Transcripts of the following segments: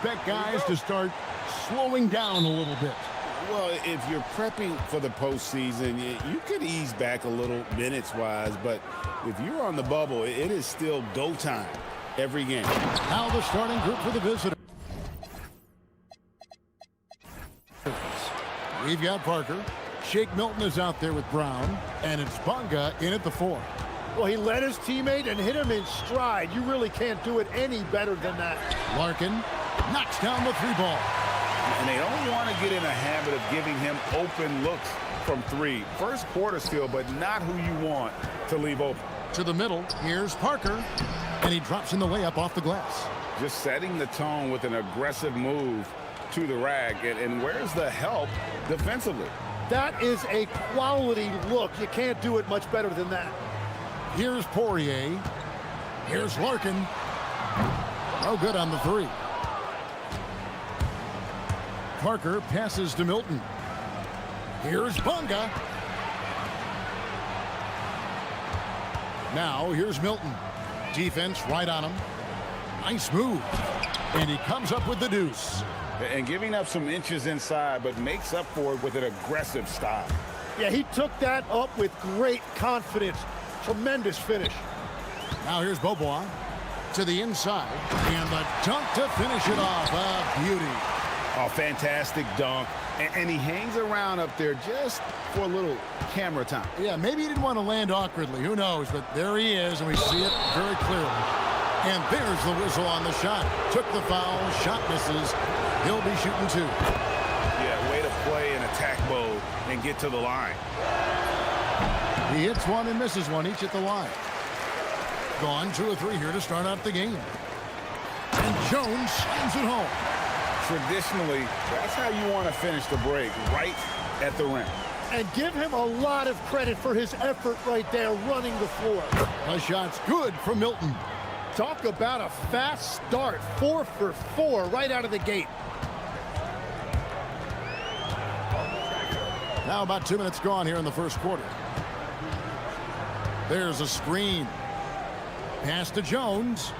expect guys to start slowing down a little bit. Well, if you're prepping for the postseason, you could ease back a little minutes-wise, but if you're on the bubble, it is still go time every game. Now the starting group for the visitors. We've got Parker. Shake Milton is out there with Brown, and it's Bunga in at the 4. Well, he led his teammate and hit him in stride. You really can't do it any better than that. Larkin knocks down the 3 ball. And they don't want to get in a habit of giving him open looks from 3. First quarter still, but not who you want to leave open. To the middle, here's Parker, and he drops in the layup off the glass. Just setting the tone with an aggressive move to the rack. And where's the help defensively? That is a quality look. You can't do it much better than that. Here's Poirier. Here's Larkin. No good on the 3. Parker passes to Milton. Here's Bunga. Now here's Milton. Defense right on him. Nice move. And he comes up with the deuce. And giving up some inches inside, but makes up for it with an aggressive style. Yeah, he took that up with great confidence. Tremendous finish. Now here's Bobois to the inside. And the dunk to finish it off. A beauty. A fantastic dunk. And he hangs around up there just for a little camera time. Yeah, maybe he didn't want to land awkwardly. Who knows? But there he is, and we see it very clearly. And there's the whistle on the shot. Took the foul. Shot misses. He'll be shooting 2. Yeah, way to play in attack mode and get to the line. He hits 1 and misses 1 each at the line. Gone 2 or 3 here to start out the game. And Jones slams it home. Traditionally, that's how you want to finish the break, right at the rim. And give him a lot of credit for his effort right there running the floor. The shot's good from Milton. Talk about a fast start. 4 for 4 right out of the gate. Now about 2 minutes gone here in the first quarter. There's a screen. Pass to Jones.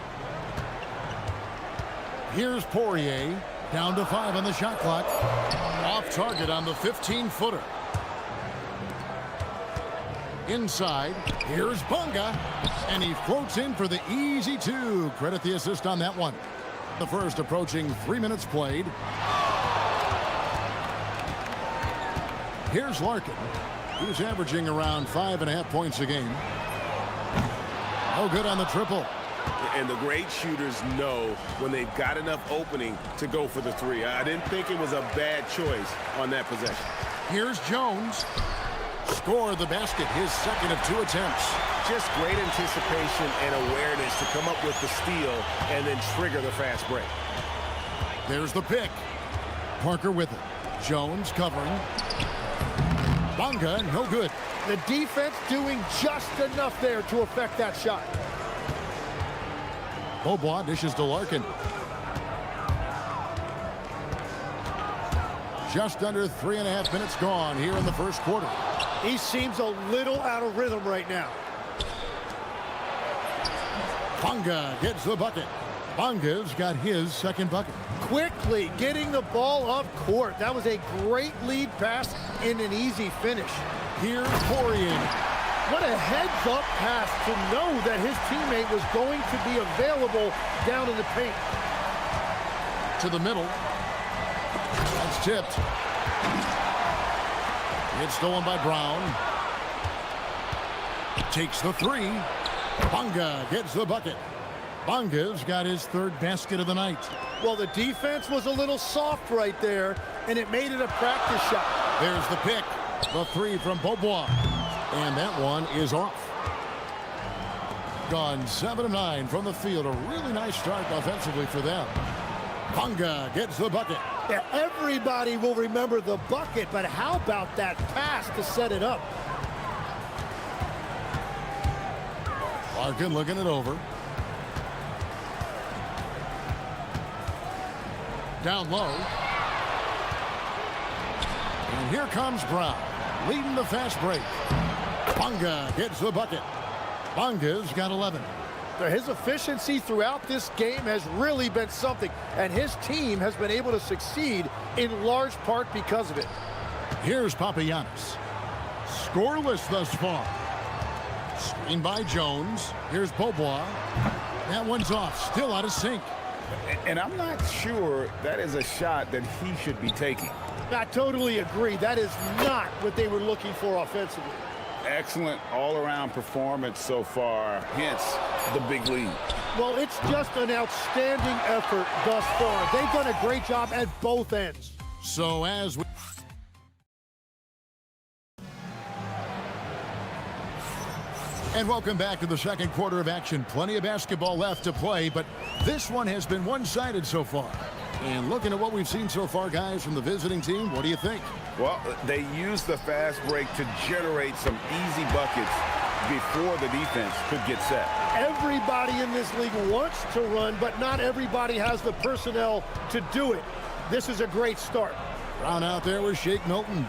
Here's Poirier. Down to 5 on the shot clock. Off target on the 15-footer. Inside, here's Bunga. And he floats in for the easy 2. Credit the assist on that one. The first approaching 3 minutes played. Here's Larkin. He's averaging around 5.5 points a game. No good on the triple. And the great shooters know when they've got enough opening to go for the 3. I didn't think it was a bad choice on that possession. Here's Jones. Score the basket, his second of 2 attempts. Just great anticipation and awareness to come up with the steal and then trigger the fast break. There's the pick. Parker with it. Jones covering. Bunga, no good. The defense doing just enough there to affect that shot. Bobois dishes to Larkin. Just under 3.5 minutes gone here in the first quarter. He seems a little out of rhythm right now. Bunga gets the bucket. Bunga's got his second bucket. Quickly getting the ball up court. That was a great lead pass and an easy finish. Here's Poirier. What a heads-up pass to know that his teammate was going to be available down in the paint. To the middle. That's tipped. It's stolen by Brown. Takes the 3. Bunga gets the bucket. Bunga's got his 3rd basket of the night. Well, the defense was a little soft right there, and it made it a practice shot. There's the pick. The 3 from Bobois. And that one is off. Gone 7 of 9 from the field. A really nice start offensively for them. Bunga gets the bucket. Yeah, everybody will remember the bucket, but how about that pass to set it up? Larkin looking it over. Down low. And here comes Brown, leading the fast break. Bunga gets the bucket. Bunga's got 11. Now, his efficiency throughout this game has really been something, and his team has been able to succeed in large part because of it. Here's Papagiannis. Scoreless thus far. Screen by Jones. Here's Beaubois. That one's off. Still out of sync. And I'm not sure that is a shot that he should be taking. I totally agree. That is not what they were looking for offensively. Excellent all-around performance so far, hence the big lead. Well, it's just an outstanding effort thus far. They've done a great job at both ends. So as we... And welcome back to the second quarter of action. Plenty of basketball left to play, but this one has been one-sided so far. And looking at what we've seen so far, guys, from the visiting team, what do you think? Well, they used the fast break to generate some easy buckets before the defense could get set. Everybody in this league wants to run, but not everybody has the personnel to do it. This is a great start. Brown out there with Shake Milton.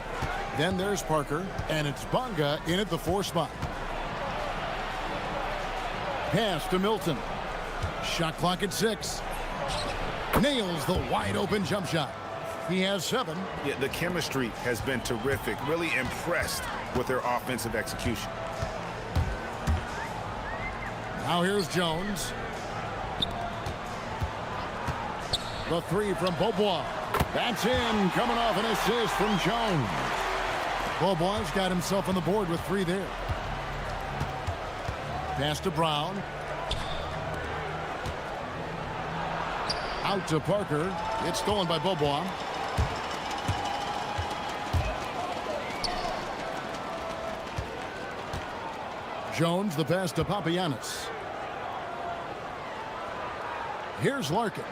Then there's Parker, and it's Bonga in at the 4 spot. Pass to Milton. Shot clock at 6. Nails the wide open jump shot. He has 7. Yeah, the chemistry has been terrific. Really impressed with their offensive execution. Now here's Jones. The 3 from Beaubois. That's in, coming off an assist from Jones. Beaubois got himself on the board with 3 there. Pass to Brown. Out to Parker. It's stolen by Beaubois. Jones, the pass to Papagiannis. Here's Larkin.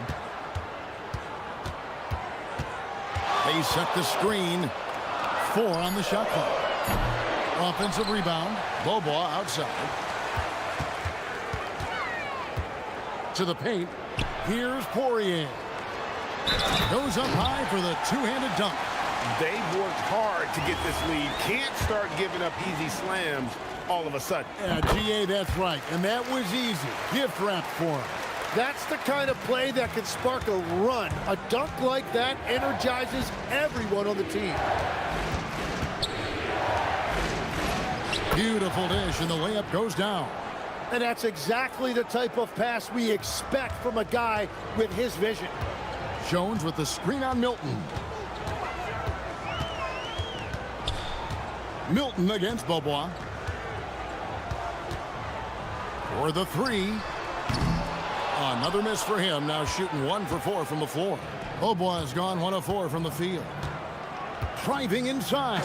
They set the screen. 4 on the shot clock. Offensive rebound. Beaubois outside. To the paint. Here's Poirier. Goes up high for the two-handed dunk. They've worked hard to get this lead. Can't start giving up easy slams all of a sudden. Yeah, GA, that's right. And that was easy. Gift wrapped for him. That's the kind of play that can spark a run. A dunk like that energizes everyone on the team. Beautiful dish, and the layup goes down. And that's exactly the type of pass we expect from a guy with his vision. Jones with the screen on Milton. Milton against Beaubois. For the 3. Another miss for him. Now shooting 1 for 4 from the floor. Beaubois has gone 1 of 4 from the field. Driving inside.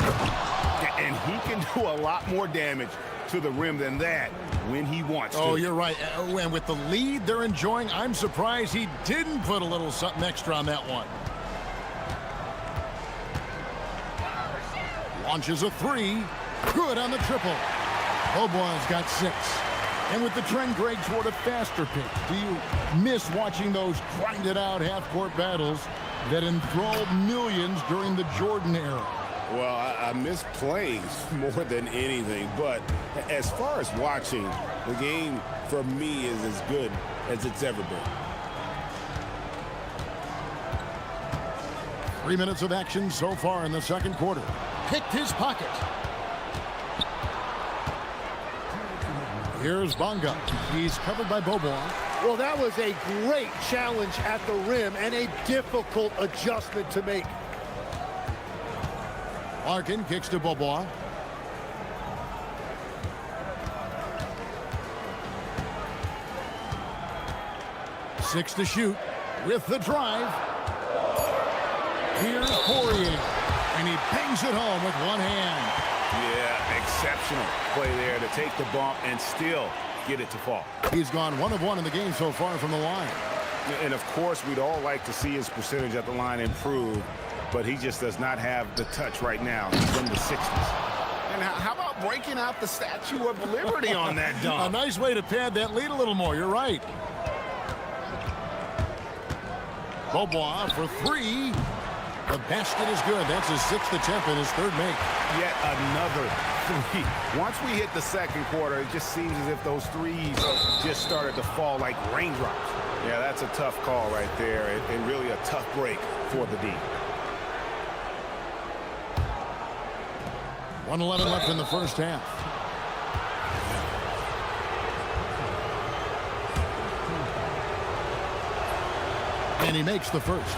And he can do a lot more damage to the rim than that when he wants to. Oh, you're right. And with the lead they're enjoying, I'm surprised he didn't put a little something extra on that one. Launches a 3. Good on the triple. Beaubois got 6. And with the trend, Greg, toward a faster pitch, do you miss watching those grinded-out half-court battles that enthralled millions during the Jordan era? Well, I miss playing more than anything, but as far as watching, the game for me is as good as it's ever been. 3 minutes of action so far in the second quarter. Picked his pocket. Here's Bonga. He's covered by Beaubois. Well, that was a great challenge at the rim and a difficult adjustment to make. Larkin kicks to Beaubois. Six to shoot with the drive. Here's Poirier, and he bangs it home with one hand. Yeah, exceptional play there to take the bump and still get it to fall. He's gone 1 of 1 in the game so far from the line. And of course, we'd all like to see his percentage at the line improve, but he just does not have the touch right now. He's in the 60s. And how about breaking out the Statue of Liberty on that dunk? A nice way to pad that lead a little more. You're right. Beaubois for 3. The basket is good. That's his 6th attempt and his 3rd make. Yet another 3. Once we hit the second quarter, it just seems as if those threes just started to fall like raindrops. Yeah, that's a tough call right there, and really a tough break for the D. 1:11 left in the first half. And he makes the first.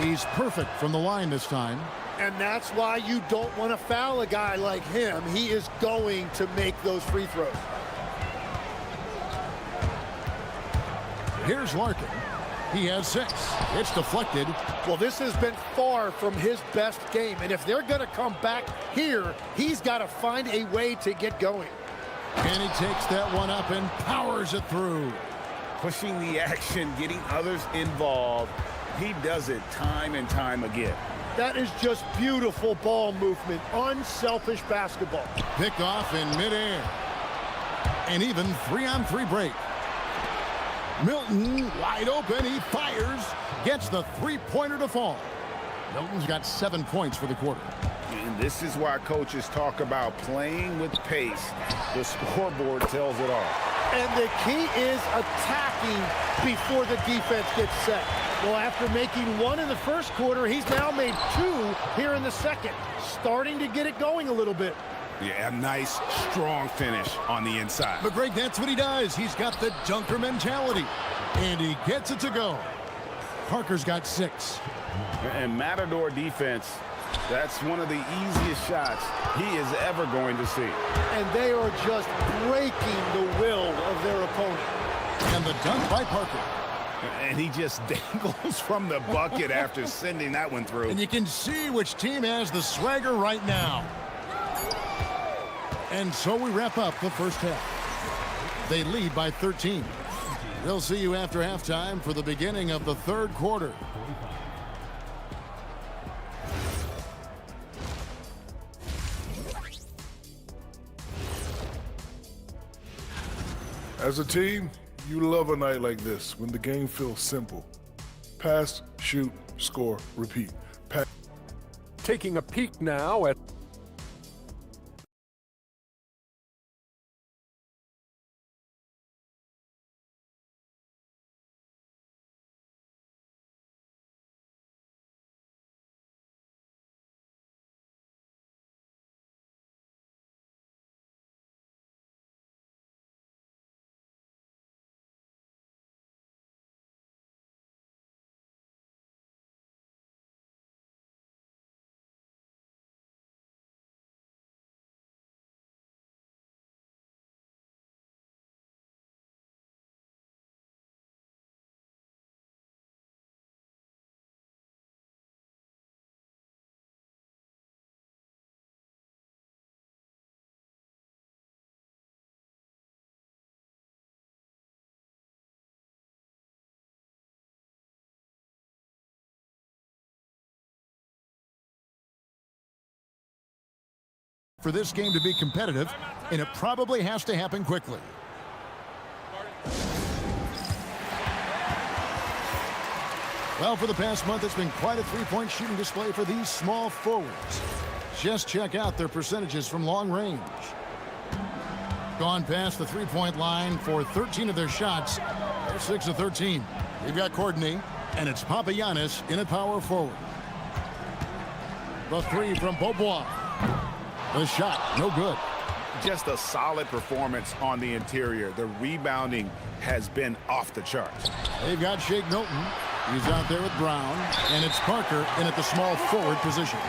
He's perfect from the line this time. And that's why you don't want to foul a guy like him. He is going to make those free throws. Here's Larkin. He has 6. It's deflected. Well, this has been far from his best game. And if they're going to come back here, he's got to find a way to get going. And he takes that one up and powers it through. Pushing the action, getting others involved. He does it time and time again. That is just beautiful ball movement, unselfish basketball. Picked off in midair. And even 3-on-3 break. Milton wide open. He fires. Gets the 3-pointer to fall. Milton's got 7 points for the quarter. And this is why coaches talk about playing with pace. The scoreboard tells it all. And the key is attacking before the defense gets set. Well, after making 1 in the first quarter, he's now made 2 here in the second. Starting to get it going a little bit. Yeah, a nice, strong finish on the inside. But Greg, that's what he does. He's got the dunker mentality. And he gets it to go. Parker's got 6. And Matador defense, that's one of the easiest shots he is ever going to see. And they are just breaking the will of their opponent. And the dunk by Parker. And he just dangles from the bucket after sending that one through. And you can see which team has the swagger right now. And so we wrap up the first half. They lead by 13. We'll see you after halftime for the beginning of the third quarter. As a team, you love a night like this when the game feels simple. Pass, shoot, score, repeat. Taking a peek now at for this game to be competitive, and it probably has to happen quickly. Well, for the past month, it's been quite a three-point shooting display for these small forwards. Just check out their percentages from long range. Gone past the three-point line for 13 of their shots. They're 6 of 13. They've got Courtney, and it's Papagiannis in at power forward. The three from Beaubois. The shot, no good. Just a solid performance on the interior. The rebounding has been off the charts. They've got Shake Milton. He's out there with Brown. And it's Parker in at the small forward position.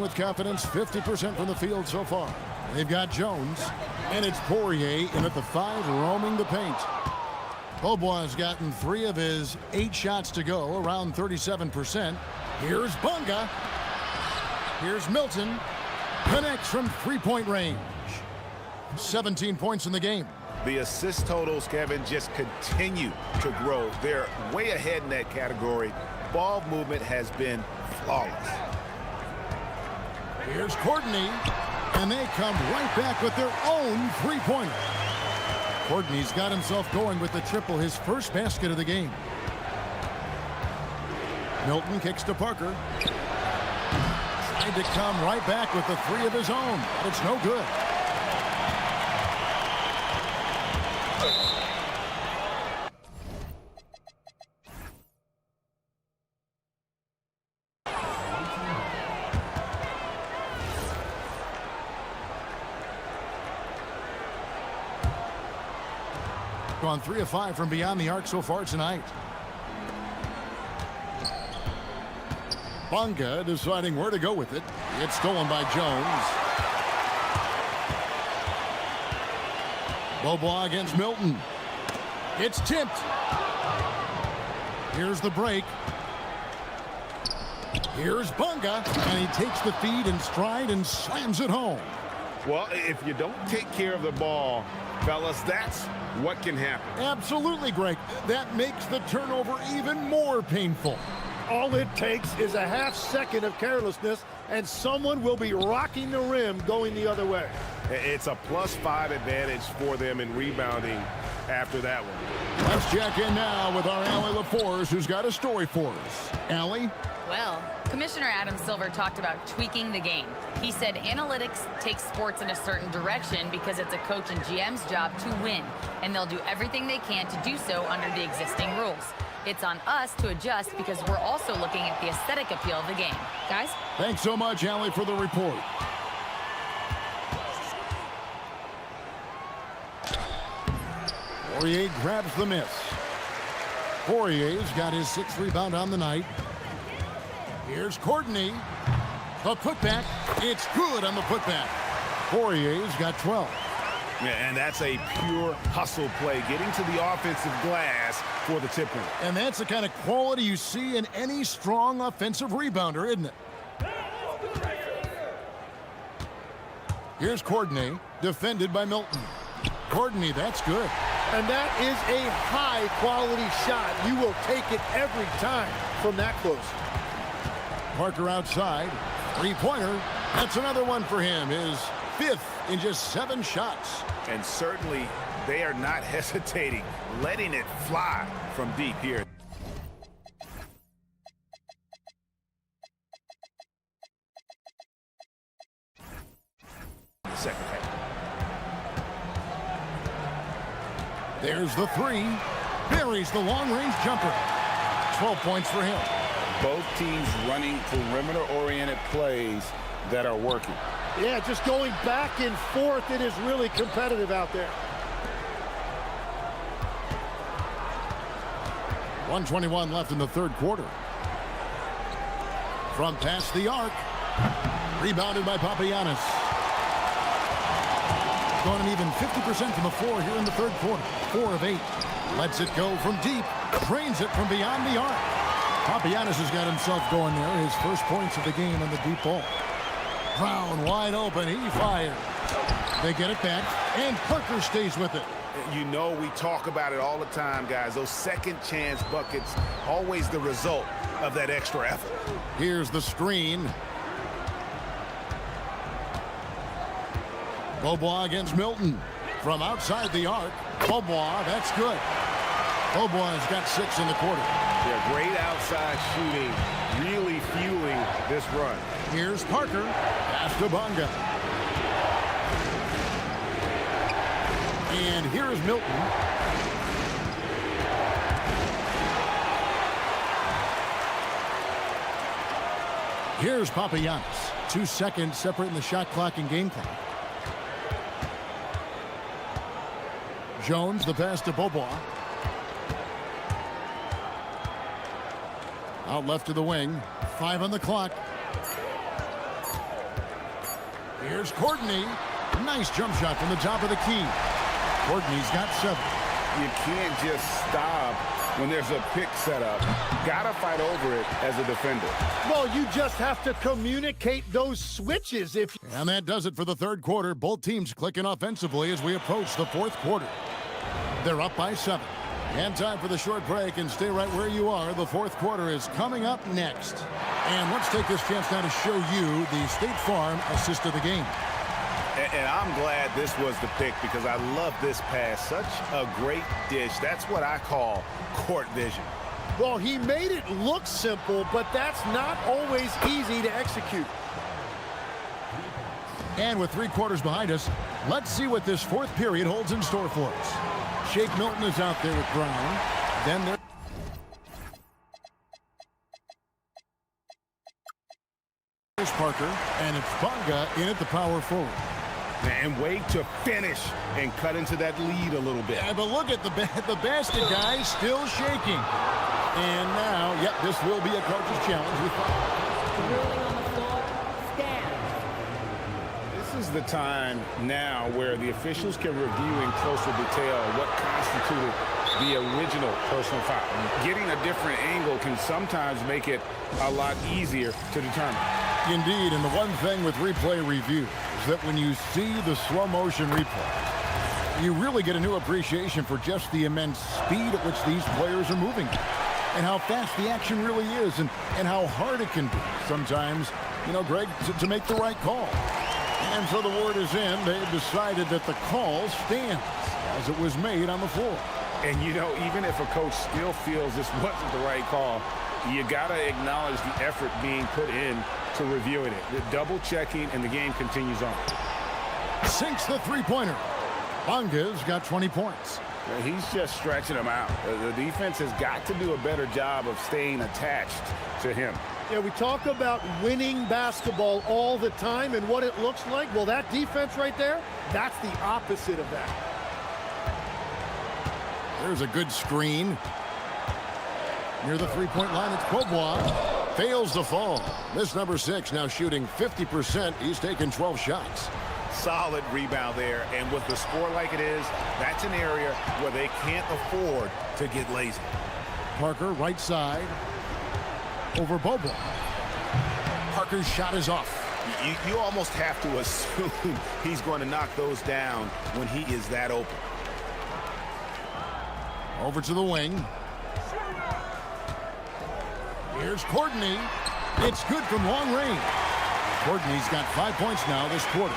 With confidence, 50% from the field so far. They've got Jones. And it's Poirier in at the 5, roaming the paint. Beaubois has gotten 3 of his 8 shots to go, around 37%. Here's Bunga. Here's Milton. Connects from three-point range. 17 points in the game. The assist totals, Kevin, just continue to grow. They're way ahead in that category ball movement has been flawless. Here's Courtney, and they come right back with their own three-pointer. Courtney's got himself going with the triple, his first basket of the game. Milton kicks to Parker. Tried to come right back with the three of his own, but it's no good. Gone 3 of 5 from beyond the arc so far tonight. Bonga deciding where to go with it. It's stolen by Jones. Beaubois against Milton. It's tipped. Here's the break. Here's Bonga, and he takes the feed in stride and slams it home. Well, if you don't take care of the ball, fellas, that's what can happen. Absolutely, Greg. That makes the turnover even more painful. All it takes is a half second of carelessness, and someone will be rocking the rim going the other way. It's a +5 advantage for them in rebounding after that one. Let's check in now with our Allie LaForce, who's got a story for us. Allie? Well, Commissioner Adam Silver talked about tweaking the game. He said analytics takes sports in a certain direction because it's a coach and GM's job to win, and they'll do everything they can to do so under the existing rules. It's on us to adjust because we're also looking at the aesthetic appeal of the game. Guys? Thanks so much, Allie, for the report. Poirier grabs the miss. Poirier's got his 6th rebound on the night. Here's Courtney. The putback. It's good on the putback. Poirier's got 12. Yeah, and that's a pure hustle play, getting to the offensive glass for the tip-in. And that's the kind of quality you see in any strong offensive rebounder, isn't it? Here's Courtney, defended by Milton. Courtney, that's good. And that is a high-quality shot. You will take it every time from that close. Parker outside. Three-pointer. That's another one for him. His 5th in just 7 shots. And certainly they are not hesitating, letting it fly from deep here. Second half. There's the 3. Buries the long-range jumper. 12 points for him. Both teams running perimeter-oriented plays that are working. Yeah, just going back and forth. It is really competitive out there. 1:21 left in the 3rd quarter. From past the arc. Rebounded by Papagiannis. Going an even 50% from the floor here in the 3rd quarter. 4 of 8. Lets it go from deep. Drains it from beyond the arc. Papagiannis has got himself going there. His first points of the game on the deep ball. Brown wide open. He fires. They get it back, and Parker stays with it. You know, we talk about it all the time, guys. Those second chance buckets, always the result of that extra effort. Here's the screen. Beaubois against Milton. From outside the arc. Beaubois, that's good. Beaubois has got 6 in the quarter. Yeah, great outside shooting, really fueling this run. Here's Parker. Pass to Bonga. And here is Milton. Here's Papagiannis. 2 seconds separating the shot clock and game clock. Jones, the pass to Beaubois. Out left to the wing. 5 on the clock. Here's Courtney. Nice jump shot from the top of the key. Courtney's got 7. You can't just stop when there's a pick set up. Gotta fight over it as a defender. Well, you just have to communicate those switches. And that does it for the 3rd quarter. Both teams clicking offensively as we approach the 4th quarter. They're up by 7. And time for the short break, and stay right where you are. The fourth quarter is coming up next. And let's take this chance now to show you the State Farm assist of the game. And I'm glad this was the pick because I love this pass. Such a great dish. That's what I call court vision. Well, he made it look simple, but that's not always easy to execute. And with 3 quarters behind us, let's see what this fourth period holds in store for us. Shake Milton is out there with Brown. Then there's Parker, and it's Bonga in at the power forward. And wait to finish and cut into that lead a little bit. Yeah, but look at the basket guy still shaking. And now, yep, this will be a coach's challenge. Ruling on the floor, stand. This is the time now where the officials can review in closer detail what constituted the original personal foul. Getting a different angle can sometimes make it a lot easier to determine. Indeed, and the one thing with replay review is that when you see the slow motion replay, you really get a new appreciation for just the immense speed at which these players are moving and how fast the action really is and how hard it can be sometimes, you know, Greg, to make the right call. And so the word is in. They've decided that the call stands as it was made on the floor. And, you know, even if a coach still feels this wasn't the right call, you got to acknowledge the effort being put in to reviewing it. The double checking, and the game continues on. Sinks the three-pointer. Bonga's got 20 points. He's just stretching them out. The defense has got to do a better job of staying attached to him. Yeah, we talk about winning basketball all the time and what it looks like. Well, that defense right there, that's the opposite of that. There's a good screen. Near the three-point line, it's Beaubois. Fails the fall. This number 6 now shooting 50%. He's taken 12 shots. Solid rebound there, and with the score like it is, that's an area where they can't afford to get lazy. Parker, right side, over Beaubois. Parker's shot is off. You almost have to assume he's going to knock those down when he is that open. Over to the wing. Here's Courtney. It's good from long range. Courtney's got 5 points now this quarter.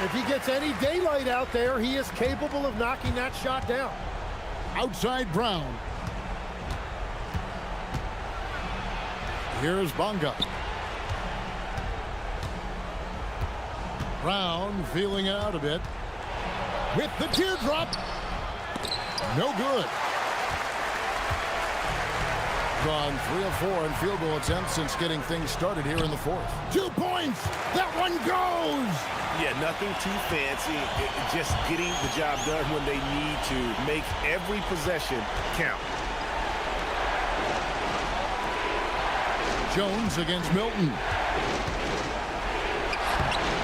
If he gets any daylight out there, he is capable of knocking that shot down. Outside Brown. Here's Bonga. Brown feeling it out a bit. With the teardrop. No good. Gone 3 of 4 in field goal attempts since getting things started here in the fourth. 2 points. That one goes. Yeah, nothing too fancy. Just getting the job done when they need to. Make every possession count. Jones against Milton.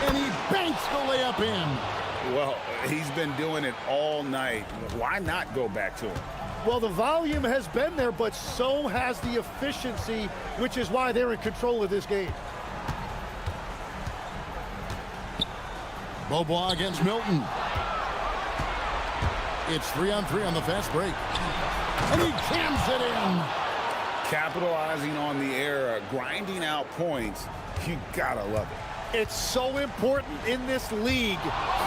And he banks the layup in. Well, he's been doing it all night. Why not go back to it? Well, the volume has been there, but so has the efficiency, which is why they're in control of this game. Beaubois against Milton. It's 3-on-3 on the fast break. And he jams it in. Capitalizing on the error, grinding out points. You gotta love it. It's so important in this league,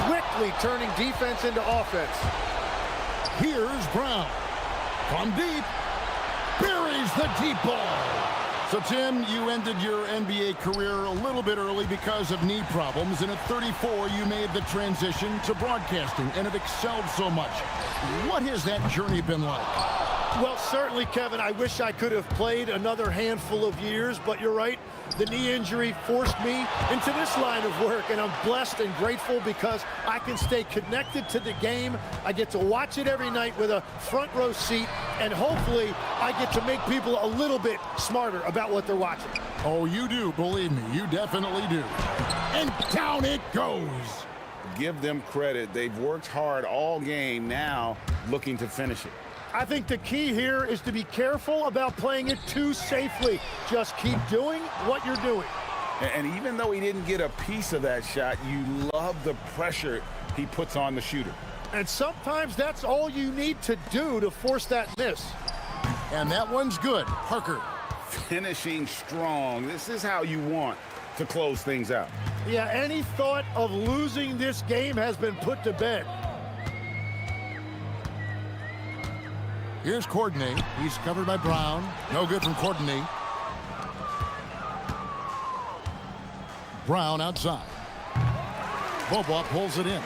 quickly turning defense into offense. Here's Brown. From deep. Buries the deep ball. So, Tim, you ended your NBA career a little bit early because of knee problems, and at 34, you made the transition to broadcasting and have excelled so much. What has that journey been like? Well, certainly, Kevin, I wish I could have played another handful of years, but you're right. The knee injury forced me into this line of work, and I'm blessed and grateful because I can stay connected to the game. I get to watch it every night with a front row seat, and hopefully I get to make people a little bit smarter about what they're watching. Oh, you do, believe me. You definitely do. And down it goes. Give them credit. They've worked hard all game, now looking to finish it. I think the key here is to be careful about playing it too safely. Just keep doing what you're doing. And even though he didn't get a piece of that shot, you love the pressure he puts on the shooter. And sometimes that's all you need to do to force that miss. And that one's good. Parker. Finishing strong. This is how you want to close things out. Yeah, any thought of losing this game has been put to bed. Here's Courtney. He's covered by Brown. No good from Courtney. Brown outside. Boba pulls it in.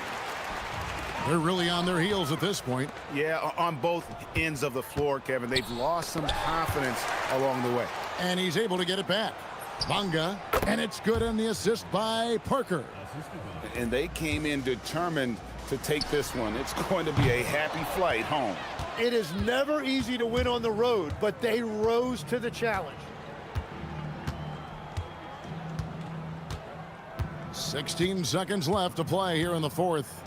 They're really on their heels at this point. Yeah, on both ends of the floor, Kevin. They've lost some confidence along the way. And he's able to get it back. Bonga, and it's good on the assist by Parker. And they came in determined to take this one. It's going to be a happy flight home. It is never easy to win on the road, but they rose to the challenge. 16 seconds left to play here in the fourth.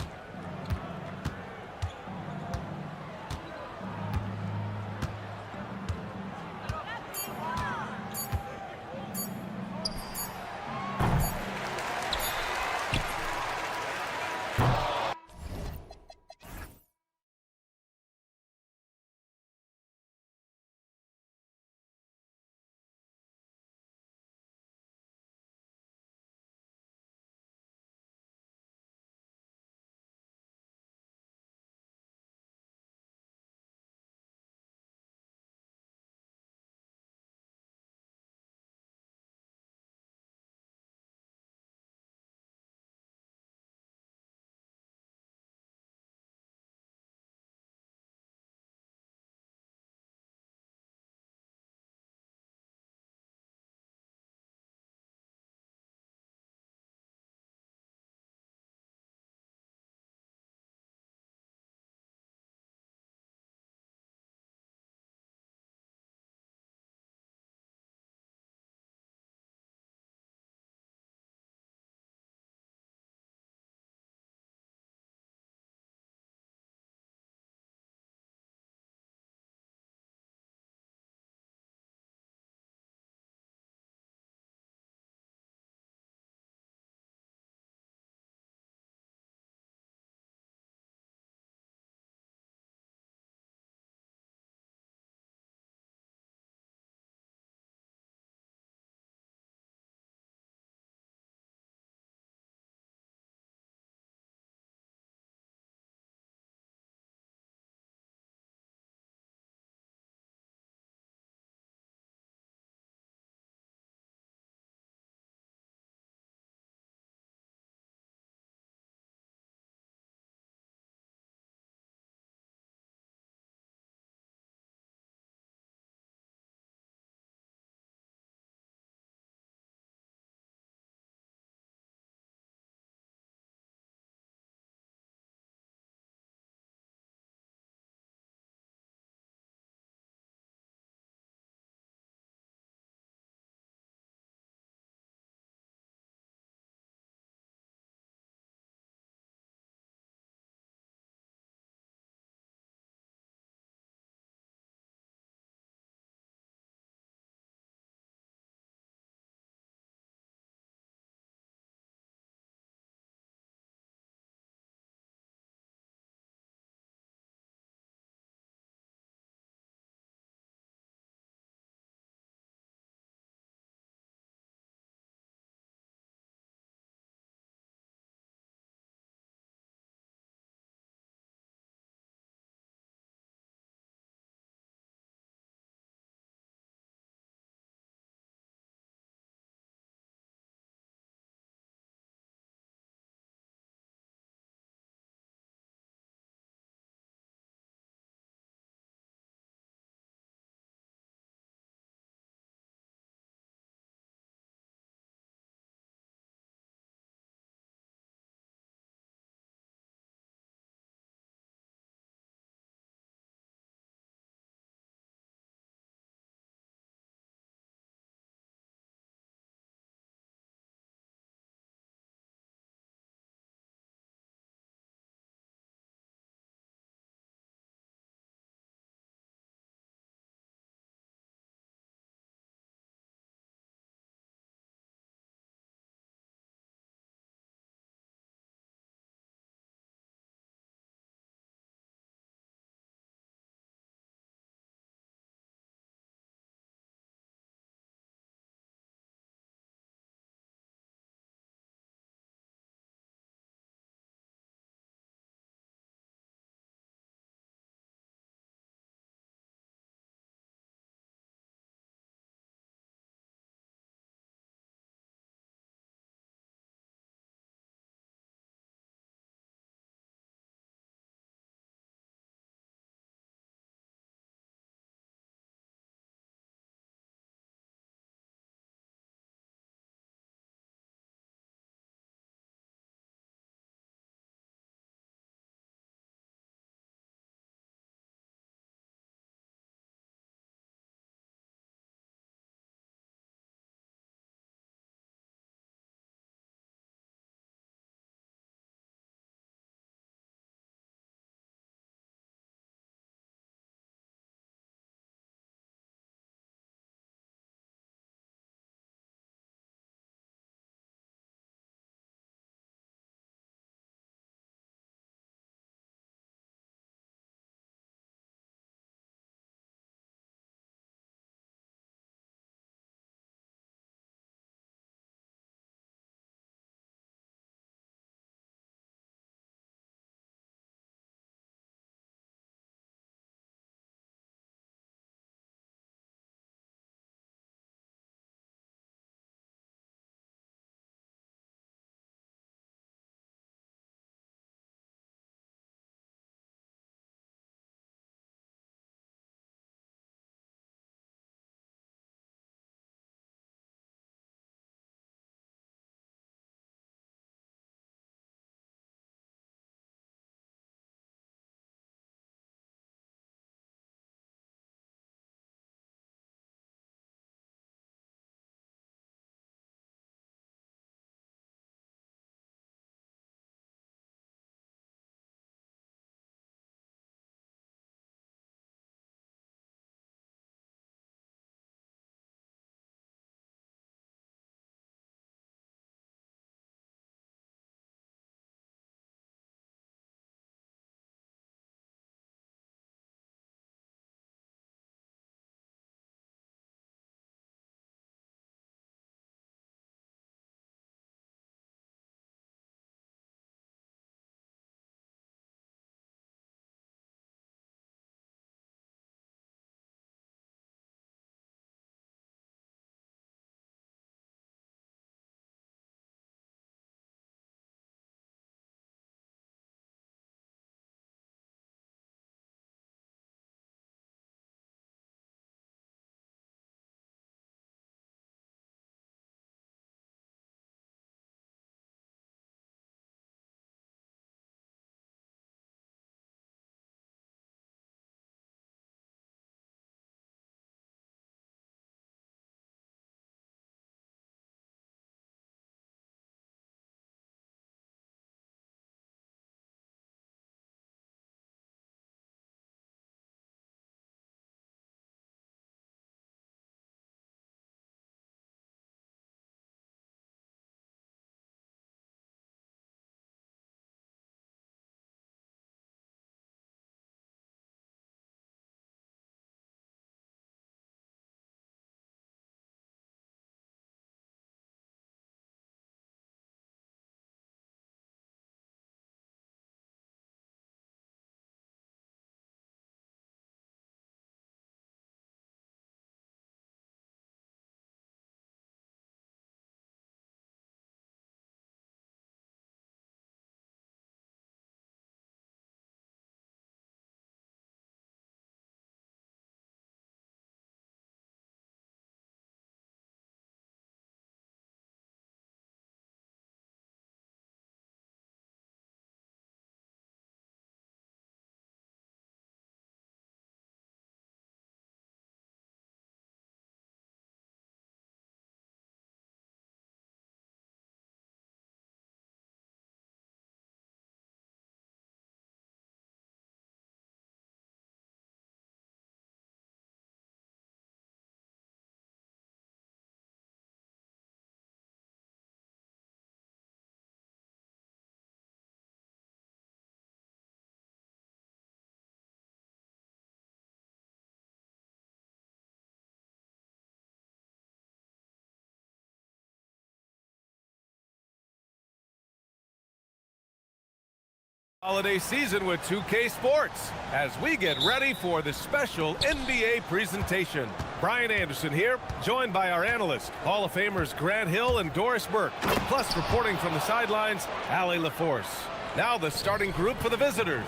Holiday season with 2K Sports as we get ready for the special NBA presentation. Brian Anderson here, joined by our analysts, Hall of Famers Grant Hill and Doris Burke, plus reporting from the sidelines, Allie LaForce. Now the starting group for the visitors.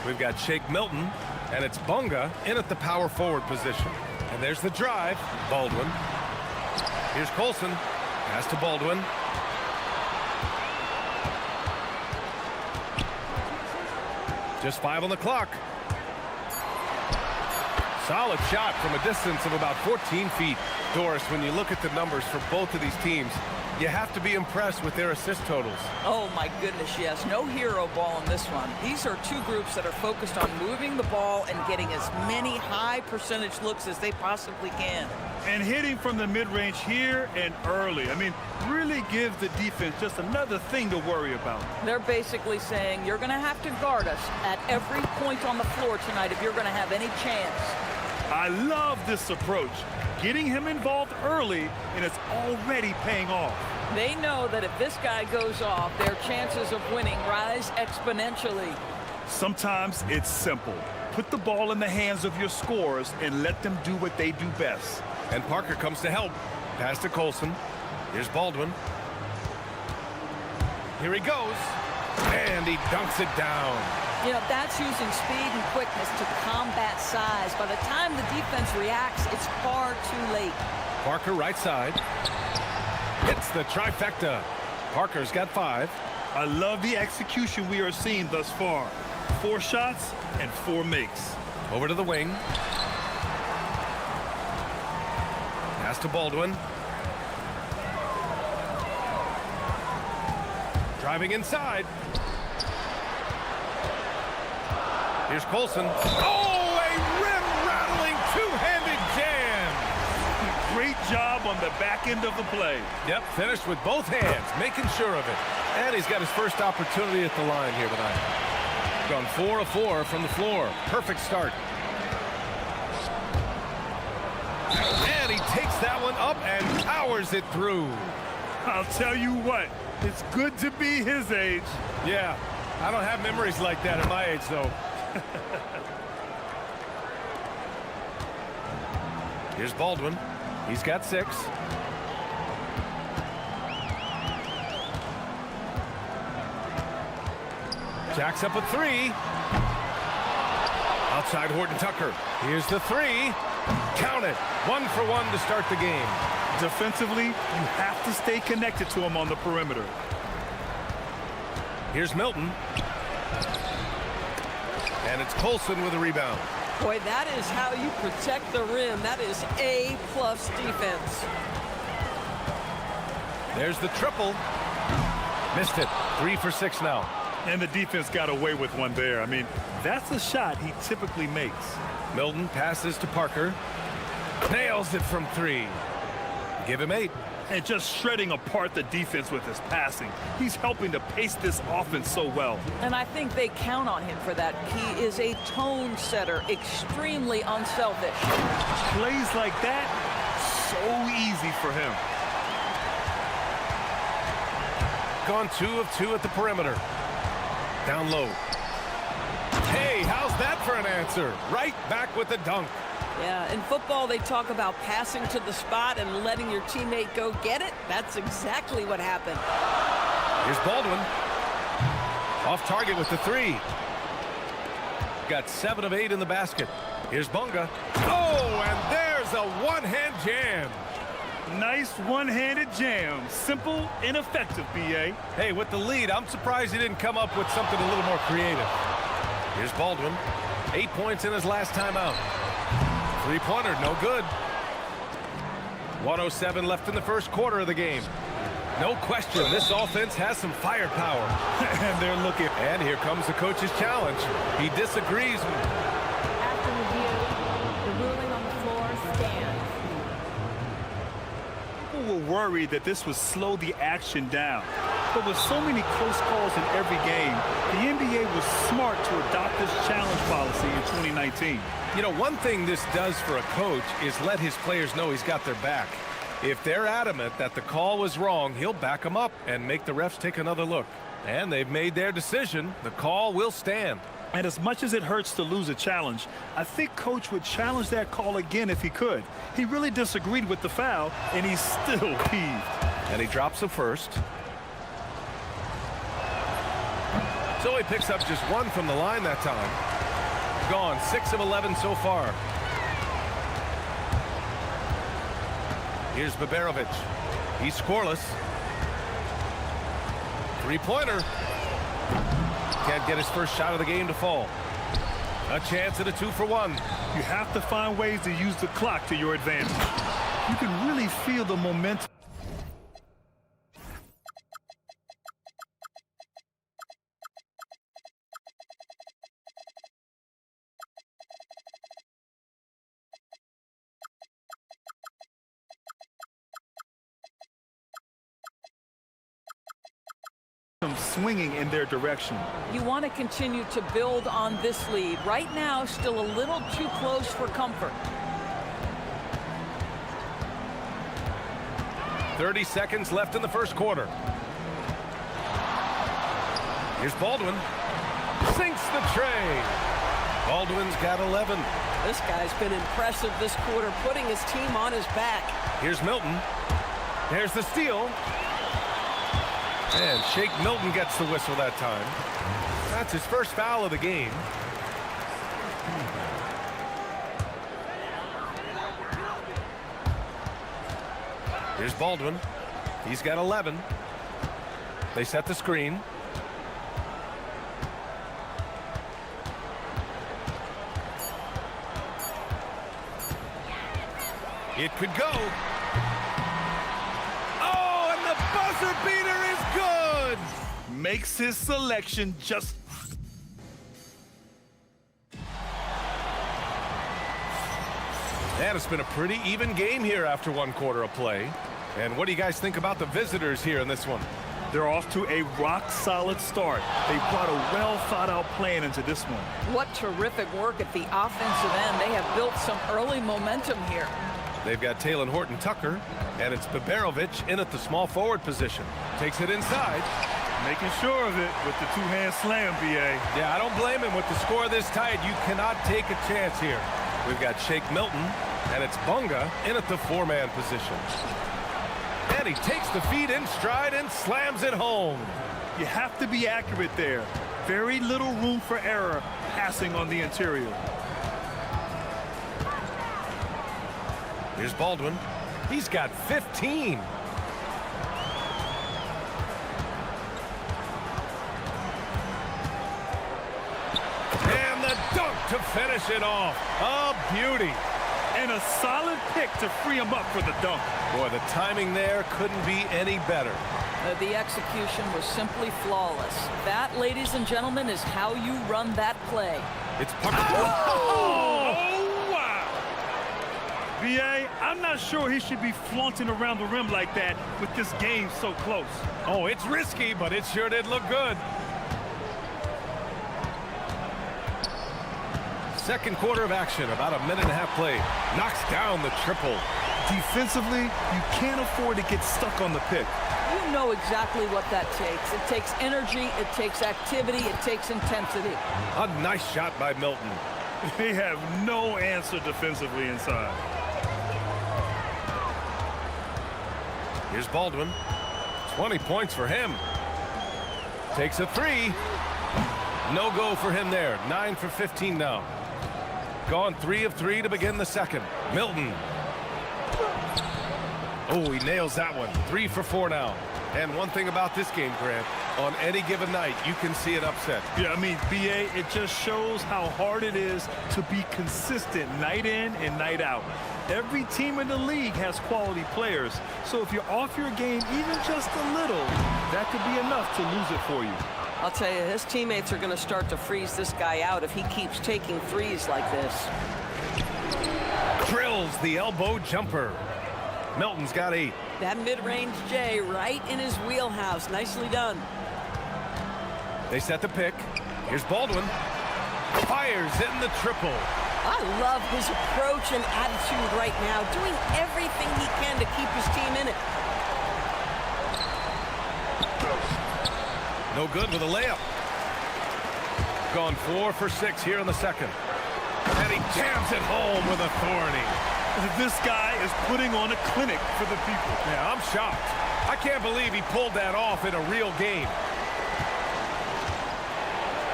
We've got Shake Milton, and it's Bunga in at the power forward position. And there's the drive, Baldwin. Here's Colson, pass to Baldwin. Just 5 on the clock. Solid shot from a distance of about 14 feet. Doris, when you look at the numbers for both of these teams, you have to be impressed with their assist totals. Oh my goodness, yes. No hero ball in this one. These are two groups that are focused on moving the ball and getting as many high percentage looks as they possibly can. And hitting from the mid-range here and early. I mean, really gives the defense just another thing to worry about. They're basically saying you're going to have to guard us at every point on the floor tonight if you're going to have any chance. I love this approach. Getting him involved early, and it's already paying off. They know that if this guy goes off, their chances of winning rise exponentially. Sometimes it's simple. Put the ball in the hands of your scorers and let them do what they do best. And Parker comes to help. Pass to Colson. Here's Baldwin. Here he goes. And he dunks it down. You know, that's using speed and quickness to combat size. By the time the defense reacts, it's far too late. Parker right side. Hits the trifecta. Parker's got 5. I love the execution we are seeing thus far. 4 shots and 4 makes. Over to the wing. Pass to Baldwin. Driving inside. Here's Colson. Oh, a rim-rattling two-handed jam. Great job on the back end of the play. Yep, finished with both hands, making sure of it. And he's got his first opportunity at the line here tonight. Gone 4 of 4 from the floor. Perfect start. And he takes that one up and powers it through. I'll tell you what, it's good to be his age. Yeah, I don't have memories like that at my age, though. Here's Baldwin. He's got 6. Jacks up a 3. Outside Horton Tucker. Here's the 3. Count it. 1 for 1 to start the game. Defensively, you have to stay connected to him on the perimeter. Here's Milton. And it's Colson with a rebound. Boy, that is how you protect the rim. That is A-plus defense. There's the triple. Missed it. 3 for 6 now. And the defense got away with one there. I mean, that's a shot he typically makes. Milton passes to Parker. Nails it from 3. Give him 8. And just shredding apart the defense with his passing. He's helping to pace this offense so well. And I think they count on him for that. He is a tone setter, extremely unselfish. Plays like that, so easy for him. Gone 2 of 2 at the perimeter. Down low. Hey, how's that for an answer? Right back with the dunk. Yeah, in football, they talk about passing to the spot and letting your teammate go get it. That's exactly what happened. Here's Baldwin. Off target with the 3. Got 7 of 8 in the basket. Here's Bunga. Oh, and there's a one-hand jam. Nice one-handed jam. Simple and effective, B.A. Hey, with the lead, I'm surprised he didn't come up with something a little more creative. Here's Baldwin. 8 points in his last time out. 3-pointer, no good. 1:07 left in the first quarter of the game. No question, this offense has some firepower. And they're looking. And here comes the coach's challenge. He disagrees. After review, the ruling on the floor stands. People were worried that this would slow the action down. But with so many close calls in every game, the NBA was smart to adopt this challenge policy in 2019. You know, one thing this does for a coach is let his players know he's got their back. If they're adamant that the call was wrong, he'll back them up and make the refs take another look. And they've made their decision. The call will stand. And as much as it hurts to lose a challenge, I think Coach would challenge that call again if he could. He really disagreed with the foul, and he's still peeved. And he drops the first. So he picks up just one from the line that time. Gone 6 of 11 so far. Here's Baberovic. He's scoreless. Three-pointer. Can't get his first shot of the game to fall. A chance at a 2-for-1. You have to find ways to use the clock to your advantage. You can really feel the momentum. Swinging in their direction. You want to continue to build on this lead. Right now, still a little too close for comfort. 30 seconds left in the first quarter. Here's Baldwin. Sinks the tray. Baldwin's got 11. This guy's been impressive this quarter, putting his team on his back. Here's Milton. There's the steal. And Shake Milton gets the whistle that time. That's his first foul of the game. Here's Baldwin. He's got 11. They set the screen. It could go. Oh, and the buzzer beater is good. Makes his selection just... And it's been a pretty even game here after one quarter of play. And what do you guys think about the visitors here in this one? They're off to a rock-solid start. They brought a well-thought-out plan into this one. What terrific work at the offensive end. They have built some early momentum here. They've got Talon Horton-Tucker, and it's Baberovic in at the small forward position. Takes it inside. Making sure of it with the two-hand slam, B.A. Yeah, I don't blame him with the score this tight. You cannot take a chance here. We've got Shake Milton, and it's Bunga in at the four-man position. And he takes the feed in stride and slams it home. You have to be accurate there. Very little room for error passing on the interior. Here's Baldwin. He's got 15. And the dunk to finish it off. A beauty. And a solid pick to free him up for the dunk. Boy, the timing there couldn't be any better. The execution was simply flawless. That, ladies and gentlemen, is how you run that play. It's B.A., I'm not sure he should be flaunting around the rim like that with this game so close. Oh, it's risky, but it sure did look good. Second quarter of action, about a minute and a half play. Knocks down the triple. Defensively, you can't afford to get stuck on the pick. You know exactly what that takes. It takes energy, it takes activity, it takes intensity. A nice shot by Milton. They have no answer defensively inside. Here's Baldwin. 20 points for him. Takes a three. No go for him there. 9 for 15 now. Gone 3 of 3 to begin the second. Milton. Oh, he nails that one. 3 for 4 now. And one thing about this game, Grant, on any given night, you can see an upset. Yeah, I mean, B.A., it just shows how hard it is to be consistent night in and night out. Every team in the league has quality players, so if you're off your game even just a little, that could be enough to lose it for you. I'll tell you, his teammates are going to start to freeze this guy out if he keeps taking threes like this. Drills the elbow jumper. Milton's got 8. That mid-range J right in his wheelhouse. Nicely done. They set the pick. Here's Baldwin. Fires in the triple. I love his approach and attitude right now, doing everything he can to keep his team in it. No No good with a layup. Gone 4 for 6 here in the second. And he jams it home with authority. This guy is putting on a clinic for the people. Yeah, I'm shocked. I can't believe he pulled that off in a real game.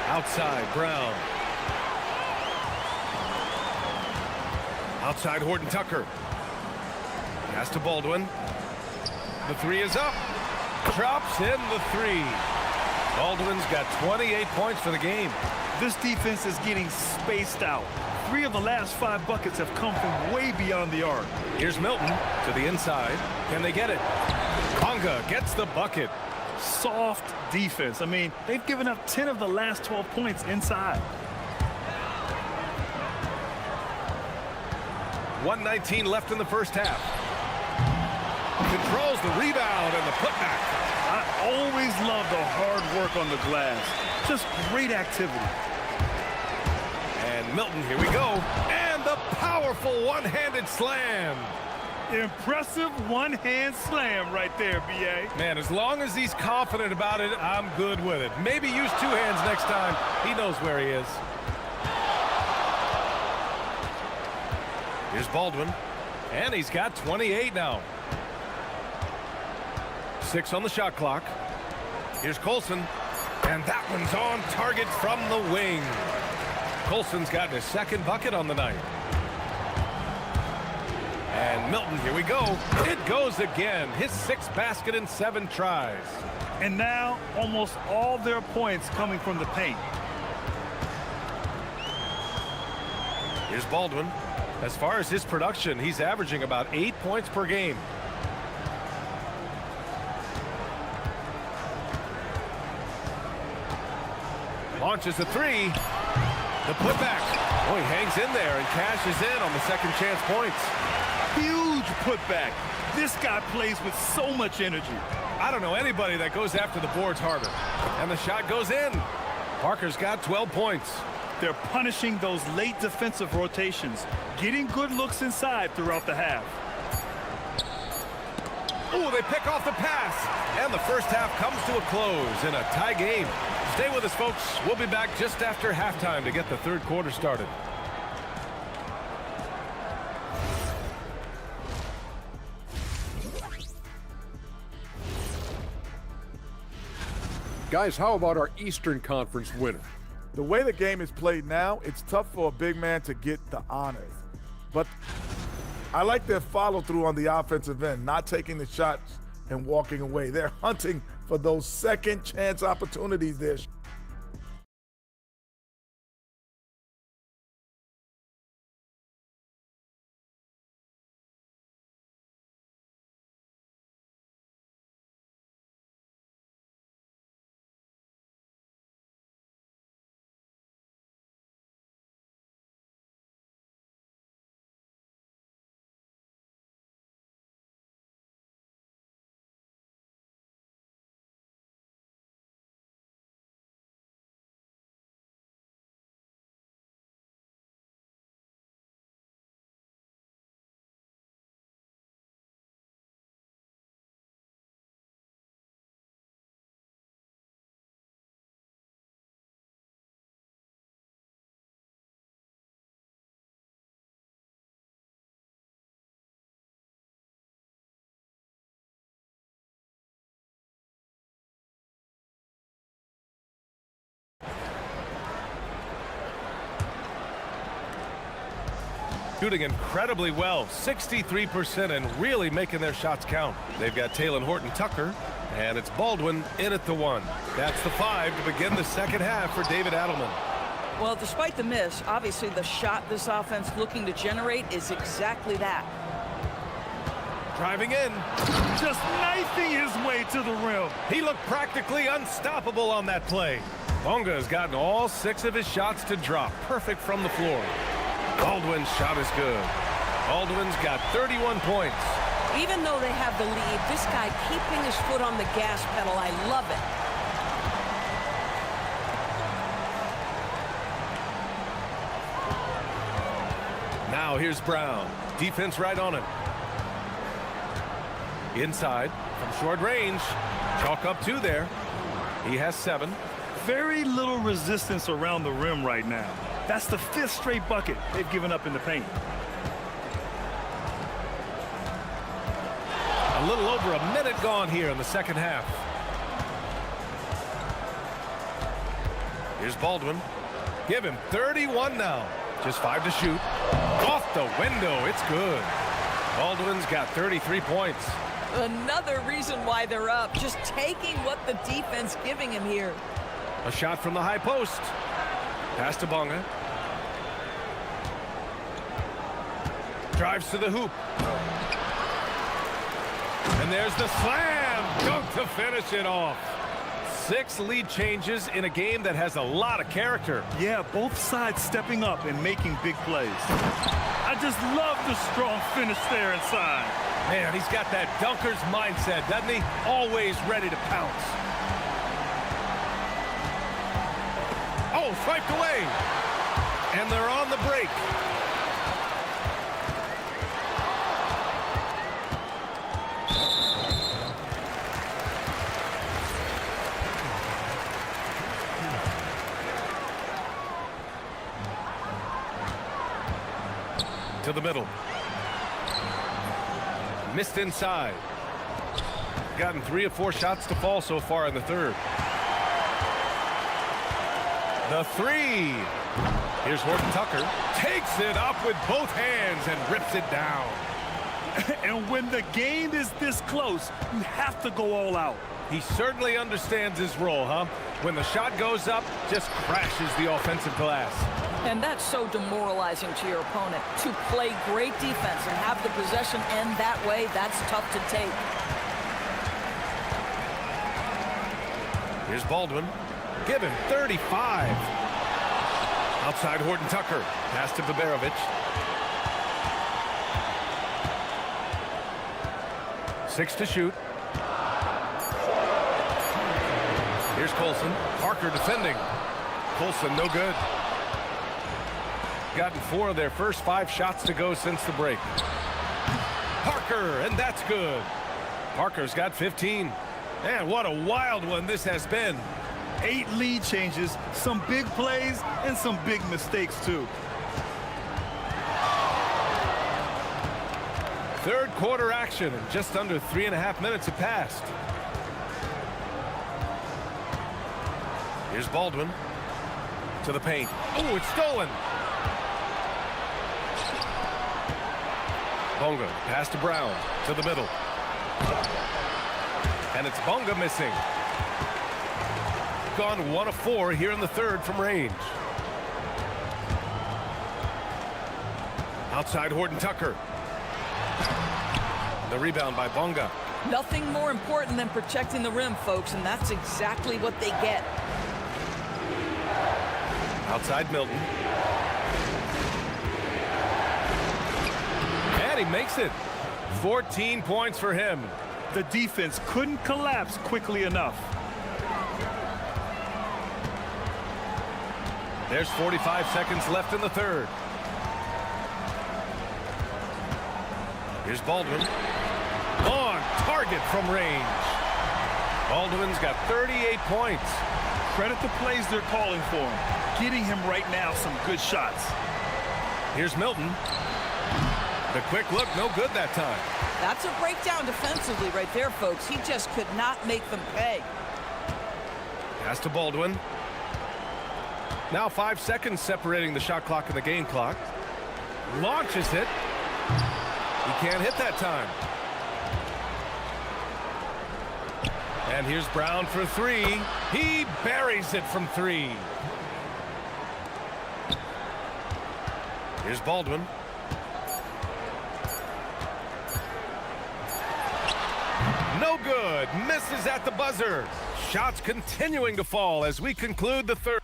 Outside, Brown. Outside, Horton Tucker. Pass to Baldwin. The three is up. Drops in the three. Baldwin's got 28 points for the game. This defense is getting spaced out. 3 of the last 5 buckets have come from way beyond the arc. Here's Milton to the inside. Can they get it? Conga gets the bucket. Soft defense. I mean, they've given up 10 of the last 12 points inside. 1:19 left in the first half. Controls the rebound and the putback. I always love the hard work on the glass. Just great activity. And Milton, here we go. And the powerful one-handed slam. Impressive one-hand slam right there, B.A. Man, as long as he's confident about it, I'm good with it. Maybe use 2 hands next time. He knows where he is. Here's Baldwin. And he's got 28 now. 6 on the shot clock. Here's Colson. And that one's on target from the wing. Colson's gotten his 2nd bucket on the night. And Milton, here we go. It goes again. His 6th basket in 7 tries. And now almost all their points coming from the paint. Here's Baldwin. As far as his production, he's averaging about 8 points per game. Launches a 3. The putback. Oh, he hangs in there and cashes in on the 2nd chance points. Huge putback. This guy plays with so much energy. I don't know anybody that goes after the boards harder. And the shot goes in. Parker's got 12 points. They're punishing those late defensive rotations, getting good looks inside throughout the half. Oh, they pick off the pass. And the first half comes to a close in a tie game. Stay with us, folks. We'll be back just after halftime to get the 3rd quarter started. Guys, how about our Eastern Conference winner? The way the game is played now, it's tough for a big man to get the honors. But I like their follow-through on the offensive end, not taking the shots and walking away. They're hunting for those second chance opportunities there. Shooting incredibly well, 63%, and really making their shots count. They've got Taylor Horton Tucker, and it's Baldwin in at the 1. That's the 5 to begin the 2nd half for David Adelman. Well, despite the miss, obviously the shot this offense looking to generate is exactly that. Driving in. Just knifing his way to the rim. He looked practically unstoppable on that play. Bonga has gotten all 6 of his shots to drop. Perfect from the floor. Baldwin's shot is good. Baldwin's got 31 points. Even though they have the lead, this guy keeping his foot on the gas pedal, I love it. Now here's Brown. Defense right on him. Inside from short range. Chalk up 2 there. He has 7. Very little resistance around the rim right now. That's the 5th straight bucket they've given up in the paint. A little over a minute gone here in the second half. Here's Baldwin. Give him 31 now. Just 5 to shoot. Off the window. It's good. Baldwin's got 33 points. Another reason why they're up. Just taking what the defense giving him here. A shot from the high post. Pass to Bonga. Drives to the hoop. And there's the slam. Dunk to finish it off. 6 lead changes in a game that has a lot of character. Yeah, both sides stepping up and making big plays. I just love the strong finish there inside. Man, he's got that dunker's mindset, doesn't he? Always ready to pounce. Oh, swiped away. And they're on the break. To the middle. Missed inside. Gotten 3 of 4 shots to fall so far in the third. The 3. Here's Horton Tucker. Takes it up with both hands and rips it down. And when the game is this close, you have to go all out. He certainly understands his role, huh? When the shot goes up, just crashes the offensive glass. And that's so demoralizing to your opponent. To play great defense and have the possession end that way, that's tough to take. Here's Baldwin. Give him 35. Outside Horton Tucker. Pass to Baberovic. 6 to shoot. Here's Colson. Parker defending. Colson no good. Gotten 4 of their first 5 shots to go since the break. Parker, and that's good. Parker's got 15. Man, what a wild one this has been. 8 lead changes, some big plays, and some big mistakes, too. Third quarter action, and just under 3.5 minutes have passed. Here's Baldwin to the paint. Oh, it's stolen. Bonga, pass to Brown, to the middle. And it's Bonga missing. Gone 1 of 4 here in the third from range. Outside Horton Tucker. The rebound by Bonga. Nothing more important than protecting the rim, folks, and that's exactly what they get. Outside Milton. And he makes it. 14 points for him. The defense couldn't collapse quickly enough. There's 45 seconds left in the third. Here's Baldwin. On target from range. Baldwin's got 38 points. Credit the plays they're calling for him. Getting him right now some good shots. Here's Milton. The quick look, no good that time. That's a breakdown defensively right there, folks. He just could not make them pay. Pass to Baldwin. Now 5 seconds separating the shot clock and the game clock. Launches it. He can't hit that time. And here's Brown for 3. He buries it from 3. Here's Baldwin. No good. Misses at the buzzer. Shots continuing to fall as we conclude the third.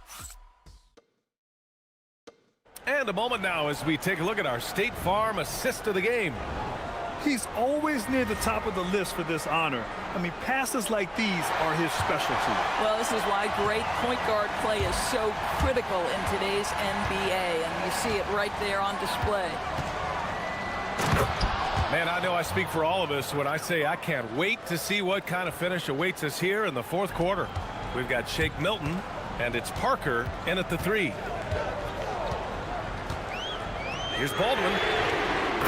And a moment now as we take a look at our State Farm assist of the game. He's always near the top of the list for this honor. I mean, passes like these are his specialty. Well, this is why great point guard play is so critical in today's NBA, and you see it right there on display. Man, I know I speak for all of us when I say I can't wait to see what kind of finish awaits us here in the fourth quarter. We've got Shake Milton, and it's Parker in at the 3. Here's Baldwin.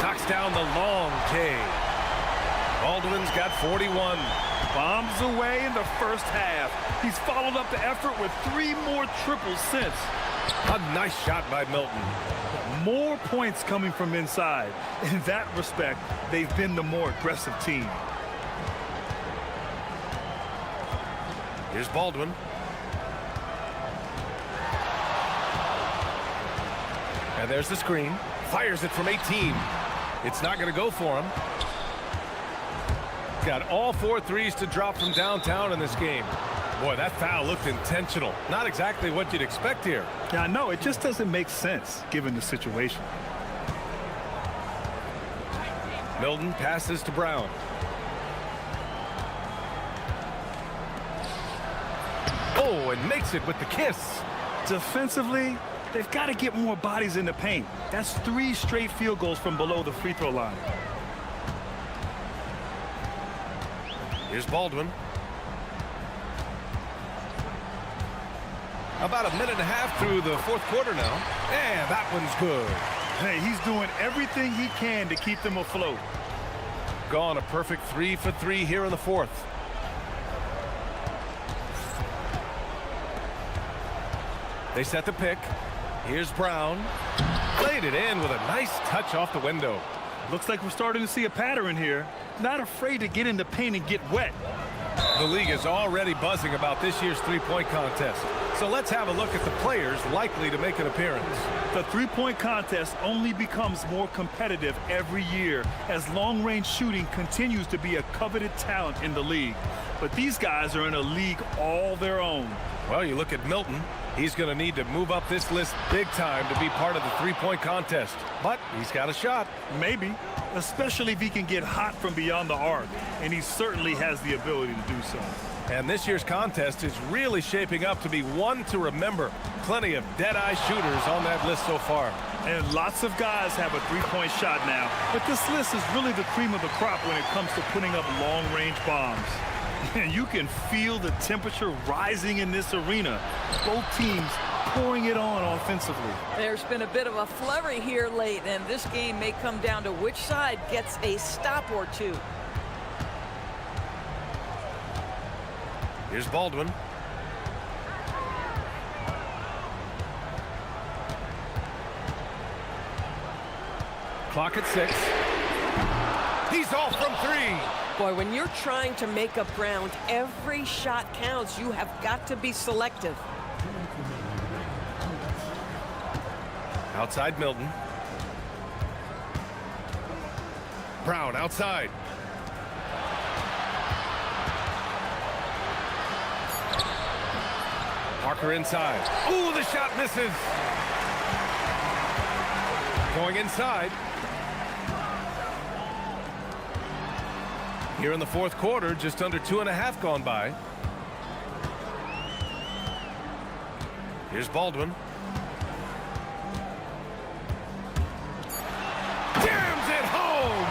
Knocks down the long K. Baldwin's got 41. Bombs away in the first half. He's followed up the effort with 3 more triples since. A nice shot by Milton. More points coming from inside. In that respect, they've been the more aggressive team. Here's Baldwin. And there's the screen. Fires it from 18. It's not going to go for him. Got all 4 threes to drop from downtown in this game. Boy, that foul looked intentional. Not exactly what you'd expect here. Yeah, I know. It just doesn't make sense given the situation. Milton passes to Brown. Oh, and makes it with the kiss. Defensively, they've got to get more bodies in the paint. That's 3 straight field goals from below the free throw line. Here's Baldwin. About a minute and a half through the 4th quarter now. And that one's good. Hey, he's doing everything he can to keep them afloat. Gone a perfect 3 for 3 here in the 4th. They set the pick. Here's Brown. Played it in with a nice touch off the window. Looks like we're starting to see a pattern here. Not afraid to get in the paint and get wet. The league is already buzzing about this year's three-point contest. So let's have a look at the players likely to make an appearance. The three-point contest only becomes more competitive every year as long-range shooting continues to be a coveted talent in the league. But these guys are in a league all their own. Well, you look at Milton. He's going to need to move up this list big time to be part of the three-point contest. But he's got a shot. Maybe, especially if he can get hot from beyond the arc. And he certainly has the ability to do so. And this year's contest is really shaping up to be one to remember. Plenty of dead-eye shooters on that list so far. And lots of guys have a three-point shot now. But this list is really the cream of the crop when it comes to putting up long-range bombs. And you can feel the temperature rising in this arena. Both teams pouring it on offensively. There's been a bit of a flurry here late, and this game may come down to which side gets a stop or two. Here's Baldwin. Clock at 6. He's off from 3. Boy, when you're trying to make up ground, every shot counts. You have got to be selective. Outside Milton. Brown outside. Parker inside. Ooh, the shot misses. Going inside. Here in the 4th quarter, just under 2.5 gone by. Here's Baldwin. Jams it home!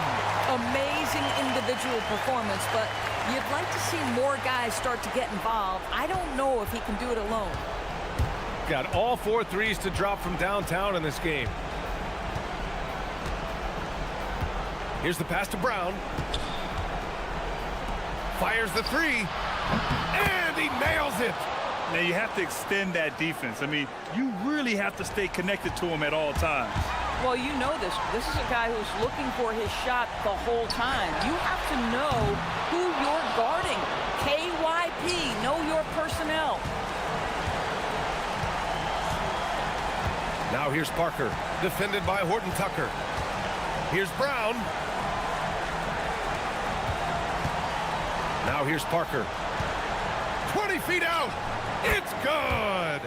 Amazing individual performance, but you'd like to see more guys start to get involved. I don't know if he can do it alone. Got all 4 threes to drop from downtown in this game. Here's the pass to Brown. Fires the 3, and he nails it. Now you have to extend that defense. I mean, you really have to stay connected to him at all times. Well, you know this. This is a guy who's looking for his shot the whole time. You have to know who you're guarding. KYP, know your personnel. Now here's Parker, defended by Horton Tucker. Here's Brown. Now here's Parker. 20 feet out. It's good.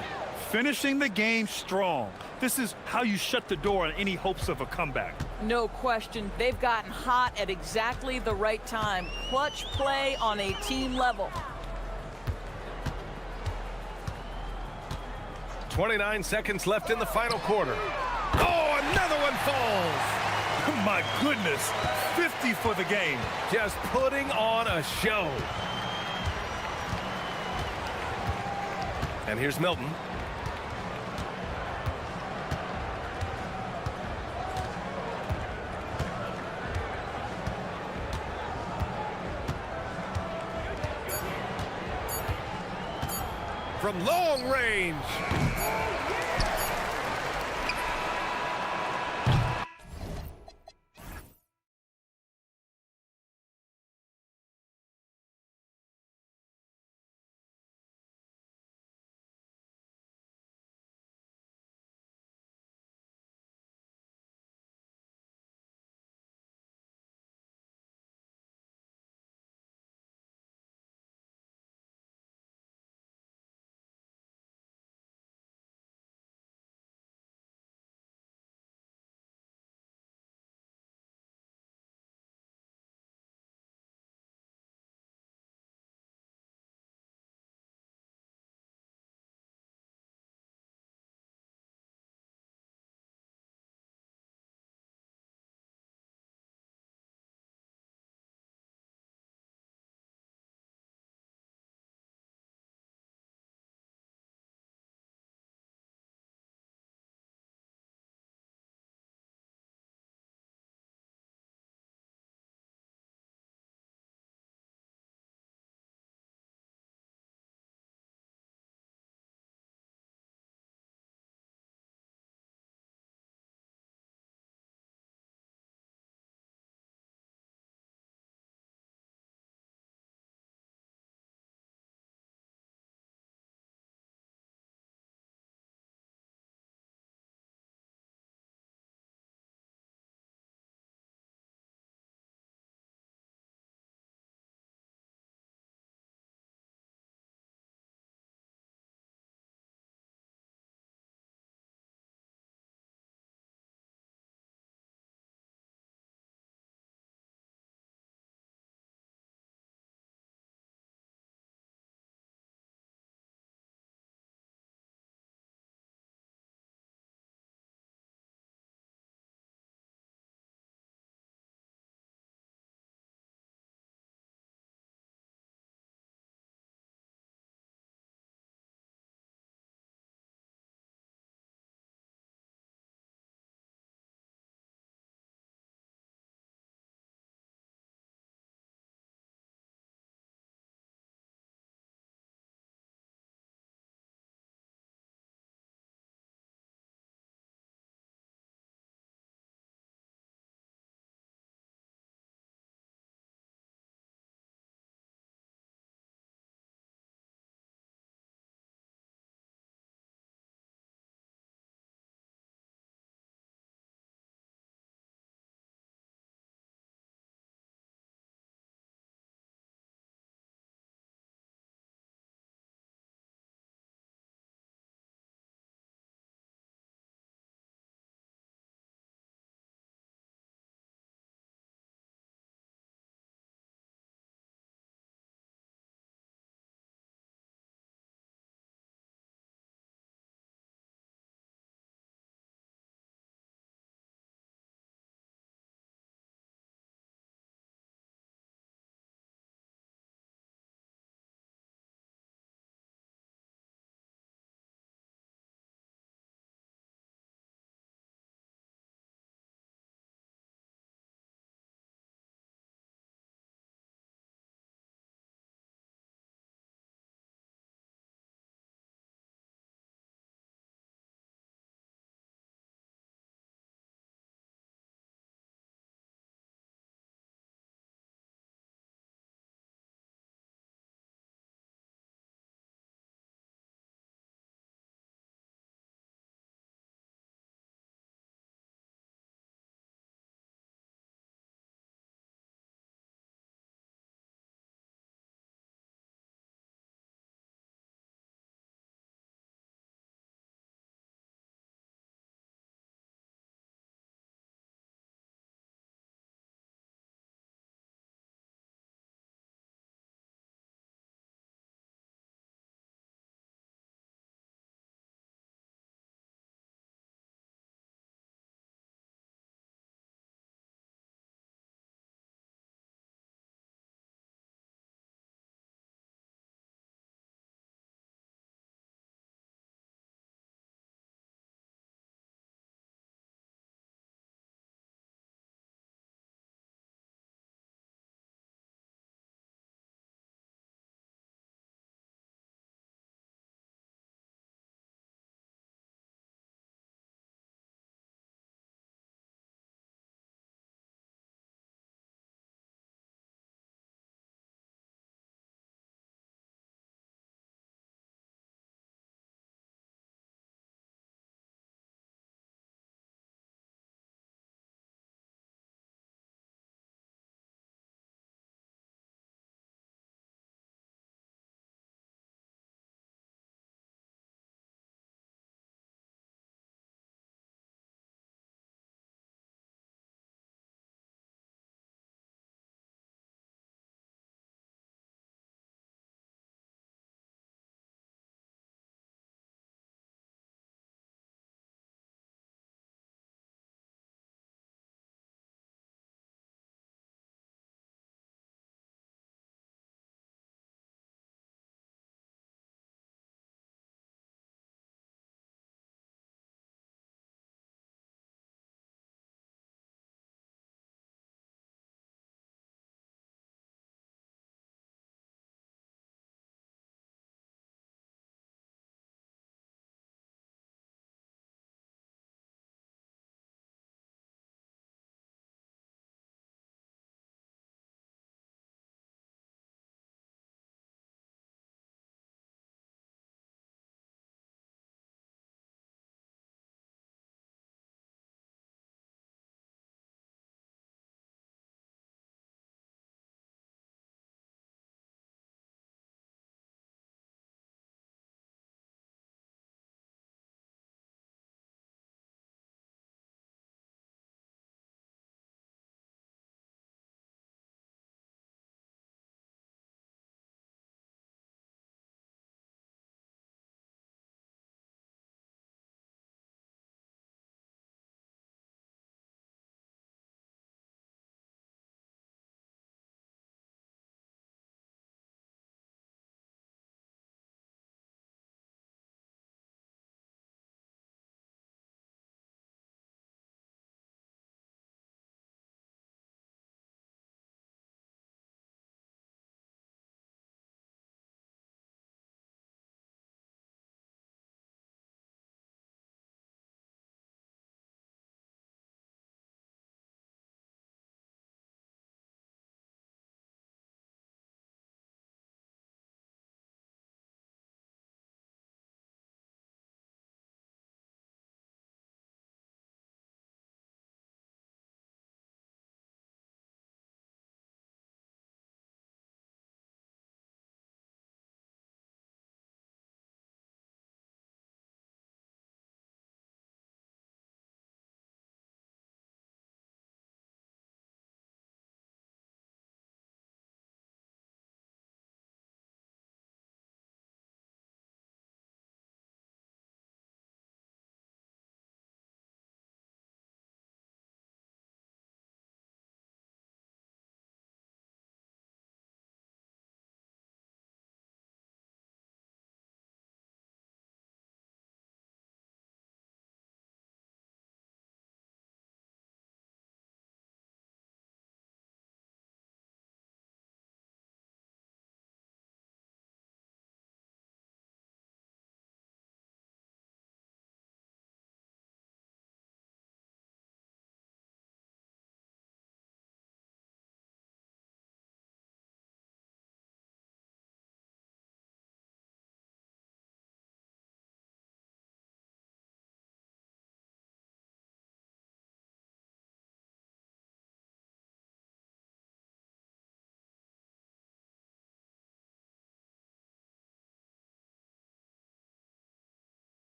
Finishing the game strong. This is how you shut the door on any hopes of a comeback. No question. They've gotten hot at exactly the right time. Clutch play on a team level. 29 seconds left in the final quarter. Oh, another one falls. My goodness, 50 for the game. Just putting on a show. And here's Milton. From long range.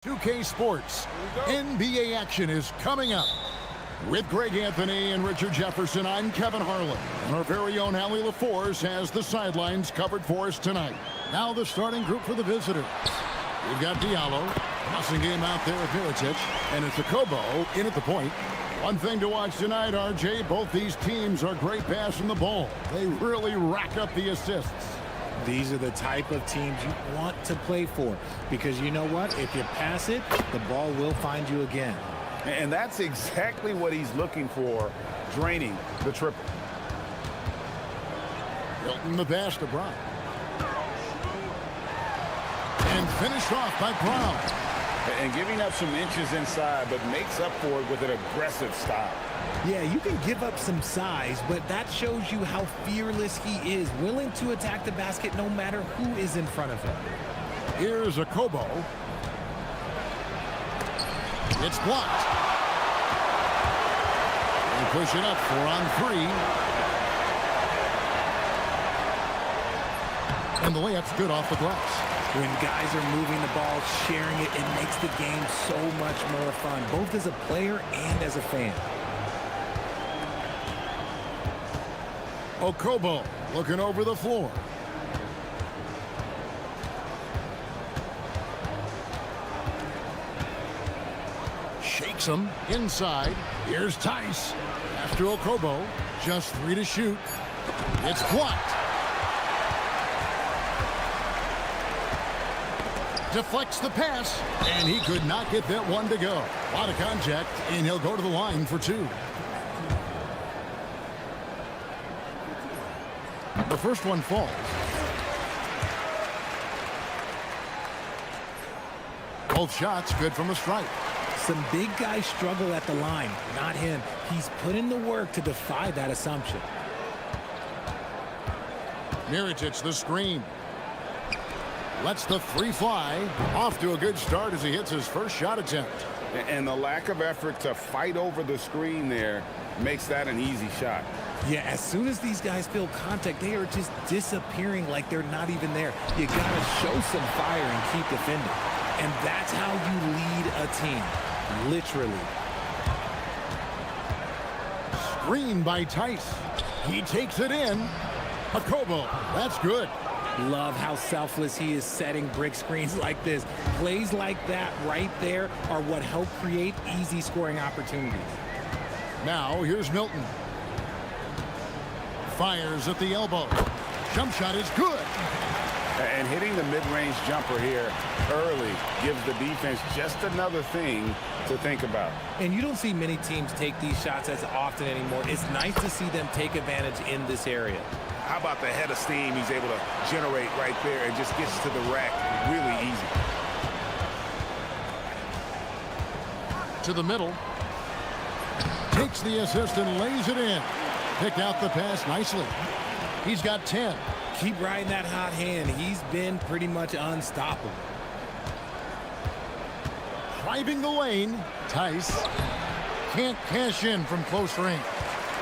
2K Sports. NBA action is coming up. With Greg Anthony and Richard Jefferson, I'm Kevin Harlan. And our very own Allie LaForce has the sidelines covered for us tonight. Now the starting group for the visitors. We've got Diallo, passing game out there with Mirotic, and it's Okobo in at the point. One thing to watch tonight, RJ, both these teams are great passing the ball. They really rack up the assists. These are the type of teams you want to play for, because you know what? If you pass it, the ball will find you again. And that's exactly what he's looking for, draining the triple. Hilton the pass to Brown. And finished off by Brown. And giving up some inches inside, but makes up for it with an aggressive style. Yeah, you can give up some size, but that shows you how fearless he is, willing to attack the basket no matter who is in front of him. Here's Okobo. It's blocked. And push it up 4-on-3. And the layup's good off the glass. When guys are moving the ball, sharing it, it makes the game so much more fun, both as a player and as a fan. Okobo looking over the floor. Shakes him inside. Here's Tice. After Okobo, just 3 to shoot. It's blocked. Deflects the pass, and he could not get that one to go. A lot of contact, and he'll go to the line for 2. The first one falls. Both shots good from the strike. Some big guys struggle at the line, not him. He's put in the work to defy that assumption. Mirotic the screen. Lets the 3 fly. Off to a good start as he hits his first shot attempt. And the lack of effort to fight over the screen there makes that an easy shot. Yeah, as soon as these guys feel contact, they are just disappearing like they're not even there. You got to show some fire and keep defending. And that's how you lead a team, literally. Screen by Tice. He takes it in. Okobo, that's good. Love how selfless he is setting brick screens like this. Plays like that right there are what help create easy scoring opportunities. Now here's Milton. Fires at the elbow. Jump shot is good. And hitting the mid-range jumper here early gives the defense just another thing to think about. And you don't see many teams take these shots as often anymore. It's nice to see them take advantage in this area. How about the head of steam he's able to generate right there and just gets to the rack really easy. To the middle. Takes the assist and lays it in. Picked out the pass nicely. He's got 10. Keep riding that hot hand. He's been pretty much unstoppable. Driving the lane. Tice can't cash in from close range.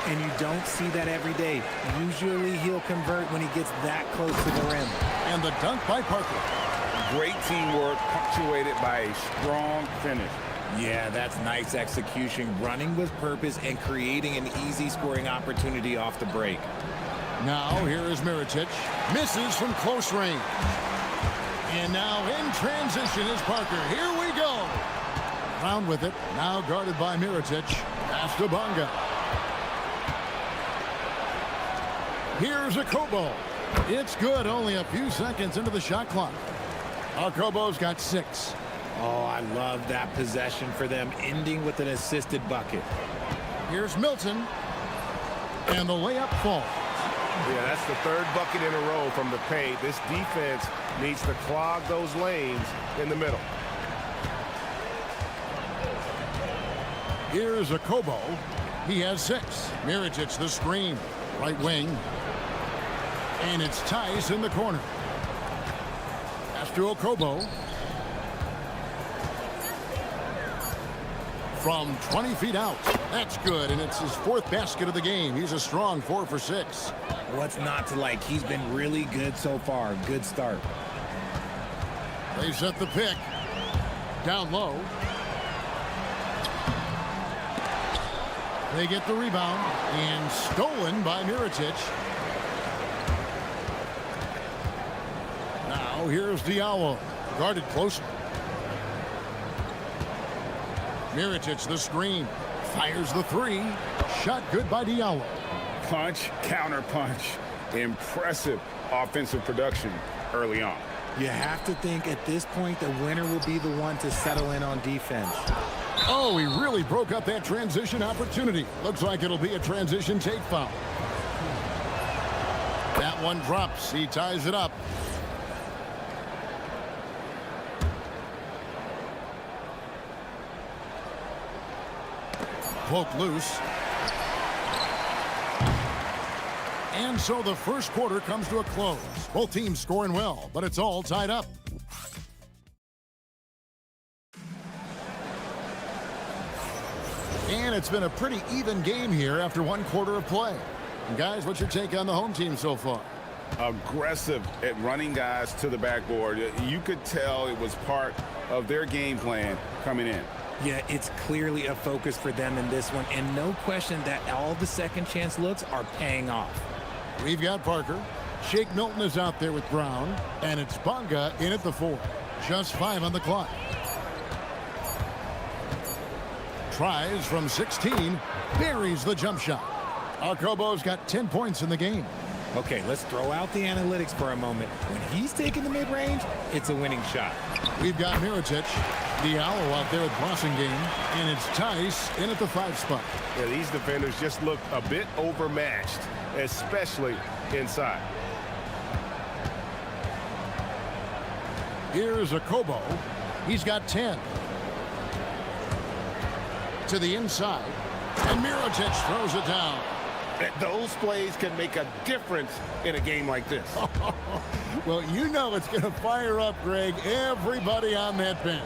And you don't see that every day. Usually he'll convert when he gets that close to the rim. And the dunk by Parker. Great teamwork punctuated by a strong finish. Yeah, that's nice execution, running with purpose and creating an easy scoring opportunity off the break. Now here is Mirotic. Misses from close range. And now in transition is Parker. Here we go. Round with it. Now guarded by Mirotic. Pass to Bonga. Here's Okobo. It's good. Only a few seconds into the shot clock. Okobo's got 6. Oh, I love that possession for them, ending with an assisted bucket. Here's Milton. And the layup falls. Yeah, that's the 3rd bucket in a row from the paint. This defense needs to clog those lanes in the middle. Here's Okobo. He has 6. Mirotic the screen. Right wing. And it's Tice in the corner. Pass to Okobo. From 20 feet out. That's good, and it's his 4th basket of the game. He's a strong 4 for 6. What's not to like? He's been really good so far. Good start. They set the pick. Down low. They get the rebound and stolen by Mirotic. Now here's Diallo, guarded closely. Mirotic the screen, fires the three. Shot good by Diallo. Punch, counter punch. Impressive offensive production early on. You have to think at this point the winner will be the one to settle in on defense. Oh, he really broke up that transition opportunity. Looks like it'll be a transition take foul. That one drops. He ties it up. Poke loose. And so the first quarter comes to a close. Both teams scoring well, but it's all tied up. And it's been a pretty even game here after one quarter of play. And guys, what's your take on the home team so far? Aggressive at running guys to the backboard. You could tell it was part of their game plan coming in. Yeah, it's clearly a focus for them in this one, and no question that all the second chance looks are paying off. We've got Parker. Shake Milton is out there with Brown, and it's Bonga in at the 4. Just 5 on the clock. Tries from 16, buries the jump shot. Arcobo's got 10 points in the game. Okay, let's throw out the analytics for a moment. When he's taking the mid-range, it's a winning shot. We've got Mirotic, Diallo out there with crossing game, and it's Tice in at the 5 spot. Yeah, these defenders just look a bit overmatched, especially inside. Here's Arcobo. He's got 10. To the inside, and Mirotic throws it down. Those plays can make a difference in a game like this. Well, you know it's going to fire up, Greg, everybody on that bench.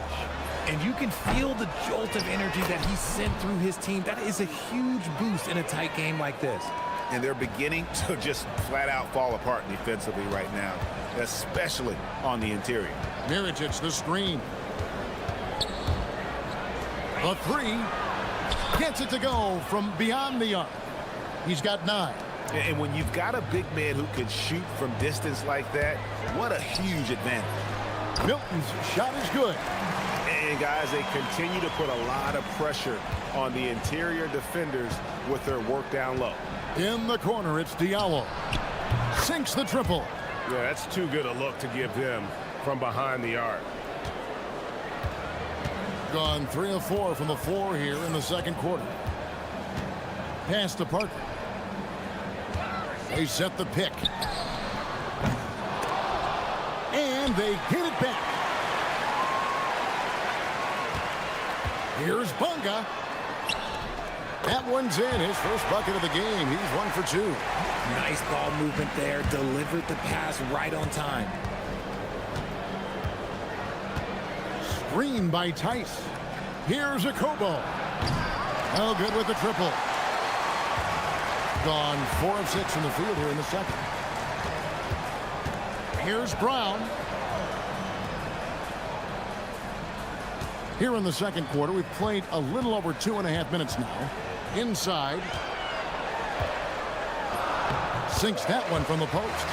And you can feel the jolt of energy that he sent through his team. That is a huge boost in a tight game like this. And they're beginning to just flat out fall apart defensively right now, especially on the interior. Mirotic the screen. The 3 gets it to go from beyond the arc. He's got 9. And when you've got a big man who can shoot from distance like that, what a huge advantage. Milton's shot is good. And guys, they continue to put a lot of pressure on the interior defenders with their work down low. In the corner, it's Diallo. Sinks the triple. Yeah, that's too good a look to give them from behind the arc. Gone 3 of 4 from the floor here in the second quarter. Pass to Parker. They set the pick. And they hit it back. Here's Bonga. That one's in. His first bucket of the game. He's 1 for 2. Nice ball movement there. Delivered the pass right on time. Screen by Tice. Here's Arcobo. Oh, good with the triple. Gone 4 of 6 from the field here in the second. Here's Brown. Here in the second quarter, we've played a little over 2.5 minutes now. Inside. Sinks that one from the post.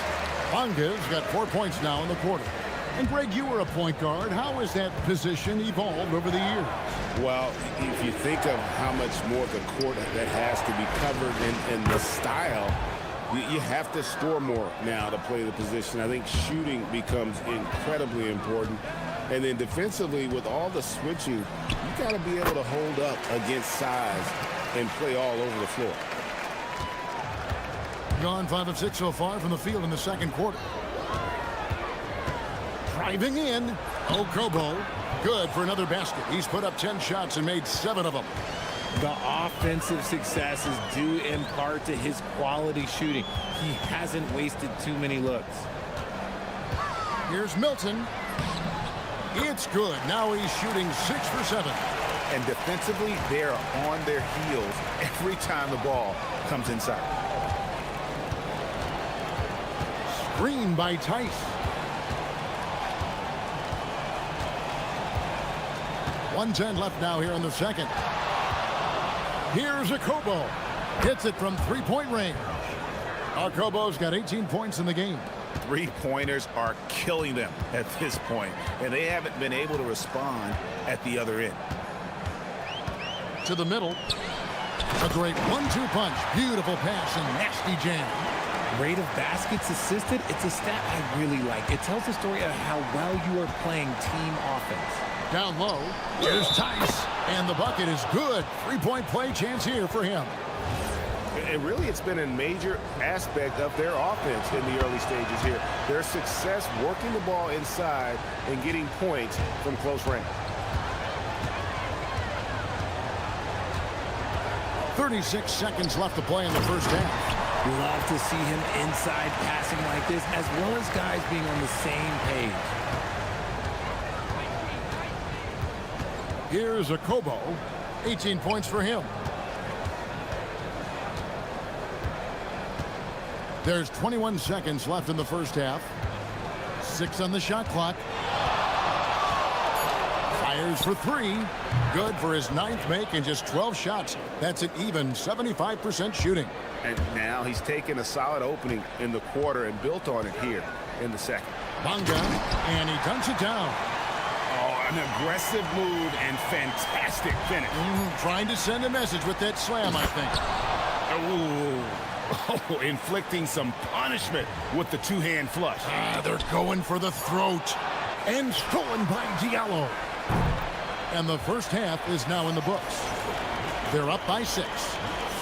Bonga's got 4 points now in the quarter. And Greg, you were a point guard. How has that position evolved over the years? Well, if you think of how much more of the court that has to be covered in the style, you have to score more now to play the position. I think shooting becomes incredibly important. And then defensively, with all the switching, you got to be able to hold up against size and play all over the floor. Gone 5 of 6 so far from the field in the second quarter. Driving in, Arcobo. Good for another basket. He's put up 10 shots and made 7 of them. The offensive success is due in part to his quality shooting. He hasn't wasted too many looks. Here's Milton. It's good. Now he's shooting 6 for 7. And defensively, they're on their heels every time the ball comes inside. Screen by Tice. 1:10 left now here in the second. Here's Akobo. Hits it from three-point range. Akobo's got 18 points in the game. Three-pointers are killing them at this point, and they haven't been able to respond at the other end. To the middle. A great 1-2 punch. Beautiful pass and nasty jam. Rate of baskets assisted, it's a stat I really like. It tells the story of how well you are playing team offense. Down low. Here's Tice. And the bucket is good. Three-point play chance here for him. And really, it's been a major aspect of their offense in the early stages here. Their success working the ball inside and getting points from close range. 36 seconds left to play in the first half. Love to see him inside passing like this, as well as guys being on the same page. Here's Akobo. 18 points for him. There's 21 seconds left in the first half. 6 on the shot clock. Fires for 3. Good for his 9th make and just 12 shots. That's an even 75% shooting. And now he's taken a solid opening in the quarter and built on it here in the second. Bonga, and he dunks it down. Oh, an aggressive move and fantastic finish. Trying to send a message with that slam, I think. Oh, inflicting some punishment with the two-hand flush. They're going for the throat. And stolen by Diallo. And the first half is now in the books. They're up by 6.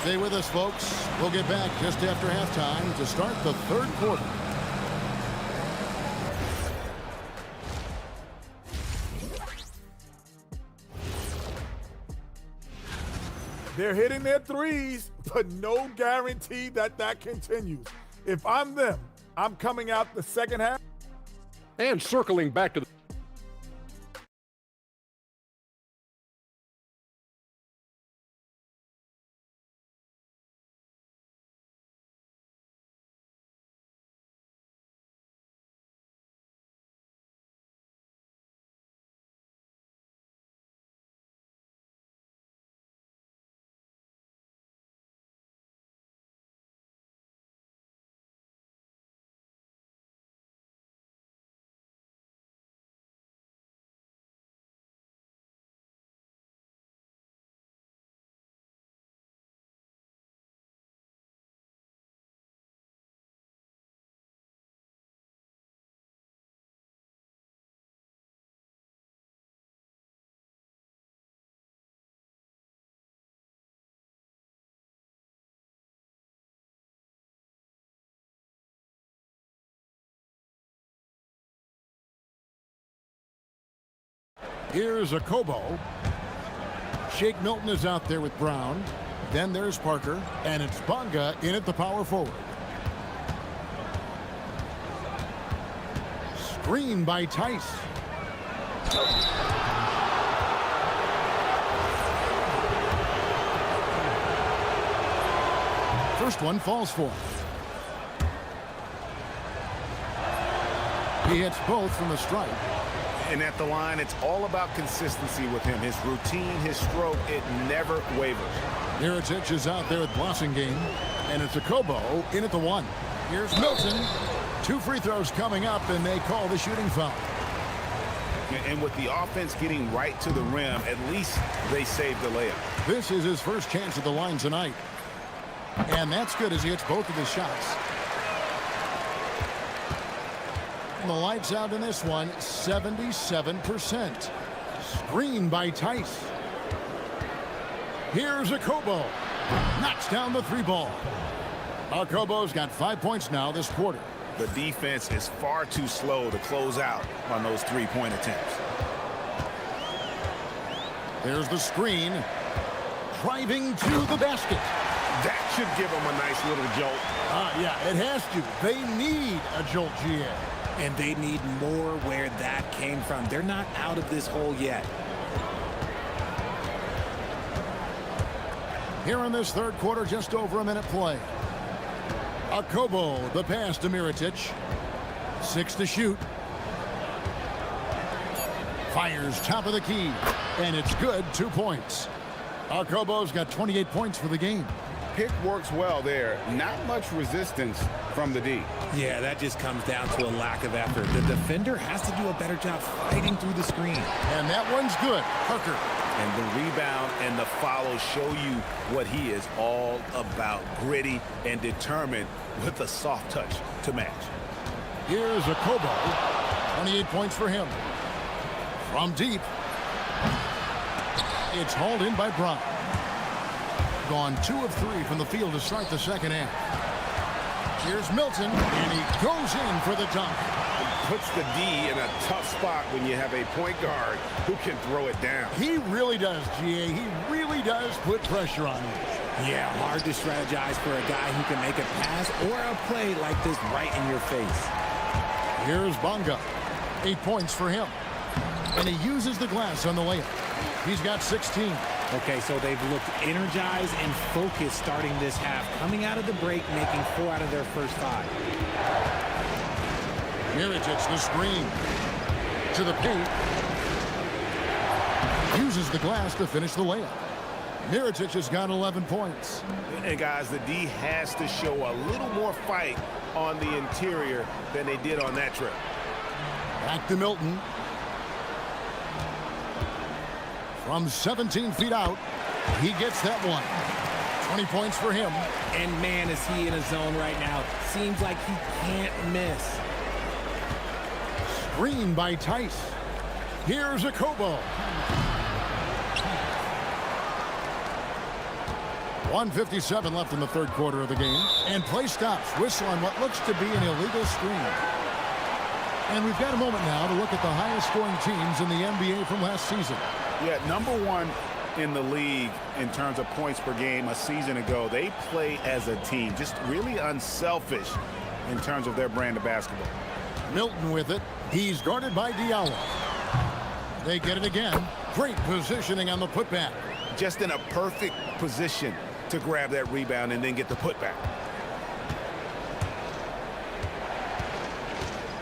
Stay with us, folks. We'll get back just after halftime to start the third quarter. They're hitting their threes, but no guarantee that that continues. If I'm them, I'm coming out the second half. And circling back to the Here's Akobo. Shake Milton is out there with Brown. Then there's Parker. And it's Bonga in at the power forward. Screen by Tice. First one falls for him. He hits both from the stripe. And at the line, it's all about consistency with him. His routine, his stroke, it never wavers. Miritich is out there with Blossingame. And it's Akobo in at the 1. Here's Milton. 2 free throws coming up, and they call the shooting foul. And with the offense getting right to the rim, at least they saved the layup. This is his first chance at the line tonight. And that's good as he hits both of his shots. And the lights out in this one, 77%. Screen by Tice. Here's Akobo. Knocks down the 3 ball. Akobo's got 5 points now this quarter. The defense is far too slow to close out on those 3-point attempts. There's the screen. Driving to the basket. That should give them a nice little jolt. Yeah, it has to. They need a jolt, GA. And they need more where that came from. They're not out of this hole yet. Here in this third quarter, just over a minute play. Akobo, the pass to Miritich. 6 to shoot. Fires top of the key, and it's good. 2 points. Arcobo's got 28 points for the game. Pick works well there. Not much resistance from the D. Yeah, that just comes down to a lack of effort. The defender has to do a better job fighting through the screen. And that one's good. Parker. And the rebound and the follow show you what he is all about. Gritty and determined with a soft touch to match. Here's Arcobo. 28 points for him. From deep. It's hauled in by Brown. Gone 2 of 3 from the field to start the second half. Here's Milton, and he goes in for the dunk. Puts the D in a tough spot when you have a point guard who can throw it down. He really does, GA. He really does put pressure on you. Yeah, hard to strategize for a guy who can make a pass or a play like this right in your face. Here's Bonga. 8 points for him. And he uses the glass on the layup. He's got 16. Okay, so they've looked energized and focused starting this half, coming out of the break, making 4 out of their first 5. Mirotic the screen. To the paint. Uses the glass to finish the layup. Mirotic has got 11 points. And guys, the D has to show a little more fight on the interior than they did on that trip. Back to Milton. From 17 feet out, he gets that one. 20 points for him. And man, is he in a zone right now. Seems like he can't miss. Screen by Tice. Here's Arcobo. 1:57 left in the third quarter of the game. And play stops. Whistle on what looks to be an illegal screen. And we've got a moment now to look at the highest scoring teams in the NBA from last season. Yeah, #1 in the league in terms of points per game a season ago. They play as a team, just really unselfish in terms of their brand of basketball. Milton with it. He's guarded by Diallo. They get it again. Great positioning on the putback. Just in a perfect position to grab that rebound and then get the putback.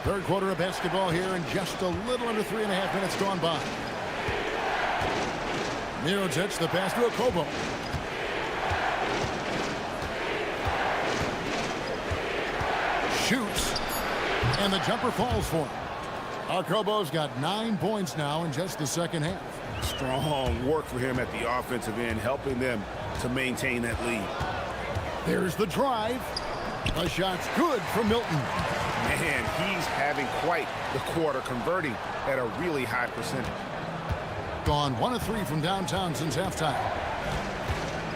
Third quarter of basketball here, and just a little under 3.5 minutes gone by. Mirotic, the pass to Arcobo. Shoots, and the jumper falls for him. Arcobo's got 9 points now in just the second half. Strong work for him at the offensive end, helping them to maintain that lead. There's the drive. The shot's good for Milton. Man, he's having quite the quarter, converting at a really high percentage. Gone 1 of 3 from downtown since halftime.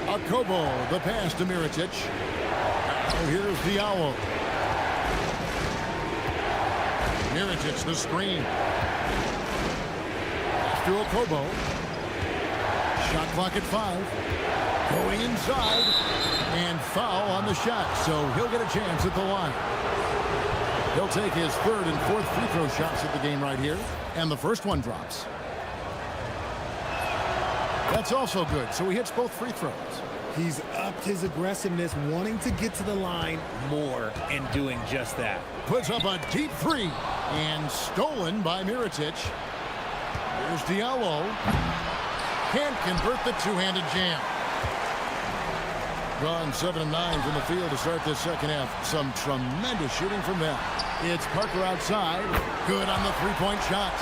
Arcobo, the pass to Mirotic. Oh, here's Diallo. Mirotic, the screen. Pass to Arcobo. Shot clock at 5. Going inside. And foul on the shot, so he'll get a chance at the line. He'll take his 3rd and 4th free throw shots at the game right here. And the first one drops. That's also good, so he hits both free throws. He's upped his aggressiveness, wanting to get to the line more, and doing just that. Puts up a deep 3, and stolen by Mirotic. Here's Diallo. Can't convert the two-handed jam. Gone 7 of 9 from the field to start this second half. Some tremendous shooting from them. It's Parker outside. Good on the three-point shot.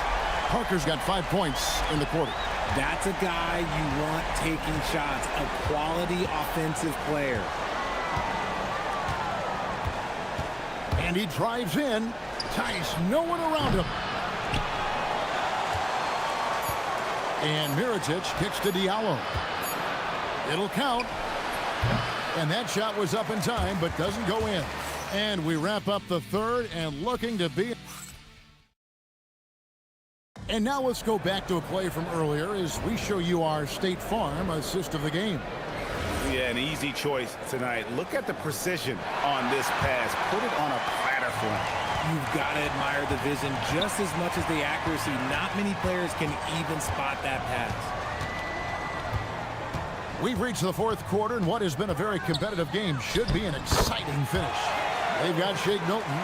Parker's got 5 points in the quarter. That's a guy you want taking shots, a quality offensive player. And he drives in. Tice, no one around him. And Mirotic kicks to Diallo. It'll count. And that shot was up in time, but doesn't go in. And we wrap up the third and looking to be... And now let's go back to a play from earlier as we show you our State Farm assist of the game. Yeah, an easy choice tonight. Look at the precision on this pass. Put it on a platter for him. You've got to admire the vision just as much as the accuracy. Not many players can even spot that pass. We've reached the fourth quarter, and what has been a very competitive game should be an exciting finish. They've got Shake Milton.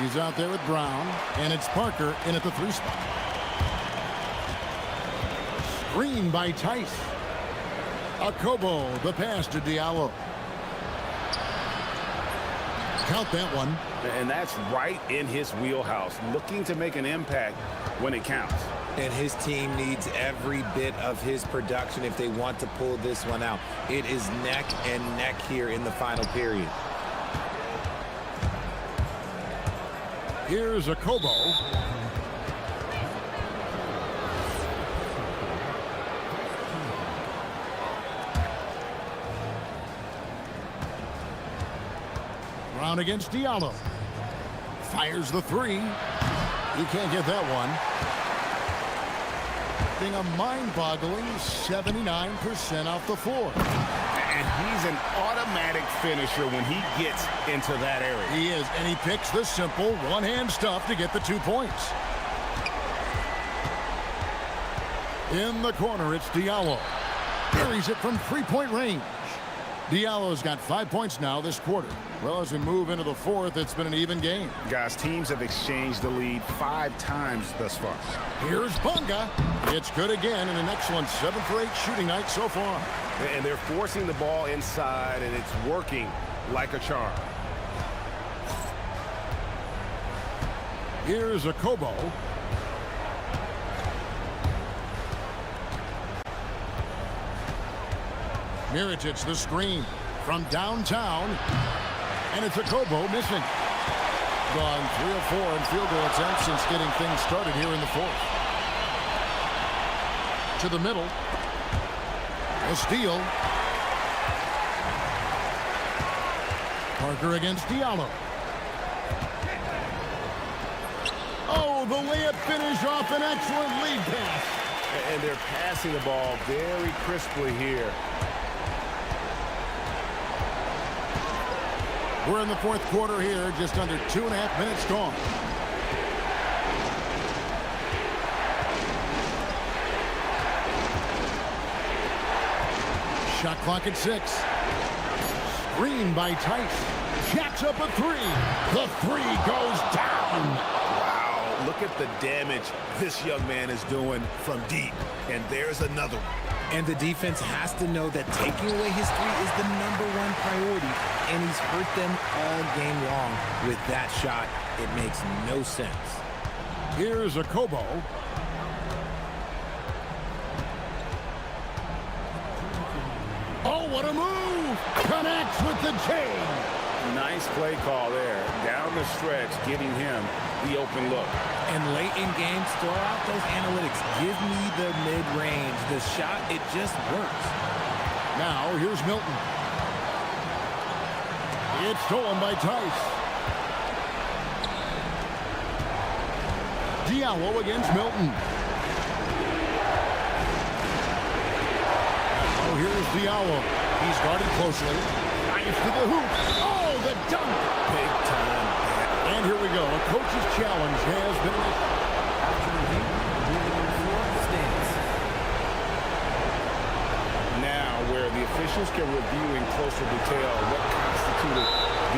He's out there with Brown, and it's Parker in at the 3 spot. Screen by Tice. Akobo, the pass to Diallo. Count that one. And that's right in his wheelhouse, looking to make an impact when it counts. And his team needs every bit of his production if they want to pull this one out. It is neck and neck here in the final period. Here's Akobo. Brown against Diallo. Fires the three. He can't get that one. Being a mind-boggling 79% off the floor. And he's an automatic finisher when he gets into that area. He is, and he picks the simple one-hand stuff to get the 2 points. In the corner, it's Diallo. Buries it from three-point range. Diallo's got 5 points now this quarter. Well, as we move into the fourth, it's been an even game. Guys, teams have exchanged the lead 5 times thus far. Here's Bunga. It's good again, and an excellent 7 for 8 shooting night so far. And they're forcing the ball inside, and it's working like a charm. Here's Akobo. Miritich the screen from downtown, and it's Akobo missing. Gone 3 of 4 in field goal attempts since getting things started here in the fourth. To the middle. A steal. Parker against Diallo. Oh, the layup finish off an excellent lead pass. And they're passing the ball very crisply here. We're in the fourth quarter here, just under 2.5 minutes gone. Shot clock at 6. Screen by Tice. Jacks up a 3. The 3 goes down. Wow, look at the damage this young man is doing from deep. And there's another one. And the defense has to know that taking away his 3 is the #1 priority, and he's hurt them all game long. With that shot, it makes no sense. Here's Akobo. Oh, what a move! Connects with the chain. Nice play call there. Down the stretch, giving him the open look. And late in games, throw out those analytics. Give me the mid-range. The shot, it just works. Now, here's Milton. It's stolen by Tice. Diallo against Milton. Oh, here's Diallo. He's guarded closely. Nice to the hoop. Oh, the dunk. Big time. And here we go. A coach's challenge has been now, where the officials can review in closer detail what constituted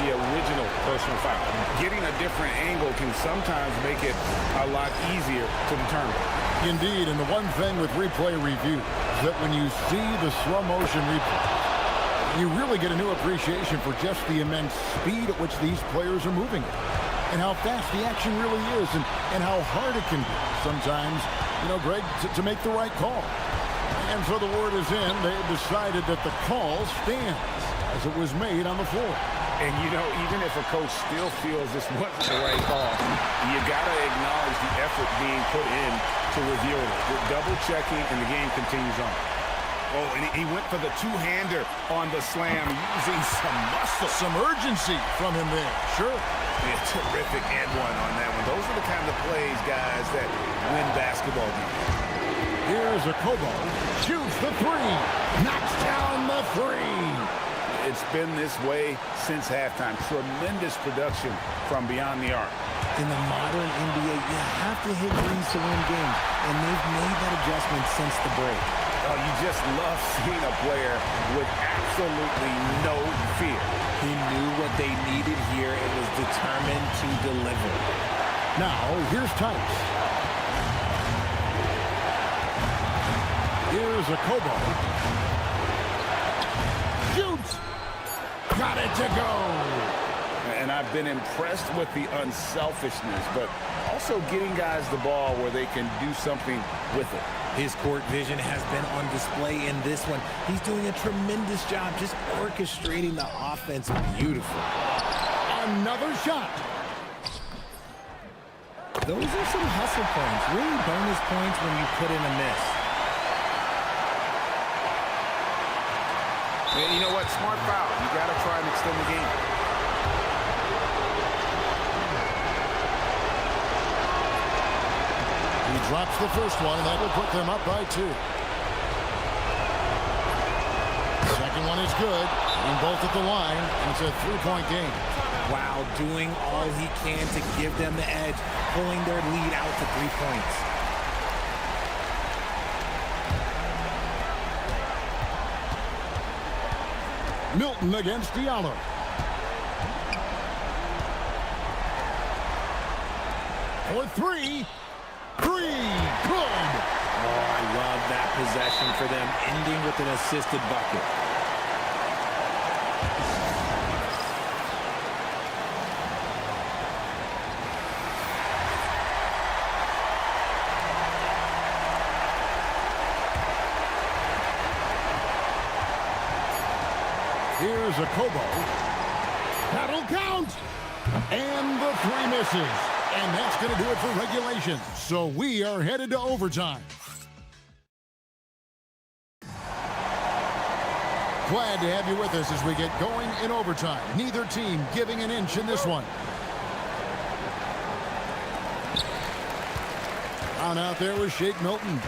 the original personal foul. Getting a different angle can sometimes make it a lot easier to determine. Indeed, and the one thing with replay review is that when you see the slow motion replay, you really get a new appreciation for just the immense speed at which these players are moving and how fast the action really is and how hard it can be sometimes, you know, Greg, to make the right call. And so the word is in. They have decided that the call stands as it was made on the floor. And, you know, even if a coach still feels this wasn't the right call, you got to acknowledge the effort being put in to reviewing it. With double-checking, and the game continues on. Oh, and he went for the two-hander on the slam, using some muscle. Some urgency from him there. Sure. A terrific and one on that one. Those are the kind of plays, guys, that win basketball games. Here's Akobo. Shoots the 3. Knocks down the 3. It's been this way since halftime. Tremendous production from beyond the arc. In the modern NBA, you have to hit threes to win games, and they've made that adjustment since the break. Oh, you just love seeing a player with absolutely no fear. He knew what they needed here and was determined to deliver. Now, here's Tice. Here's a Kobo. Shoots. Got it to go. And I've been impressed with the unselfishness, but also getting guys the ball where they can do something with it. His court vision has been on display in this one. He's doing a tremendous job just orchestrating the offense beautifully. Another shot. Those are some hustle points, really bonus points when you put in a miss. And you know what? Smart foul. You got to try and extend the game. He drops the first one, and that will put them up by 2. Second one is good. And both at the line, and it's a 3-point game. Wow, doing all he can to give them the edge, pulling their lead out to 3 points. Milton against Diallo. For 3. 3. Good. Oh, I love that possession for them, ending with an assisted bucket. Here's a Kobo. That'll count. And the 3 misses. And that's going to do it for regulation. So we are headed to overtime. Glad to have you with us as we get going in overtime. Neither team giving an inch in this one. On out there was Shake Milton.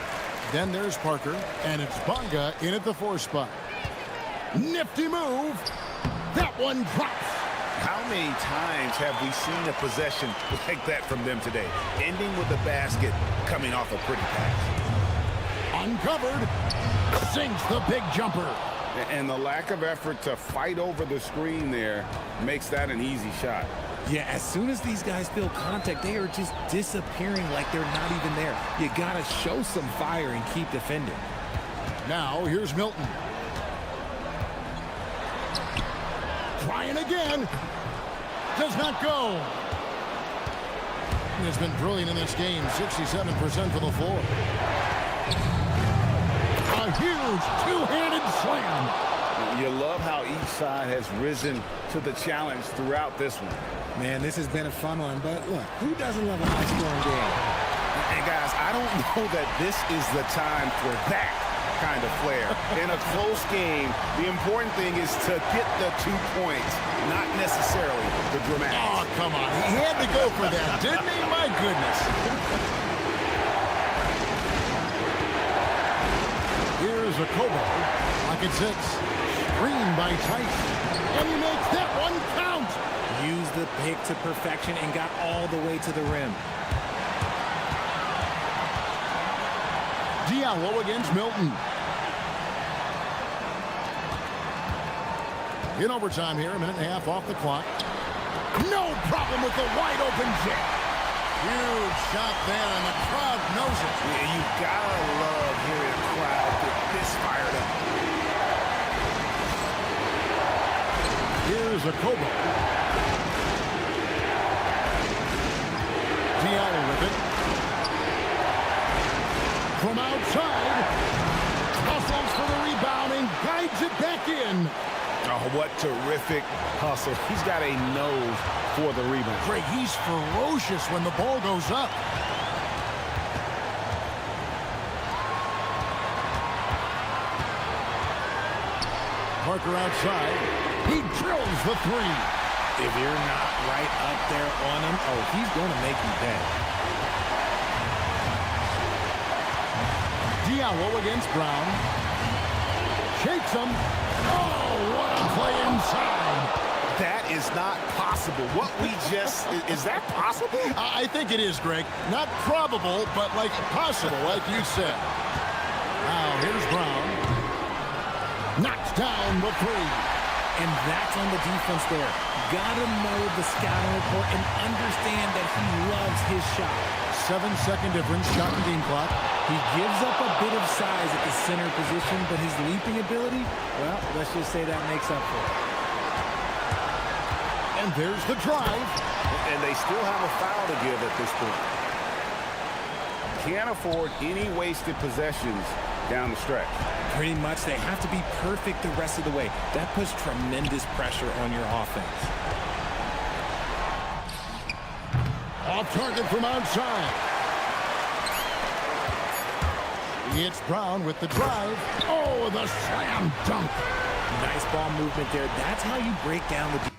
Then there's Parker. And it's Bonga in at the 4 spot. Nifty move. That one drops. How many times have we seen a possession like that from them today? Ending with a basket coming off a pretty pass. Uncovered. Sinks the big jumper. And the lack of effort to fight over the screen there makes that an easy shot. Yeah, as soon as these guys feel contact, they are just disappearing like they're not even there. You got to show some fire and keep defending. Now, here's Milton. Trying again. Does not go. He has been brilliant in this game. 67% for the floor. A huge two-handed slam. You love how each side has risen to the challenge throughout this one. Man, this has been a fun one, but look, who doesn't love a high-scoring game? And guys, I don't know that this is the time for that kind of flair. In a close game, the important thing is to get the 2 points, not necessarily the dramatics. Oh, come on. He had to go for that, didn't he? My goodness. Here's a Kobo. Pocket 6. Screen by Tice. And he makes that one count. Used the pick to perfection and got all the way to the rim. Diallo against Milton. In overtime here, a minute and a half off the clock. No problem with the wide open jet. Huge shot there, and the crowd knows it. Yeah, you gotta love hearing a crowd get this fired up. Here's a Kobo. Diallo with it. From outside, hustles for the rebound and guides it back in. Oh, what terrific hustle. He's got a nose for the rebound. Greg, he's ferocious when the ball goes up. Parker outside. He drills the 3. If you're not right up there on him, oh, he's going to make you pay. Diallo against Brown. Shakes him. Oh, what a play inside. That is not possible. What we just... is that possible? I think it is, Greg. Not probable, but like possible, like you said. Now, here's Brown. Knocks down the 3. And that's on the defense there. got to know the scouting report and understand that he loves his shot. 7-second difference, shot and game clock. He gives up a bit of size at the center position, but his leaping ability, well, let's just say that makes up for it. And there's the drive. And they still have a foul to give at this point. Can't afford any wasted possessions down the stretch. Pretty much, they have to be perfect the rest of the way. That puts tremendous pressure on your offense. Off target from outside. It's Brown with the drive. Oh, the slam dunk. Nice ball movement there. That's how you break down the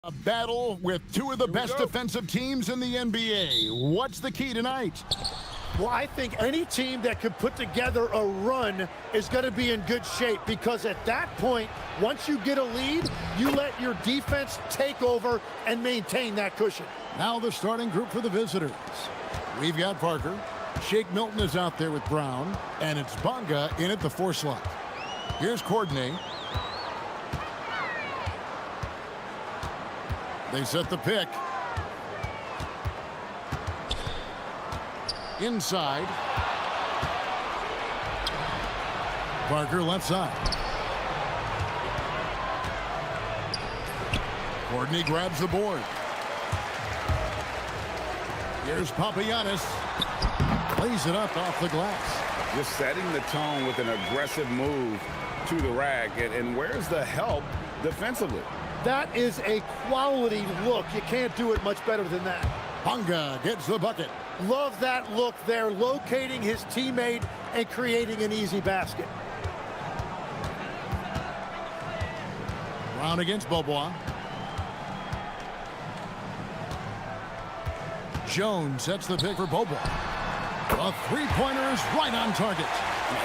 A battle with two of the best defensive teams in the NBA. What's the key tonight? Well, I think any team that could put together a run is going to be in good shape, because at that point, once you get a lead, you let your defense take over and maintain that cushion. Now the starting group for the visitors. We've got Parker. Shake Milton is out there with Brown, and it's Bonga in at the 4 slot. Here's Courtney. They set the pick. Inside. Parker left side. Courtney grabs the board. Here's Papagiannis. Plays it up off the glass. Just setting the tone with an aggressive move to the rack. And where's the help defensively? That is a quality look. You can't do it much better than that. Bonga gets the bucket. Love that look there, locating his teammate and creating an easy basket. Brown against Bobois. Jones sets the pick for Bobois. A three-pointer is right on target.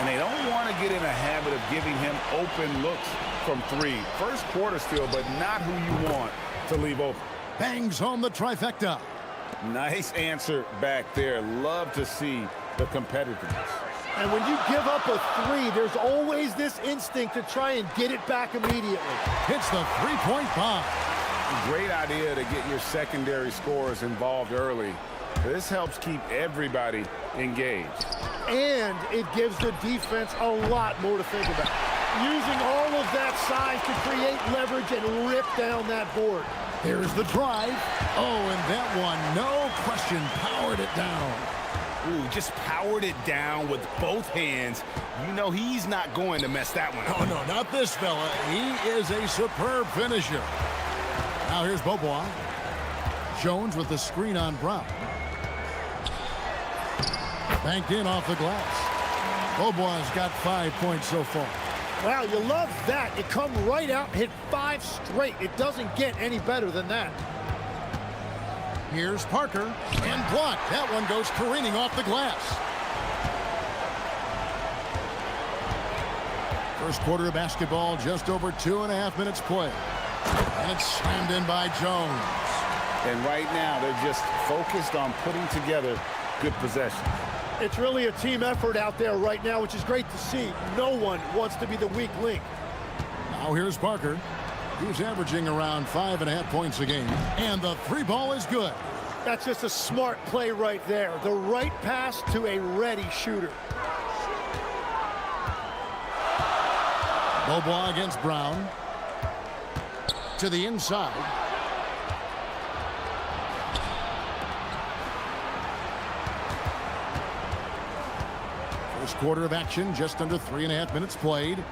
And they don't want to get in a habit of giving him open looks from 3. First quarter still, but not who you want to leave open. Bangs home the trifecta. Nice answer back there. Love to see the competitiveness. And when you give up a 3, there's always this instinct to try and get it back immediately. Hits the three-point bomb. Great idea to get your secondary scorers involved early. This helps keep everybody engaged. And it gives the defense a lot more to think about. Using all of that size to create leverage and rip down that board. Here's the drive. Oh, and that one, no question, powered it down. Ooh, just powered it down with both hands. You know he's not going to mess that one up. Oh, no, not this fella. He is a superb finisher. Now here's Bobois. Jones with the screen on Brown. Banked in off the glass. Bobois got 5 points so far. Wow, you love that. You come right out and hit 5 straight. It doesn't get any better than that. Here's Parker, and blocked. That one goes careening off the glass. First quarter of basketball, just over 2.5 minutes played. And it's slammed in by Jones. And right now, they're just focused on putting together good possession. It's really a team effort out there right now, which is great to see. No one wants to be the weak link. Now here's Parker. He's averaging around 5.5 points a game. And the 3 ball is good. That's just a smart play right there. The right pass to a ready shooter. Bobois against Brown. To the inside. First quarter of action, just under 3.5 minutes played.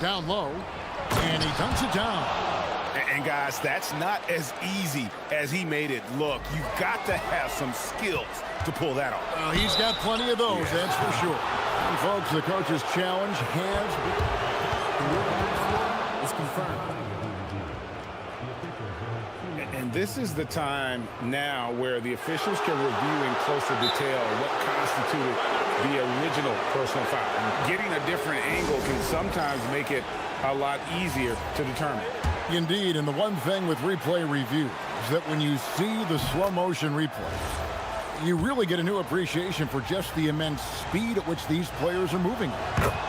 Down low, and he dunks it down. And guys, that's not as easy as he made it look. You've got to have some skills to pull that off. He's got plenty of those, that's for sure. And folks, the coach's challenge is confirmed. And this is the time now where the officials can review in closer detail what constituted the original personal foul. And getting a different angle can sometimes make it a lot easier to determine. Indeed, and the one thing with replay review is that when you see the slow motion replay, you really get a new appreciation for just the immense speed at which these players are moving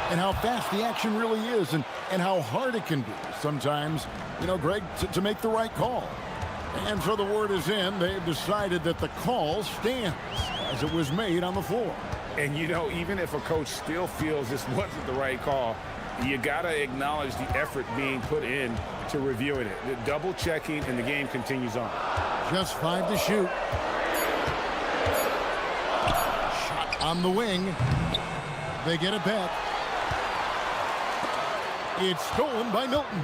and how fast the action really is and how hard it can be sometimes, you know, Greg, to make the right call. And so the word is in. They've decided that the call stands as it was made on the floor. And, you know, even if a coach still feels this wasn't the right call, you got to acknowledge the effort being put in to reviewing it. The double checking, and the game continues on. Just 5 to shoot. Shot on the wing. They get it back. It's stolen by Milton.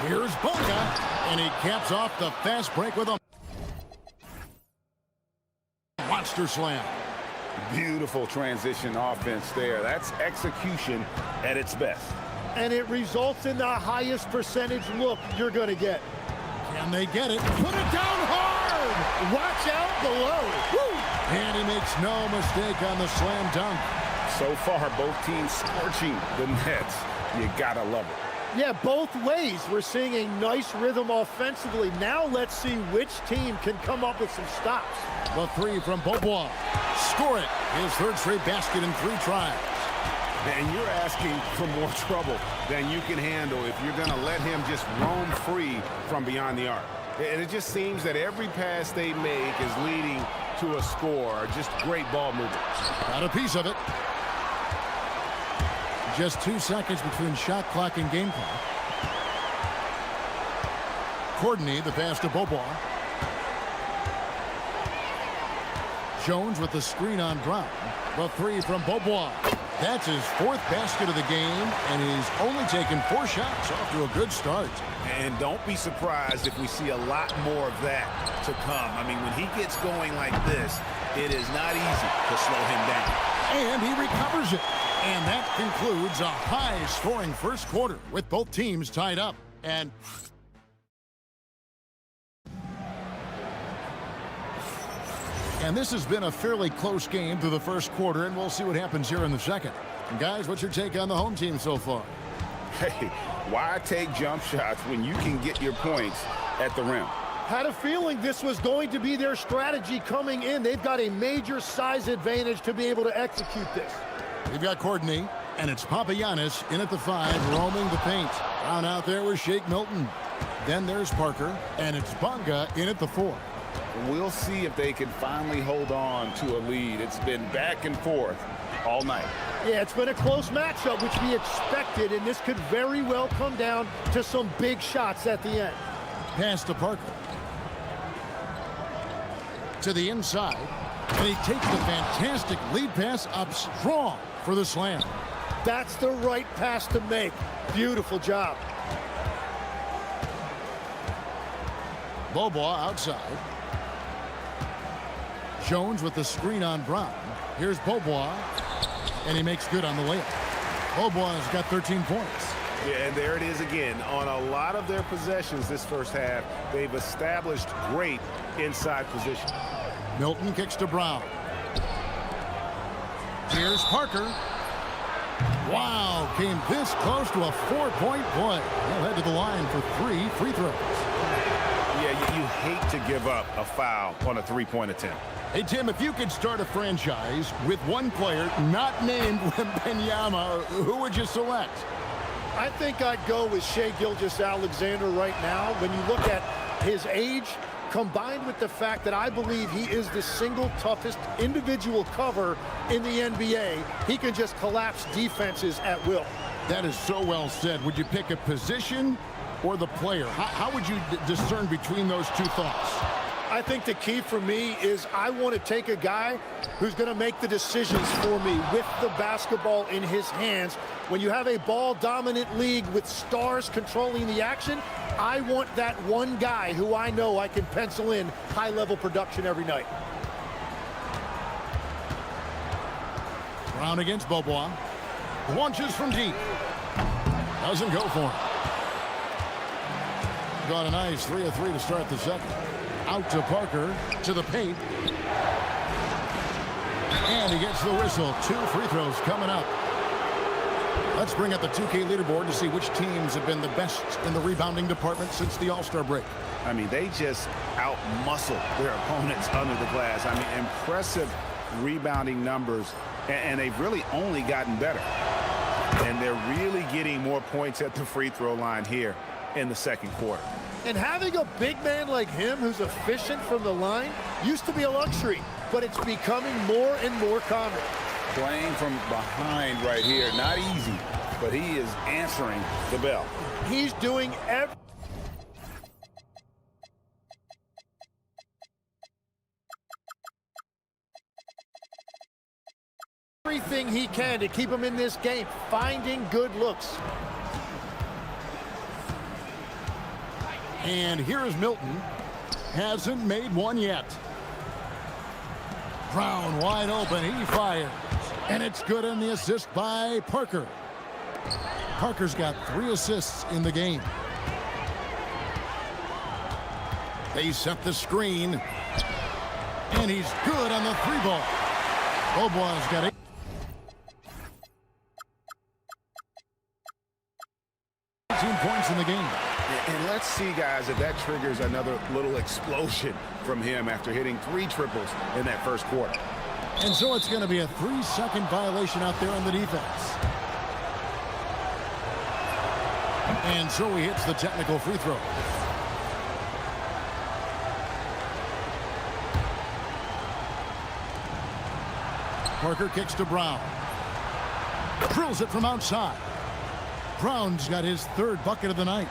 Here's Bonga, and he caps off the fast break with a monster slam. Beautiful transition offense there. That's execution at its best. and it results in the highest percentage look you're going to get. Can they get it? Put it down hard! Watch out below. Woo! And he makes no mistake on the slam dunk. So far, both teams scorching the nets. You gotta love it. Yeah, both ways. We're seeing a nice rhythm offensively. Now let's see which team can come up with some stops. The three from Beaubois. Score it. His third straight basket in 3 tries. And you're asking for more trouble than you can handle if you're going to let him just roam free from beyond the arc. And it just seems that every pass they make is leading to a score. Just great ball movement. Got a piece of it. Just 2 seconds between shot clock and game clock. Courtney, the pass to Beaubois. Jones with the screen on Brown. The three from Beaubois. That's his 4th basket of the game, and he's only taken 4 shots. Off to a good start. And don't be surprised if we see a lot more of that to come. I mean, when he gets going like this, it is not easy to slow him down. And he recovers it. And that concludes a high-scoring first quarter with both teams tied up. And this has been a fairly close game through the first quarter, and we'll see what happens here in the second. And guys, what's your take on the home team so far? Hey, why take jump shots when you can get your points at the rim? Had a feeling this was going to be their strategy coming in. They've got a major size advantage to be able to execute this. They've got Courtney, and it's Papagiannis in at the 5, roaming the paint. Down out there with Shake Milton. Then there's Parker, and it's Bonga in at the 4. We'll see if they can finally hold on to a lead. It's been back and forth all night. Yeah, it's been a close matchup, which we expected, and this could very well come down to some big shots at the end. Pass to Parker. To the inside, and he takes the fantastic lead pass up strong for the slam. That's the right pass to make. Beautiful job. Beaubois outside. Jones with the screen on Brown. Here's Beaubois, and he makes good on the layup. Beaubois has got 13 points. Yeah, and there it is again. On a lot of their possessions this first half, they've established great inside position. Milton kicks to Brown. Here's Parker. Wow, came this close to a 4-point play. He'll head to the line for 3 free throws. Yeah, you hate to give up a foul on a 3-point attempt. Hey, Tim, if you could start a franchise with one player not named Wembanyama, who would you select? I think I'd go with Shai Gilgeous-Alexander right now. When you look at his age, combined with the fact that I believe he is the single toughest individual cover in the NBA, he can just collapse defenses at will. That is so well said. Would you pick a position or the player? How would you discern between those two thoughts? I think the key for me is I want to take a guy who's going to make the decisions for me with the basketball in his hands. When you have a ball-dominant league with stars controlling the action, I want that one guy who I know I can pencil in high-level production every night. Brown against Beaubois. Launches from deep. Doesn't go for him. Got a nice 3 of 3 to start the second. Out to Parker, to the paint. And he gets the whistle. 2 free throws coming up. Let's bring up the 2K leaderboard to see which teams have been the best in the rebounding department since the All-Star break. I mean, they just out-muscle their opponents under the glass. I mean, impressive rebounding numbers, and they've really only gotten better. And they're really getting more points at the free throw line here in the second quarter. And having a big man like him who's efficient from the line used to be a luxury, but it's becoming more and more common. Playing from behind right here, not easy, but he is answering the bell. He's doing everything he can to keep him in this game, finding good looks. And here's Milton. Hasn't made one yet. Brown wide open. He fires. And it's good on the assist by Parker. Parker's got 3 assists in the game. They set the screen. And he's good on the 3-ball. Bobois got 8. Points in the game. And let's see, guys, if that triggers another little explosion from him after hitting 3 triples in that first quarter. And so it's going to be a 3-second violation out there on the defense. And so he hits the technical free throw. Parker kicks to Brown. Drills it from outside. Brown's got his 3rd bucket of the night.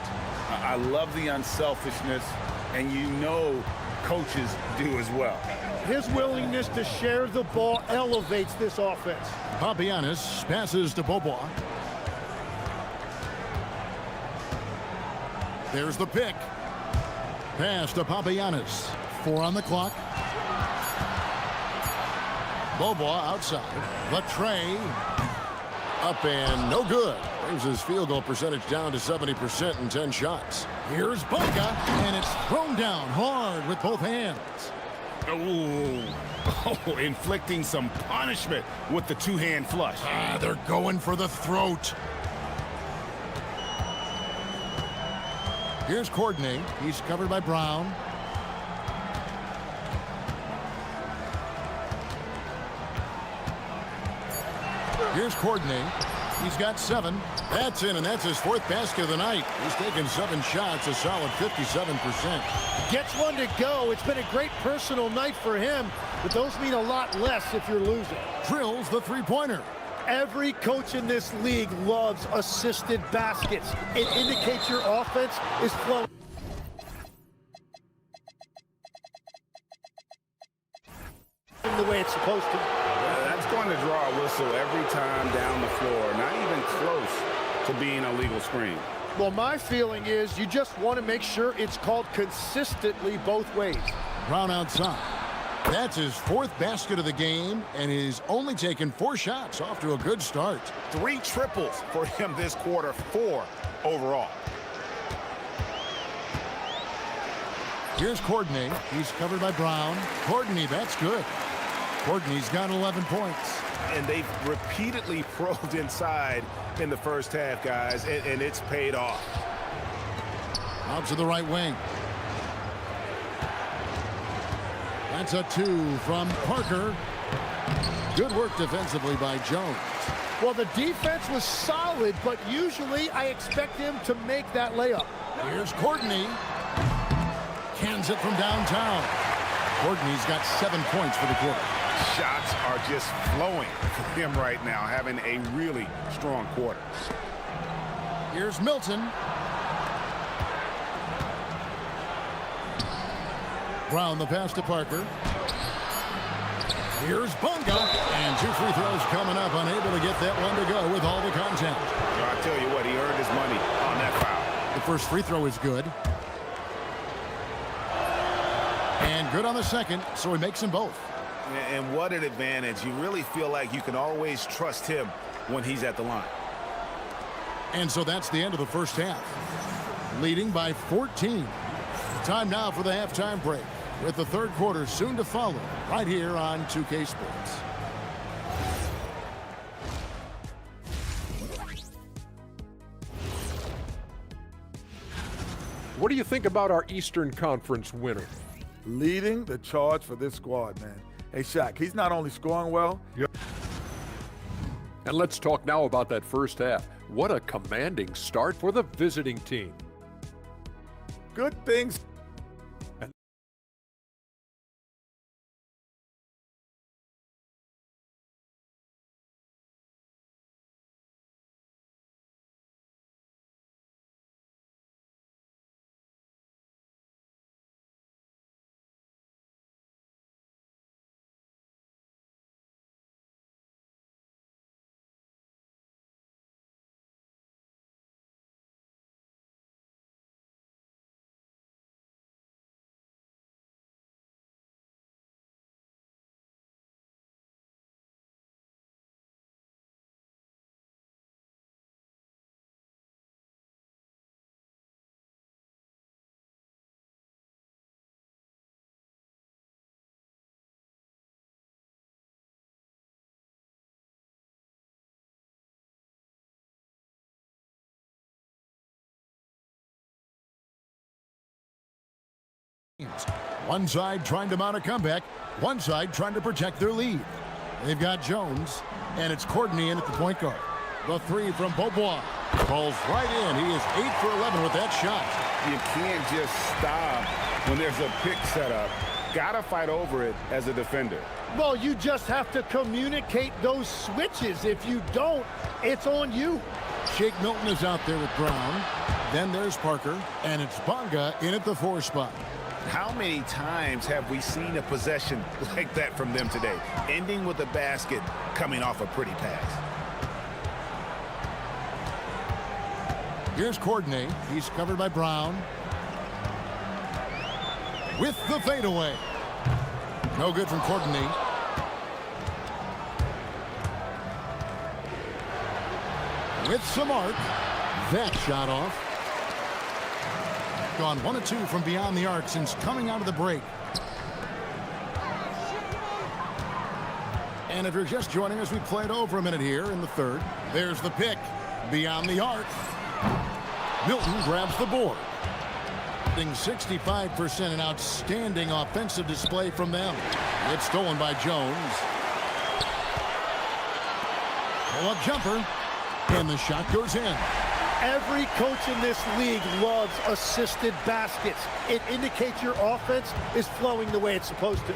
I love the unselfishness, and you know coaches do as well. His willingness to share the ball elevates this offense. Papagiannis passes to Bobois. There's the pick. Pass to Papagiannis. 4 on the clock. Bobois outside. Latre. Up and no good. Brings his field goal percentage down to 70% in 10 shots. Here's Bunga, and it's thrown down hard with both hands. Oh, inflicting some punishment with the 2-hand flush. They're going for the throat. Here's Courtney. He's covered by Brown. Here's Courtney. He's got 7. That's in, and that's his 4th basket of the night. He's taken 7 shots, a solid 57%. Gets one to go. It's been a great personal night for him, but those mean a lot less if you're losing. Drills the 3-pointer. Every coach in this league loves assisted baskets. It indicates your offense is flowing. The way it's supposed to. That's going to draw a whistle every time down the floor. Not even close to being a legal screen. Well, my feeling is you just want to make sure it's called consistently both ways. Brown outside. That's his 4th basket of the game, and he's only taken 4 shots. Off to a good start. 3 triples for him this quarter, 4 overall. Here's Courtney. He's covered by Brown. Courtney, that's good. Courtney's got 11 points. And they've repeatedly probed inside in the first half, guys, and it's paid off. Out to the right wing. That's a 2 from Parker. Good work defensively by Jones. Well, the defense was solid, but usually I expect him to make that layup. Here's Courtney. Cans it from downtown. Courtney's got 7 points for the quarter. Shots are just flowing for him right now, having a really strong quarter. Here's Milton. Brown the pass to Parker. Here's Bunga. And 2 free throws coming up, unable to get that one to go with all the contact. Well, I tell you what, he earned his money on that foul. The first free throw is good. And good on the second, so he makes them both. And what an advantage. You really feel like you can always trust him when he's at the line. And so that's the end of the first half. Leading by 14. Time now for the halftime break, with the 3rd quarter soon to follow, right here on 2K Sports. What do you think about our Eastern Conference winner? Leading the charge for this squad, man. Hey, Shaq, he's not only scoring well. Yep. And let's talk now about that first half. What a commanding start for the visiting team. Good things One side trying to mount a comeback, one side trying to protect their lead. They've got Jones, and it's Courtney in at the point guard. The three from Beaubois falls right in. He is 8 for 11 with that shot. You can't just stop when there's a pick set up. Gotta fight over it as a defender. Well, you just have to communicate those switches. If you don't, it's on you. Shake Milton is out there with Brown. Then there's Parker, and it's Bonga in at the 4 spot. How many times have we seen a possession like that from them today, ending with a basket coming off a pretty pass? Here's Courtney. He's covered by Brown. With the fadeaway. No good from Courtney. With some arc. That shot off. Gone 1 of 2 from beyond the arc since coming out of the break. And if you're just joining us, we played over a minute here in the third. There's the pick. Beyond the arc. Milton grabs the board. 65%, an outstanding offensive display from them. It's stolen by Jones. Pull-up jumper, and the shot goes in. Every coach in this league loves assisted baskets. It indicates your offense is flowing the way it's supposed to.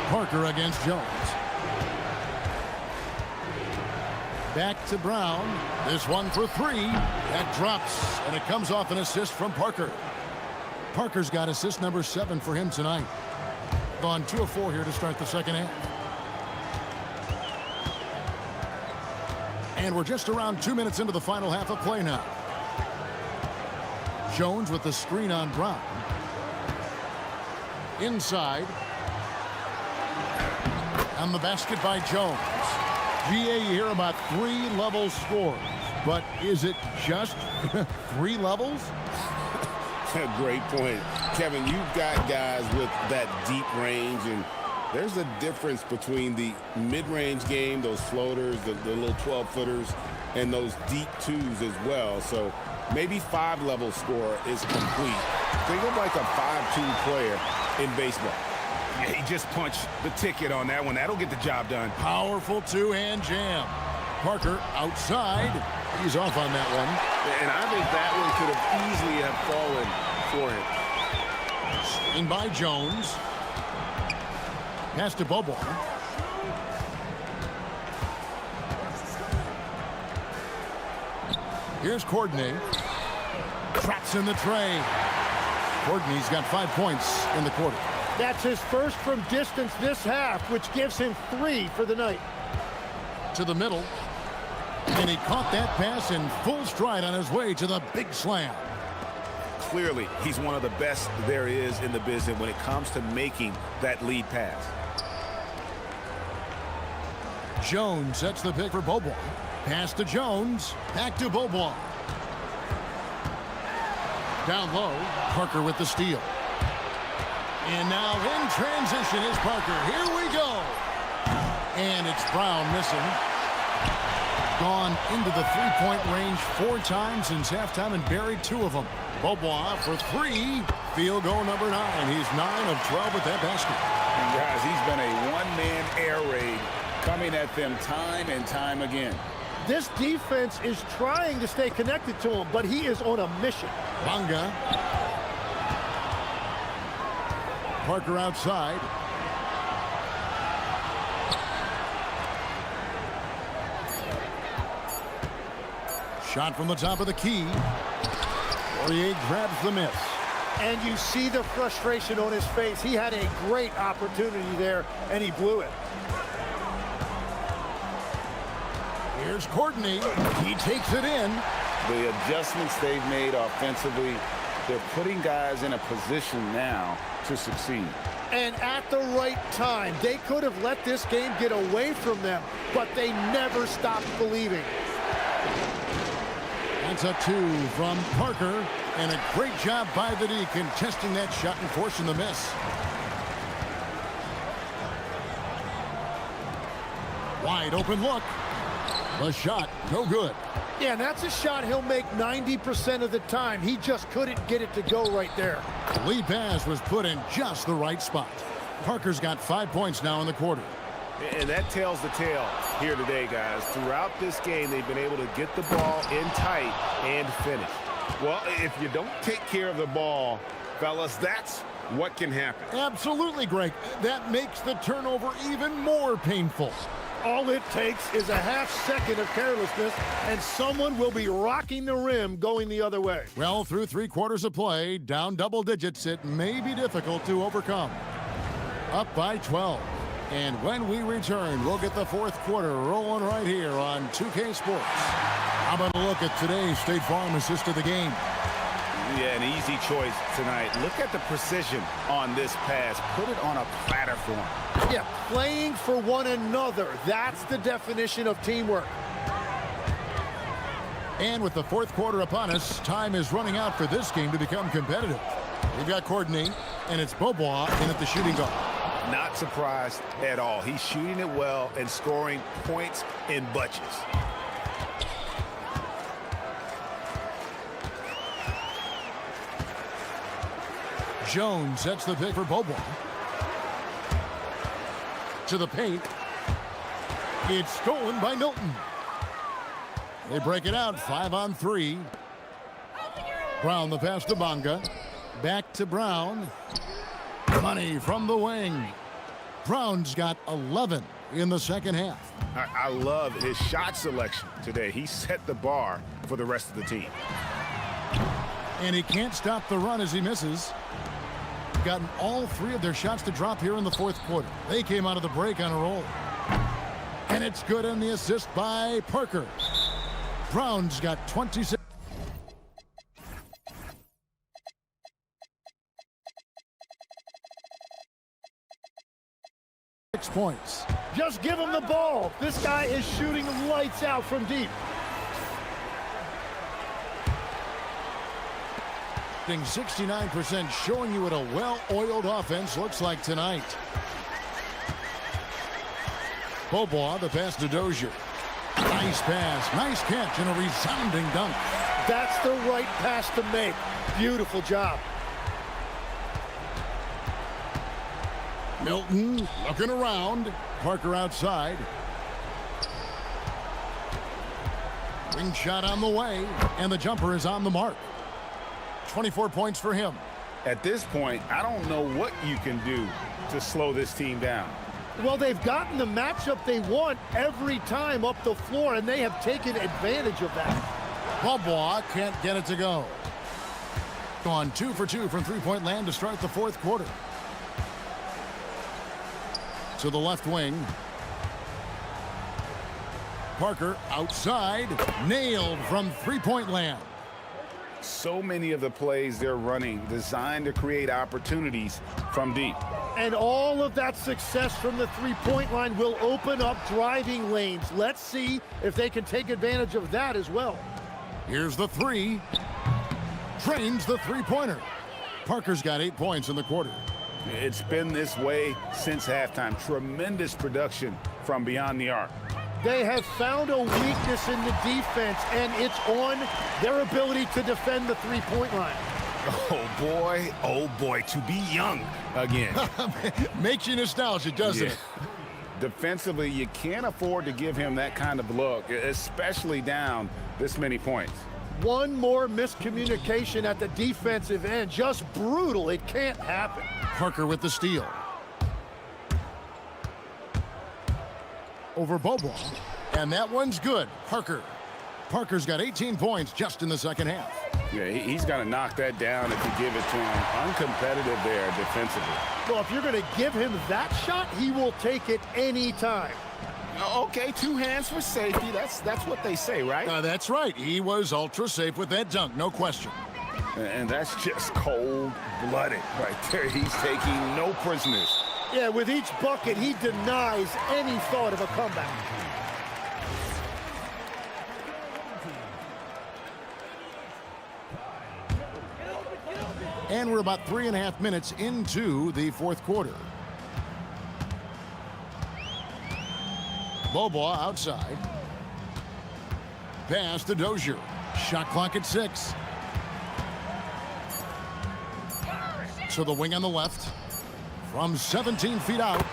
Parker against Jones. Back to Brown. This one for 3. That drops, and it comes off an assist from Parker. Parker's got assist number 7 for him tonight. Gone 2 of 4 here to start the second half. And we're just around 2 minutes into the final half of play now. Jones with the screen on Brown. Inside. And the basket by Jones. GA, you hear about 3-level scores, but is it just 3 levels? Great point. Kevin, you've got guys with that deep range, and there's a difference between the mid-range game, those floaters, the little 12-footers, and those deep 2s as well. So maybe 5-level score is complete. Think of like a 5-2 player in baseball. Yeah, he just punched the ticket on that one. That'll get the job done. Powerful 2-hand jam. Parker outside. He's off on that one. And I think that one could have easily have fallen for him. Screen by Jones. Pass to Bobo. Here's Courtney. Traps in the tray. Courtney's got 5 points in the quarter. That's his first from distance this half, which gives him 3 for the night. To the middle. And he caught that pass in full stride on his way to the big slam. Clearly, he's one of the best there is in the business when it comes to making that lead pass. Jones sets the pick for Beaubois. Pass to Jones. Back to Beaubois. Down low. Parker with the steal. And now in transition is Parker. Here we go. And it's Brown missing. Gone into the 3-point range 4 times since halftime and buried 2 of them. Beaubois for 3. Field goal number 9. He's 9 of 12 with that basket. And guys, he's been a one-man air raid coming at them time and time again. This defense is trying to stay connected to him, but he is on a mission. Bonga. Parker outside. Shot from the top of the key. Poirier grabs the miss. And you see the frustration on his face. He had a great opportunity there, and he blew it. Here's Courtney. He takes it in. The adjustments they've made offensively, they're putting guys in a position now to succeed. And at the right time, they could have let this game get away from them, but they never stopped believing. That's a 2 from Parker, and a great job by the D contesting that shot and forcing the miss. Wide open look. The shot, no good. Yeah, and that's a shot he'll make 90% of the time. He just couldn't get it to go right there. The lead pass was put in just the right spot. Parker's got 5 points now in the quarter. And that tells the tale here today, guys. Throughout this game, they've been able to get the ball in tight and finish. Well, if you don't take care of the ball, fellas, that's what can happen. Absolutely, Greg. That makes the turnover even more painful. All it takes is a half second of carelessness, and someone will be rocking the rim going the other way. Well, through 3 quarters of play, down double digits, it may be difficult to overcome. Up by 12. And when we return, we'll get the 4th quarter rolling right here on 2K Sports. How about a look at today's State Farm assist of the game? Yeah, an easy choice tonight. Look at the precision on this pass. Put it on a platter for him. Yeah, playing for one another. That's the definition of teamwork. And with the 4th quarter upon us, time is running out for this game to become competitive. We've got Courtney, and it's Bobois in at the shooting guard. Not surprised at all. He's shooting it well and scoring points in bunches. Jones sets the pick for Bobois. To the paint. It's stolen by Milton. They break it out 5-on-3. Brown the pass to Bonga. Back to Brown. Money from the wing. Brown's got 11 in the second half. I love his shot selection today. He set the bar for the rest of the team. And he can't stop the run as he misses. Gotten all 3 of their shots to drop here in the 4th quarter. They came out of the break on a roll. And it's good on the assist by Parker. Brown's got 26. Points. Just give him the ball. This guy is shooting lights out from deep. 69%, showing you what a well-oiled offense looks like tonight. Bobois, the pass to Dozier. Nice pass, nice catch, and a resounding dunk. That's the right pass to make. Beautiful job. Milton looking around. Parker outside. Wing shot on the way, and the jumper is on the mark. 24 points for him. At this point, I don't know what you can do to slow this team down. Well, they've gotten the matchup they want every time up the floor, and they have taken advantage of that. Bobois can't get it to go. Gone 2 for 2 from three-point land to start the 4th quarter. To the left wing. Parker outside, nailed from three-point land. So many of the plays they're running designed to create opportunities from deep. And all of that success from the three-point line will open up driving lanes. Let's see if they can take advantage of that as well. Here's the 3. Drains the three-pointer. Parker's got 8 points in the quarter. It's been this way since halftime. Tremendous production from beyond the arc. They have found a weakness in the defense, and it's on their ability to defend the three-point line. Oh boy, to be young again. Makes you nostalgic, doesn't it? Defensively, you can't afford to give him that kind of look, especially down this many points. One more miscommunication at the defensive end. Just brutal. It can't happen. Parker with the steal. Over Bobois. And that one's good. Parker's got 18 points just in the second half. Yeah, he's got to knock that down if you give it to him. Uncompetitive there defensively. Well, if you're going to give him that shot, he will take it any time. Okay, 2 hands for safety. That's what they say, right? That's right. He was ultra safe with that dunk, no question. And that's just cold-blooded right there. He's taking no prisoners. Yeah, with each bucket, he denies any thought of a comeback. And we're about 3.5 minutes into the 4th quarter. Bobois outside. pass to Dozier. Shot clock at 6. To the wing on the left. From 17 feet out,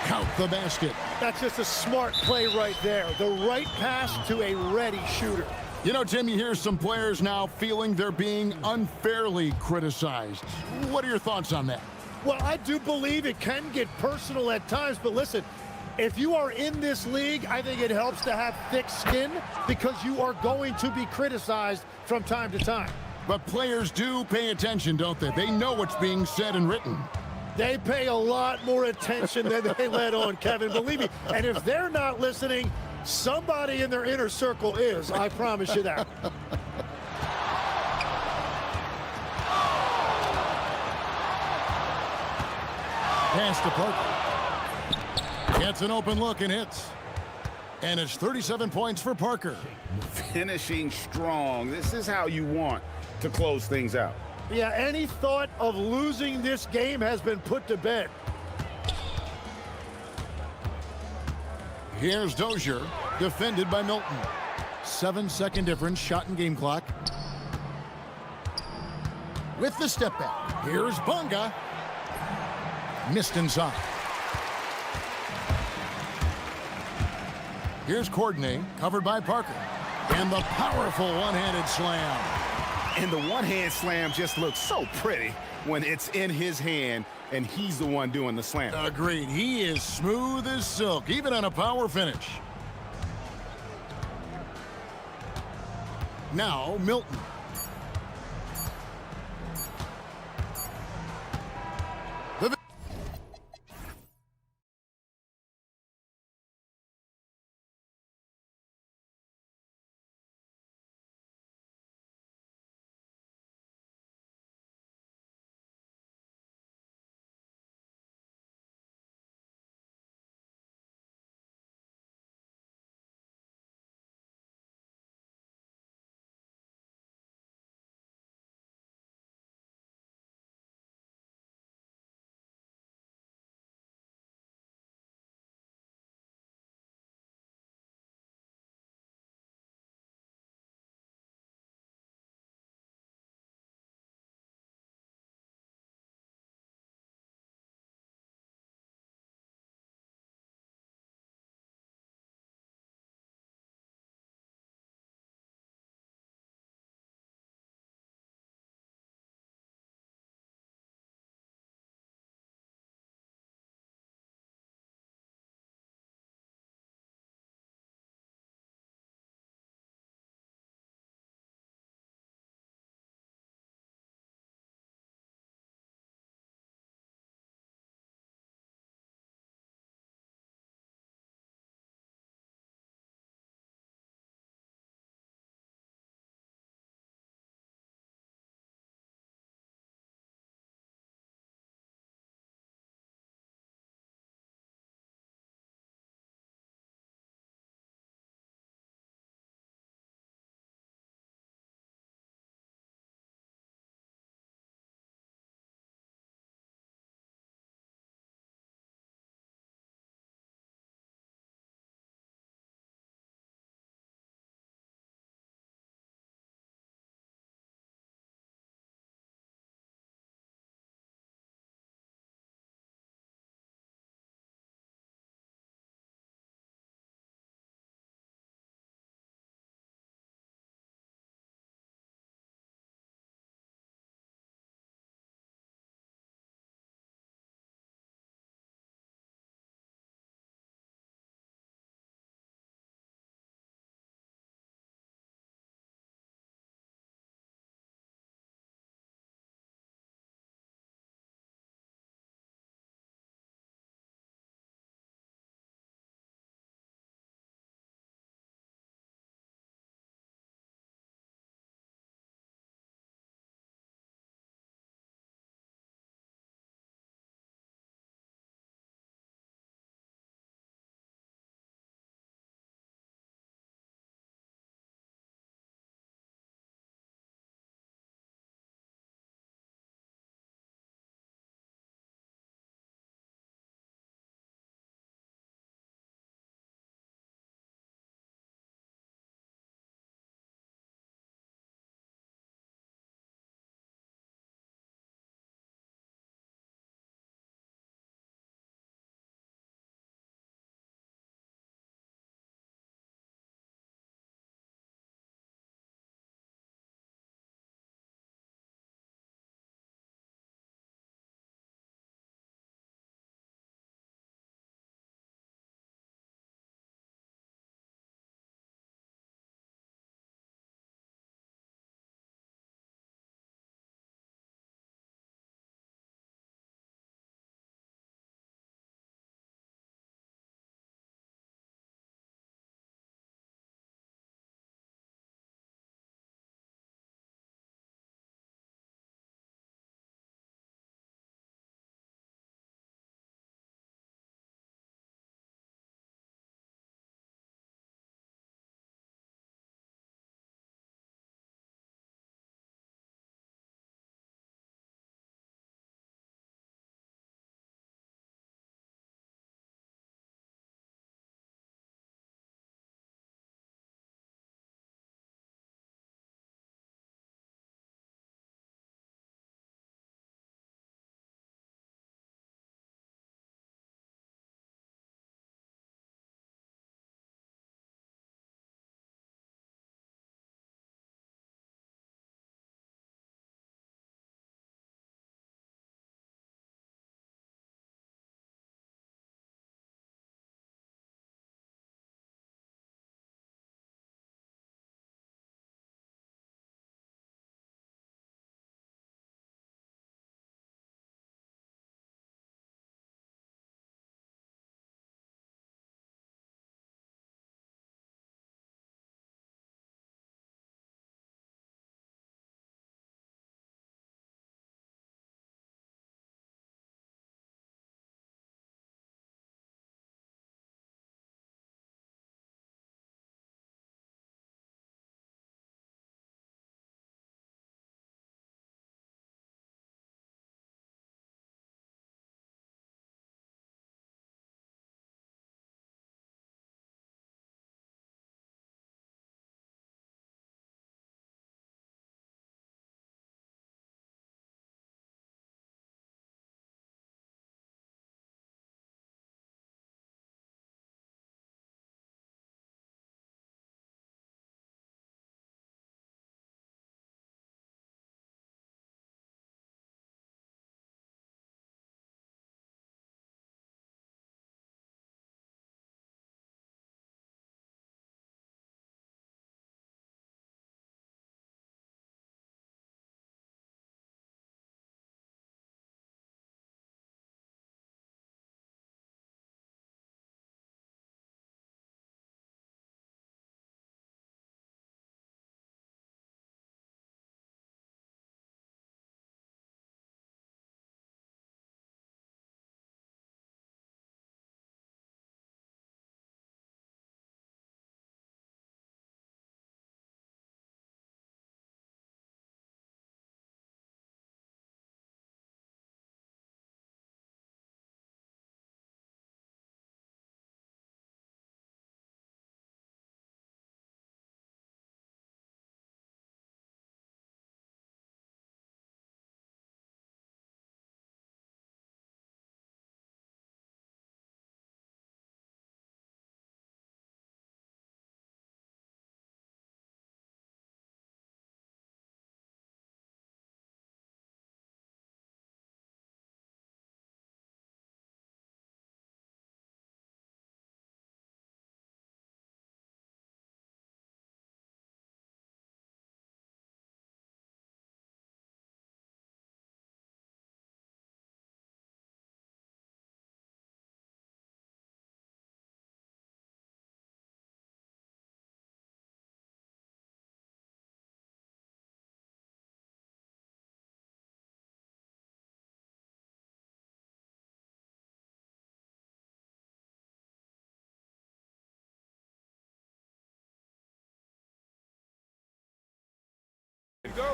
count the basket. That's just a smart play right there. The right pass to a ready shooter. You know, Tim, you hear some players now feeling they're being unfairly criticized. What are your thoughts on that? Well, I do believe it can get personal at times, but listen, if you are in this league, I think it helps to have thick skin because you are going to be criticized from time to time. But players do pay attention, don't they? They know what's being said and written. They pay a lot more attention than they let on, Kevin, believe me. And if they're not listening, somebody in their inner circle is, I promise you that. Pass to Parker. Gets an open look and hits. And it's 37 points for Parker. Finishing strong. This is how you want to close things out. Yeah, any thought of losing this game has been put to bed. Here's Dozier, defended by Milton. 7-second difference, shot and game clock. With the step back, here's Bonga. Missed inside. Here's Courtney, covered by Parker. And the powerful one-handed slam. And the one-hand slam just looks so pretty when it's in his hand and he's the one doing the slam. Agreed. He is smooth as silk, even on a power finish. Now, Milton.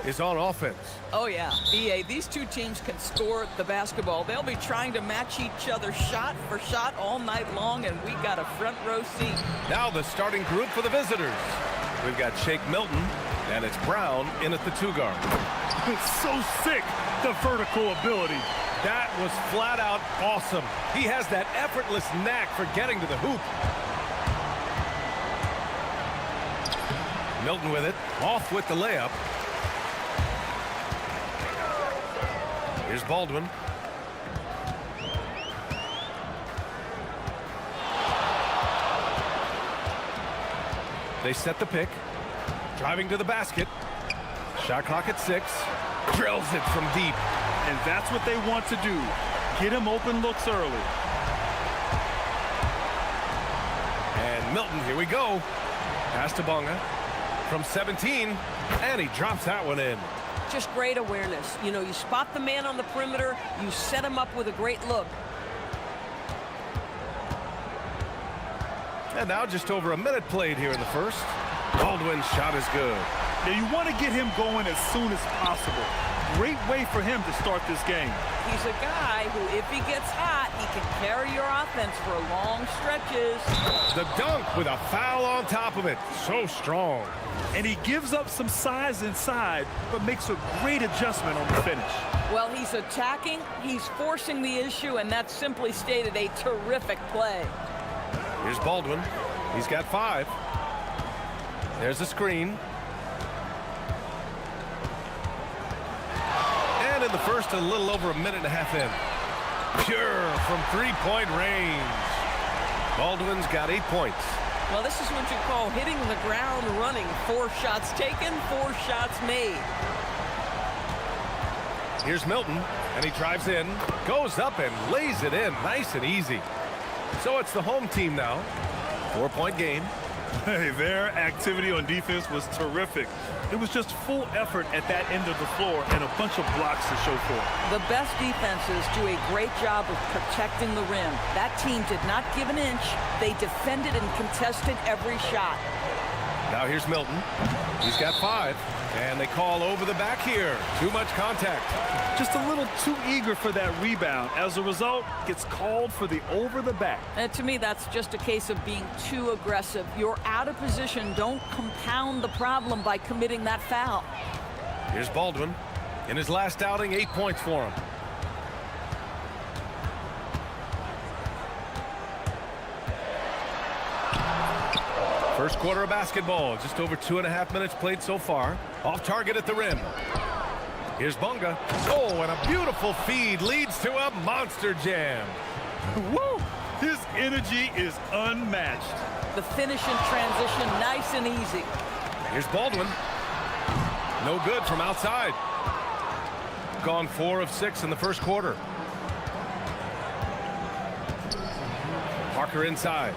is on offense. Oh, yeah. EA, these two teams can score the basketball. They'll be trying to match each other shot for shot all night long, and we got a front row seat. Now the starting group for the visitors. We've got Shake Milton, and it's Brown in at the 2-guard. It's so sick, the vertical ability. That was flat out awesome. He has that effortless knack for getting to the hoop. Milton with it, off with the layup. Here's Baldwin. They set the pick. Driving to the basket. Shot clock at 6. Drills it from deep. And that's what they want to do. Get him open looks early. And Milton, here we go. Pass to Bonga. From 17, and he drops that one in. Just great awareness. You know, you spot the man on the perimeter, you set him up with a great look. And now just over a minute played here in the first. Baldwin's shot is good. Now you want to get him going as soon as possible. Great way for him to start this game. He's a guy who, if he gets hot, he can carry your offense for long stretches. The dunk with a foul on top of it. So strong. And he gives up some size inside, but makes a great adjustment on the finish. Well, he's attacking, he's forcing the issue, and that's simply stated a terrific play. Here's Baldwin. He's got 5. There's a screen. And in the first, a little over a minute and a half in. Pure from 3-point range. Baldwin's got 8 points. Well, this is what you call hitting the ground running. 4 shots taken, 4 shots made. Here's Milton, and he drives in, goes up and lays it in nice and easy. So it's the home team now. 4-point game. Hey, their activity on defense was terrific. It was just full effort at that end of the floor and a bunch of blocks to show for it. The best defenses do a great job of protecting the rim. That team did not give an inch. They defended and contested every shot. Now here's Milton. He's got 5. And they call over the back here. Too much contact. Just a little too eager for that rebound. As a result, gets called for the over the back. And to me, that's just a case of being too aggressive. You're out of position. Don't compound the problem by committing that foul. Here's Baldwin. In his last outing, 8 points for him. First quarter of basketball, just over 2.5 minutes played so far. Off target at the rim. Here's Bonga. Oh, and a beautiful feed leads to a monster jam. Woo! His energy is unmatched. The finish in transition, nice and easy. Here's Baldwin. No good from outside. Gone 4 of 6 in the first quarter. Parker inside.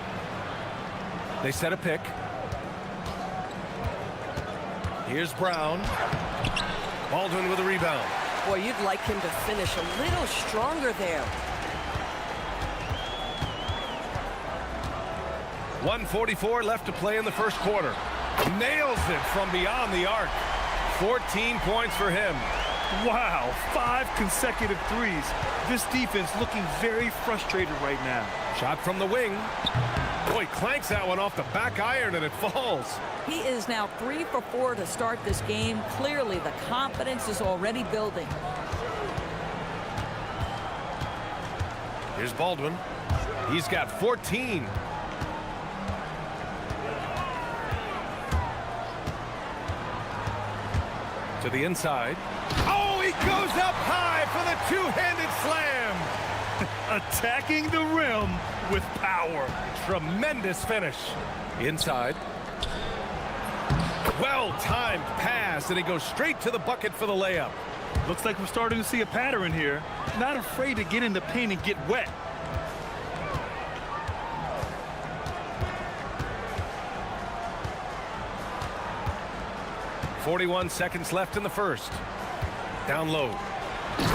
They set a pick. Here's Brown. Baldwin with a rebound. Boy, you'd like him to finish a little stronger there. 1:44 left to play in the first quarter. Nails it from beyond the arc. 14 points for him. Wow, 5 consecutive threes. This defense looking very frustrated right now. Shot from the wing. Boy, clanks that one off the back iron and it falls. He is now 3 for 4 to start this game. Clearly, the confidence is already building. Here's Baldwin. He's got 14. To the inside. Oh, he goes up high for the two-handed slam. Attacking the rim with power. Tremendous finish. Inside. Well-timed pass, and he goes straight to the bucket for the layup. Looks like we're starting to see a pattern here. Not afraid to get in the paint and get wet. .41 seconds left in the first. Down low.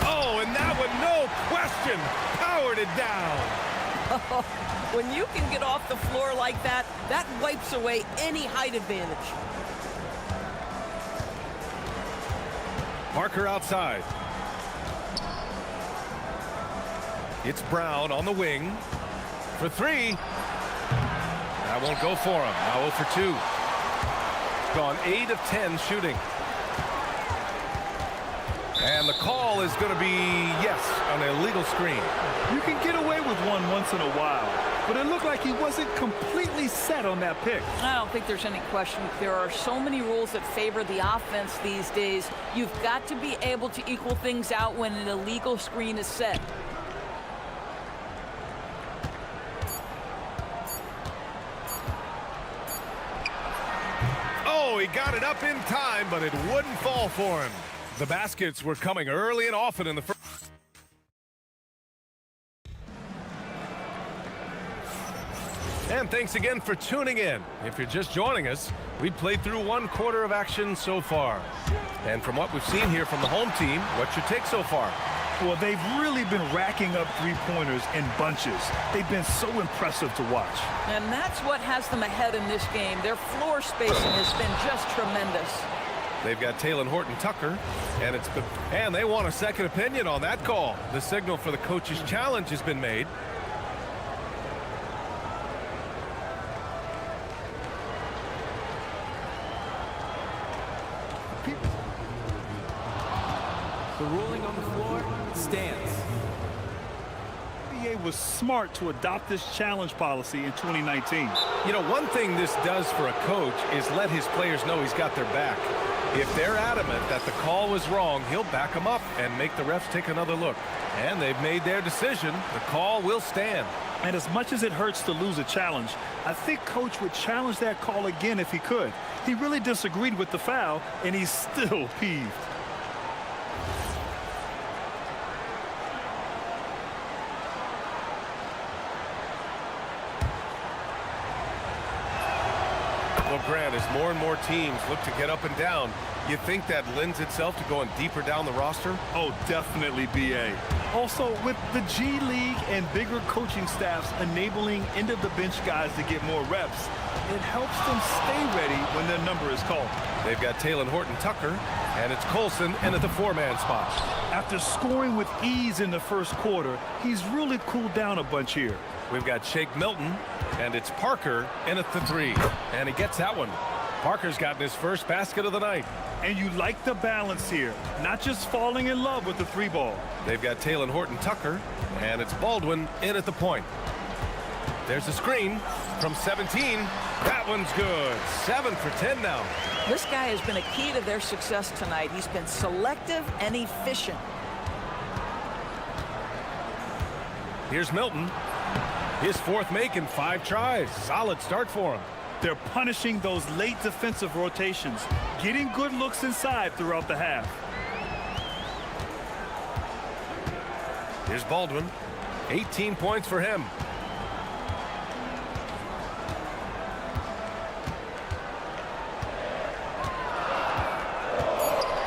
Oh, and that one, no question, powered it down. When you can get off the floor like that, that wipes away any height advantage. Parker outside. It's Brown on the wing for three. That won't go for him. Now 0 for 2. Gone 8 of 10 shooting. And the call is going to be, yes, an illegal screen. You can get away with one once in a while, but it looked like he wasn't completely set on that pick. I don't think there's any question. There are so many rules that favor the offense these days. You've got to be able to equal things out when an illegal screen is set. Oh, he got it up in time, but it wouldn't fall for him. The baskets were coming early and often in the first. And thanks again for tuning in. If you're just joining us, we've played through 1 quarter of action so far. And from what we've seen here from the home team, what's your take so far? Well, they've really been racking up three-pointers in bunches. They've been so impressive to watch. And that's what has them ahead in this game. Their floor spacing has been just tremendous. They've got Taylor Horton-Tucker, and they want a second opinion on that call. The signal for the coach's challenge has been made. The ruling on the floor stands. The NBA was smart to adopt this challenge policy in 2019. You know, one thing this does for a coach is let his players know he's got their back. If they're adamant that the call was wrong, he'll back them up and make the refs take another look. And they've made their decision. The call will stand. And as much as it hurts to lose a challenge, I think Coach would challenge that call again if he could. He really disagreed with the foul, and he's still peeved. Well, Grant, as more and more teams look to get up and down, you think that lends itself to going deeper down the roster? Oh, definitely, BA. Also, with the G League and bigger coaching staffs enabling end-of-the-bench guys to get more reps, it helps them stay ready when their number is called. They've got Taylor Horton-Tucker, and it's Colson in at the 4-man spot. After scoring with ease in the first quarter, he's really cooled down a bunch here. We've got Shake Milton, and it's Parker in at the 3. And he gets that one. Parker's gotten his first basket of the night. And you like the balance here, not just falling in love with the 3-ball. They've got Taylor Horton-Tucker, and it's Baldwin in at the point. There's a screen from 17. That one's good. 7 for 10 now. This guy has been a key to their success tonight. He's been selective and efficient. Here's Milton. His 4th make in 5 tries. Solid start for him. They're punishing those late defensive rotations, getting good looks inside throughout the half. Here's Baldwin. 18 points for him.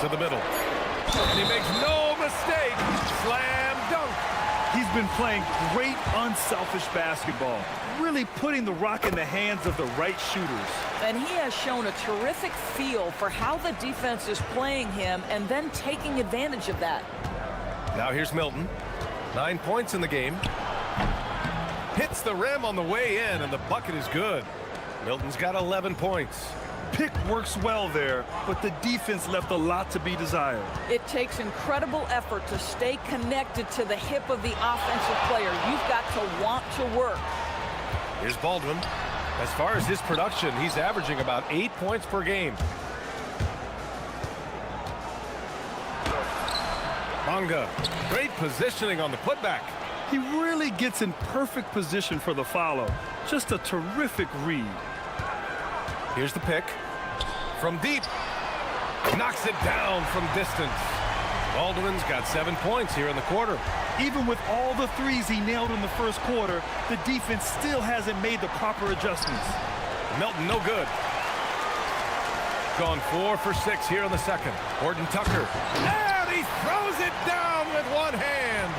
To the middle. And he makes no mistake. Slam dunk. He's been playing great unselfish basketball, really putting the rock in the hands of the right shooters. And he has shown a terrific feel for how the defense is playing him and then taking advantage of that. Now here's Milton. 9 points in the game. Hits the rim on the way in, and the bucket is good. Milton's got 11 points. Pick works well there, but the defense left a lot to be desired. It takes incredible effort to stay connected to the hip of the offensive player. You've got to want to work. Here's Baldwin. As far as his production, he's averaging about 8 points per game. Bonga, great positioning on the putback. He really gets in perfect position for the follow. Just a terrific read. Here's the pick. From deep. Knocks it down from distance. Baldwin's got 7 points here in the quarter. Even with all the threes he nailed in the first quarter, the defense still hasn't made the proper adjustments. Milton, no good. Gone 4 for 6 here in the second. Horton-Tucker. And he throws it down with one hand.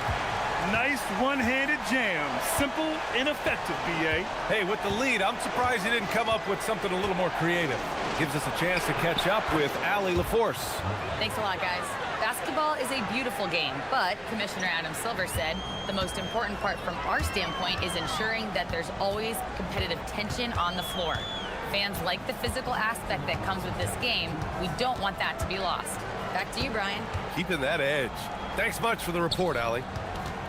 Nice one-handed jam. Simple and effective, B.A. Hey, with the lead, I'm surprised he didn't come up with something a little more creative. Gives us a chance to catch up with Allie LaForce. Thanks a lot, guys. Basketball is a beautiful game, but Commissioner Adam Silver said the most important part from our standpoint is ensuring that there's always competitive tension on the floor. Fans like the physical aspect that comes with this game. We don't want that to be lost. Back to you, Brian. Keeping that edge. Thanks much for the report, Allie.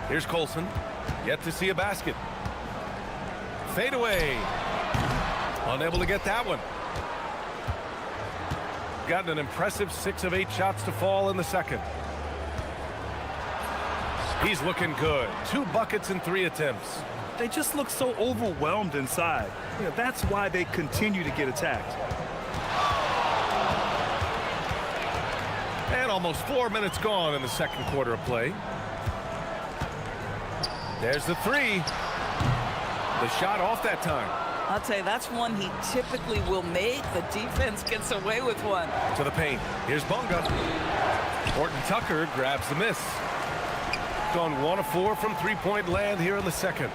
Here's Colson. Yet to see a basket. Fade away. Unable to get that one. Gotten an impressive 6 of 8 shots to fall in the second. He's looking good. 2 buckets in 3 attempts. They just look so overwhelmed inside. You know, that's why they continue to get attacked. And almost 4 minutes gone in the second quarter of play. There's the 3. The shot off that time. I'll tell you, that's one he typically will make. The defense gets away with one. To the paint. Here's Bunga. Horton Tucker grabs the miss. Gone 1 of 4 from three-point land here in the second.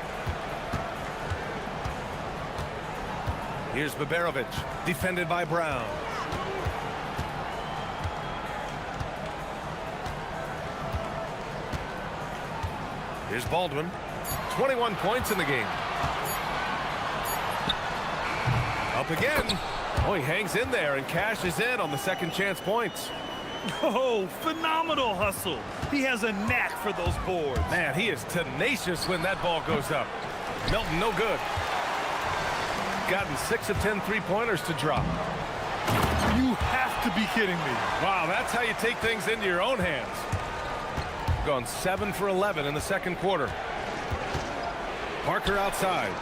Here's Baberovic, defended by Brown. Here's Baldwin. 21 points in the game. Up again. Oh, he hangs in there and cashes in on the second chance points. Oh, phenomenal hustle. He has a knack for those boards. Man, he is tenacious when that ball goes up. Milton, no good. Gotten 6 of 10 three-pointers to drop. You have to be kidding me. Wow, that's how you take things into your own hands. Gone 7 for 11 in the second quarter. Parker outside.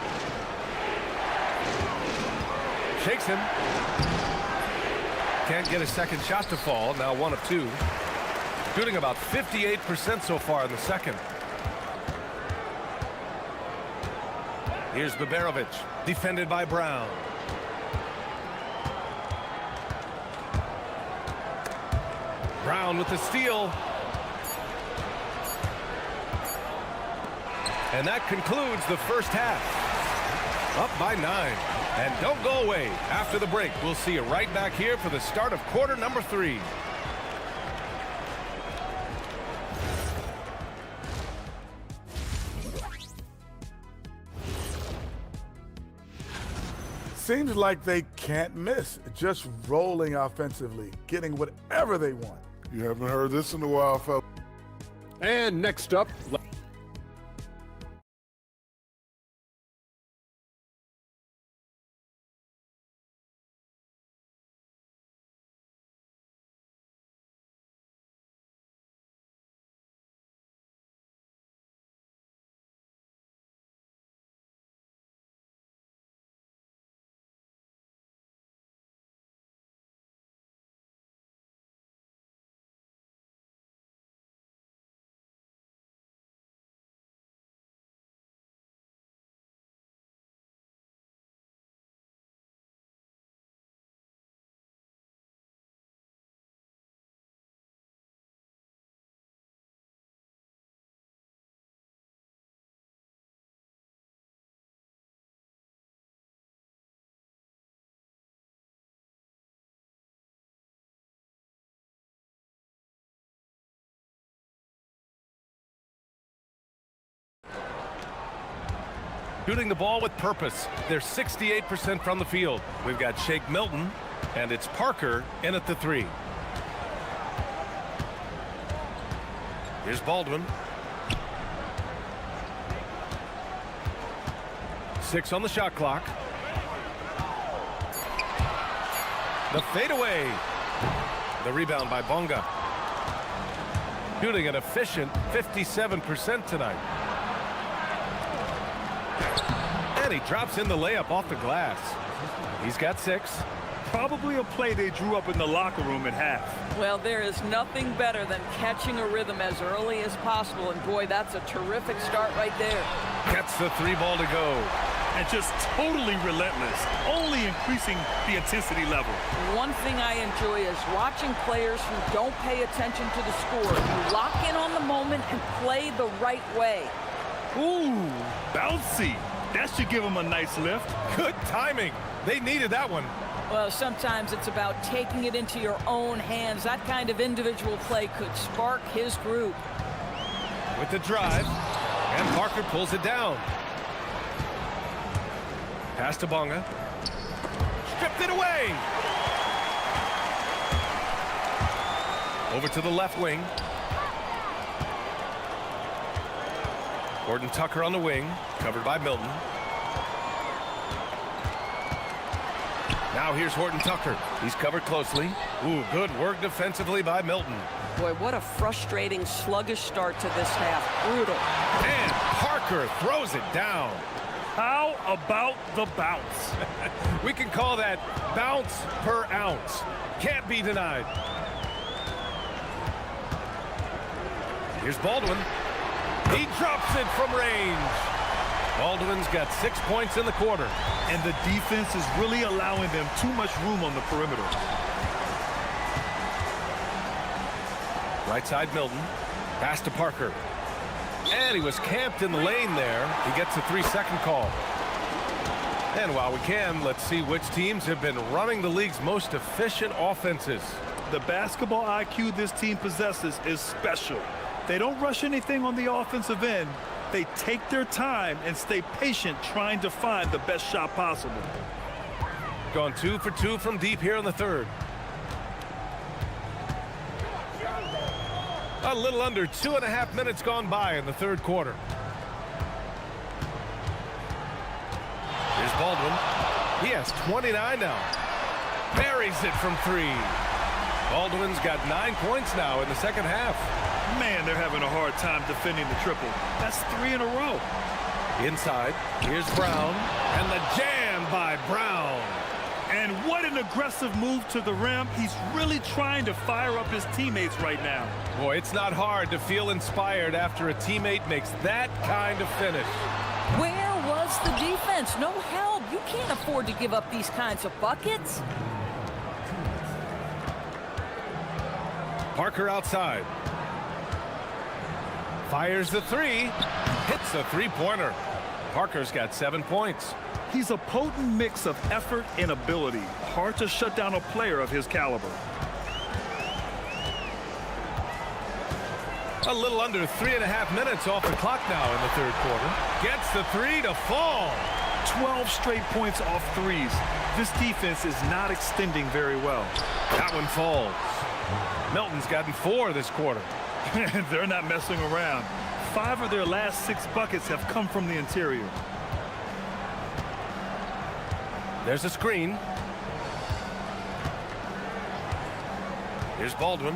Shakes him. Can't get a second shot to fall. Now 1 of 2. Shooting about 58% so far in the second. Here's Baberovic, defended by Brown. Brown with the steal. And that concludes the first half. Up by 9. And don't go away. After the break, we'll see you right back here for the start of quarter number 3. Seems like they can't miss. Just rolling offensively, getting whatever they want. You haven't heard this in a while, fellas. And next up, Shooting the ball with purpose. They're 68% from the field. We've got Shake Milton, and it's Parker in at the 3. Here's Baldwin. 6 on the shot clock. The fadeaway. The rebound by Bonga. Shooting an efficient 57% tonight. And he drops in the layup off the glass. He's got 6. Probably a play they drew up in the locker room at half. Well, there is nothing better than catching a rhythm as early as possible. And boy, that's a terrific start right there. Gets the 3 ball to go. And just totally relentless, only increasing the intensity level. One thing I enjoy is watching players who don't pay attention to the score. You lock in on the moment and play the right way. Ooh, bouncy. That should give him a nice lift. Good timing. They needed that one. Well, sometimes it's about taking it into your own hands. That kind of individual play could spark his group. With the drive, and Parker pulls it down. Pass to Bonga. Stripped it away. Over to the left wing. Gordon Tucker on the wing, covered by Milton. Now here's Horton Tucker. He's covered closely. Ooh, good work defensively by Milton. Boy, what a frustrating, sluggish start to this half. Brutal. And Parker throws it down. How about the bounce? We can call that bounce per ounce. Can't be denied. Here's Baldwin. He drops it from range. Baldwin's got 6 points in the quarter. And the defense is really allowing them too much room on the perimeter. Right side Milton. Pass to Parker. And he was camped in the lane there. He gets a 3-second call. And while we can, let's see which teams have been running the league's most efficient offenses. The basketball IQ this team possesses is special. They don't rush anything on the offensive end. They take their time and stay patient trying to find the best shot possible. Gone 2 for 2 from deep here in the third. A little under 2.5 minutes gone by in the third quarter. Here's Baldwin. He has 29 now. Buries it from 3. Baldwin's got 9 points now in the second half. Man, they're having a hard time defending the triple. That's 3 in a row. Inside, here's Brown, and the jam by Brown. And what an aggressive move to the rim. He's really trying to fire up his teammates right now. Boy, it's not hard to feel inspired after a teammate makes that kind of finish. Where was the defense? No help. You can't afford to give up these kinds of buckets. Parker outside. Fires the 3. Hits the 3-pointer. Parker's got 7 points. He's a potent mix of effort and ability. Hard to shut down a player of his caliber. A little under 3.5 minutes off the clock now in the third quarter. Gets the 3 to fall. 12 straight points off threes. This defense is not extending very well. That one falls. Milton's gotten 4 this quarter. They're not messing around. 5 of their last 6 buckets have come from the interior. There's a screen. Here's Baldwin.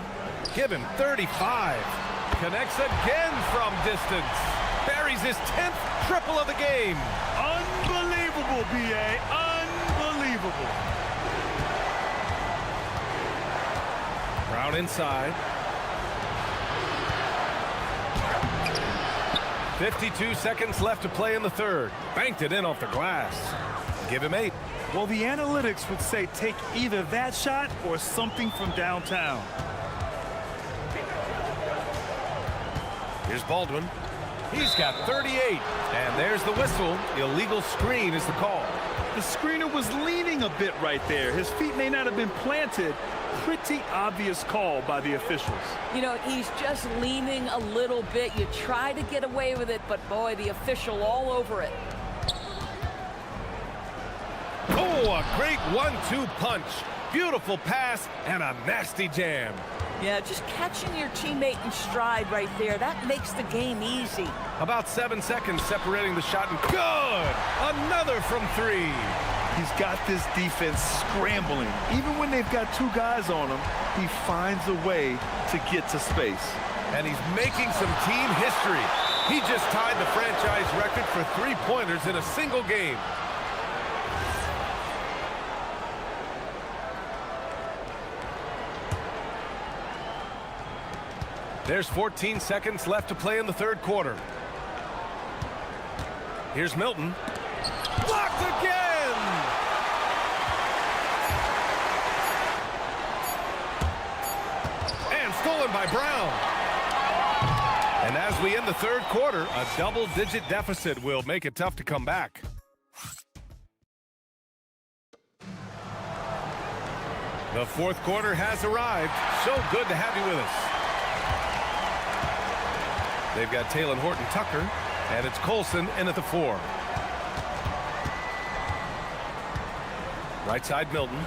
Give him 35. Connects again from distance. Buries his 10th triple of the game. Unbelievable, B.A. Unbelievable. Brown inside. 52 seconds left to play in the third. Banked it in off the glass. Give him 8. Well, the analytics would say take either that shot or something from downtown. Here's Baldwin. He's got 38. And there's the whistle. Illegal screen is the call. The screener was leaning a bit right there. His feet may not have been planted. Pretty obvious call by the officials. You know, he's just leaning a little bit. You try to get away with it, but boy, the official all over it. Oh, a great 1-2 punch. Beautiful pass and a nasty jam. Yeah, just catching your teammate in stride right there. That makes the game easy. About 7 seconds separating the shot, and good! Another from 3. He's got this defense scrambling. Even when they've got 2 guys on him, he finds a way to get to space. And he's making some team history. He just tied the franchise record for 3-pointers in a single game. There's 14 seconds left to play in the third quarter. Here's Milton. Blocked again! And stolen by Brown. And as we end the third quarter, a double-digit deficit will make it tough to come back. The fourth quarter has arrived. So good to have you with us. They've got Taylor Horton-Tucker, and it's Colson in at the 4. Right side, Milton.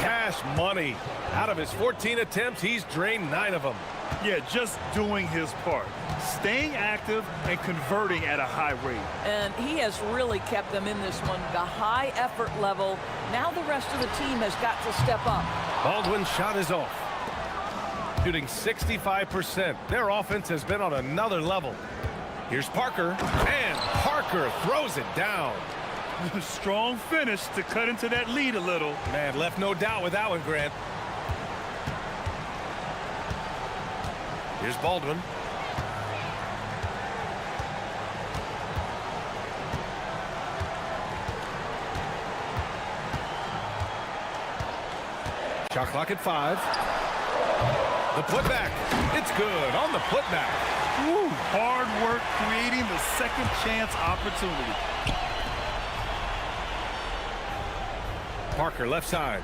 Cash money. Out of his 14 attempts, he's drained 9 of them. Yeah, just doing his part. Staying active and converting at a high rate. And he has really kept them in this one. The high effort level. Now the rest of the team has got to step up. Baldwin's shot is off. Shooting 65%. Their offense has been on another level. Here's Parker, and Parker throws it down. Strong finish to cut into that lead a little. Man, left no doubt with that one, Grant. Here's Baldwin. Shot clock at 5. The putback. It's good on the putback. Woo, hard work creating the second chance opportunity. Parker left side.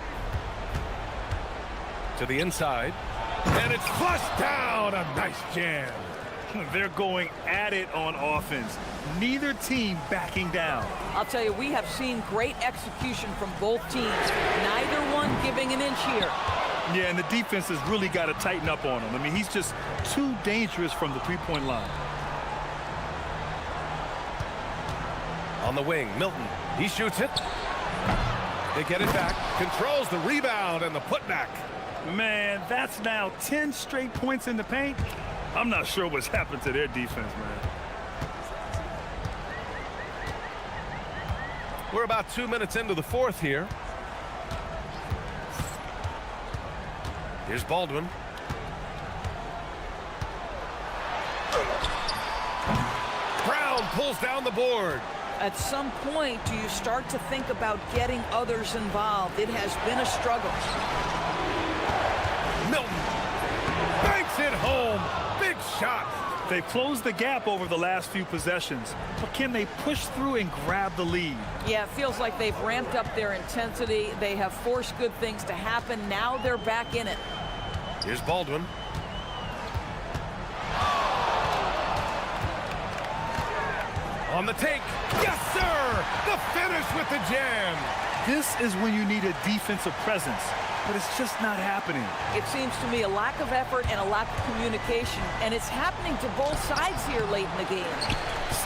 To the inside. And it's flushed down. A nice jam. They're going at it on offense. Neither team backing down. I'll tell you, we have seen great execution from both teams. Neither one giving an inch here. Yeah, and the defense has really got to tighten up on him. I mean, he's just too dangerous from the three-point line. On the wing, Milton. He shoots it. They get it back. Controls the rebound and the putback. Man, that's now 10 straight points in the paint. I'm not sure what's happened to their defense, man. We're about 2 minutes into the fourth here. Here's Baldwin. Brown pulls down the board. At some point, do you start to think about getting others involved? It has been a struggle. Milton banks it home. Big shot. They've closed the gap over the last few possessions, but can they push through and grab the lead? Yeah, it feels like they've ramped up their intensity. They have forced good things to happen. Now they're back in it. Here's Baldwin. On the take. Yes, sir! The finish with the jam. This is when you need a defensive presence, but it's just not happening. It seems to me a lack of effort and a lack of communication, and it's happening to both sides here late in the game.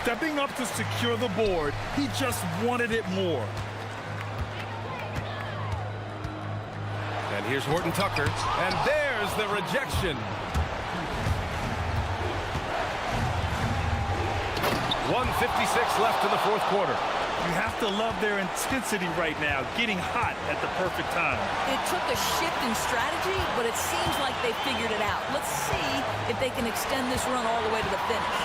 Stepping up to secure the board, he just wanted it more. And here's Horton-Tucker, and there's the rejection. 1:56 left in the fourth quarter. You have to love their intensity right now, getting hot at the perfect time. It took a shift in strategy, but it seems like they figured it out. Let's see if they can extend this run all the way to the finish.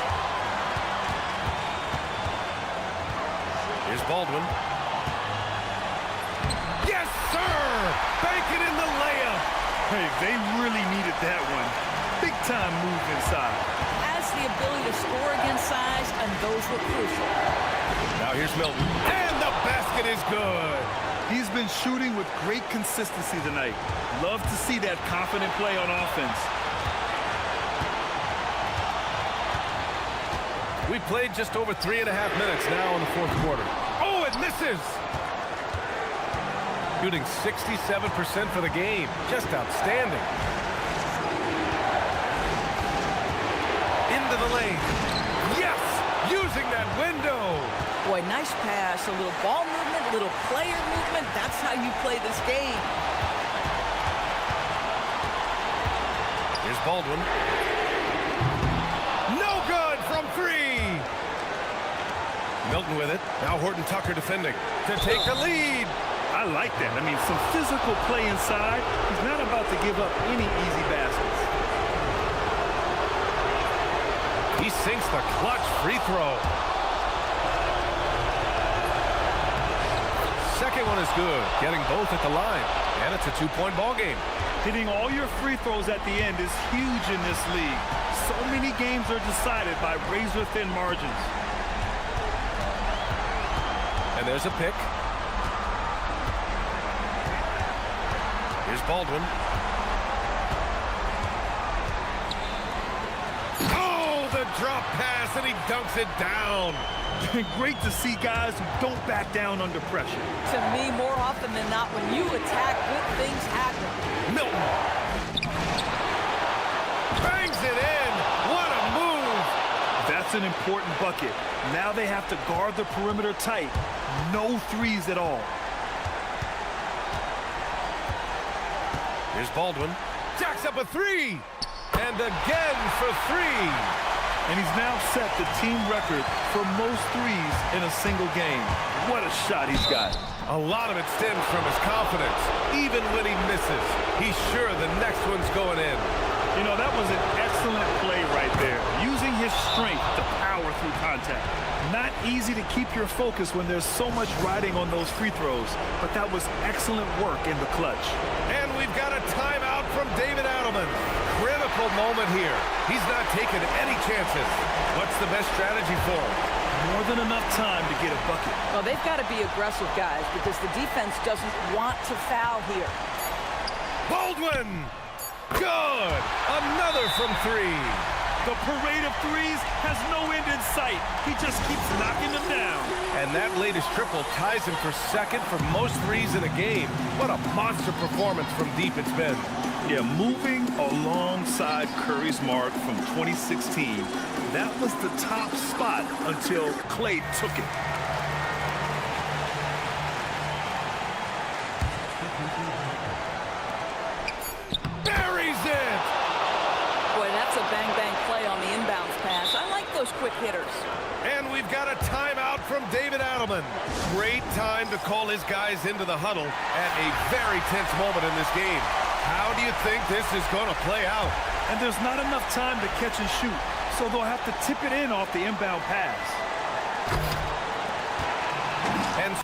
Here's Baldwin. Yes, sir! Bank it in the layup. Hey, they really needed that one. Big time move inside. Has the ability to score against size, and those were crucial. Now here's Milton. And the basket is good. He's been shooting with great consistency tonight. Love to see that confident play on offense. We played just over 3.5 minutes now in the fourth quarter. Oh, it misses! Shooting 67% for the game. Just outstanding. Into the lane. Yes! Using that window. Boy, nice pass. A little ball movement, a little player movement. That's how you play this game. Here's Baldwin. No good from 3. Milton with it. Now Horton-Tucker defending to take the lead. I like that. I mean, some physical play inside. He's not about to give up any easy baskets. He sinks the clutch free throw. Second one is good, getting both at the line. And it's a 2-point ball game. Hitting all your free throws at the end is huge in this league. So many games are decided by razor-thin margins. And there's a pick. Here's Baldwin. Oh, the drop pass, and he dunks it down. Great to see guys who don't back down under pressure. To me, more often than not, when you attack, good things happen. Milton. Bangs it in. What a move. That's an important bucket. Now they have to guard the perimeter tight. No threes at all. Here's Baldwin. Jacks up a three. And again for three. And he's now set the team record for most threes in a single game. What a shot he's got. A lot of it stems from his confidence. Even when he misses, he's sure the next one's going in. You know, that was an excellent play right there. Using his strength to power through contact. Not easy to keep your focus when there's so much riding on those free throws, but that was excellent work in the clutch. And we've got a timeout from David Adelman. Critical moment here. He's not taking any chances. What's the best strategy for him? More than enough time to get a bucket. Well, they've got to be aggressive, guys, because the defense doesn't want to foul here. Baldwin! Good! Another from three. The parade of threes has no end in sight. He just keeps knocking them down. And that latest triple ties him for second for most threes in a game. What a monster performance from deep it's been. Yeah, moving alongside Curry's mark from 2016, that was the top spot until Clay took it. Buries it! Boy, that's a bang-bang play on the inbounds pass. I like those quick hitters. And we've got a timeout from David Adelman. Great time to call his guys into the huddle at a very tense moment in this game. How do you think this is going to play out? And there's not enough time to catch and shoot, so they'll have to tip it in off the inbound pass. And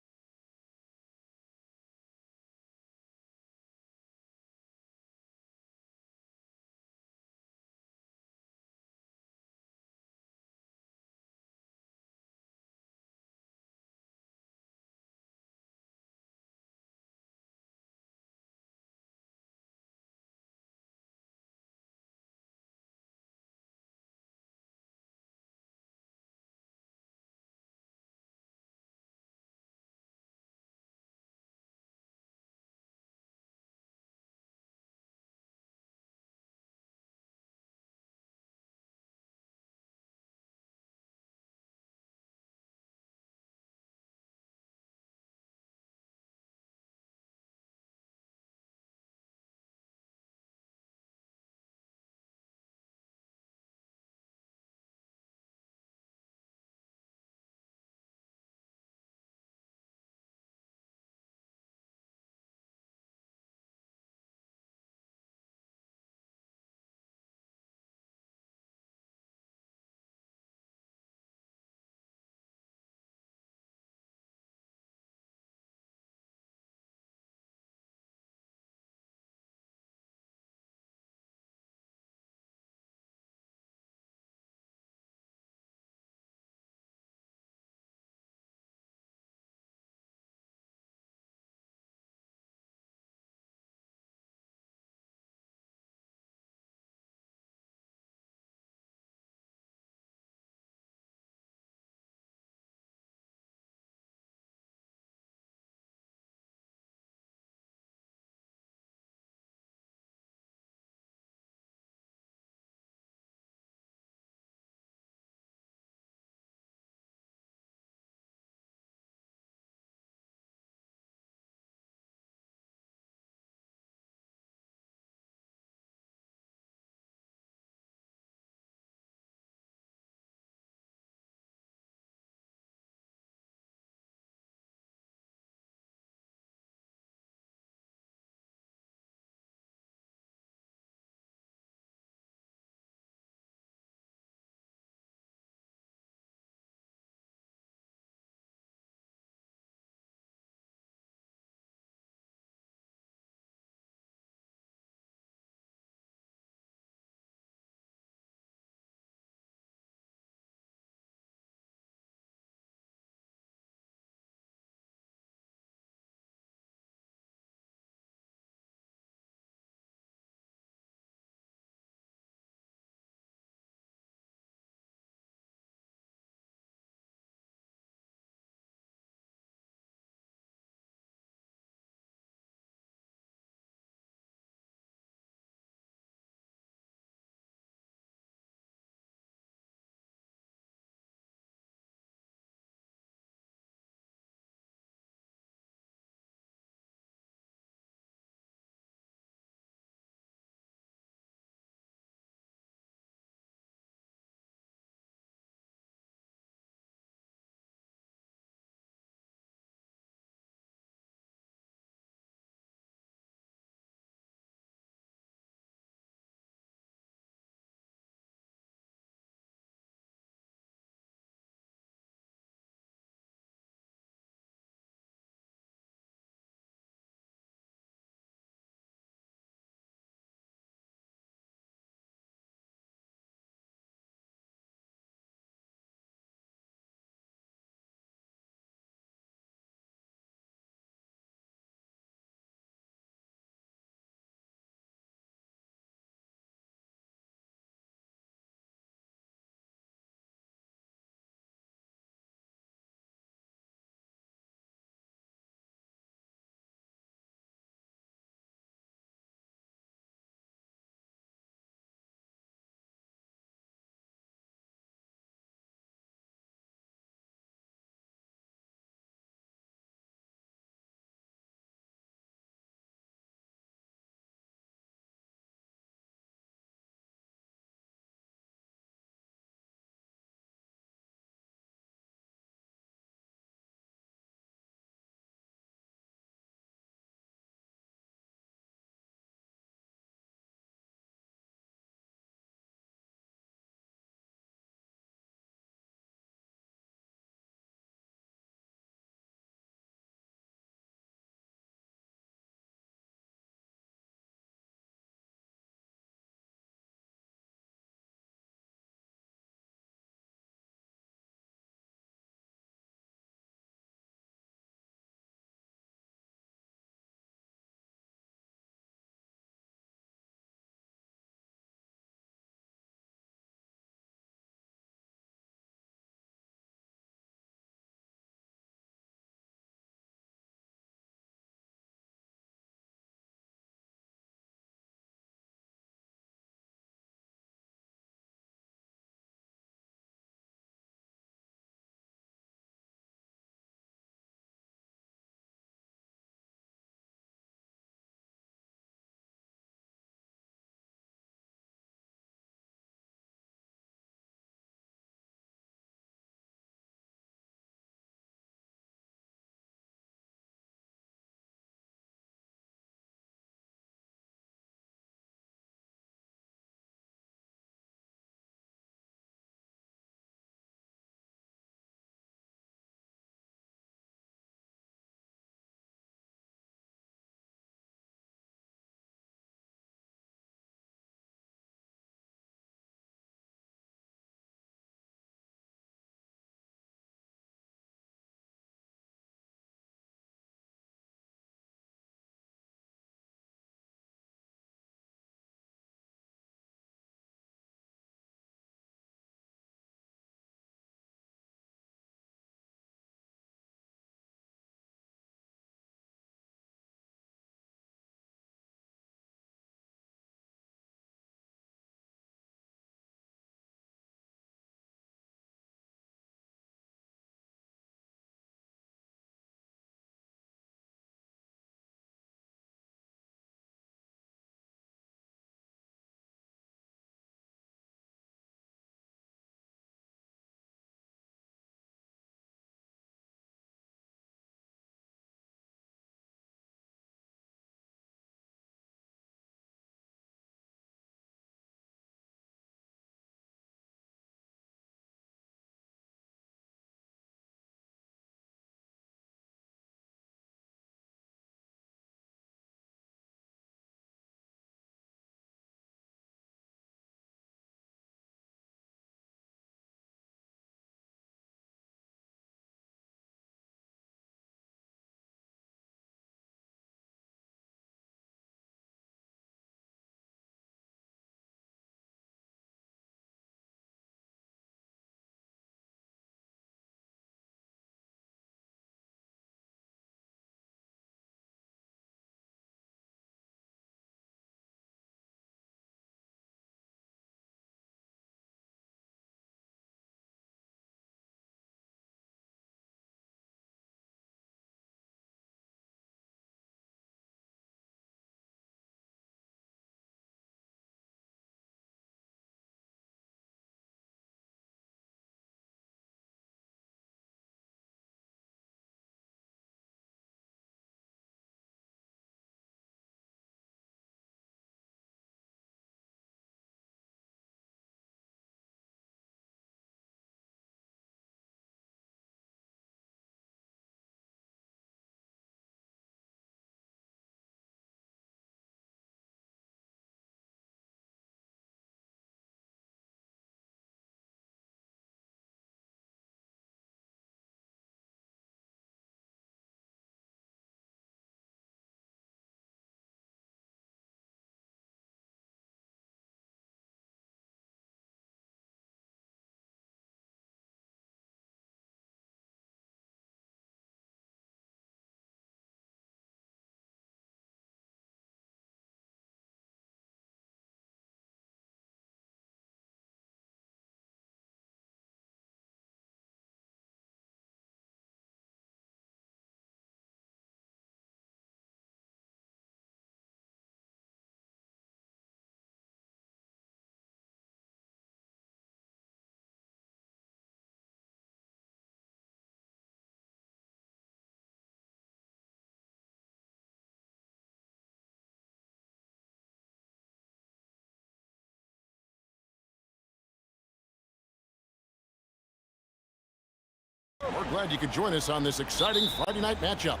We're glad you could join us on this exciting Friday night matchup.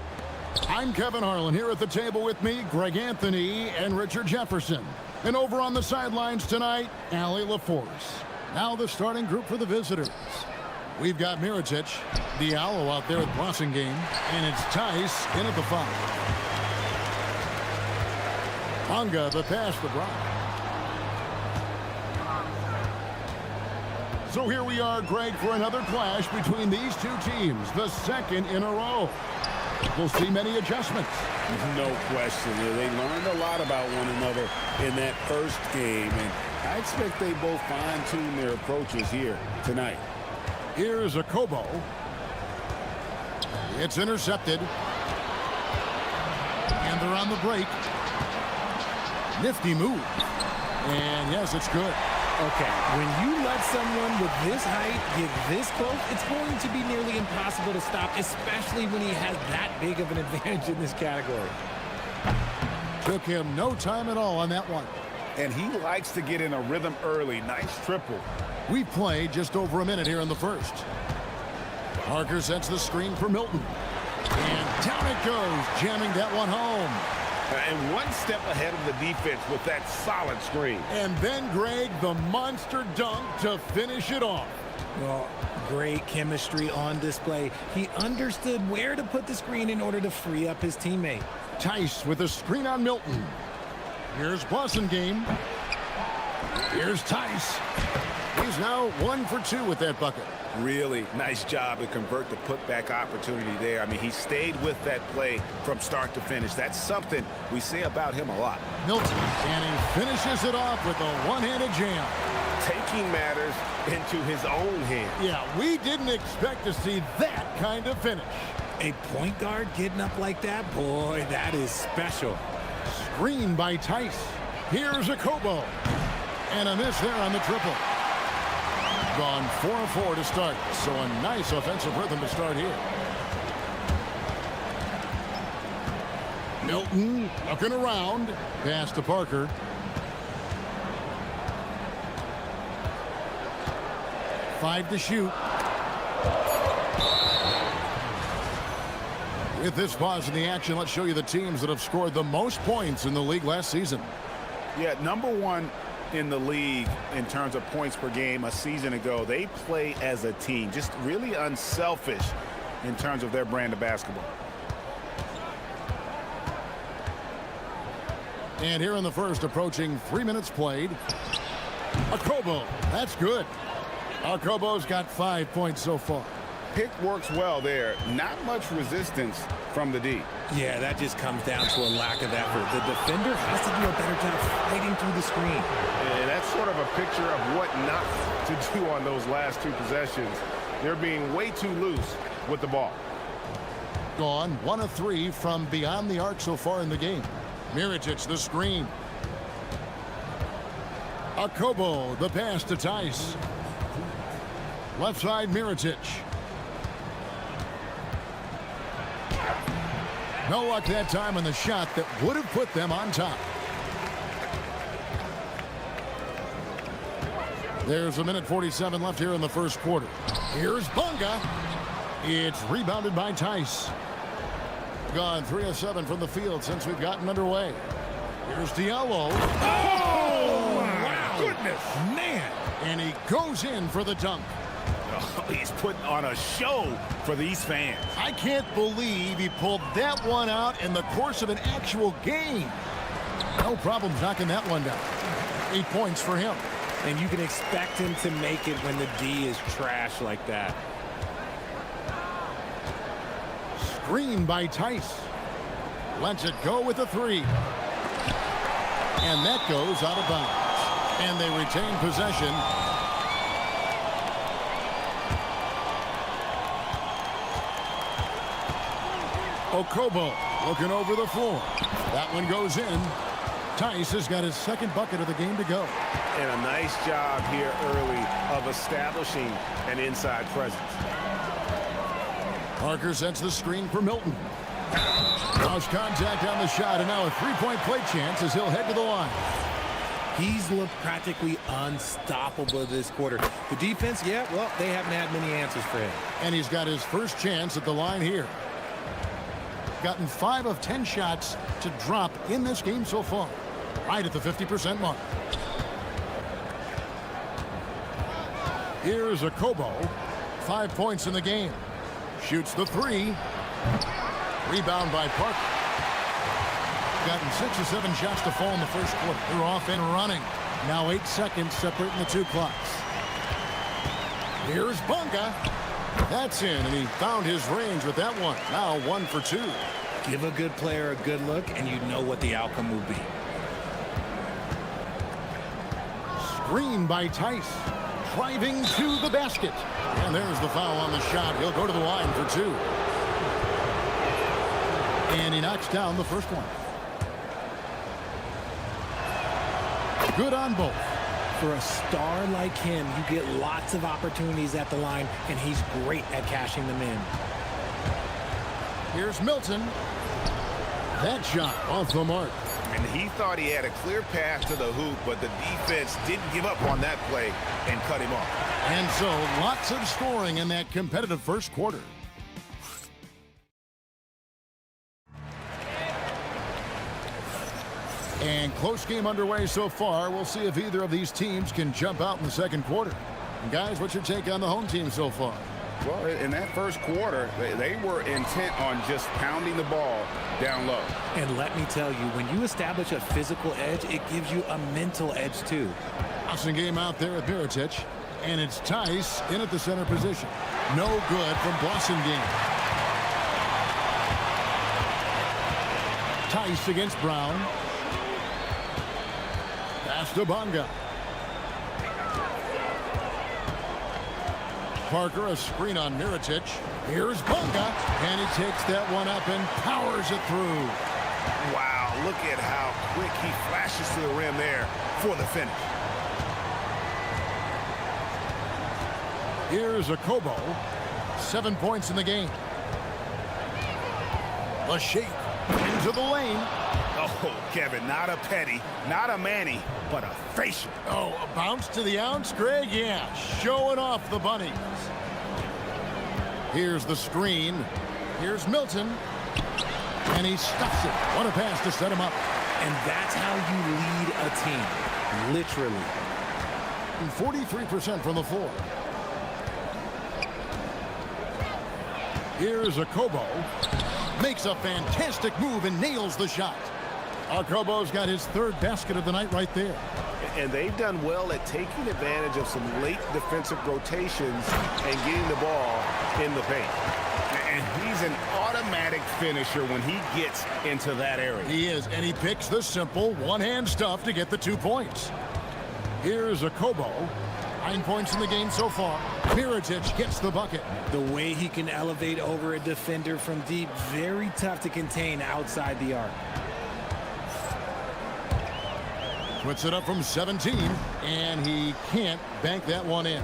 I'm Kevin Harlan. Here at the table with me, Greg Anthony and Richard Jefferson. And over on the sidelines tonight, Allie LaForce. Now the starting group for the visitors. We've got Mirotic, Diallo out there at crossing game, and it's Tice in at the 5. Bonga, the pass to Brock. So here we are, Greg, for another clash between these two teams, the second in a row. We'll see many adjustments. No question. They learned a lot about one another in that first game, and I expect they both fine-tune their approaches here tonight. Here's a Kobo. It's intercepted. And they're on the break. Nifty move. And yes, it's good. Okay, when you let someone with this height get this close, it's going to be nearly impossible to stop, especially when he has that big of an advantage in this category. Took him no time at all on that one. And he likes to get in a rhythm early. Nice triple. We've played just over a minute here in the first. Parker sets the screen for Milton. And down it goes, jamming that one home. And one step ahead of the defense with that solid screen. And then, Greg, the monster dunk to finish it off. Well, great chemistry on display. He understood where to put the screen in order to free up his teammate. Tice with a screen on Milton. Here's Blasingame. Here's Tice. He's now 1 for 2 with that bucket. Really nice job to convert the putback opportunity there. I mean, he stayed with that play from start to finish. That's something we say about him a lot. Milton, and he finishes it off with a one-handed jam. Taking matters into his own hands. Yeah, we didn't expect to see that kind of finish. A point guard getting up like that, boy, that is special. Screen by Tice. Here's a Kobo. And a miss there on the triple. Gone 4-4 to start, so a nice offensive rhythm to start here. Milton looking around. Pass to Parker. Five to shoot. With this pause in the action, let's show you the teams that have scored the most points in the league last season. Yeah, #1 in the league in terms of points per game a season ago. They play as a team, just really unselfish in terms of their brand of basketball. And here in the first, approaching 3 minutes played. Akobo, that's good. Akobo's got 5 points so far. Pick works well there. Not much resistance from the D. Yeah, that just comes down to a lack of effort. The defender has to do a better job fighting through the screen. And that's sort of a picture of what not to do on those last 2 possessions. They're being way too loose with the ball. Gone 1 of 3 from beyond the arc so far in the game. Mirotic, the screen. Akobo, the pass to Tice. Left side, Mirotic. No luck that time on the shot that would have put them on top. There's 1:47 left here in the first quarter. Here's Bonga. It's rebounded by Tice. Gone 3 of 7 from the field since we've gotten underway. Here's Diallo. Oh, wow. Goodness. Man. And he goes in for the dunk. Oh, he's putting on a show for these fans. I can't believe he pulled that one out in the course of an actual game. No problem knocking that one down. 8 points for him. And you can expect him to make it when the D is trash like that. Screen by Tice. Lets it go with a 3. And that goes out of bounds. And they retain possession. Okobo looking over the floor. That one goes in. Tice has got his second bucket of the game to go. And a nice job here early of establishing an inside presence. Parker sets the screen for Milton. Lost contact on the shot, and now a 3-point play chance as he'll head to the line. He's looked practically unstoppable this quarter. The defense, yeah, well, they haven't had many answers for him. And he's got his first chance at the line here. Gotten 5 of 10 shots to drop in this game so far. Right at the 50% mark. Here's a Kobo. 5 points in the game. Shoots the 3. Rebound by Parker. Gotten 6 or 7 shots to fall in the first quarter. They're off and running. Now 8 seconds separating the two clocks. Here's Bunga. That's in, and he found his range with that one. Now 1 for 2. Give a good player a good look, and you know what the outcome will be. Screen by Tice. Driving to the basket. And there's the foul on the shot. He'll go to the line for 2. And he knocks down the first one. Good on both. For a star like him, you get lots of opportunities at the line, and he's great at cashing them in. Here's Milton. That shot off the mark. And he thought he had a clear path to the hoop, but the defense didn't give up on that play and cut him off. And so lots of scoring in that competitive first quarter. And close game underway so far. We'll see if either of these teams can jump out in the second quarter. And guys, what's your take on the home team so far? Well, in that first quarter, they were intent on just pounding the ball down low. And let me tell you, when you establish a physical edge, it gives you a mental edge too. Awesome game out there at Mirotic. And it's Tice in at the center position. No good from Blasingame. Tice against Brown. Pass to Bunga. Parker, a screen on Mirotic. Here's Bunga, and he takes that one up and powers it through. Wow, look at how quick he flashes to the rim there for the finish. Here's a Kobo. 7 points in the game. A shake into the lane. Oh, Kevin, not a petty, not a Manny, but a facial. Oh, a bounce to the ounce, Greg? Yeah, showing off the bunnies. Here's the screen. Here's Milton. And he stuffs it. What a pass to set him up. And that's how you lead a team. Literally. 43% from the floor. Here's a Kobo. Makes a fantastic move and nails the shot. Kobo's got his 3rd basket of the night right there. And they've done well at taking advantage of some late defensive rotations and getting the ball in the paint. And he's an automatic finisher when he gets into that area. He is, and he picks the simple one-hand stuff to get the 2 points. Here's a Kobo. 9 points in the game so far. Mirotic gets the bucket. The way he can elevate over a defender from deep, very tough to contain outside the arc. Puts it up from 17, and he can't bank that one in.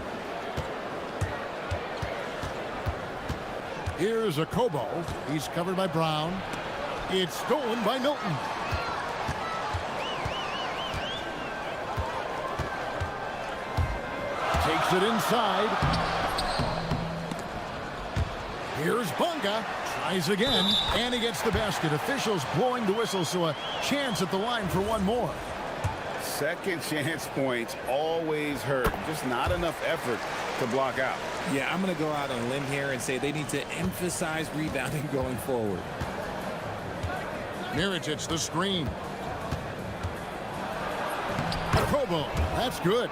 Here's a Kobo. He's covered by Brown. It's stolen by Milton. Takes it inside. Here's Bunga. Tries again, and he gets the basket. Officials blowing the whistle, so a chance at the line for one more. Second chance points always hurt. Just not enough effort to block out. Yeah, I'm going to go out on a limb here and say they need to emphasize rebounding going forward. Mirotic, the screen. Kobo, that's good.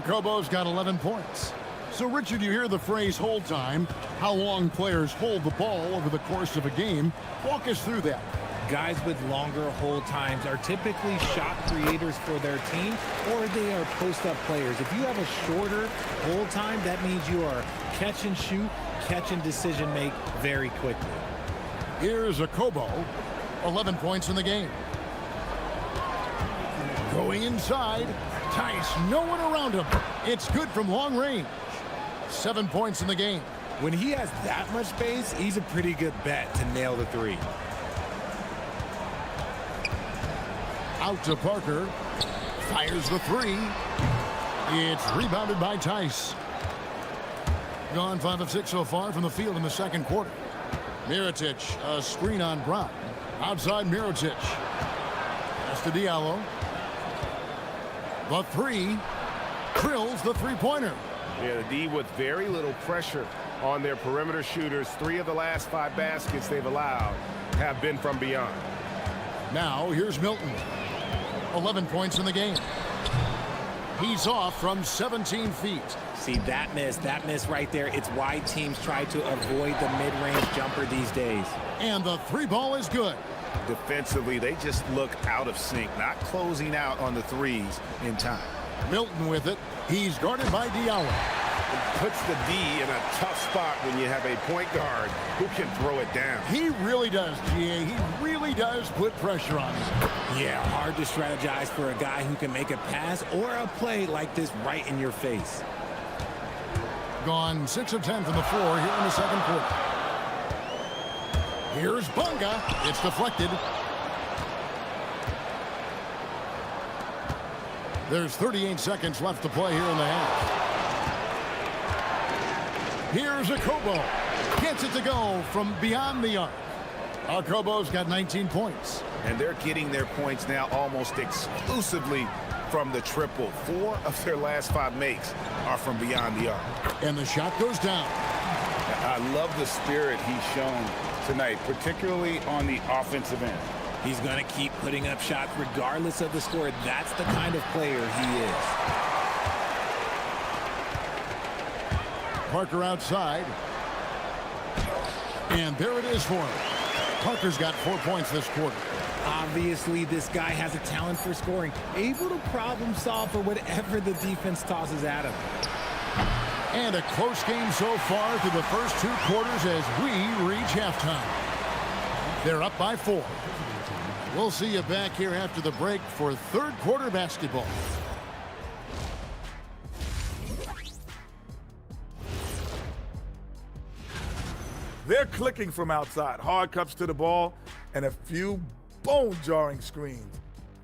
Kobo's got 11 points. So, Richard, you hear the phrase hold time, how long players hold the ball over the course of a game. Walk us through that. Guys with longer hold times are typically shot creators for their team, or they are post-up players. If you have a shorter hold time, that means you are catch and shoot, catch and decision make very quickly. Here's a Kobo. 11 points in the game. Going inside. Tice, no one around him. It's good from long range. 7 points in the game. When he has that much space, he's a pretty good bet to nail the 3. Out to Parker. Fires the three. It's rebounded by Tice. Gone 5 of 6 so far from the field in the second quarter. Mirotic, a screen on Brown. Outside Mirotic. That's to Diallo. The three. Drills the three-pointer. Yeah, the D with very little pressure on their perimeter shooters. 3 of the last 5 baskets they've allowed have been from beyond. Now, here's Milton. 11 points in the game. He's off from 17 feet. See, that miss right there, it's why teams try to avoid the mid-range jumper these days. And the three ball is good. Defensively, they just look out of sync, not closing out on the threes in time. Milton with it. He's guarded by Diallo. It puts the D in a tough spot when you have a point guard who can throw it down. He really does, GA. He really does put pressure on him. Yeah, hard to strategize for a guy who can make a pass or a play like this right in your face. Gone 6 of 10 from the floor here in the second quarter. Here's Bunga. It's deflected. There's 38 seconds left to play here in the half. Here's Akobo. Gets it to go from beyond the arc. Akobo's got 19 points. And they're getting their points now almost exclusively from the triple. 4 of their last 5 makes are from beyond the arc. And the shot goes down. I love the spirit he's shown tonight, particularly on the offensive end. He's going to keep putting up shots regardless of the score. That's the kind of player he is. Parker outside. And there it is for him. Parker's got 4 points this quarter. Obviously, this guy has a talent for scoring, able to problem solve for whatever the defense tosses at him. And a close game so far through the first 2 quarters as we reach halftime. They're up by 4. We'll see you back here after the break for third quarter basketball. They're clicking from outside. Hard cups to the ball and a few bone-jarring screens.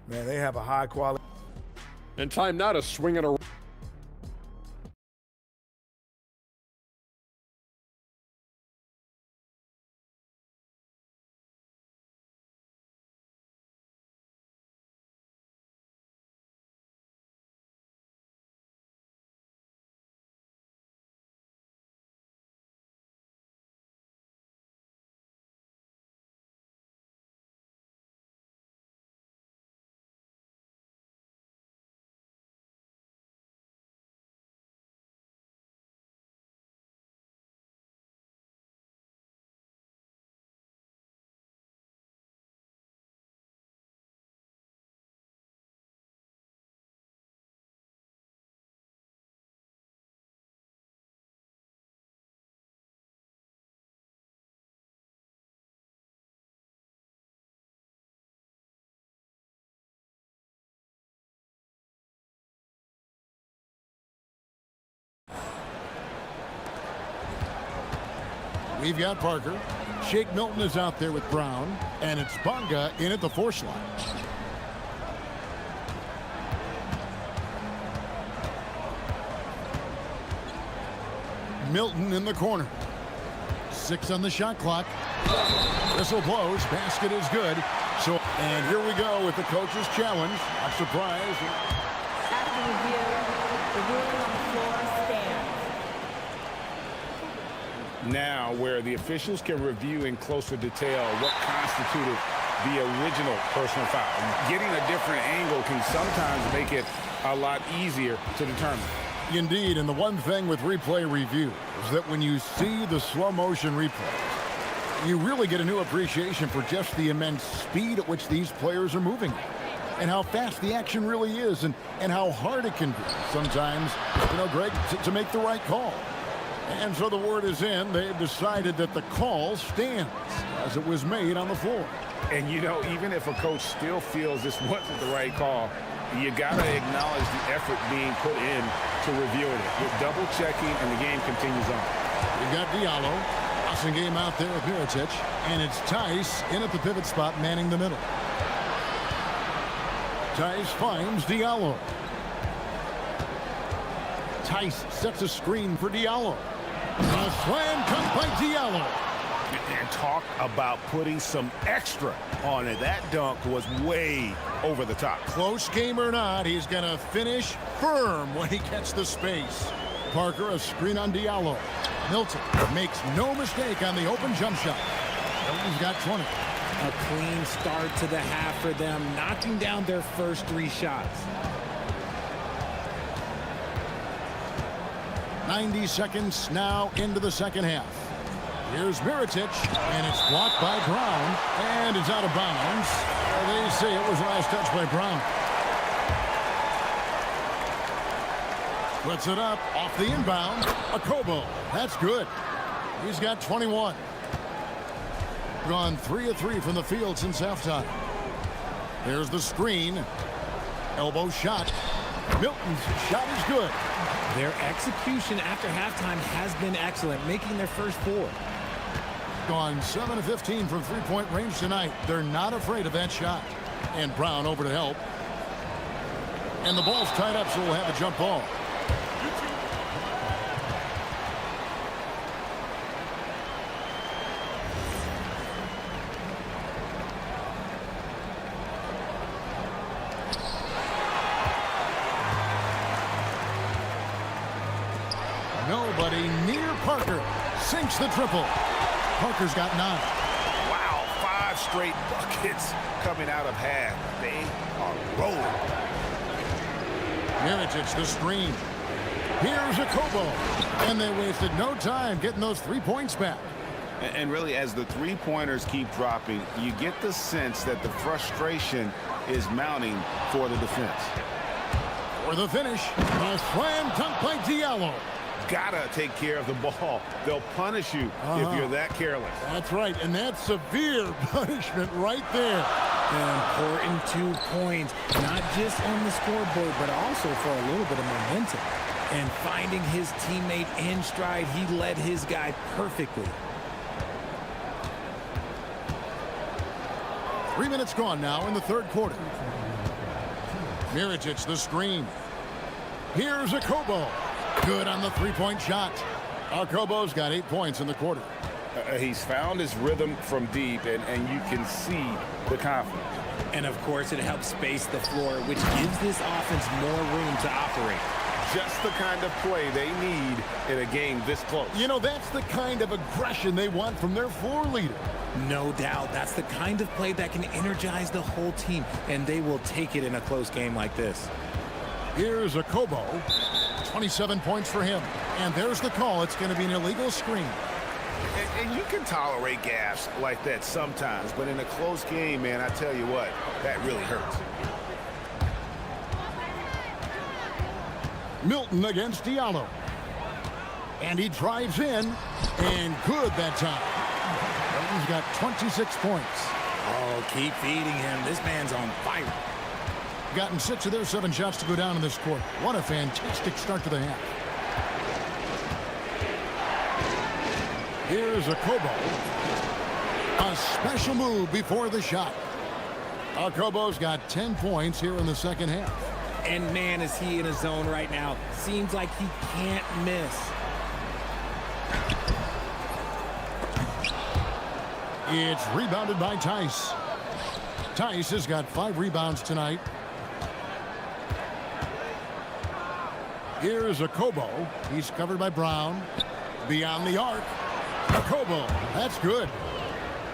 Man, they have a high quality. And time now to swing it around. We've got Parker. Shake Milton is out there with Brown. And it's Bunga in at the 4 slot. Milton in the corner. 6 on the shot clock. Whistle blows. Basket is good. So, and here we go with the coach's challenge. Not surprised. After review, the ruling on the floor stands. Now, where the officials can review in closer detail what constituted the original personal foul. Getting a different angle can sometimes make it a lot easier to determine. Indeed, and the one thing with replay review is that when you see the slow motion replay, you really get a new appreciation for just the immense speed at which these players are moving and how fast the action really is and how hard it can be sometimes, Greg, to make the right call. And so the word is in. They've decided that the call stands as it was made on the floor. And, even if a coach still feels this wasn't the right call, you got to acknowledge the effort being put in to reviewing it. With double checking, and the game continues on. We've got Diallo. Awesome game out there with Mirotic. And it's Tice in at the pivot spot, manning the middle. Tice finds Diallo. Tice sets a screen for Diallo. A slam cut by Diallo. And talk about putting some extra on it. That dunk was way over the top. Close game or not, he's going to finish firm when he gets the space. Parker, a screen on Diallo. Milton makes no mistake on the open jump shot. Milton's got 20. A clean start to the half for them, knocking down their first 3 shots. 90 seconds now into the second half. Here's Mirotic, and it's blocked by Brown, and it's out of bounds. They say it was last touch by Brown. Puts it up off the inbound. Akobo, that's good. He's got 21. Gone 3 of 3 from the field since halftime. Here's the screen. Elbow shot. Milton's shot is good. Their execution after halftime has been excellent, making their first 4. Gone 7 of 15 from three-point range tonight. They're not afraid of that shot. And Brown over to help. And the ball's tied up, so we'll have a jump ball. Nobody near Parker. Sinks the triple. Parker's got 9. Wow, 5 straight buckets coming out of half. They are rolling. Mirotic the screen. Here's Akobo. And they wasted no time getting those 3 points back. And really, as the three-pointers keep dropping, you get the sense that the frustration is mounting for the defense. For the finish, a slam dunk by Diallo. Gotta take care of the ball. They'll punish you if you're that careless. That's right, and that's severe punishment right there. An important 2 points, not just on the scoreboard, but also for a little bit of momentum. And finding his teammate in stride, he led his guy perfectly. 3 minutes gone now in the third quarter. Mirotic the screen. Here's Akobo. Good on the 3-point shot. Akobo's got 8 points in the quarter. He's found his rhythm from deep, and you can see the confidence. And, of course, it helps space the floor, which gives this offense more room to operate. Just the kind of play they need in a game this close. You know, that's the kind of aggression they want from their floor leader. No doubt. That's the kind of play that can energize the whole team, and they will take it in a close game like this. Here's Akobo. 27 points for him. And there's the call. It's going to be an illegal screen. And you can tolerate gaffes like that sometimes, but in a close game, man, I tell you what, that really hurts. Milton against Diallo. And he drives in. And good that time. Milton's got 26 points. Oh, keep feeding him. This man's on fire. Gotten 6 of their 7 shots to go down in this quarter. What a fantastic start to the half. Here's Akobo. A special move before the shot. Akobo's got 10 points here in the second half. And man, is he in a zone right now. Seems like he can't miss. It's rebounded by Tice. Tice has got 5 rebounds tonight. Here's Akobo. He's covered by Brown. Beyond the arc. Akobo. That's good.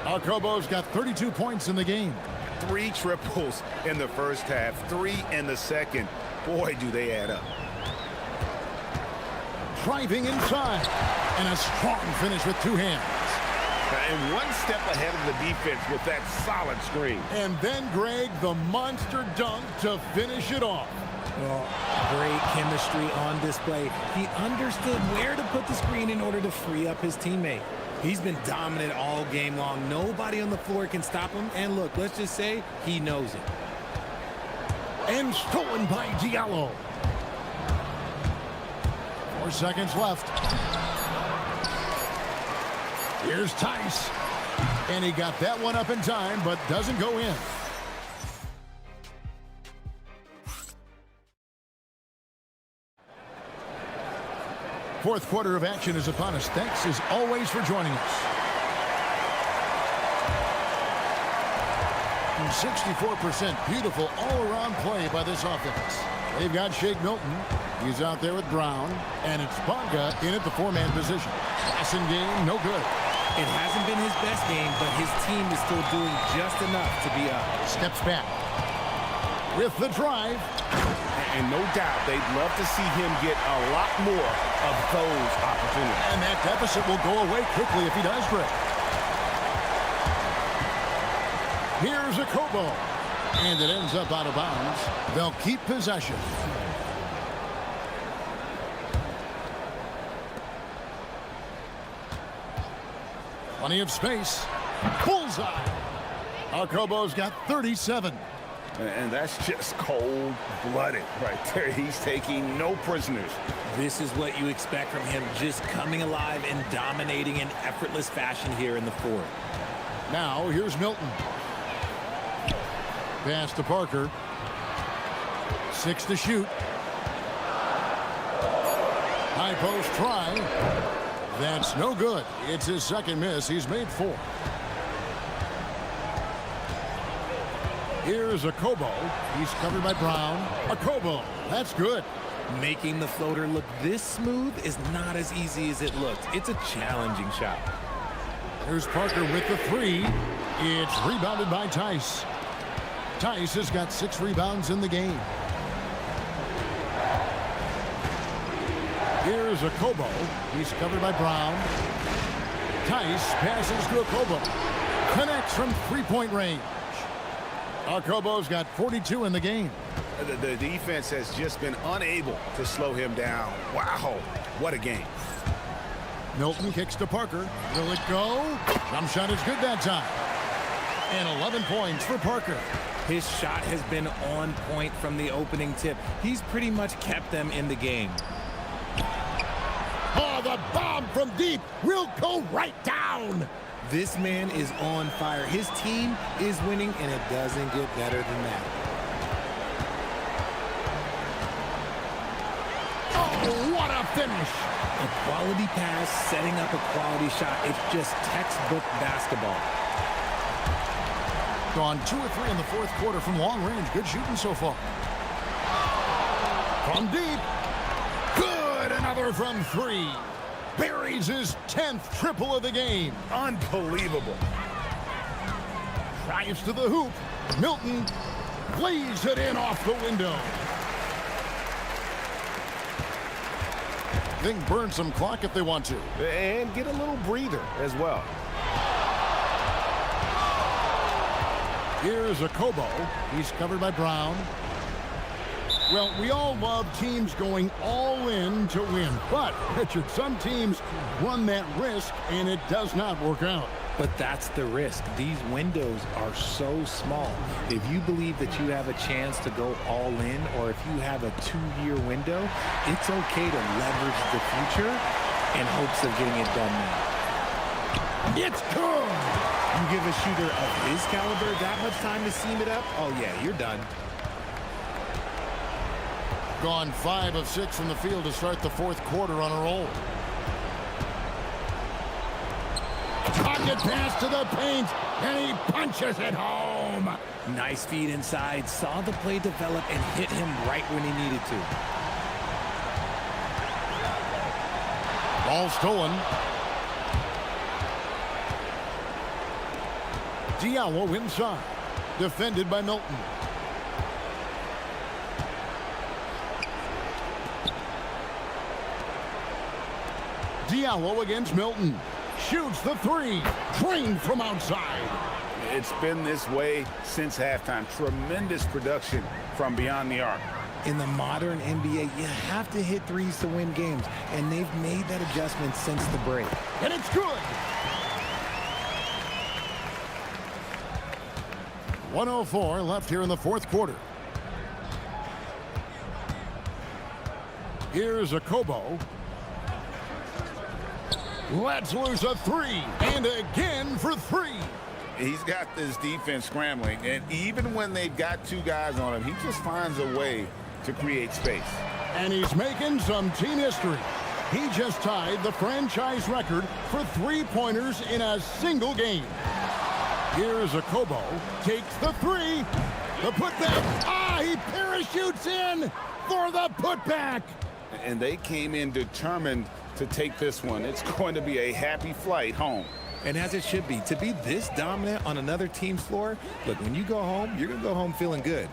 Akobo's got 32 points in the game. 3 triples in the first half, 3 in the second. Boy, do they add up. Driving inside. And a strong finish with 2 hands. And 1 step ahead of the defense with that solid screen. And then, Greg, the monster dunk to finish it off. Well, great chemistry on display. He understood where to put the screen in order to free up his teammate. He's been dominant all game long. Nobody on the floor can stop him. And look, let's just say he knows it. And stolen by Diallo. 4 seconds left. Here's Tice. And he got that one up in time, but doesn't go in. Fourth quarter of action is upon us. Thanks as always for joining us. 64% beautiful all-around play by this offense. They've got Shake Milton. He's out there with Brown. And it's Bonga in at the four-man position. Passing game, no good. It hasn't been his best game, but his team is still doing just enough to be up. Steps back. With the drive. And no doubt, they'd love to see him get a lot more of those opportunities. And that deficit will go away quickly if he does, Greg. Here's a Kobo. And it ends up out of bounds. They'll keep possession. Plenty of space. Bullseye. Kobo's got 37. And that's just cold-blooded right there. He's taking no prisoners. This is what you expect from him, just coming alive and dominating in effortless fashion here in the fourth. Now, here's Milton. Pass to Parker. 6 to shoot. High post try. That's no good. It's his second miss. He's made 4. Here's a Kobo. He's covered by Brown. A Kobo. That's good. Making the floater look this smooth is not as easy as it looks. It's a challenging shot. Here's Parker with the 3. It's rebounded by Tice. Tice has got 6 rebounds in the game. Here's a Kobo. He's covered by Brown. Tice passes to a Kobo. Connects from three-point range. Kobo's got 42 in the game. The defense has just been unable to slow him down. Wow, what a game. Milton kicks to Parker. Will it go? Jump shot is good that time. And 11 points for Parker. His shot has been on point from the opening tip. He's pretty much kept them in the game. Oh, the bomb from deep will go right down. This man is on fire. His team is winning, and it doesn't get better than that. Oh, what a finish. A quality pass, setting up a quality shot. It's just textbook basketball. Gone 2 or 3 in the fourth quarter from long range. Good shooting so far. From deep. Good. Another from 3. Buries his 10th triple of the game. Unbelievable. Drives to the hoop. Milton lays it in off the window. They can burn some clock if they want to. And get a little breather as well. Here's a Kobo. He's covered by Brown. Well, we all love teams going all in to win. But, Richard, some teams run that risk, and it does not work out. But that's the risk. These windows are so small. If you believe that you have a chance to go all in, or if you have a 2-year window, it's okay to leverage the future in hopes of getting it done now. It's good! You give a shooter of his caliber that much time to seam it up, oh yeah, you're done. Gone 5 of 6 from the field to start the fourth quarter on a roll. Pocket pass to the paint, and he punches it home. Nice feed inside, saw the play develop and hit him right when he needed to. Ball stolen. Diallo inside, defended by Milton. Diallo against Milton. Shoots the 3. Drained from outside. It's been this way since halftime. Tremendous production from beyond the arc. In the modern NBA, you have to hit threes to win games, and they've made that adjustment since the break. And it's good. 1:04 left here in the fourth quarter. Here's a Kobo. Let's lose a 3. And again for 3. He's got this defense scrambling, and even when they've got 2 guys on him, he just finds a way to create space. And he's making some team history. He just tied the franchise record for three-pointers in a single game. Here's a Kobo, takes the three, the putback. He parachutes in for the putback. And they came in determined to take this one. It's going to be a happy flight home. And as it should be, to be this dominant on another team's floor, look, when you go home, you're going to go home feeling good.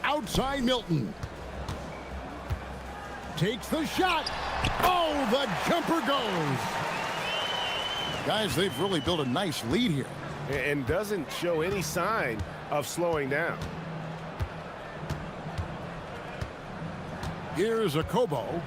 Outside Milton. Takes the shot. Oh, the jumper goes. Guys, they've really built a nice lead here. And doesn't show any sign of slowing down. Here's a Kobo.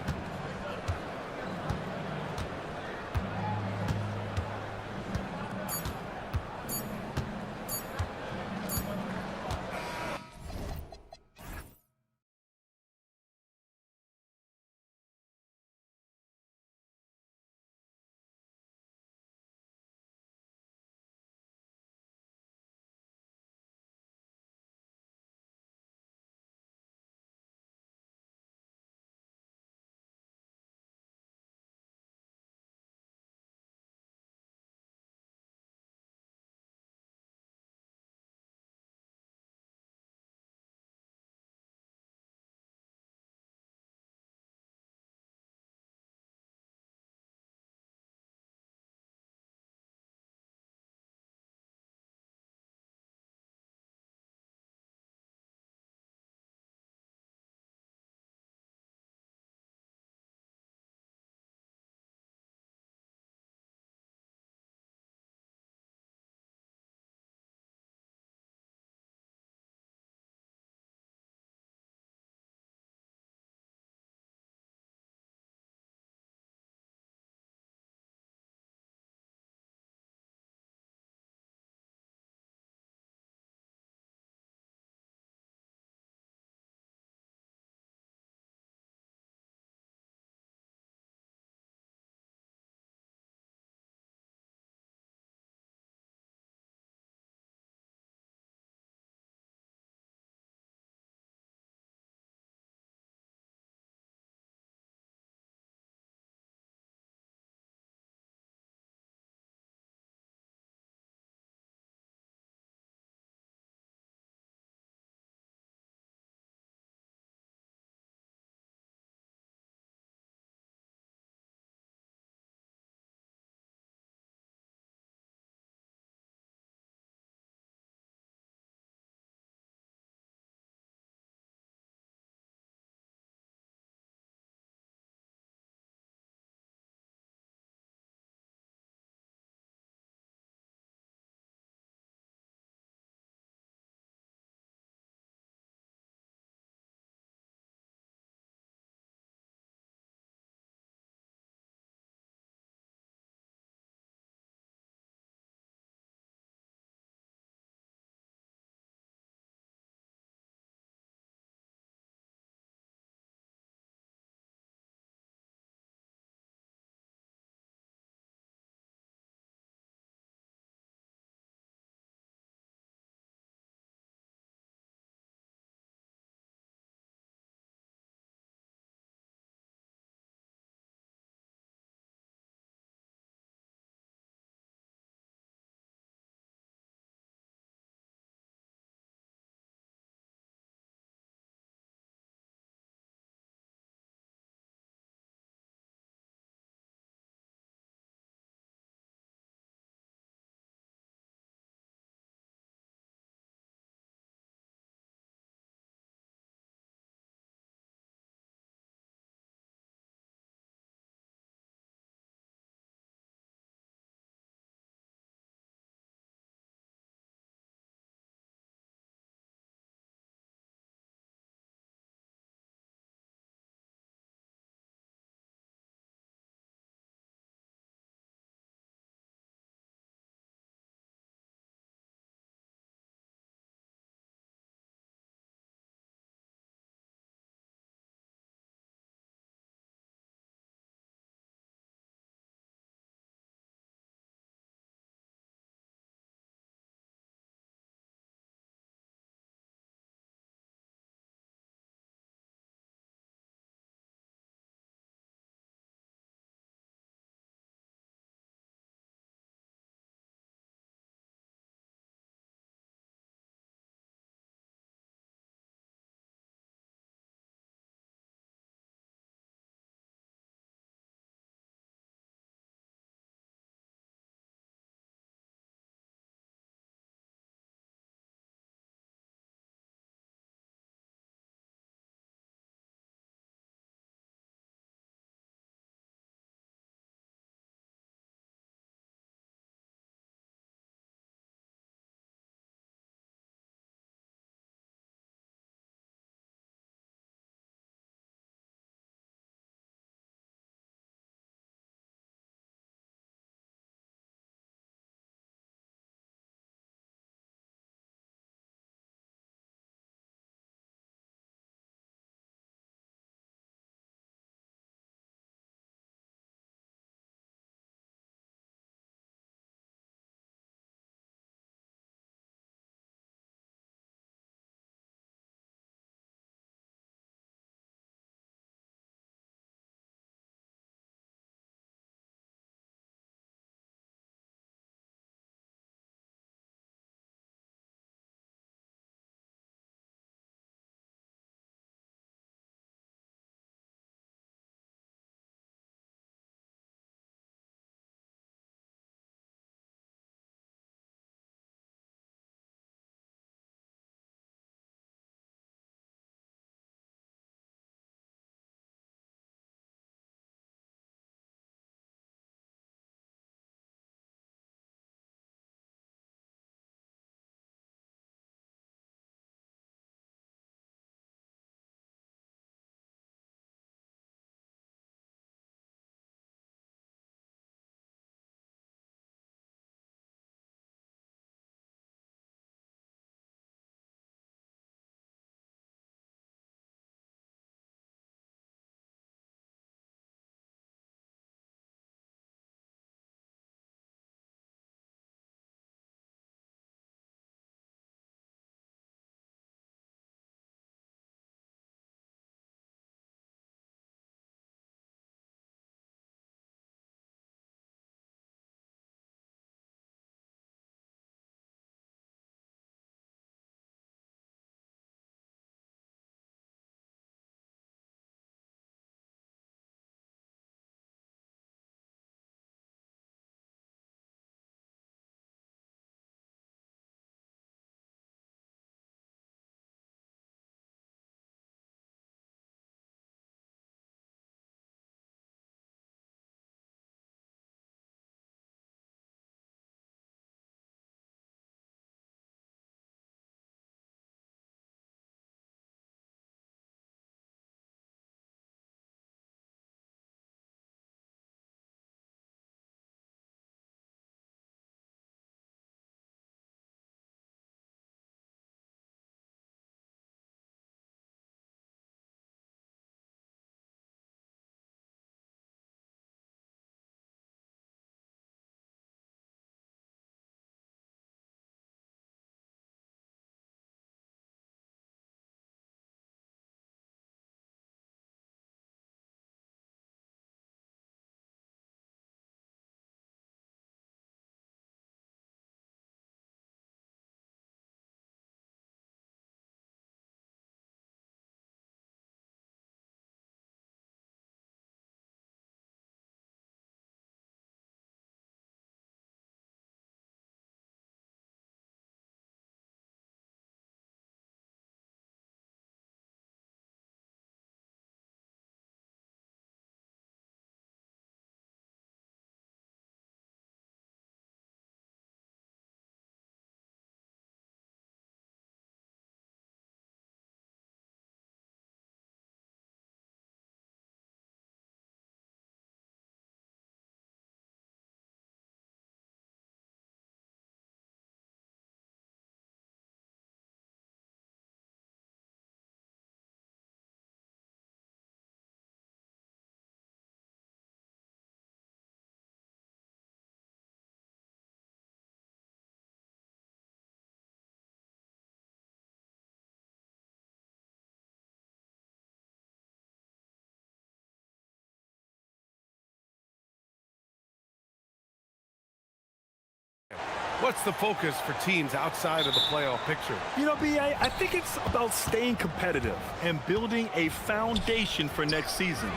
What's the focus for teams outside of the playoff picture? You know, B.A., I think it's about staying competitive and building a foundation for next season.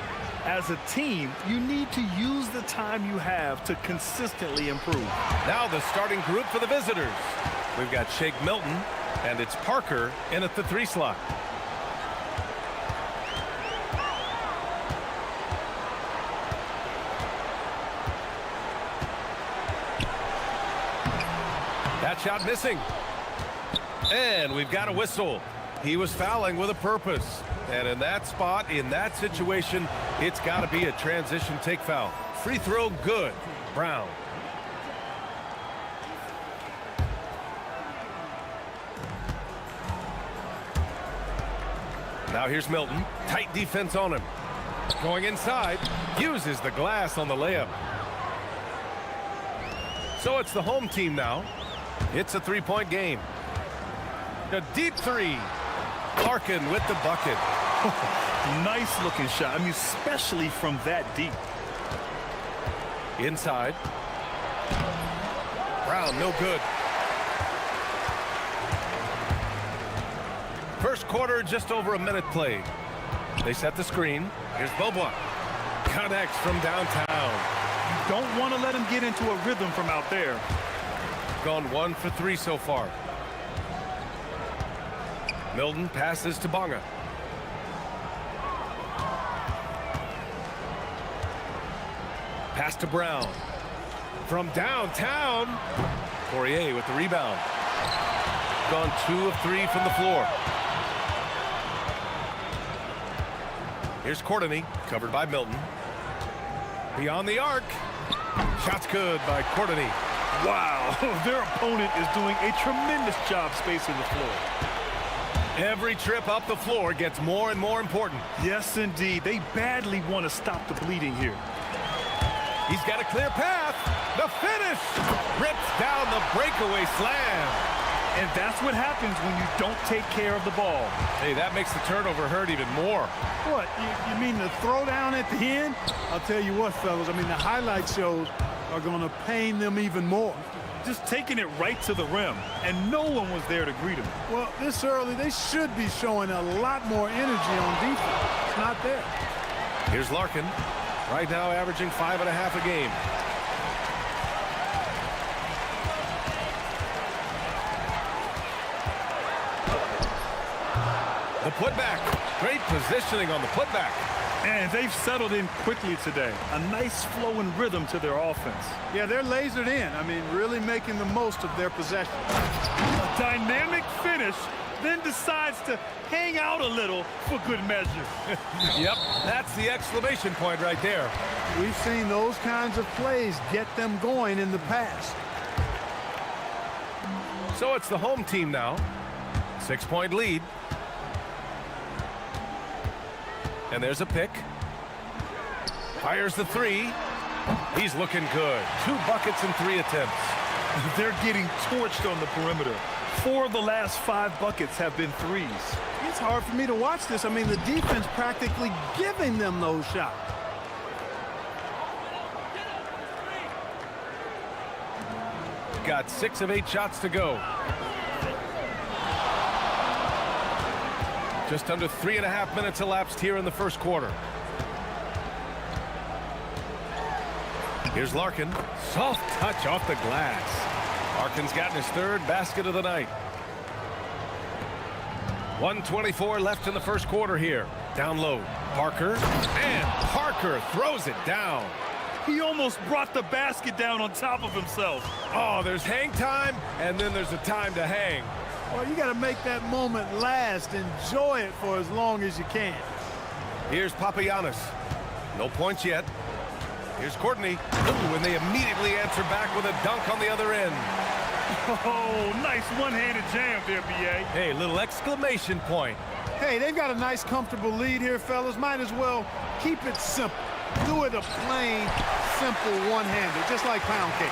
As a team, you need to use the time you have to consistently improve. Now the starting group for the visitors. We've got Shake Milton, and it's Parker in at the 3 slot. That shot missing. And we've got a whistle. He was fouling with a purpose. And in that spot, in that situation, it's got to be a transition take foul. Free throw good. Brown. Now here's Milton. Tight defense on him. Going inside. Uses the glass on the layup. So it's the home team now. It's a 3-point game. A deep 3. Larkin with the bucket. Nice looking shot. I mean, especially from that deep. Inside. Brown, no good. First quarter, just over a minute played. They set the screen. Here's Bobois. Connects from downtown. You don't want to let him get into a rhythm from out there. Gone 1 for 3 so far. Milton passes to Bonga. Pass to Brown. From downtown. Poirier with the rebound. Gone 2 of 3 from the floor. Here's Courtney, covered by Milton. Beyond the arc. Shot's good by Courtney. Wow, their opponent is doing a tremendous job spacing the floor. Every trip up the floor gets more and more important. Yes, indeed. They badly want to stop the bleeding here. He's got a clear path. The finish. Rips down the breakaway slam. And that's what happens when you don't take care of the ball. Hey, that makes the turnover hurt even more. What, you mean the throwdown at the end? I'll tell you what, fellas, I mean, the highlight shows are going to pain them even more. Just taking it right to the rim, and no one was there to greet him. Well, this early, they should be showing a lot more energy on defense. It's not there. Here's Larkin, right now averaging 5.5 a game. The putback. Great positioning on the putback. And they've settled in quickly today. A nice flowing rhythm to their offense. Yeah, they're lasered in. I mean, really making the most of their possession. A dynamic finish, then decides to hang out a little for good measure. Yep, that's the exclamation point right there. We've seen those kinds of plays get them going in the past. So it's the home team now. 6-point lead. And there's a pick. Fires the 3. He's looking good. 2 buckets in 3 attempts. They're getting torched on the perimeter. 4 of the last 5 buckets have been threes. It's hard for me to watch this. I mean, the defense practically giving them those shots. Got 6 of 8 shots to go. Just under 3.5 minutes elapsed here in the first quarter. Here's Larkin. Soft touch off the glass. Larkin's gotten his 3rd basket of the night. 1:24 left in the first quarter here. Down low. Parker. And Parker throws it down. He almost brought the basket down on top of himself. Oh, there's hang time, and then there's a time to hang. Well, you got to make that moment last. Enjoy it for as long as you can. Here's Papagiannis. No points yet. Here's Courtney. Ooh, and they immediately answer back with a dunk on the other end. Oh, nice one-handed jam there, B.A. Hey, little exclamation point. Hey, they've got a nice, comfortable lead here, fellas. Might as well keep it simple. Do it a plain, simple one-hander, just like pound cake.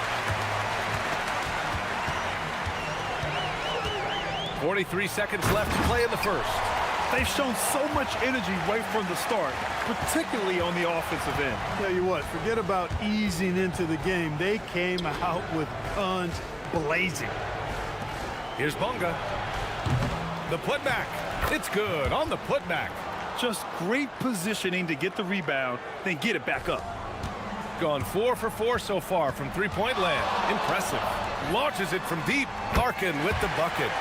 43 seconds left to play in the first. They've shown so much energy right from the start, particularly on the offensive end. Tell you what, forget about easing into the game. They came out with guns blazing. Here's Bunga. The putback. It's good on the putback. Just great positioning to get the rebound, then get it back up. Gone 4 for 4 so far from three-point land. Impressive. Launches it from deep. Larkin with the bucket.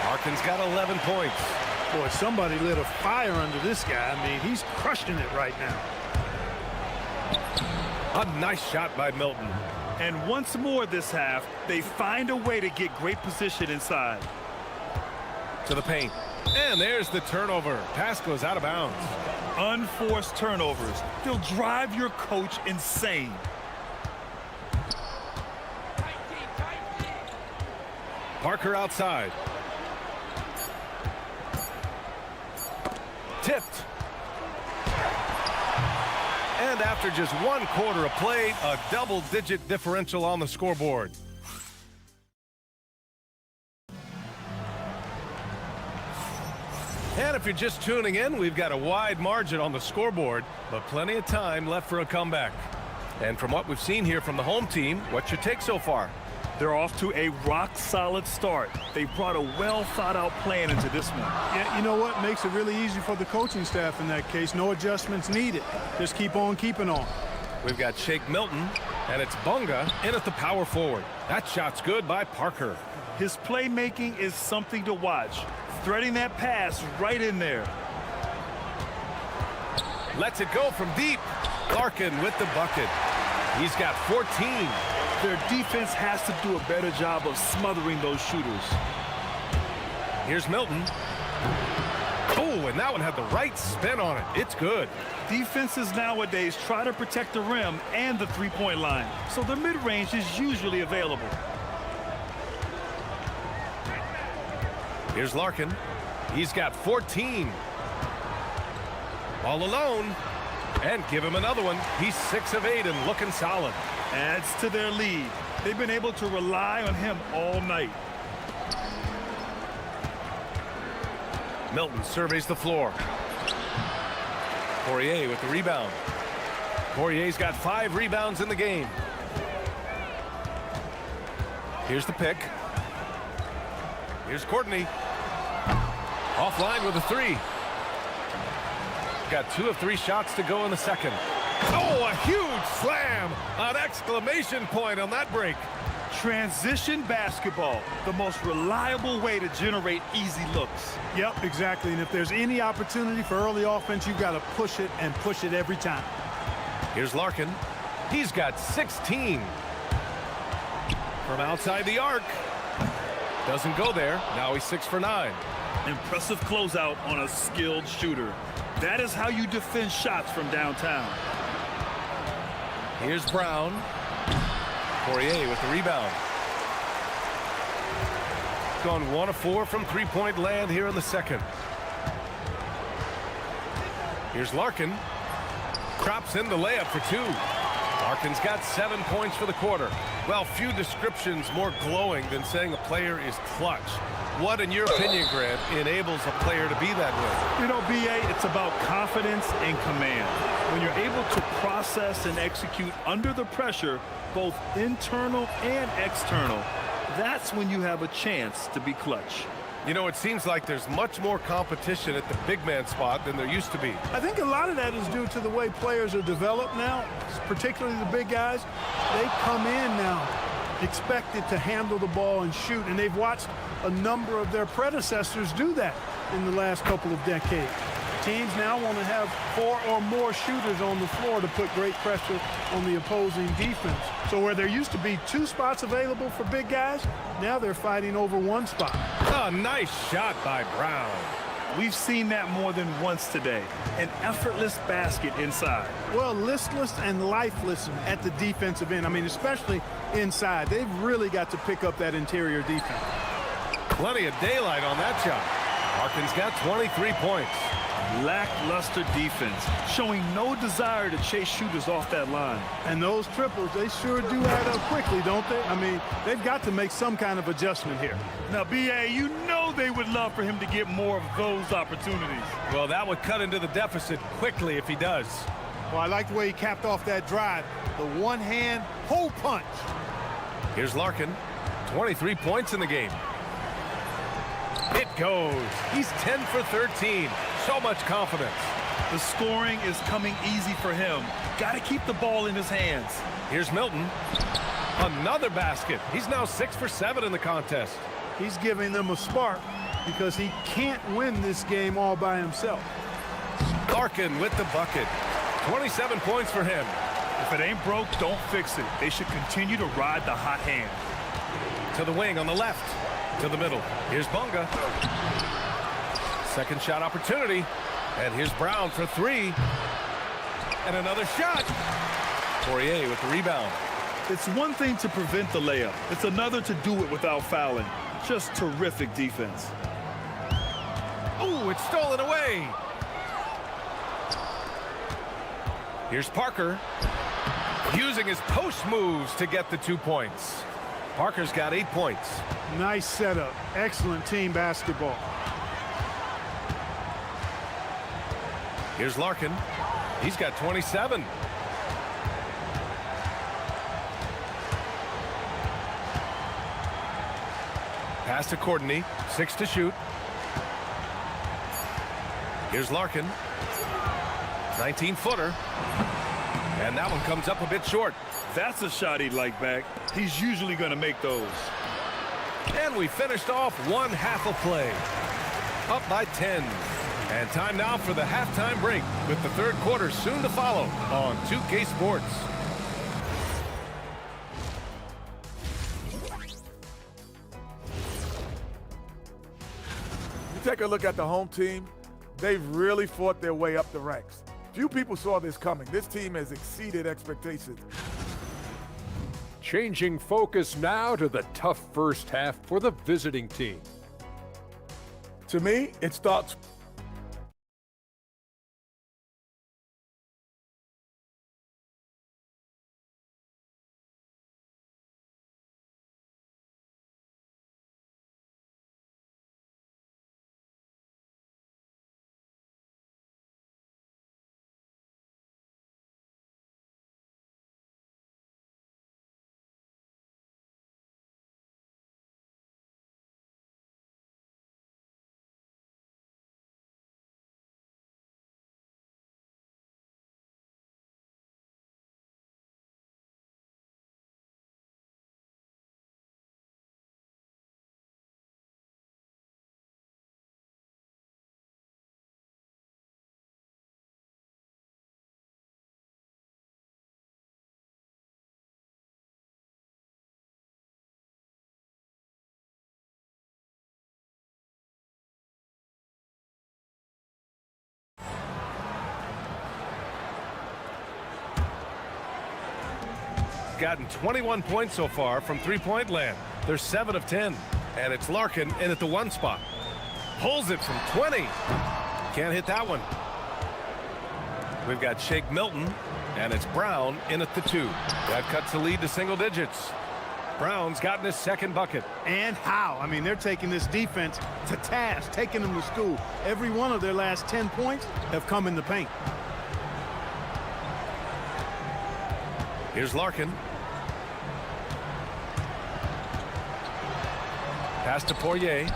Larkin's got 11 points. Boy, somebody lit a fire under this guy. I mean, he's crushing it right now. A nice shot by Milton. And once more this half, they find a way to get great position inside. To the paint. And there's the turnover. Pass goes out of bounds. Unforced turnovers. They'll drive your coach insane. Parker outside. Tipped. And after just 1 quarter of play, a double-digit differential on the scoreboard. And if you're just tuning in, we've got a wide margin on the scoreboard, but plenty of time left for a comeback. And from what we've seen here from the home team, what's your take so far? They're off to a rock-solid start. They brought a well-thought-out plan into this one. Yeah, you know what? Makes it really easy for the coaching staff in that case. No adjustments needed. Just keep on keeping on. We've got Shake Milton, and it's Bunga in at the power forward. That shot's good by Parker. His playmaking is something to watch. Threading that pass right in there. Lets it go from deep. Larkin with the bucket. He's got 14. Their defense has to do a better job of smothering those shooters. Here's Milton. Oh, and that one had the right spin on it. It's good. Defenses nowadays try to protect the rim and the three-point line, so the mid-range is usually available. Here's Larkin. He's got 14. All alone. And give him another one. He's 6 of 8 and looking solid. Adds to their lead. They've been able to rely on him all night. Milton surveys the floor. Poirier with the rebound. Poirier's got 5 rebounds in the game. Here's the pick. Here's Courtney. Offline with a 3. Got 2 of 3 shots to go in the second. Oh, a huge slam! An exclamation point on that break. Transition basketball, the most reliable way to generate easy looks. Yep, exactly. And if there's any opportunity for early offense, you've got to push it and push it every time. Here's Larkin. He's got 16. From outside the arc. Doesn't go there. Now he's 6 for 9. Impressive closeout on a skilled shooter. That is how you defend shots from downtown. Here's Brown. Poirier with the rebound. Gone 1 of 4 from three-point land here in the second. Here's Larkin. Crops in the layup for 2. Larkin's got 7 points for the quarter. Well, few descriptions more glowing than saying a player is clutch. What, in your opinion, Grant, enables a player to be that way? You know, B.A., it's about confidence and command. When you're able to process and execute under the pressure, both internal and external, that's when you have a chance to be clutch. You know, it seems like there's much more competition at the big man spot than there used to be. I think a lot of that is due to the way players are developed now, particularly the big guys. They come in now expected to handle the ball and shoot, and they've watched a number of their predecessors do that in the last couple of decades. Teams now want to have 4 or more shooters on the floor to put great pressure on the opposing defense. So where there used to be 2 spots available for big guys, now they're fighting over 1 spot. A nice shot by Brown. We've seen that more than once today. An effortless basket inside. Well, listless and lifeless at the defensive end. I mean, especially inside. They've really got to pick up that interior defense. Plenty of daylight on that shot. Larkin's got 23 points. Lackluster defense, showing no desire to chase shooters off that line. And those triples, they sure do add up quickly, don't they? I mean, they've got to make some kind of adjustment here. Now, B.A., you know they would love for him to get more of those opportunities. Well, that would cut into the deficit quickly if he does. Well, I like the way he capped off that drive. The one-hand hole punch. Here's Larkin. 23 points in the game. It goes. He's 10 for 13. So much confidence. The scoring is coming easy for him. Got to keep the ball in his hands. Here's Milton. Another basket. He's now 6 for 7 in the contest. He's giving them a spark because he can't win this game all by himself. Larkin with the bucket. 27 points for him. If it ain't broke, don't fix it. They should continue to ride the hot hand. To the wing on the left. To the middle. Here's Bunga. Second shot opportunity. And here's Brown for 3. And another shot. Poirier with the rebound. It's one thing to prevent the layup. It's another to do it without fouling. Just terrific defense. Ooh, it's stolen away. Here's Parker. Using his post moves to get the 2 points. Parker's got 8 points. Nice setup. Excellent team basketball. Here's Larkin. He's got 27. Pass to Courtney. 6 to shoot. Here's Larkin. 19-footer. And that one comes up a bit short. That's a shot he'd like back. He's usually going to make those. And we finished off one half of play. Up by 10. And time now for the halftime break with the third quarter soon to follow on 2K Sports. You take a look at the home team, they've really fought their way up the ranks. Few people saw this coming. This team has exceeded expectations. Changing focus now to the tough first half for the visiting team. To me, it starts gotten 21 points so far from three-point land. They're 7 of 10. And it's Larkin in at the 1 spot. Pulls it from 20. Can't hit that one. We've got Shake Milton, and it's Brown in at the 2. That cuts the lead to single digits. Brown's gotten his second bucket. And how? I mean, they're taking this defense to task, taking them to school. Every one of their last 10 points have come in the paint. Here's Larkin. Pass to Poirier.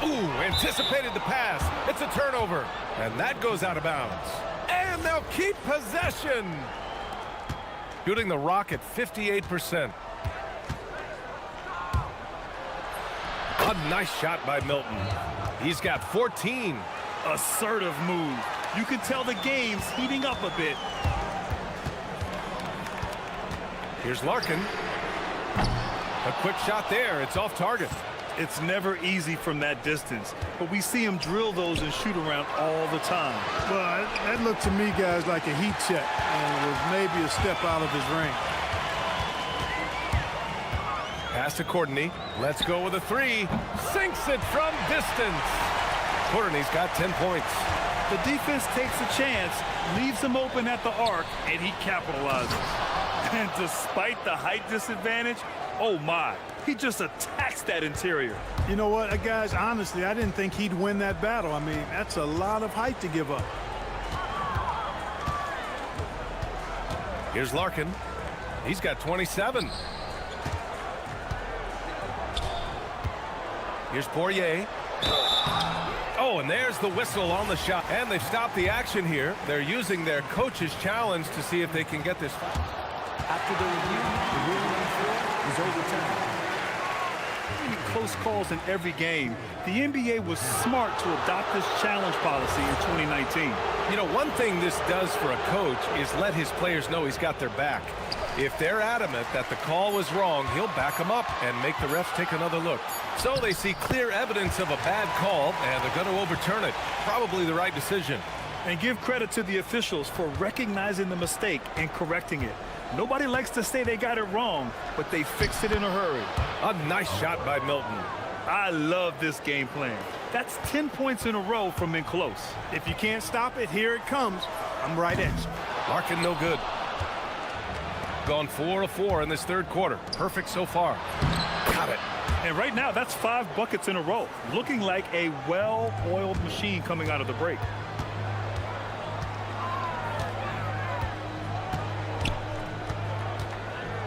Ooh, anticipated the pass. It's a turnover. And that goes out of bounds. And they'll keep possession. Shooting the Rock at 58%. A nice shot by Milton. He's got 14. Assertive move. You can tell the game's heating up a bit. Here's Larkin. A quick shot there. It's off target. It's never easy from that distance, but we see him drill those and shoot around all the time. Well, that looked to me, guys, like a heat check, and it was maybe a step out of his range. Pass to Courtney. Let's go with a 3. Sinks it from distance. Courtney's got 10 points. The defense takes a chance, leaves him open at the arc, and he capitalizes. And despite the height disadvantage, oh my, he just attacks that interior. You know what, guys, honestly, I didn't think he'd win that battle. I mean, that's a lot of height to give up. Here's Larkin. He's got 27. Here's Poirier. Oh, and there's the whistle on the shot. And they've stopped the action here. They're using their coach's challenge to see if they can get this. After the review, the ruling on the floor is overturned. Close calls in every game. The NBA was smart to adopt this challenge policy in 2019. You know, one thing this does for a coach is let his players know he's got their back. If they're adamant that the call was wrong, he'll back them up and make the refs take another look. So they see clear evidence of a bad call, and they're going to overturn it. Probably the right decision. And give credit to the officials for recognizing the mistake and correcting it. Nobody likes to say they got it wrong, but they fixed it in a hurry. A nice shot by Milton. I love this game plan. That's 10 points in a row from in close. If you can't stop it, here it comes. I'm right at you. Larkin no good. Gone 4 of 4 in this third quarter. Perfect so far. Got it. And right now, that's 5 buckets in a row. Looking like a well-oiled machine coming out of the break.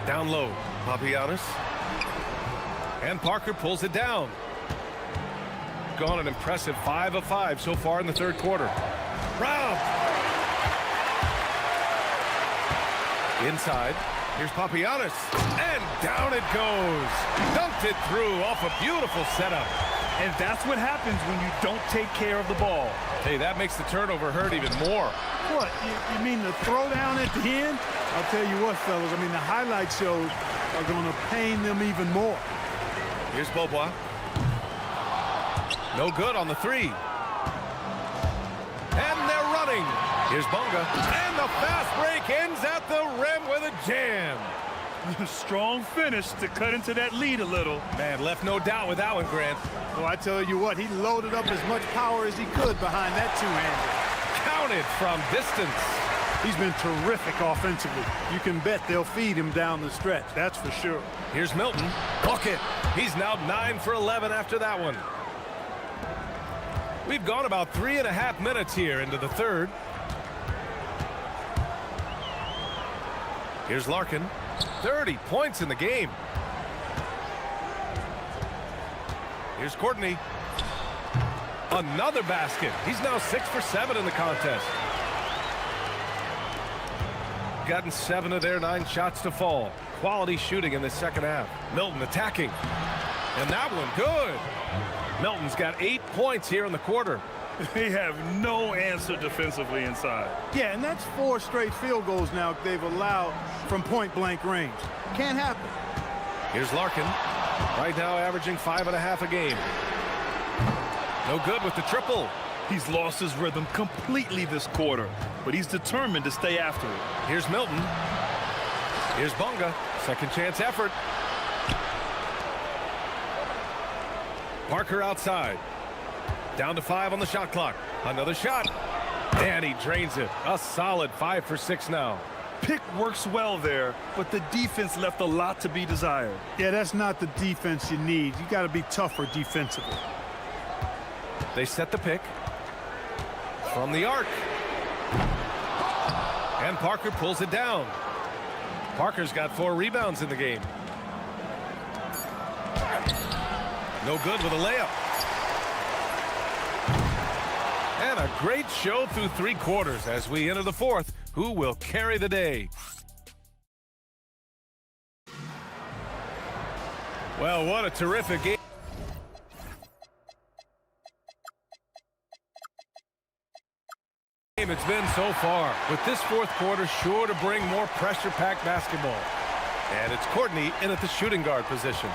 Down low, Papagiannis. And Parker pulls it down. Gone an impressive 5 of 5 so far in the third quarter. Round. Inside. Here's Papagiannis. And down it goes. Dunked it through off a beautiful setup. And that's what happens when you don't take care of the ball. Hey, that makes the turnover hurt even more. What? You mean the throwdown at the end? I'll tell you what, fellas. I mean, the highlight shows are going to pain them even more. Here's Beaubois. No good on the 3. And they're running. Here's Bunga. And the fast break ends at the rim with a jam. Strong finish to cut into that lead a little. Man, left no doubt with that one, Grant. Well, I tell you what, he loaded up as much power as he could behind that two-hander. Counted from distance. He's been terrific offensively. You can bet they'll feed him down the stretch, that's for sure. Here's Milton. Bucket. He's now 9 for 11 after that one. We've gone about 3.5 minutes here into the third. Here's Larkin. 30 points in the game. Here's Courtney. Another basket. He's now 6 for 7 in the contest. Gotten 7 of their 9 shots to fall. Quality shooting in the second half. Milton attacking. And that one good. Milton's got 8 points here in the quarter. They have no answer defensively inside. Yeah, and that's 4 straight field goals now they've allowed from point-blank range. Can't happen. Here's Larkin. Right now averaging 5.5 a game. No good with the triple. He's lost his rhythm completely this quarter, but he's determined to stay after it. Here's Milton. Here's Bunga. Second chance effort. Parker outside. Down to 5 on the shot clock. Another shot. And he drains it. A solid 5 for 6 now. Pick works well there, but the defense left a lot to be desired. Yeah, that's not the defense you need. You got to be tougher defensively. They set the pick. From the arc. And Parker pulls it down. Parker's got 4 rebounds in the game. No good with a layup. And a great show through 3 quarters as we enter the fourth. Who will carry the day? Well, what a terrific game. It's been so far, with this fourth quarter sure to bring more pressure-packed basketball. And it's Courtney in at the shooting guard position.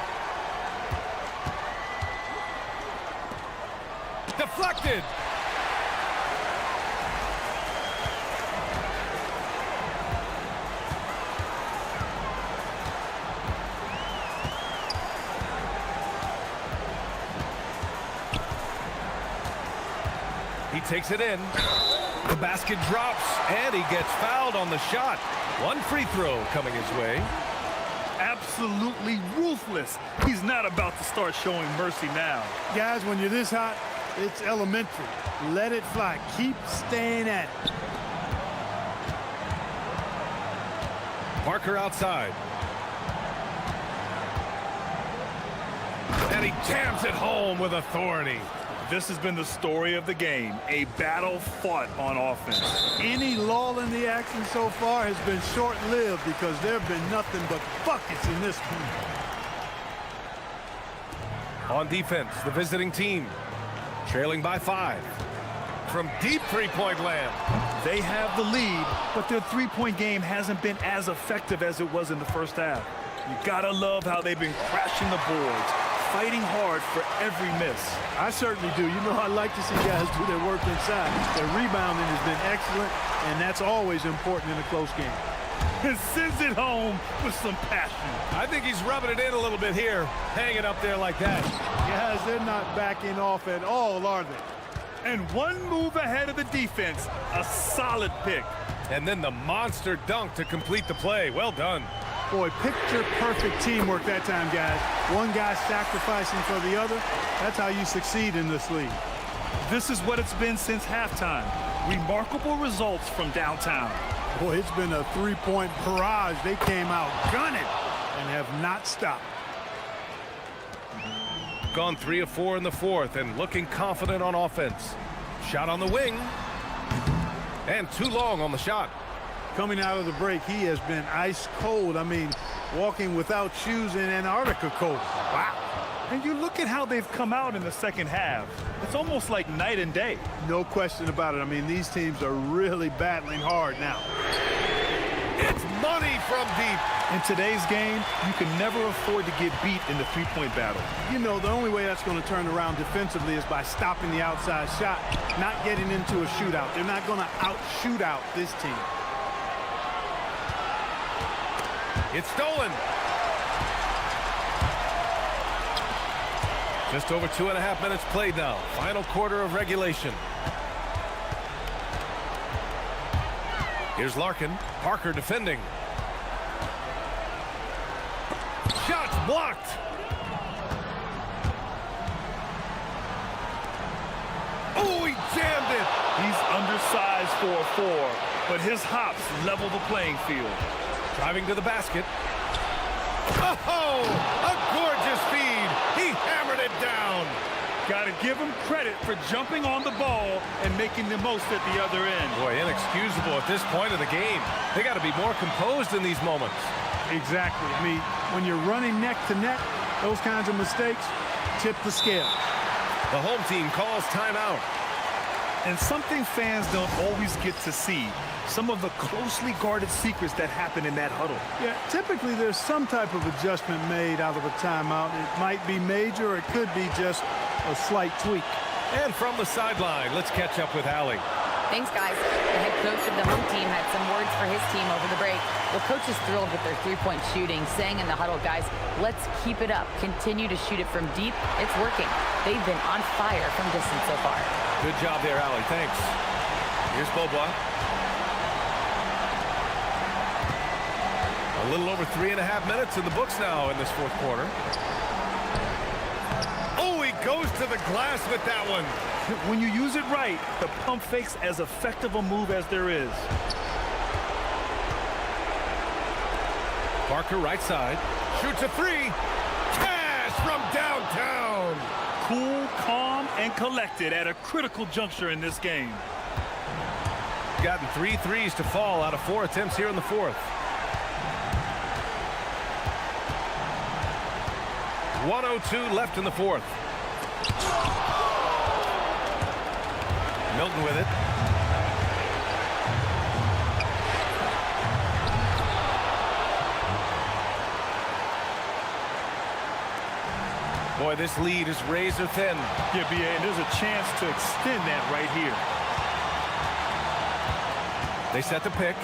Deflected. He takes it in. The basket drops, and he gets fouled on the shot. 1 free throw coming his way. Absolutely ruthless. He's not about to start showing mercy now. Guys, when you're this hot, it's elementary. Let it fly. Keep staying at it. Parker outside. And he jams it home with authority. This has been the story of the game, a battle fought on offense. Any lull in the action so far has been short-lived because there have been nothing but buckets in this one. On defense, the visiting team, trailing by 5. From deep three-point land. They have the lead, but their three-point game hasn't been as effective as it was in the first half. You gotta love how they've been crashing the boards, fighting hard for every miss. I certainly do. You know, I like to see guys do their work inside. Their rebounding has been excellent, and that's always important in a close game. And sends it home with some passion. I think he's rubbing it in a little bit here, hanging up there like that. Guys, they're not backing off at all, are they? And one move ahead of the defense, a solid pick. And then the monster dunk to complete the play. Well done. Boy, picture-perfect teamwork that time, guys. One guy sacrificing for the other. That's how you succeed in this league. This is what it's been since halftime. Remarkable results from downtown. Boy, it's been a three-point barrage. They came out gunning and have not stopped. Gone 3 of 4 in the fourth and looking confident on offense. Shot on the wing. And too long on the shot. Coming out of the break, he has been ice cold. I mean, walking without shoes in Antarctica cold. Wow. And you look at how they've come out in the second half. It's almost like night and day. No question about it. I mean, these teams are really battling hard now. It's money from deep. In today's game, you can never afford to get beat in the three-point battle. You know, the only way that's going to turn around defensively is by stopping the outside shot, not getting into a shootout. They're not going to out-shoot out this team. It's stolen. Just over 2.5 minutes played now. Final quarter of regulation. Here's Larkin. Parker defending. Shots blocked. Oh, he jammed it. He's undersized for a 4, but his hops level the playing field. Driving to the basket. Oh, a gorgeous feed. He hammered it down. Got to give him credit for jumping on the ball and making the most at the other end. Boy, inexcusable at this point of the game. They got to be more composed in these moments. Exactly. I mean, when you're running neck to neck, those kinds of mistakes tip the scale. The home team calls timeout. And something fans don't always get to see. Some of the closely guarded secrets that happen in that huddle. Yeah, typically there's some type of adjustment made out of a timeout. It might be major, or it could be just a slight tweak. And from the sideline, let's catch up with Allie. Thanks, guys. The head coach of the home team had some words for his team over the break. Well, coach is thrilled with their three-point shooting, saying in the huddle, guys, let's keep it up. Continue to shoot it from deep. It's working. They've been on fire from distance so far. Good job there, Allie. Thanks. Here's Beaubois. A little over 3.5 minutes in the books now in this fourth quarter. Oh, he goes to the glass with that one. When you use it right, the pump fake's as effective a move as there is. Parker right side. Shoots a 3. Cash from downtown. Cool, calm, and collected at a critical juncture in this game. Gotten 3 threes to fall out of 4 attempts here in the fourth. 1:02 left in the fourth. Milton with it. Boy, this lead is razor thin. Yeah, BA, and there's a chance to extend that right here. They set the pick.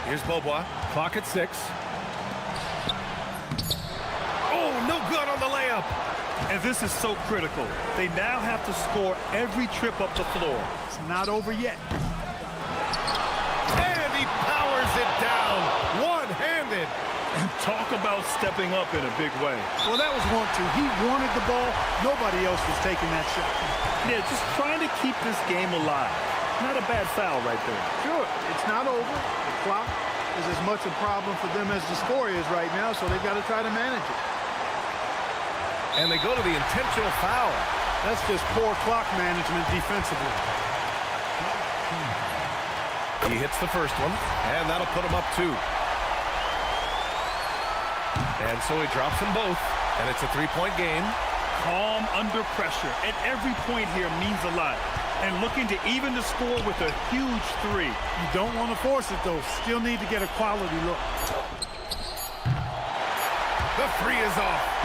Here's Beaubois. Clock at 6. Oh, no good on the layup. And this is so critical. They now have to score every trip up the floor. It's not over yet. And he powers it down. One-handed. And talk about stepping up in a big way. Well, that was 1-2. He wanted the ball. Nobody else was taking that shot. Yeah, just trying to keep this game alive. Not a bad foul right there. Sure, it's not over. The clock is as much a problem for them as the score is right now, so they've got to try to manage it. And they go to the intentional foul. That's just poor clock management defensively. He hits the first one, and that'll put him up 2. And so he drops them both, and it's a 3-point game. Calm under pressure, and every point here means a lot. And looking to even the score with a huge 3. You don't want to force it, though. Still need to get a quality look. The 3 is off.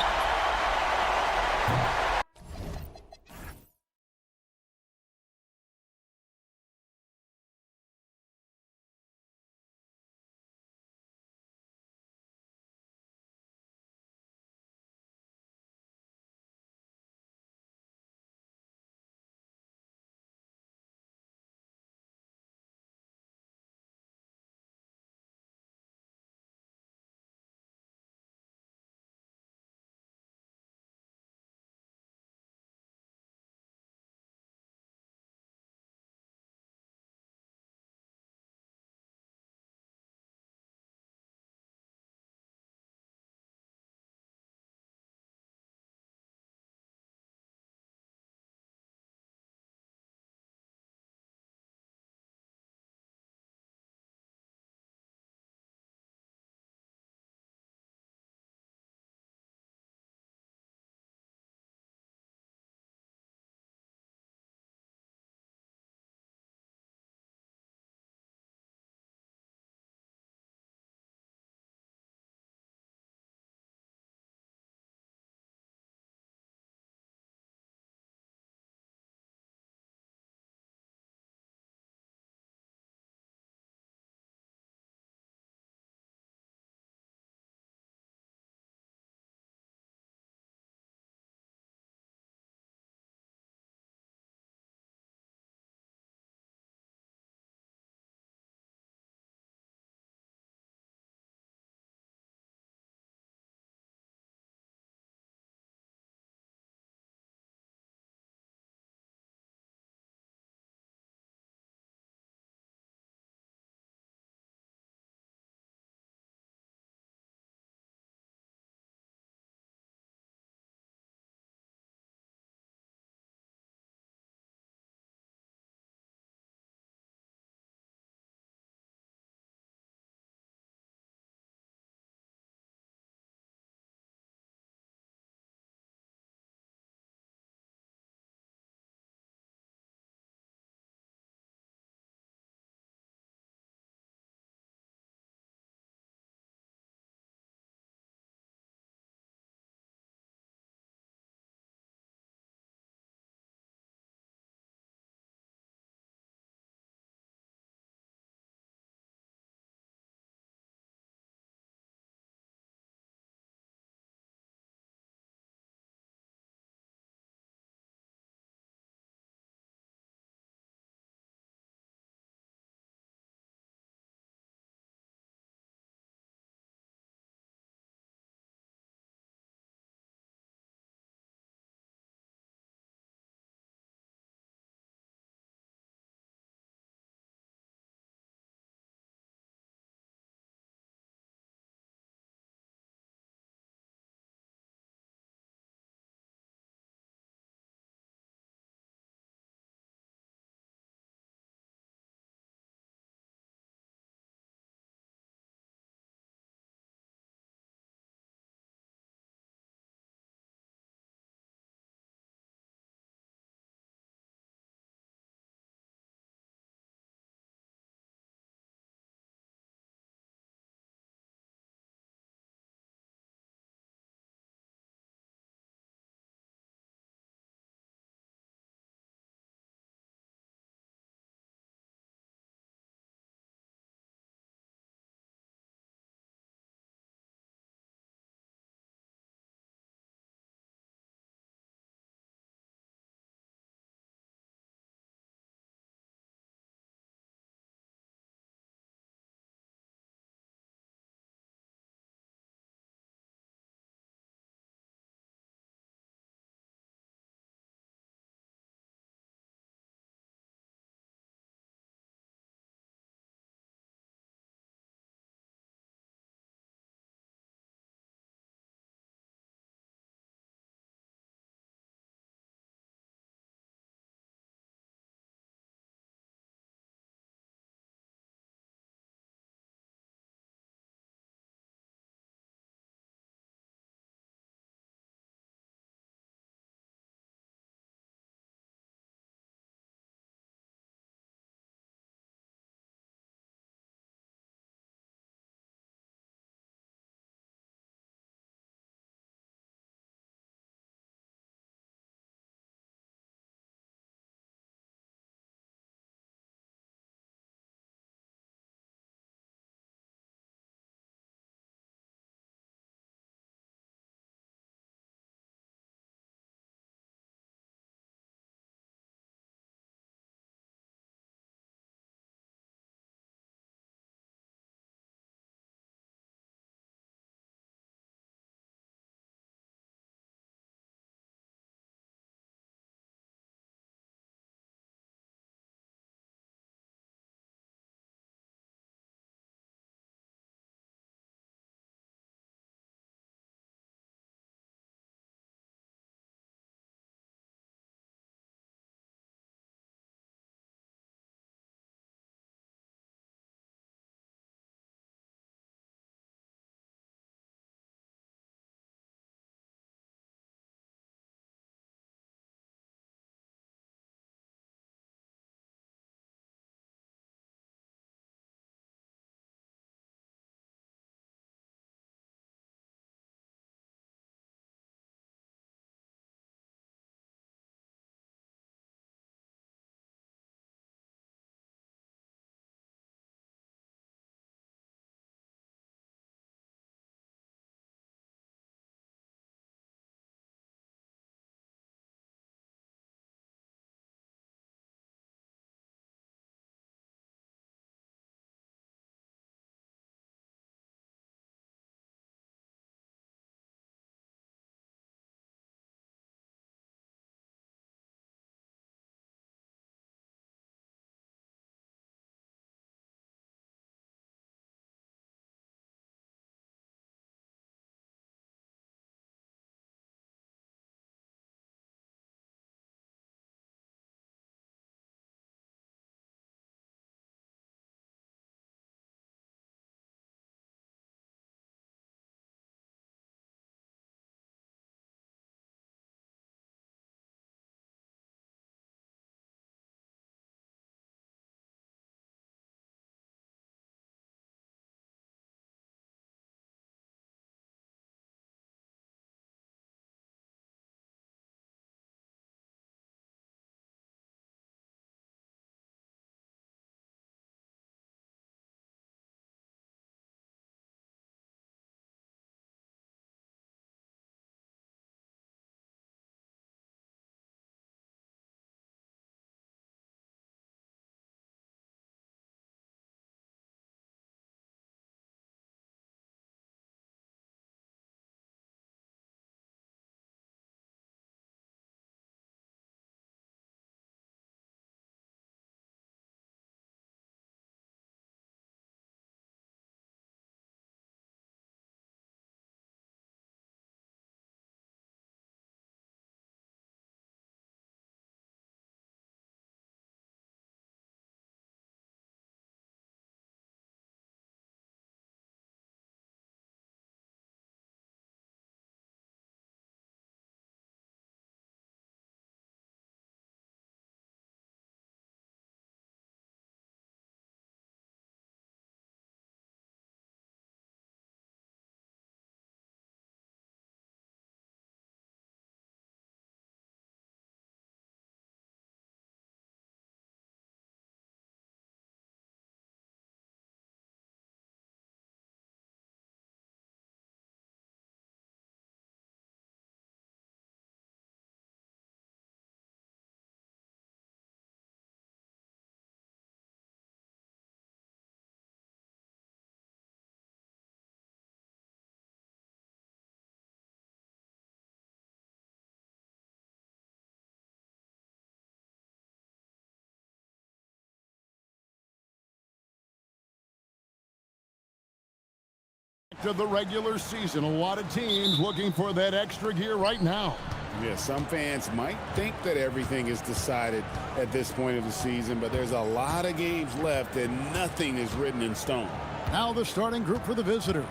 To the regular season, a lot of teams looking for that extra gear right now. Yeah, some fans might think that everything is decided at this point of the season, but there's a lot of games left and nothing is written in stone. Now the starting group for the visitors.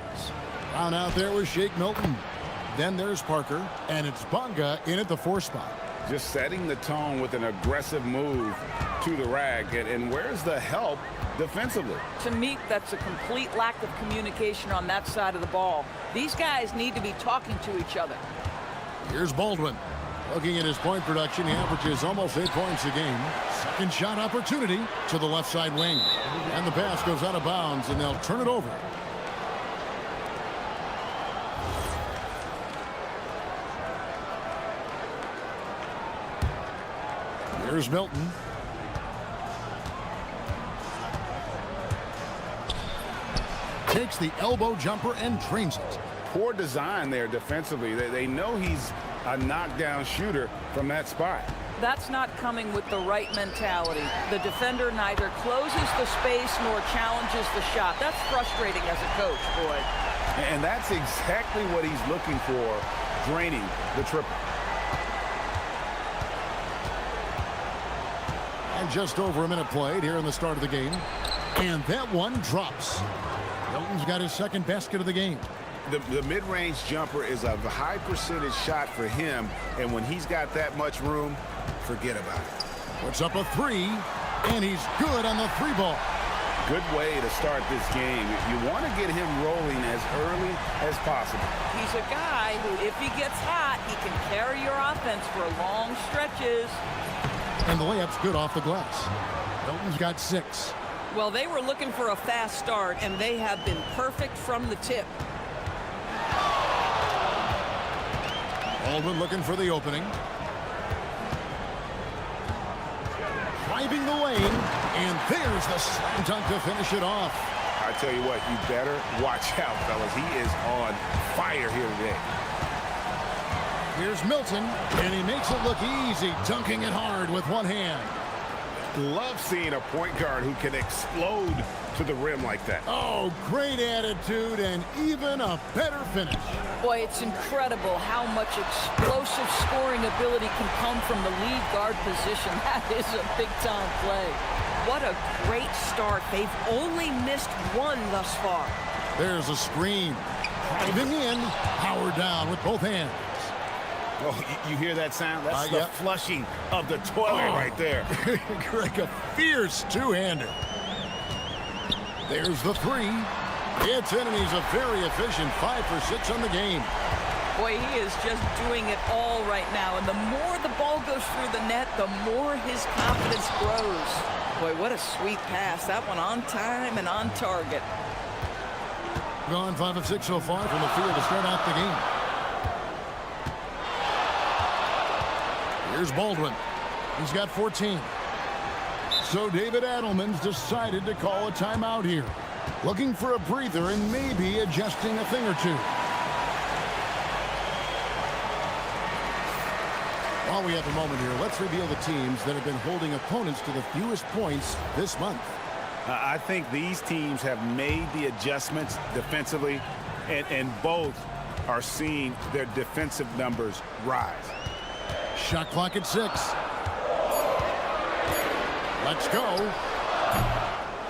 Down out there was Shake Milton. Then there's Parker, and it's Bunga in at the 4 spot. Just setting the tone with an aggressive move to the rack. And where's the help defensively? To me, that's a complete lack of communication on that side of the ball. These guys need to be talking to each other. Here's Baldwin. Looking at his point production, he averages almost 8 points a game. Second shot opportunity to the left side wing. And the pass goes out of bounds, and they'll turn it over. Here's Milton. Takes the elbow jumper and drains it. Poor design there defensively. They know he's a knockdown shooter from that spot. That's not coming with the right mentality. The defender neither closes the space nor challenges the shot. That's frustrating as a coach, Boyd. And that's exactly what he's looking for, draining the triple. And just over a minute played here in the start of the game. And that one drops. Milton's got his second basket of the game. The mid-range jumper is a high percentage shot for him, and when he's got that much room, forget about it. Puts up a 3, and he's good on the 3 ball. Good way to start this game. You want to get him rolling as early as possible. He's a guy who, if he gets hot, he can carry your offense for long stretches. And the layup's good off the glass. Milton's got 6. Well, they were looking for a fast start, and they have been perfect from the tip. Baldwin looking for the opening. Driving the lane, and there's the slam dunk to finish it off. I tell you what, you better watch out, fellas. He is on fire here today. Here's Milton, and he makes it look easy, dunking it hard with one hand. Love seeing a point guard who can explode to the rim like that. Oh, great attitude and even a better finish. Boy, it's incredible how much explosive scoring ability can come from the lead guard position. That is a big-time play. What a great start. They've only missed one thus far. There's a screen. Driving in, power down with both hands. Oh, you hear that sound? That's the yep. flushing of the toilet right there. Greg, a fierce two-hander. There's the 3. It's in, and he's a very efficient 5 for 6 on the game. Boy, he is just doing it all right now. And the more the ball goes through the net, the more his confidence grows. Boy, what a sweet pass. That one on time and on target. Gone 5 of 6 so far from the field to start out the game. Here's Baldwin. He's got 14. So David Adelman's decided to call a timeout here. Looking for a breather and maybe adjusting a thing or two. While we have a moment here, let's reveal the teams that have been holding opponents to the fewest points this month. I think these teams have made the adjustments defensively, and both are seeing their defensive numbers rise. Shot clock at 6. Let's go.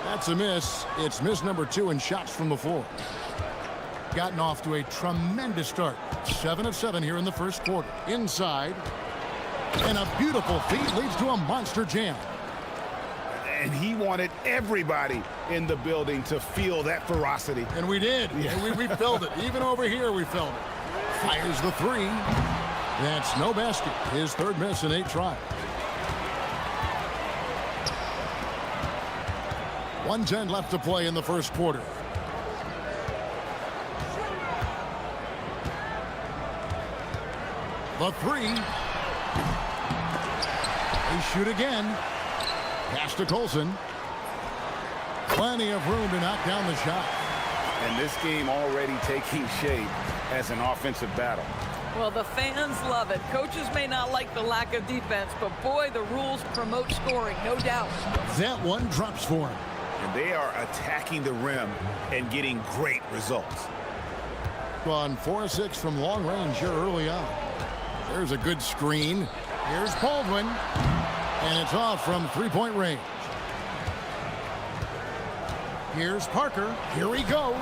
That's a miss. It's miss number 2 in shots from the floor. Gotten off to a tremendous start. 7 of 7 here in the first quarter. Inside. And a beautiful feed leads to a monster jam. And he wanted everybody in the building to feel that ferocity. And we did. Yeah. And we felt it. Even over here we felt it. Fires the 3. That's no basket. His third miss in 8 tries. 1:10 left to play in the first quarter. The 3. They shoot again. Pass to Colson. Plenty of room to knock down the shot. And this game already taking shape as an offensive battle. Well, the fans love it. Coaches may not like the lack of defense, but boy, the rules promote scoring, no doubt. That one drops for him. And they are attacking the rim and getting great results. gone 4-6 from long range here early on. There's a good screen. Here's Baldwin. And it's off from three-point range. Here's Parker. Here he goes.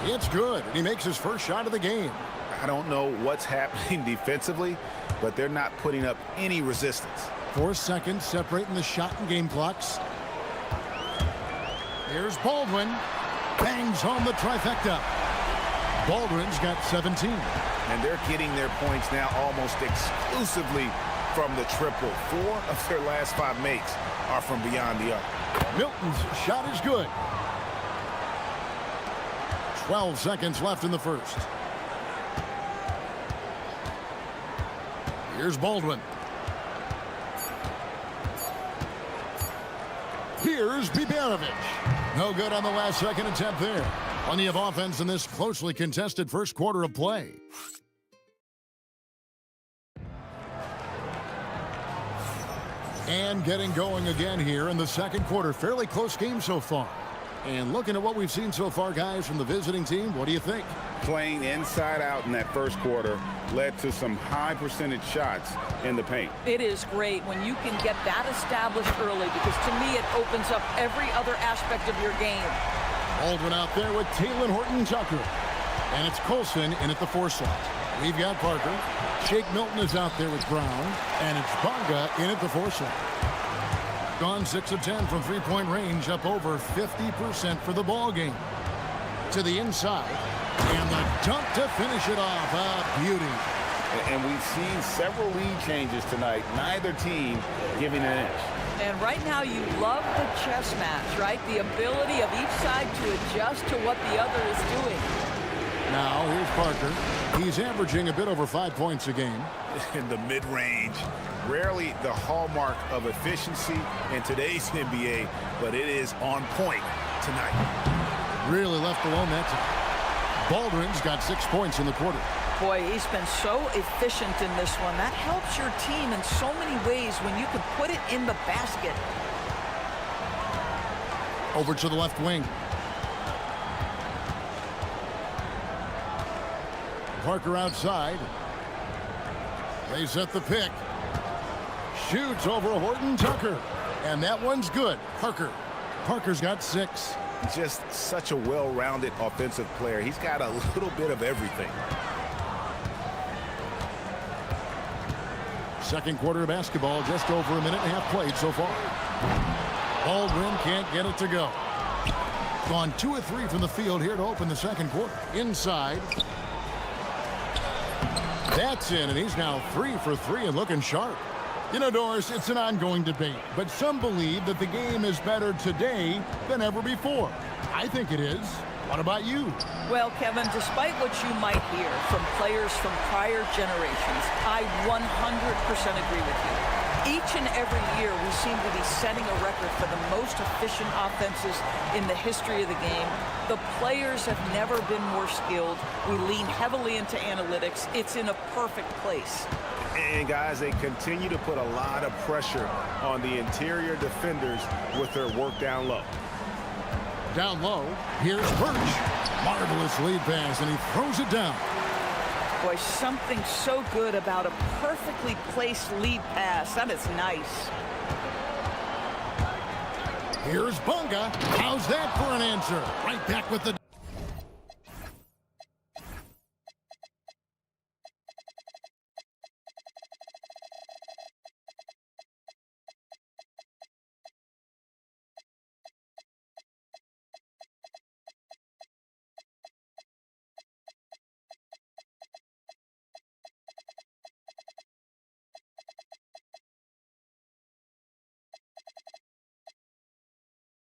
It's good. And he makes his first shot of the game. I don't know what's happening defensively, but they're not putting up any resistance. 4 seconds separating the shot and game clocks. Here's Baldwin. Bangs home the trifecta. Baldwin's got 17. And they're getting their points now almost exclusively from the triple. 4 of their last 5 makes are from beyond the arc. Milton's shot is good. 12 seconds left in the first. Here's Baldwin. Here's Biberovic. No good on the last second attempt there. Plenty of offense in this closely contested first quarter of play. And getting going again here in the second quarter. Fairly close game so far. And looking at what we've seen so far, guys, from the visiting team, what do you think? Playing inside out in that first quarter led to some high percentage shots in the paint. It is great when you can get that established early, because to me it opens up every other aspect of your game. Baldwin out there with Taylor Horton-Tucker. And it's Colson in at the 4 slot. We've got Parker. Shake Milton is out there with Brown. And it's Bonga in at the 4 slot. Gone 6 of 10 from three-point range, up over 50% for the ball game. To the inside, and the dunk to finish it off. A beauty. And we've seen several lead changes tonight. Neither team giving an inch. And right now you love the chess match, right? The ability of each side to adjust to what the other is doing. Now here's Parker. He's averaging a bit over 5 points a game. In the mid-range. Rarely the hallmark of efficiency in today's NBA, but it is on point tonight. Really left alone that time. Baldwin's got 6 points in the quarter. Boy, he's been so efficient in this one. That helps your team in so many ways when you can put it in the basket. Over to the left wing. Parker outside. They set the pick. Shoots over Horton-Tucker. And that one's good. Parker's got 6. Just such a well-rounded offensive player. He's got a little bit of everything. Second quarter of basketball, just over a minute and a half played so far. Baldwin can't get it to go. Gone 2 of 3 from the field here to open the second quarter. Inside. That's in, and he's now 3 for 3 and looking sharp. You know, Doris, it's an ongoing debate, but some believe that the game is better today than ever before. I think it is. What about you? Well, Kevin, despite what you might hear from players from prior generations, I 100% agree with you. Each and every year, we seem to be setting a record for the most efficient offenses in the history of the game. The players have never been more skilled. We lean heavily into analytics. It's in a perfect place. And guys, they continue to put a lot of pressure on the interior defenders with their work down low. Down low, here's Birch. Marvelous lead pass, and he throws it down. Boy, something so good about a perfectly placed lead pass. That is nice. Here's Bonga. How's that for an answer? Right back with the...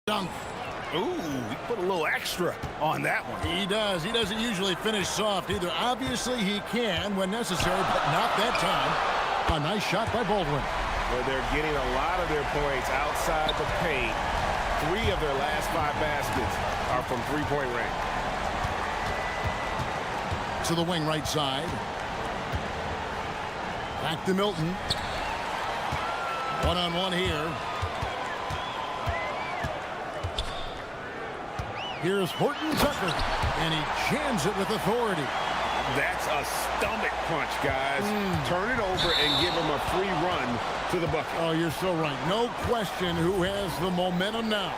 dunk. Ooh, he put a little extra on that one. He does. He doesn't usually finish soft either. Obviously, he can when necessary, but not that time. A nice shot by Baldwin. Well, they're getting a lot of their points outside the paint. 3 of their last 5 baskets are from three-point range. To the wing right side. Back to Milton. One-on-one here. Here's Horton-Tucker, and he jams it with authority. That's a stomach punch, guys. Turn it over and give him a free run to the bucket. Oh, you're so right. No question who has the momentum now.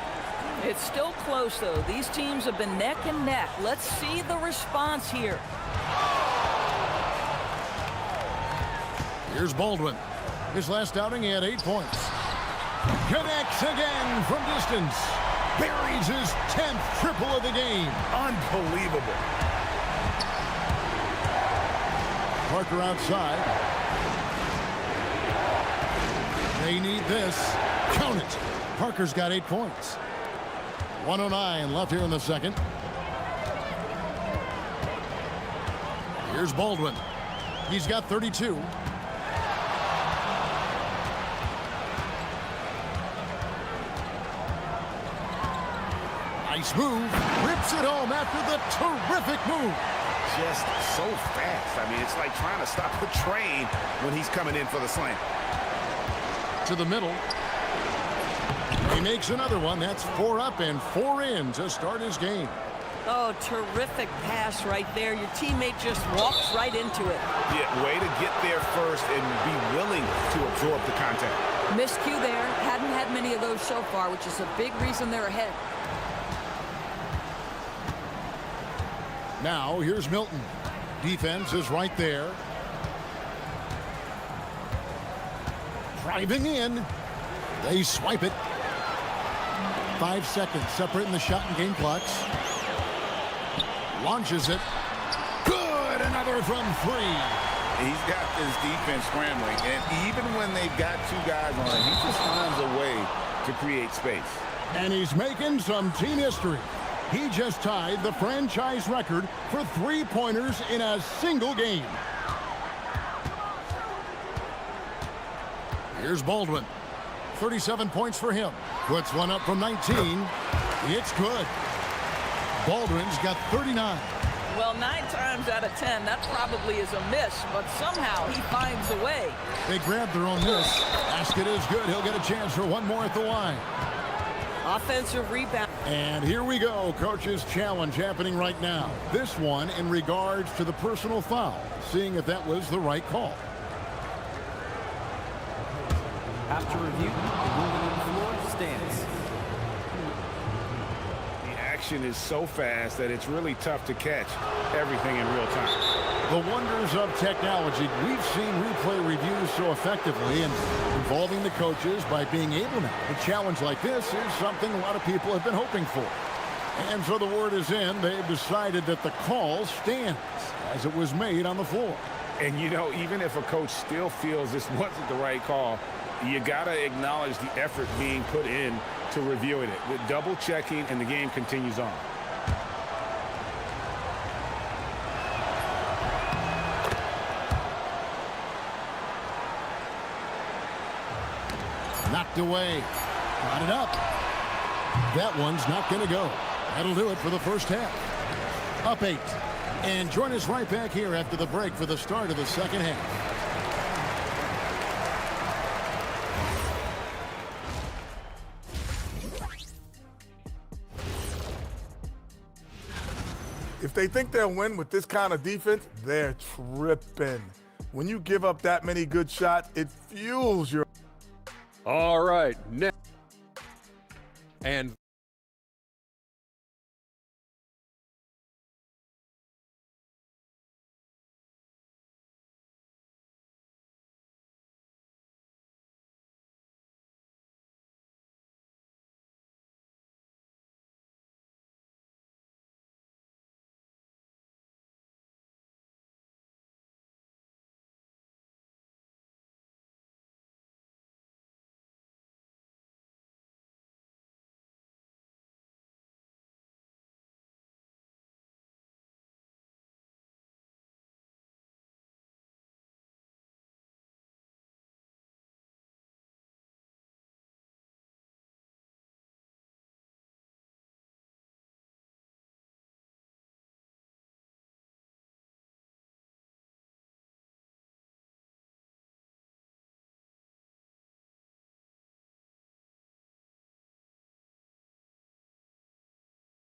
It's still close, though. These teams have been neck and neck. Let's see the response here. Here's Baldwin. His last outing, he had 8 points. Connects again from distance. Buries his 10th triple of the game. Unbelievable. Parker outside. They need this. Count it. Parker's got 8 points. 1:09 left here in the second. Here's Baldwin. He's got 32. Nice move. Rips it home after the terrific move. Just so fast. I mean, it's like trying to stop a train when he's coming in for the slam. To the middle. He makes another one. That's 4 up and 4 in to start his game. Oh, terrific pass right there. Your teammate just walks right into it. Yeah, way to get there first and be willing to absorb the contact. Miscue there. Hadn't had many of those so far, which is a big reason they're ahead. Now, here's Milton. Defense is right there. Driving in. They swipe it. 5 seconds separating the shot and game clocks. Launches it. Good! Another from 3. He's got this defense scrambling, and even when they've got 2 guys on him, he just finds a way to create space. And he's making some team history. He just tied the franchise record for 3-pointers in a single game. Here's Baldwin. 37 points for him. Puts one up from 19. It's good. Baldwin's got 39. Well, 9 times out of 10, that probably is a miss, but somehow he finds a way. They grab their own miss. Basket is good. He'll get a chance for one more at the line. Offensive rebound. And here we go. Coach's challenge happening right now. This one in regards to the personal foul. Seeing if that was the right call. After review, the ruling on the floor stands. The action is so fast that it's really tough to catch everything in real time. The wonders of technology. We've seen replay reviews so effectively and involving the coaches by being able now. A challenge like this is something a lot of people have been hoping for. And so the word is in. They've decided that the call stands as it was made on the floor. And, you know, even if a coach still feels this wasn't the right call, you got to acknowledge the effort being put in to reviewing it. With double checking, and the game continues on. Knocked away. Got it up. That one's not going to go. That'll do it for the first half. Up 8. And join us right back here after the break for the start of the second half. If they think they'll win with this kind of defense, they're tripping. When you give up that many good shots, it fuels your... All right, next. And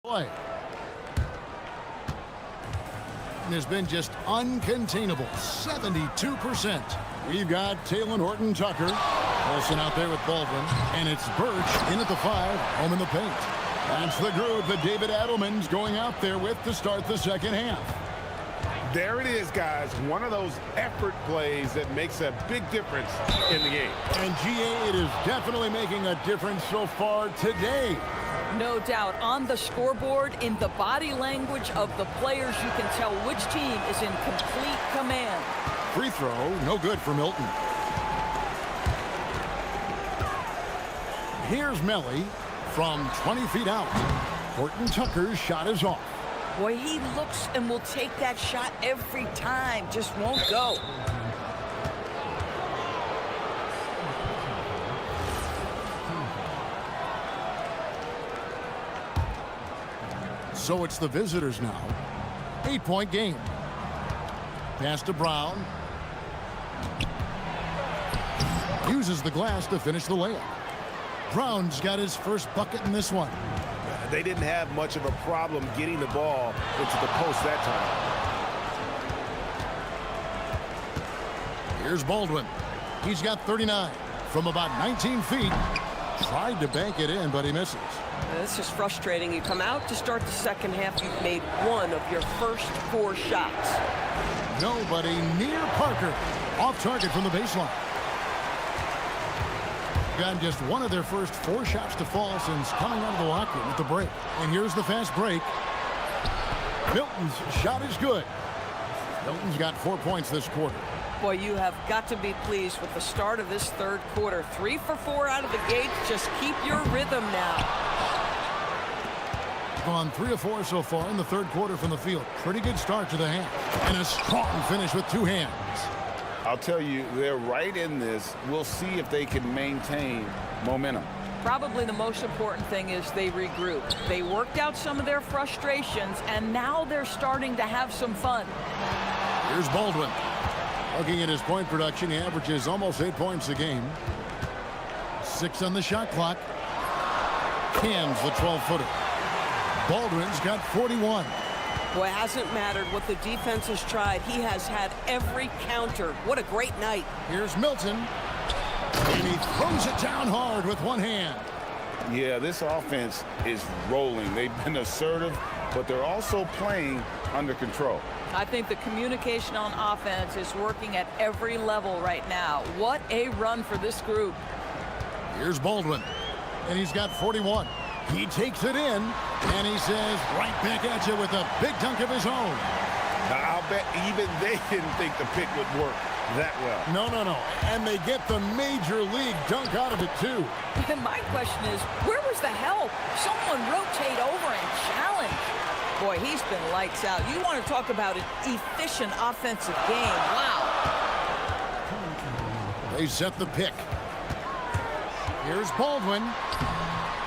Play. Horton has been just uncontainable, 72%. We've got Taylor Horton-Tucker. Olsen out there with Baldwin. And it's Birch in at the 5, home in the paint. That's the group that David Adelman's going out there with to start the second half. There it is, guys. One of those effort plays that makes a big difference in the game. And GA, it is definitely making a difference so far today. No doubt. On the scoreboard, in the body language of the players, you can tell which team is in complete command. Free throw, no good for Milton. Here's Melly from 20 feet out. Horton-Tucker's shot is off. Boy, he looks and will take that shot every time. Just won't go. So it's the visitors now. 8-point game. Pass to Brown. Uses the glass to finish the layup. Brown's got his first bucket in this one. They didn't have much of a problem getting the ball into the post that time. Here's Baldwin. He's got 39 from about 19 feet. Tried to bank it in, but he misses. This is frustrating. You come out to start the second half, you've made one of your first 4 shots. Nobody near Parker. Off target from the baseline. Got just one of their first 4 shots to fall since coming out of the locker room at the break. And here's the fast break. Milton's shot is good. Milton's got 4 points this quarter. Boy, you have got to be pleased with the start of this third quarter. 3 for 4 out of the gate. Just keep your rhythm now. Gone 3 of 4 so far in the third quarter from the field. Pretty good start to the half. And a strong finish with 2 hands. I'll tell you, they're right in this. We'll see if they can maintain momentum. Probably the most important thing is they regrouped. They worked out some of their frustrations, and now they're starting to have some fun. Here's Baldwin. Looking at his point production, he averages almost 8 points a game. 6 on the shot clock. Cams the 12-footer. Baldwin's got 41. Boy, it hasn't mattered what the defense has tried. He has had every counter. What a great night. Here's Milton. And he throws it down hard with 1 hand. Yeah, this offense is rolling. They've been assertive, but they're also playing under control. I think the communication on offense is working at every level right now. What a run for this group. Here's Baldwin. And he's got 41. He takes it in, and he says, right back at you with a big dunk of his own. I'll bet even they didn't think the pick would work that well. No. And they get the major league dunk out of it, too. And my question is, where was the help? Someone rotate over and challenge. Boy, he's been lights out. You want to talk about an efficient offensive game. Wow. They set the pick. Here's Baldwin.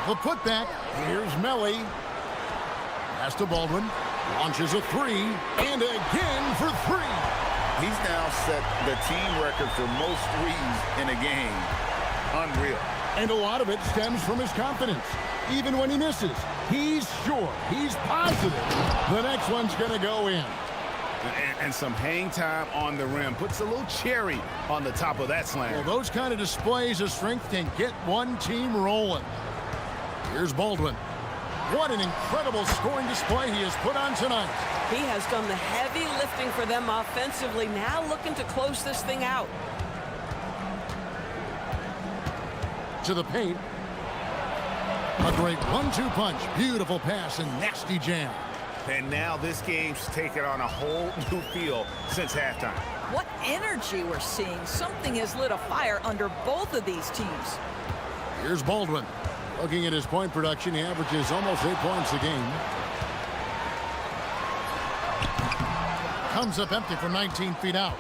The putback. Here's Melly. Pass to Baldwin. Launches a 3. And again for 3. He's now set the team record for most threes in a game. Unreal. And a lot of it stems from his confidence. Even when he misses, he's sure, he's positive the next one's going to go in. And some hang time on the rim. Puts a little cherry on the top of that slam. Well, those kind of displays of strength can get one team rolling. Here's Baldwin. What an incredible scoring display he has put on tonight. He has done the heavy lifting for them offensively. Now looking to close this thing out. To the paint. A great 1-2 punch. Beautiful pass and nasty jam. And now this game's taken on a whole new feel since halftime. What energy we're seeing. Something has lit a fire under both of these teams. Here's Baldwin. Looking at his point production, he averages almost 8 points a game. Comes up empty from 19 feet out.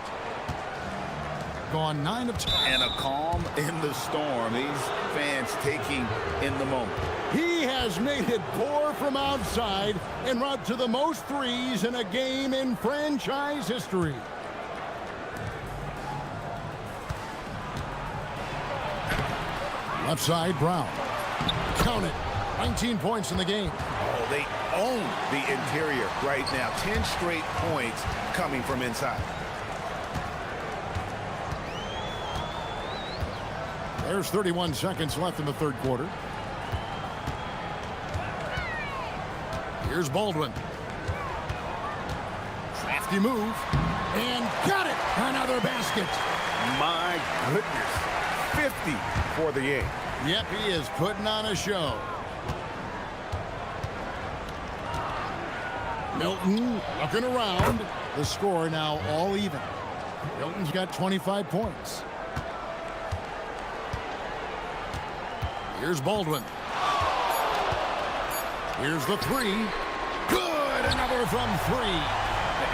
Gone 9 of 10. And a calm in the storm. These fans taking in the moment. He has made it pour from outside en route to the most threes in a game in franchise history. Left side, Brown. Count it. 19 points in the game. Oh, own the interior right now. 10 straight points coming from inside. There's 31 seconds left in the third quarter. Here's Baldwin. Crafty move. And got it! Another basket. My goodness. 50 for the game. Yep, he is putting on a show. Milton looking around. The score now all even. Milton's got 25 points. Here's Baldwin. Here's the three. Good! Another from three.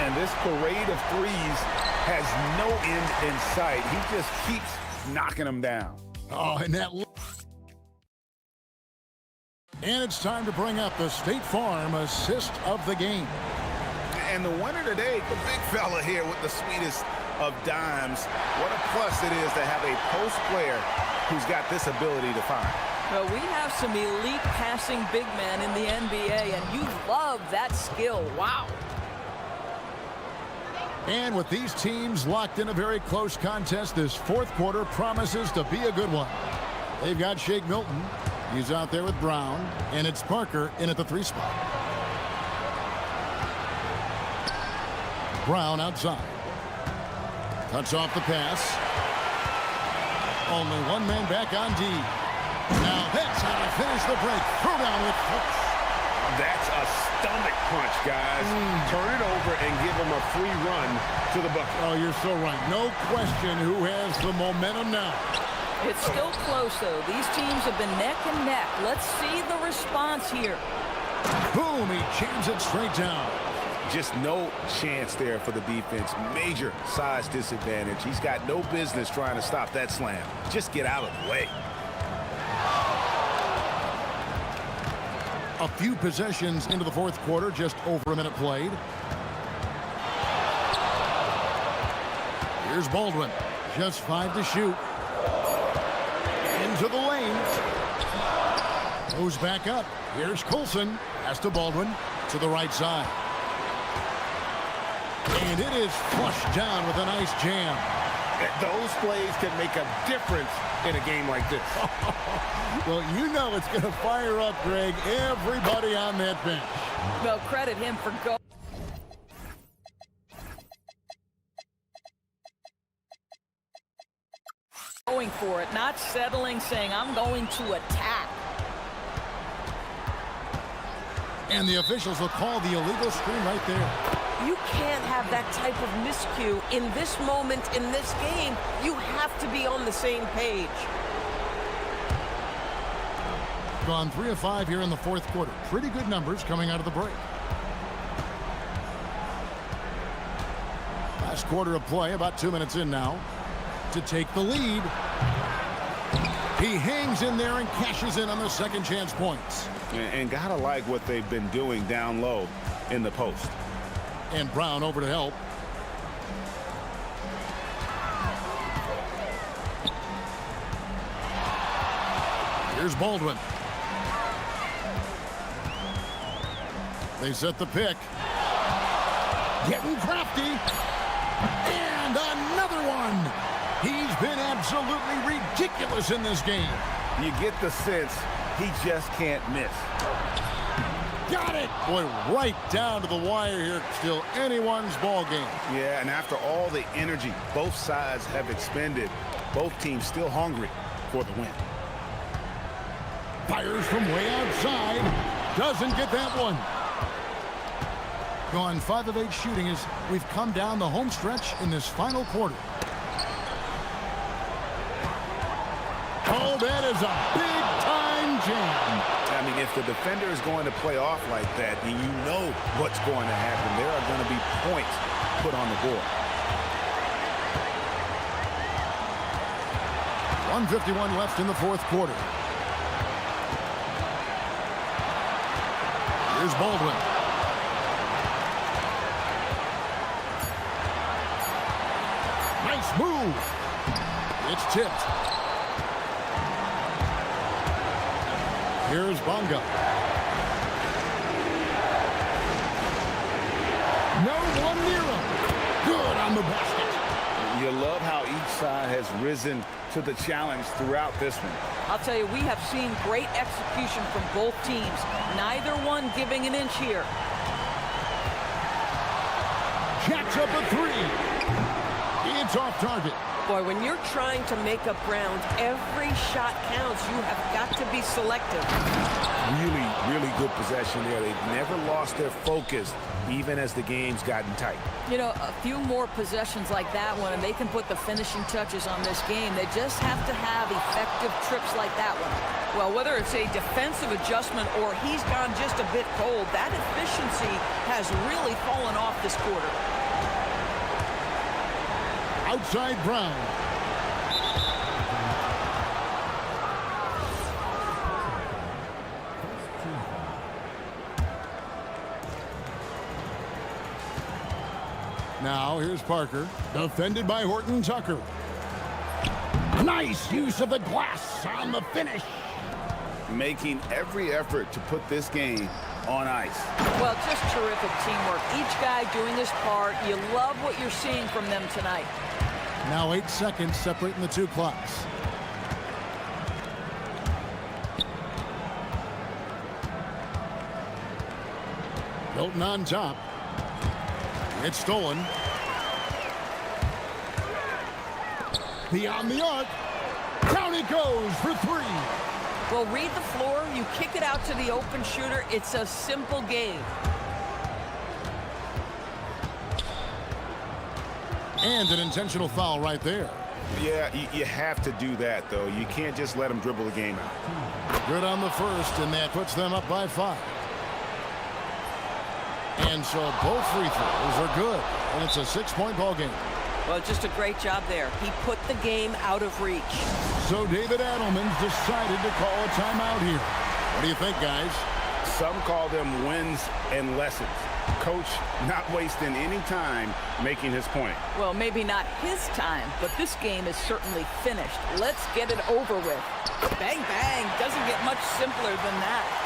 And this parade of threes has no end in sight. He just keeps knocking them down. Oh, and that... And it's time to bring up the State Farm assist of the game. And the winner today, the big fella here with the sweetest of dimes. What a plus it is to have a post player who's got this ability to find. Well, we have some elite passing big men in the NBA, and you love that skill. Wow. And with these teams locked in a very close contest, this fourth quarter promises to be a good one. They've got Shake Milton. He's out there with Brown, and it's Parker in at the three spot. Brown outside. Cuts off the pass. Only one man back on D. Now that's how to finish the break. Throw down with hooks. That's a stomach punch, guys. Turn it over and give him a free run to the bucket. Oh, you're so right. No question who has the momentum now. It's still close, though. These teams have been neck and neck. Let's see the response here. Boom, he jams it straight down. Just no chance there for the defense. Major size disadvantage. He's got no business trying to stop that slam. Just get out of the way. A few possessions into the fourth quarter, just over a minute played. Here's Baldwin. Just 5 to shoot. Into the lane. Goes back up. Here's Coulson. Pass to Baldwin. To the right side. And it is flushed down with a nice jam. Those plays can make a difference in a game like this. Well, you know it's going to fire up, Greg, everybody on that bench. Well, credit him for going for it, not settling, saying, I'm going to attack. And the officials will call the illegal screen right there. You can't have that type of miscue in this moment, in this game. You have to be on the same page. Gone 3 of 5 here in the fourth quarter. Pretty good numbers coming out of the break. Last quarter of play, about 2 minutes in now, to take the lead. He hangs in there and cashes in on the second chance points. And gotta like what they've been doing down low in the post. And Brown over to help. Here's Baldwin. They set the pick. Getting crafty. And another one. He's been absolutely ridiculous in this game. You get the sense he just can't miss. Got it! Boy, right down to the wire here. Still anyone's ball game. Yeah, and after all the energy both sides have expended, both teams still hungry for the win. Fires from way outside. Doesn't get that one. Gone 5 of 8 shooting as we've come down the home stretch in this final quarter. Oh, that is a big-time jam. I mean, if the defender is going to play off like that, then you know what's going to happen. There are going to be points put on the board. 1:51 left in the fourth quarter. Here's Baldwin. Nice move. It's tipped. Here's Bonga. No one near him. Good on the basket. You love how each side has risen to the challenge throughout this one. I'll tell you, we have seen great execution from both teams. Neither one giving an inch here. Jacks up a three. It's off target. Boy, when you're trying to make up ground, every shot counts. You have got to be selective. Really, really good possession there. They've never lost their focus, even as the game's gotten tight. You know, a few more possessions like that one, and they can put the finishing touches on this game. They just have to have effective trips like that one. Well, whether it's a defensive adjustment or he's gone just a bit cold, that efficiency has really fallen off this quarter. Outside Brown. Now here's Parker, defended by Horton Tucker. Nice use of the glass on the finish. Making every effort to put this game on ice. Well, just terrific teamwork. Each guy doing his part. You love what you're seeing from them tonight. Now 8 seconds separating the two clocks. Hilton on top. It's stolen. Beyond the arc. Down it goes for three. Well, read the floor. You kick it out to the open shooter. It's a simple game. And an intentional foul right there. Yeah, you have to do that, though. You can't just let them dribble the game out. Good on the first, and that puts them up by 5. And so both free throws are good, and it's a 6-point ball game. Well, just a great job there. He put the game out of reach. So David Adelman's decided to call a timeout here. What do you think, guys? Some call them wins and lessons. Coach not wasting any time making his point. Well, maybe not his time, but this game is certainly finished. Let's get it over with. Bang, bang. Doesn't get much simpler than that.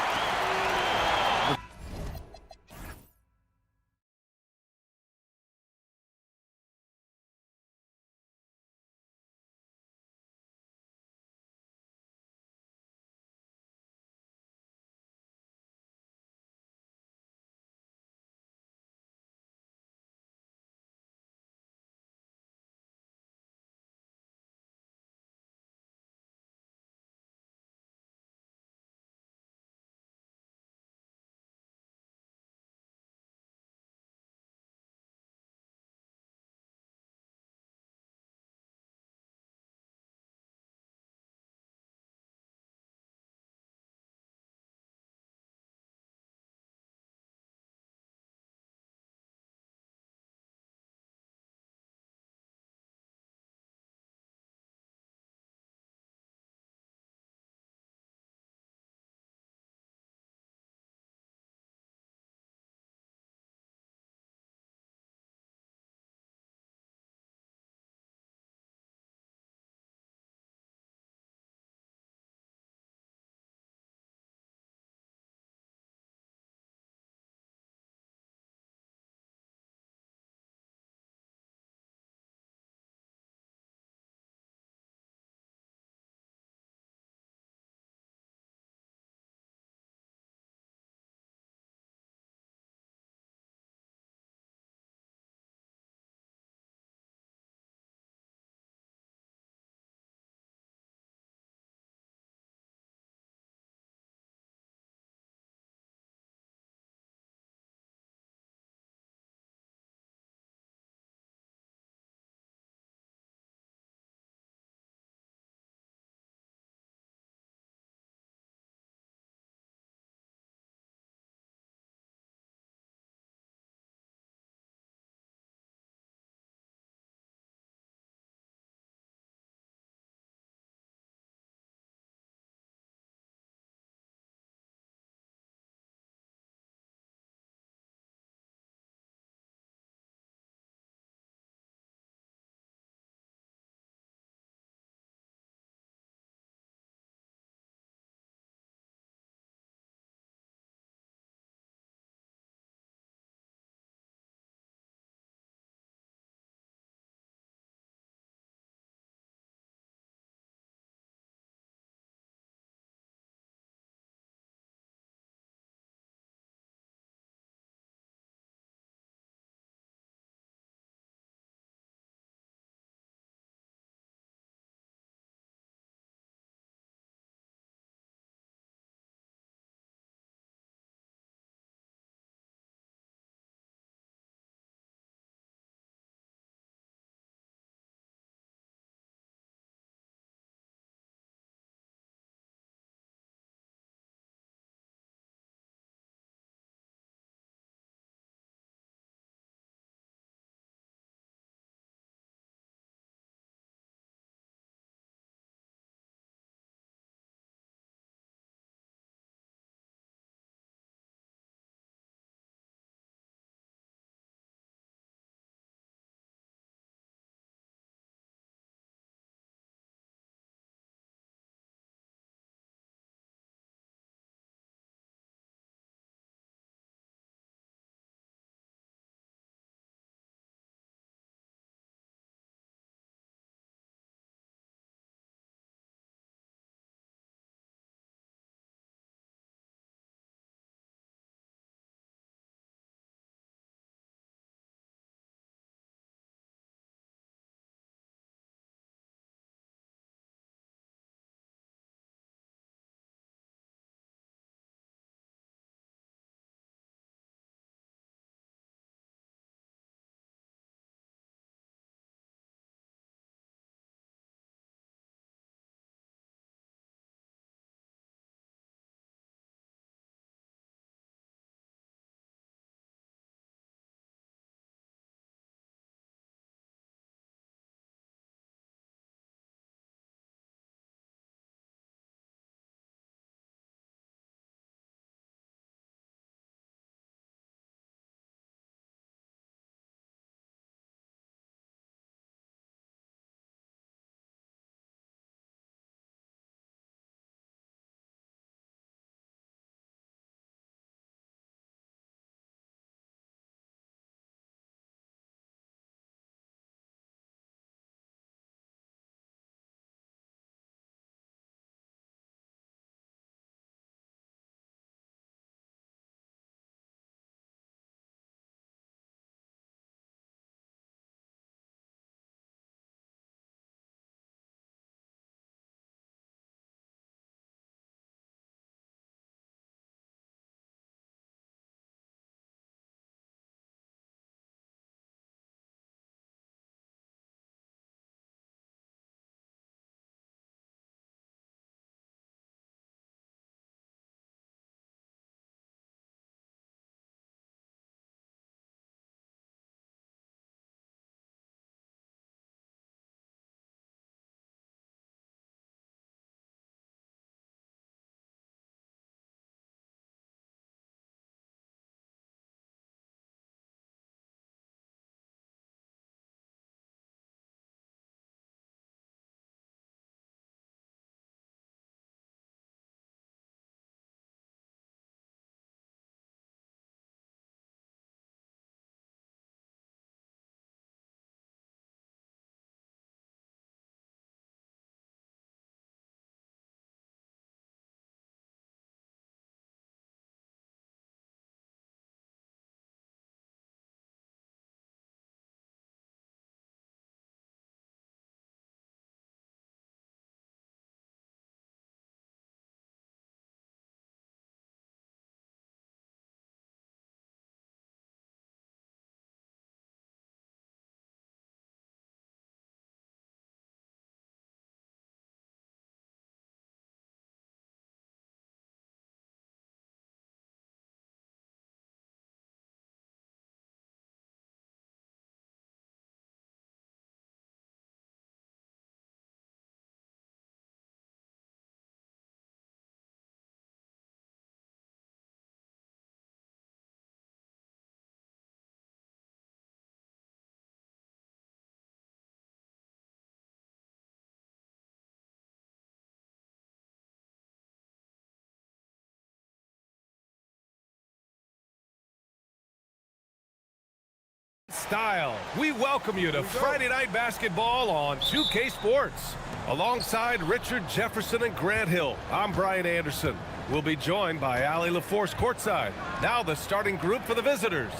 style. We welcome you to Friday Night Basketball on 2K Sports. Alongside Richard Jefferson and Grant Hill, I'm Brian Anderson. We'll be joined by Ali LaForce courtside. Now the starting group for the visitors.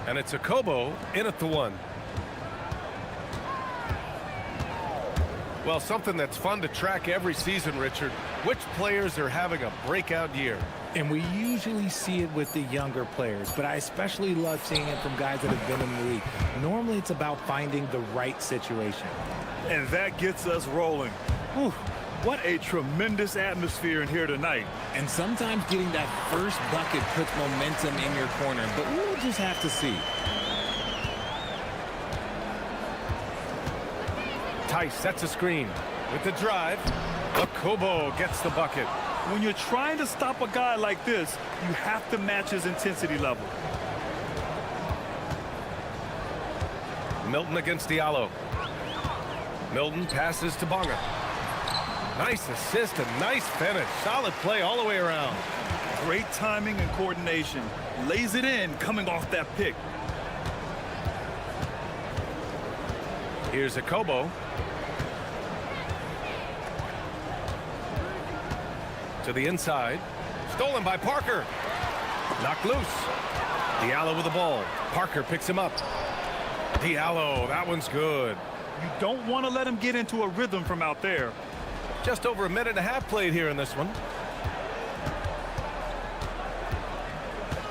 And it's Okobo in at the one. Well, something that's fun to track every season, Richard. Which players are having a breakout year? And we usually see it with the younger players, but I especially love seeing it from guys that have been in the league. Normally, it's about finding the right situation. And that gets us rolling. Whew, what a tremendous atmosphere in here tonight. And sometimes getting that first bucket puts momentum in your corner, but we'll just have to see. Tice sets a screen with the drive. Okobo gets the bucket. When you're trying to stop a guy like this, you have to match his intensity level. Milton against Diallo. Milton passes to Bonga. Nice assist and nice finish. Solid play all the way around. Great timing and coordination. Lays it in coming off that pick. Here's Okobo. To the inside. Stolen by Parker. Knocked loose. Diallo with the ball. Parker picks him up. Diallo, that one's good. You don't want to let him get into a rhythm from out there. Just over a minute and a half played here in this one.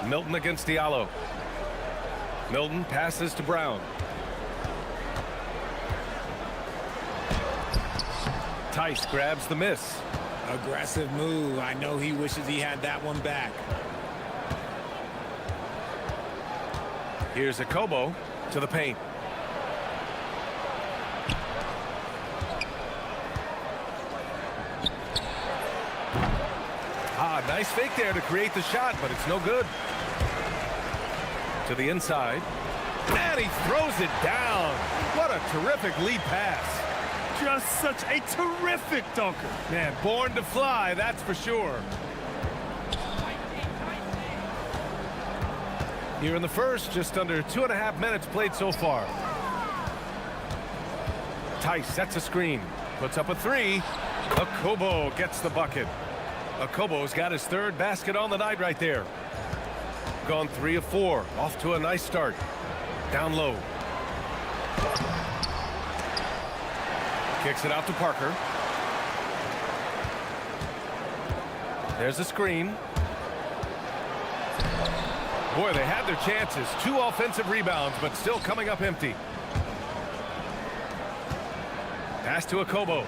Milton against Diallo. Milton passes to Brown. Tice grabs the miss. Aggressive move. I know he wishes he had that one back. Here's Okobo to the paint. Nice fake there to create the shot, but it's no good. To the inside. And he throws it down. What a terrific lead pass. Just such a terrific dunker. Man, born to fly, that's for sure. Here in the first, just under 2.5 minutes played so far. Tice sets a screen. Puts up a three. Okobo gets the bucket. Okobo's got his third basket on the night right there. Gone 3 of 4. Off to a nice start. Down low. Kicks it out to Parker. There's a screen. Boy, they had their chances. 2 offensive rebounds, but still coming up empty. Pass to Okobo.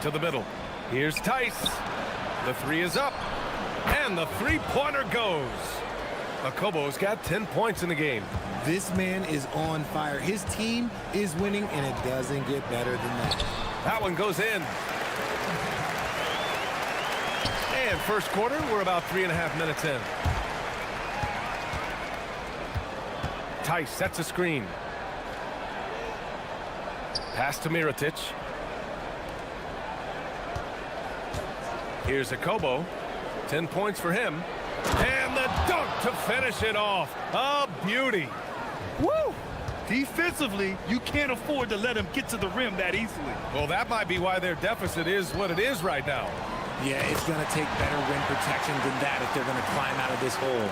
To the middle. Here's Tice. The three is up. And the three-pointer goes. Okobo's got 10 points in the game. This man is on fire. His team is winning, and it doesn't get better than that. That one goes in. And first quarter, we're about 3.5 minutes in. Tice sets a screen. Pass to Mirotic. Here's Okobo. 10 points for him. And the dunk to finish it off. A beauty. Woo! Defensively, you can't afford to let him get to the rim that easily. Well, that might be why their deficit is what it is right now. Yeah, it's going to take better rim protection than that if they're going to climb out of this hole.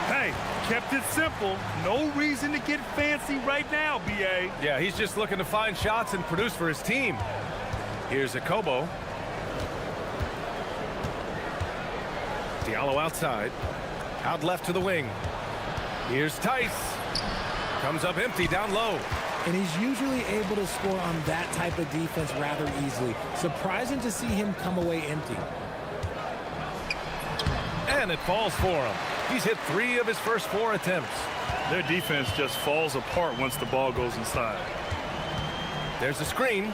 Hey, kept it simple. No reason to get fancy right now, B.A. Yeah, he's just looking to find shots and produce for his team. Here's Okobo. Diallo outside. Out left to the wing. Here's Tice. Comes up empty down low. And he's usually able to score on that type of defense rather easily. Surprising to see him come away empty. And it falls for him. He's hit 3 of his first 4 attempts. Their defense just falls apart once the ball goes inside. There's a screen.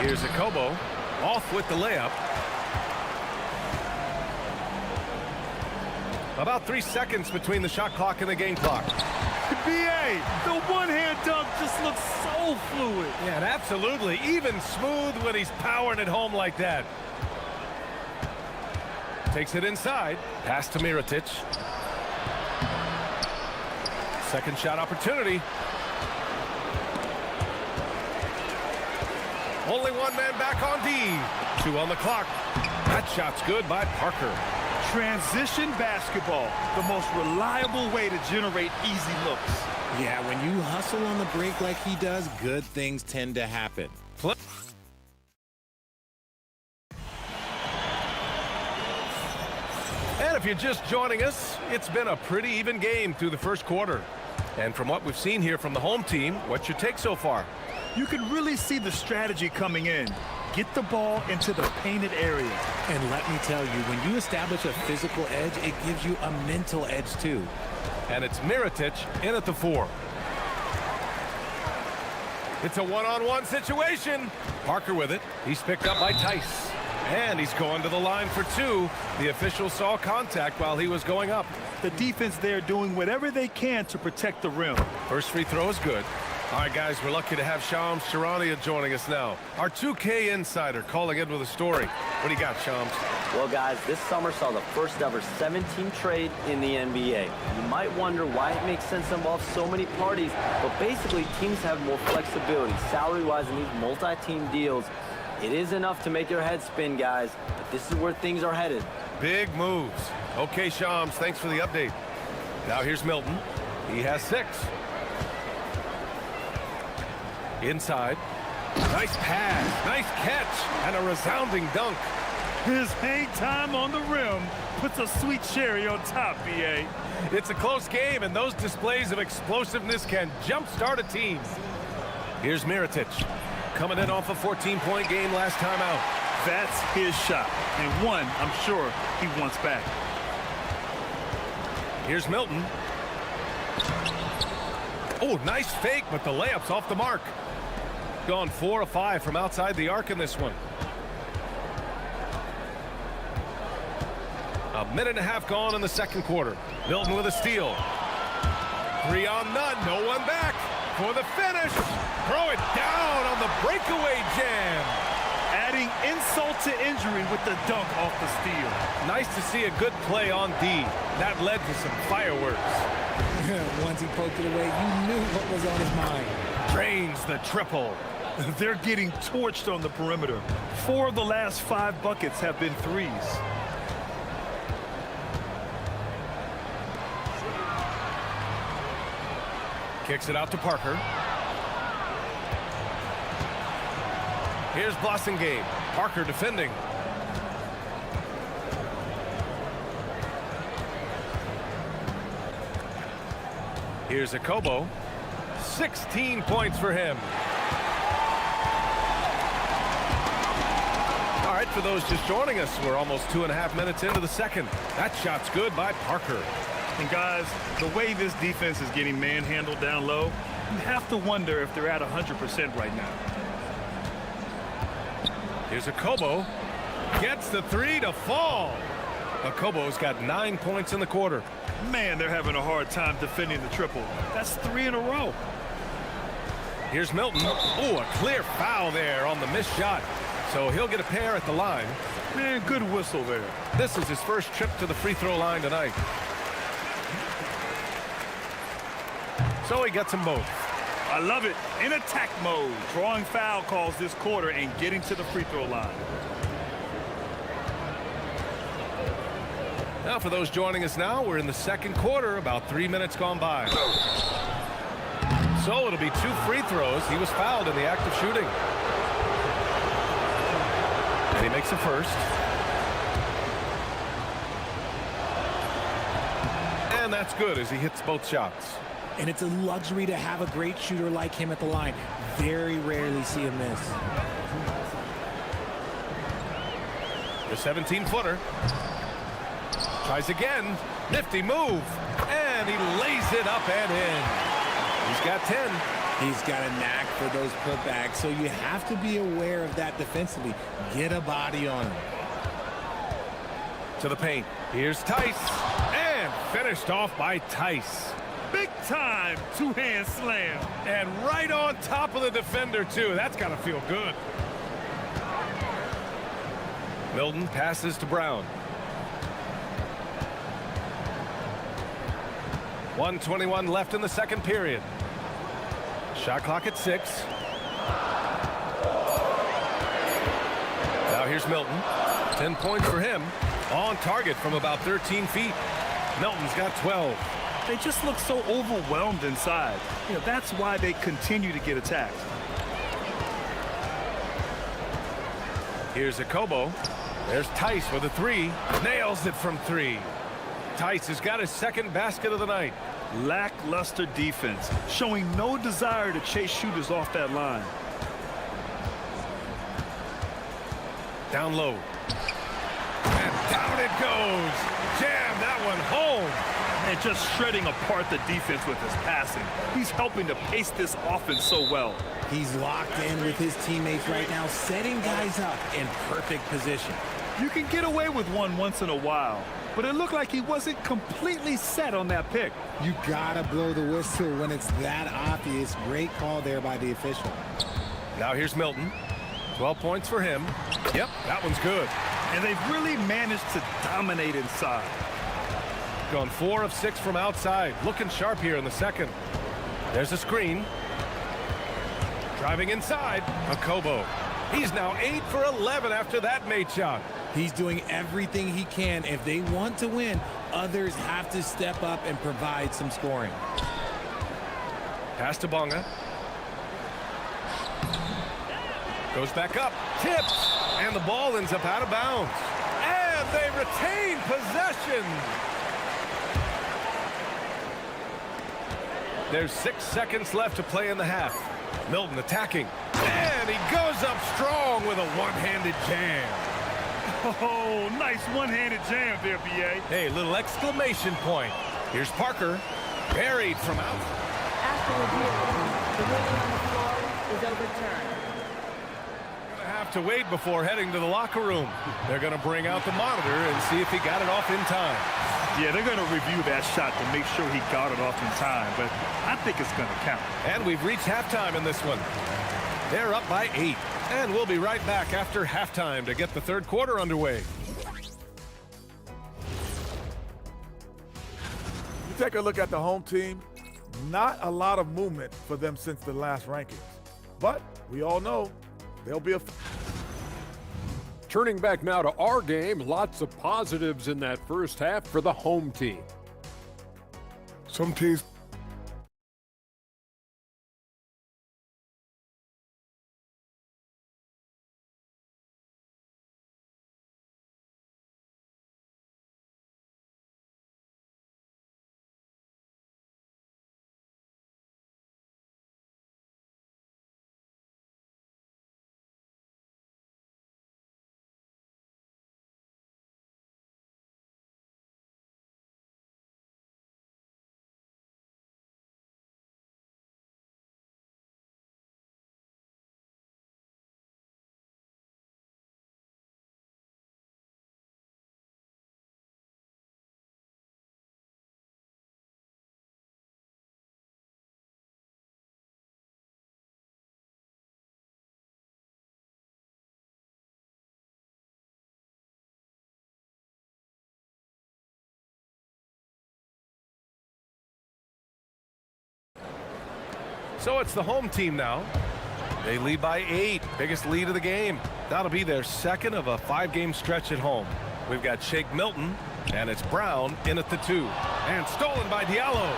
Here's Okobo. Off with the layup. About 3 seconds between the shot clock and the game clock. B.A., the one-hand dunk just looks so fluid. Yeah, and absolutely. Even smooth when he's powering it home like that. Takes it inside. Pass to Mirotic. Second shot opportunity. Only one man back on D. 2 on the clock. That shot's good by Parker. Transition basketball, the most reliable way to generate easy looks. Yeah, when you hustle on the break like he does, good things tend to happen. And if you're just joining us, it's been a pretty even game through the first quarter. And from what we've seen here from the home team, what's your take so far? You can really see the strategy coming in. Get the ball into the painted area. And let me tell you, when you establish a physical edge, it gives you a mental edge too. And it's Mirotic in at the 4. It's a one-on-one situation. Parker with it. He's picked up by Tice. And he's going to the line for 2. The official saw contact while he was going up. The defense there doing whatever they can to protect the rim. First free throw is good. All right, guys, we're lucky to have Shams Charania joining us now. Our 2K insider calling in with a story. What do you got, Shams? Well, guys, this summer saw the first ever 7-team trade in the NBA. You might wonder why it makes sense to involve so many parties, but basically teams have more flexibility salary-wise in these multi-team deals. It is enough to make your head spin, guys, but this is where things are headed. Big moves. Okay, Shams, thanks for the update. Now here's Milton. He has 6. Inside. Nice pass, nice catch, and a resounding dunk. His hang time on the rim puts a sweet cherry on top, BA. It's a close game, and those displays of explosiveness can jumpstart a team. Here's Mirotic, coming in off a 14-point game last time out. That's his shot, and one I'm sure he wants back. Here's Milton. Oh, nice fake, but the layup's off the mark. Gone 4 of 5 from outside the arc in this one. A minute and a half gone in the second quarter. Milton with a steal. 3 on none, no one back for the finish. Throw it down on the breakaway jam. Adding insult to injury with the dunk off the steal. Nice to see a good play on D. That led to some fireworks. Once he poked it away, you knew what was on his mind. Drains the triple. They're getting torched on the perimeter. 4 of the last 5 buckets have been threes. Kicks it out to Parker. Here's Blossingame. Parker defending. Here's Akobo. 16 points for him. All right, for those just joining us, we're almost 2.5 minutes into the second. That shot's good by Parker. And guys, the way this defense is getting manhandled down low, you have to wonder if they're at 100% right now. Here's Akobo. Gets the 3 to fall. Akobo's got 9 points in the quarter. Man, they're having a hard time defending the triple. That's 3 in a row. Here's Milton. Oh, a clear foul there on the missed shot. So he'll get a pair at the line. Man, good whistle there. This is his first trip to the free throw line tonight. So he gets them both. I love it. In attack mode. Drawing foul calls this quarter and getting to the free throw line. Now for those joining us now, we're in the second quarter, about 3 minutes gone by. So it'll be 2 free throws. He was fouled in the act of shooting. And he makes a first. And that's good as he hits both shots. And it's a luxury to have a great shooter like him at the line. Very rarely see him miss. The 17-footer. Tries again. Nifty move. And he lays it up and in. He's got 10. He's got a knack for those putbacks, so you have to be aware of that defensively. Get a body on him. To the paint. Here's Tice. And finished off by Tice. Big time two-hand slam. And right on top of the defender, too. That's got to feel good. Milton passes to Brown. 1:21 left in the second period. Shot clock at 6. Now here's Milton. 10 points for him. On target from about 13 feet. Milton's got 12. They just look so overwhelmed inside. You know, that's why they continue to get attacked. Here's Akobo. There's Tice with a 3. Nails it from 3. Tice has got his second basket of the night. Lackluster defense, showing no desire to chase shooters off that line. Down low. And down it goes. Jam that one home. And just shredding apart the defense with his passing. He's helping to pace this offense so well. He's locked in with his teammates right now, setting guys up in perfect position. You can get away with one once in a while, but it looked like he wasn't completely set on that pick. You gotta blow the whistle when it's that obvious. Great call there by the official. Now here's Milton. 12 points for him. Yep, that one's good. And they've really managed to dominate inside. Gone 4 of 6 from outside. Looking sharp here in the second. There's a screen. Driving inside. Akobo. He's now 8 for 11 after that made shot. He's doing everything he can. If they want to win, others have to step up and provide some scoring. Pass to Bonga. Goes back up. Tips. And the ball ends up out of bounds. And they retain possession. There's 6 seconds left to play in the half. Milton attacking. And he goes up strong with a one-handed jam. Oh, nice one-handed jam there, B.A. Hey, little exclamation point. Here's Parker. Buried from out. After review, the ruling on the floor is overturned. Gonna have to wait before heading to the locker room. They're gonna bring out the monitor and see if he got it off in time. Yeah, they're gonna review that shot to make sure he got it off in time, but I think it's gonna count. And we've reached halftime in this one. They're up by 8. And we'll be right back after halftime to get the third quarter underway. You take a look at the home team, not a lot of movement for them since the last rankings. But we all know they'll be a... Turning back now to our game, lots of positives in that first half for the home team. Some teams... So it's the home team now. They lead by 8. Biggest lead of the game. That'll be their second of a 5-game stretch at home. We've got Shake Milton, and it's Brown in at the 2. And stolen by Diallo.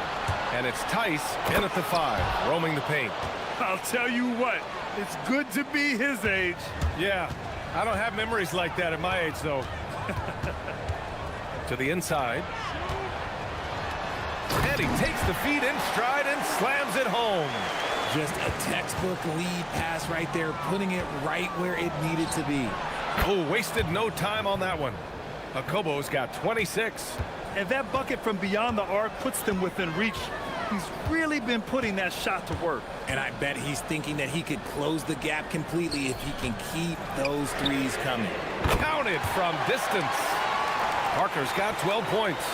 And it's Tice in at the 5, roaming the paint. I'll tell you what, it's good to be his age. Yeah, I don't have memories like that at my age, though. To the inside. And he takes the feed in stride and slams it home. Just a textbook lead pass right there, putting it right where it needed to be. Oh, wasted no time on that one. Akobo's got 26. And that bucket from beyond the arc puts them within reach. He's really been putting that shot to work. And I bet he's thinking that he could close the gap completely if he can keep those threes coming. Counted from distance. Parker's got 12 points.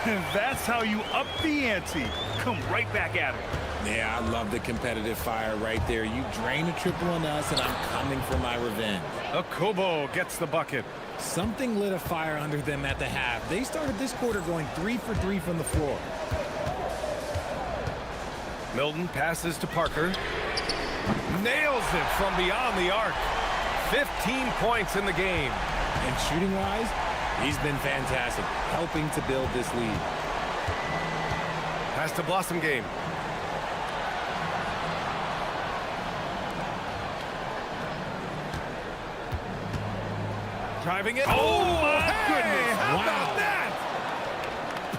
And that's how you up the ante. Come right back at it. Yeah, I love the competitive fire right there. You drain a triple on us, and I'm coming for my revenge. Akobo gets the bucket. Something lit a fire under them at the half. They started this quarter going 3 for 3 from the floor. Milton passes to Parker. Nails it from beyond the arc. 15 points in the game. And shooting-wise, he's been fantastic, helping to build this lead. Pass to Blossom Game. Driving it. Oh, my goodness. How about that?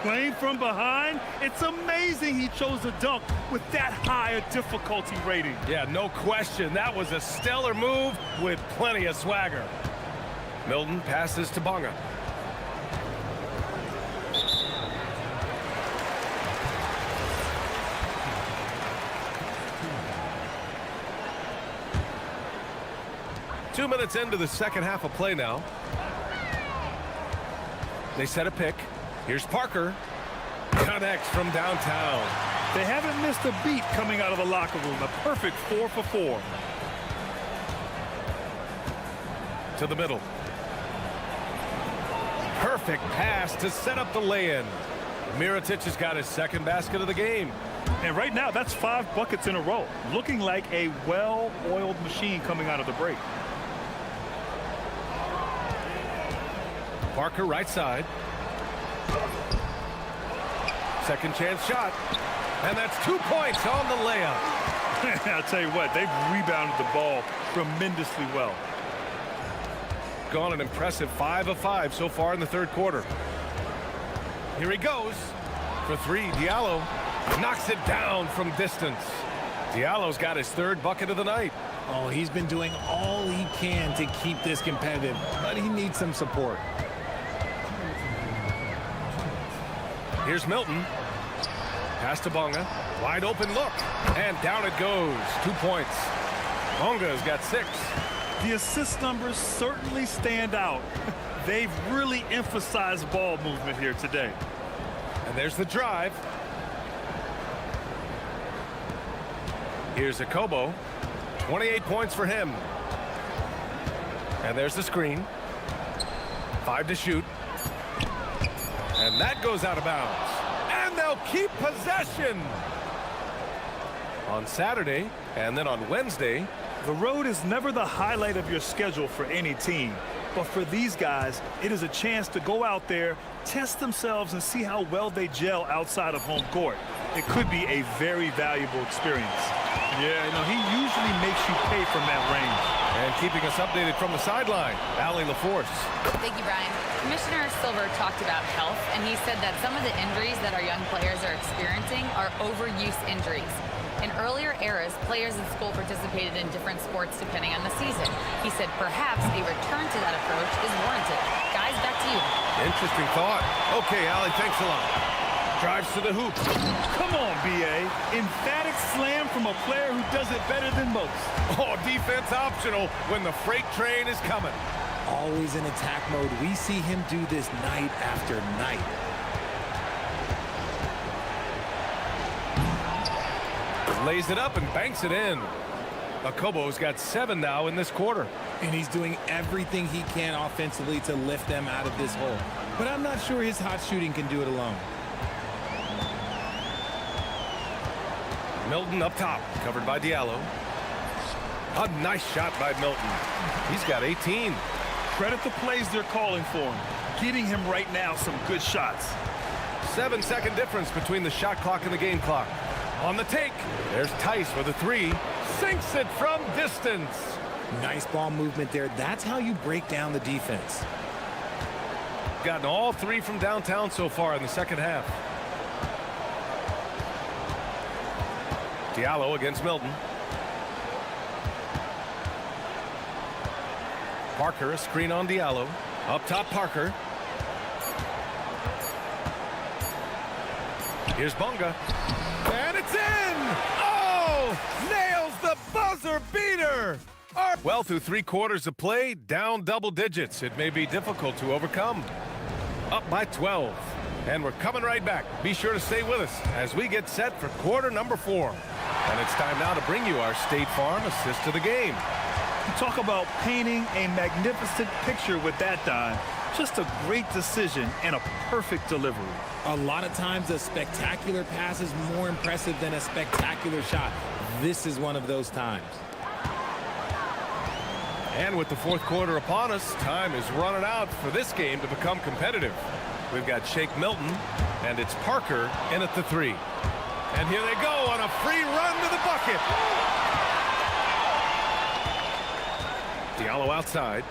Playing from behind, it's amazing he chose a dunk with that high a difficulty rating. Yeah, no question. That was a stellar move with plenty of swagger. Milton passes to Bonga. Two minutes into the second half of play now. They set a pick. Here's Parker. Connects from downtown. They haven't missed a beat coming out of the locker room. A perfect 4 for 4. To the middle. Perfect pass to set up the lay-in. Mirotic has got his second basket of the game. And right now, that's 5 buckets in a row. Looking like a well-oiled machine coming out of the break. Parker right side. Second chance shot. And that's 2 points on the layup. I'll tell you what, they've rebounded the ball tremendously well. Gone an impressive 5 of 5 so far in the third quarter. Here he goes for 3. Diallo knocks it down from distance. Diallo's got his third bucket of the night. Oh, he's been doing all he can to keep this competitive, but he needs some support. Here's Milton. Pass to Bonga. Wide open look. And down it goes. 2 points. Bonga's got 6. The assist numbers certainly stand out. They've really emphasized ball movement here today. And there's the drive. Here's Akobo. 28 points for him. And there's the screen. 5 to shoot. And that goes out of bounds. And they'll keep possession. On Saturday and then on Wednesday. The road is never the highlight of your schedule for any team. But for these guys, it is a chance to go out there, test themselves, and see how well they gel outside of home court. It could be a very valuable experience. Yeah, you know, he usually makes you pay from that range. And keeping us updated from the sideline, Allie LaForce. Thank you, Brian. Commissioner Silver talked about health, and he said that some of the injuries that our young players are experiencing are overuse injuries. In earlier eras, players in school participated in different sports depending on the season. He said perhaps a return to that approach is warranted. Guys, back to you. Interesting thought. Okay, Allie, thanks a lot. Drives to the hoop. Come on, B.A. Emphatic slam from a player who does it better than most. Oh, defense optional when the freight train is coming. Always in attack mode. We see him do this night after night. Lays it up and banks it in. Akobo's got 7 now in this quarter. And he's doing everything he can offensively to lift them out of this hole. But I'm not sure his hot shooting can do it alone. Milton up top, covered by Diallo. A nice shot by Milton. He's got 18. Credit the plays they're calling for him. Getting him right now some good shots. 7-second difference between the shot clock and the game clock. On the take, there's Tice with a 3. Sinks it from distance. Nice ball movement there. That's how you break down the defense. Gotten all 3 from downtown so far in the second half. Diallo against Milton. Parker, a screen on Diallo. Up top, Parker. Here's Bonga. And it's in! Oh! Nails the buzzer beater! Well, through 3 quarters of play, down double digits. It may be difficult to overcome. Up by 12. And we're coming right back. Be sure to stay with us as we get set for quarter number 4. And it's time now to bring you our State Farm assist to the game. You talk about painting a magnificent picture with that dime. Just a great decision and a perfect delivery. A lot of times a spectacular pass is more impressive than a spectacular shot. This is one of those times. And with the fourth quarter upon us, time is running out for this game to become competitive. We've got Shake Milton, and it's Parker in at the 3. And here they go on a free run to the bucket. Diallo outside.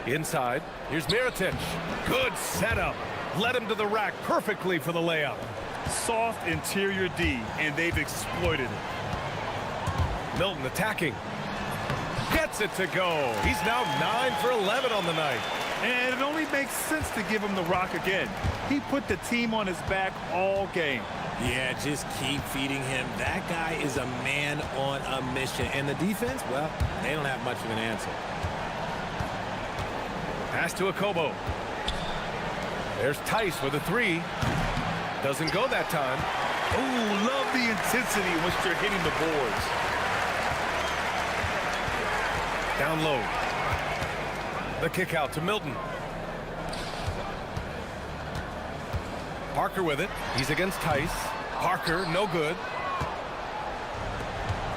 Inside. Here's Mirotic. Good setup. Led him to the rack perfectly for the layup. Soft interior D, and they've exploited it. Milton attacking. Gets it to go. He's now 9 for 11 on the night. And it only makes sense to give him the rock again. He put the team on his back all game. Yeah, just keep feeding him. That guy is a man on a mission. And the defense, well, they don't have much of an answer. Pass to Akobo. There's Tice with a 3. Doesn't go that time. Ooh, love the intensity in which they're hitting the boards. Down low. The kick out to Milton. Parker with it. He's against Tice. Parker, no good.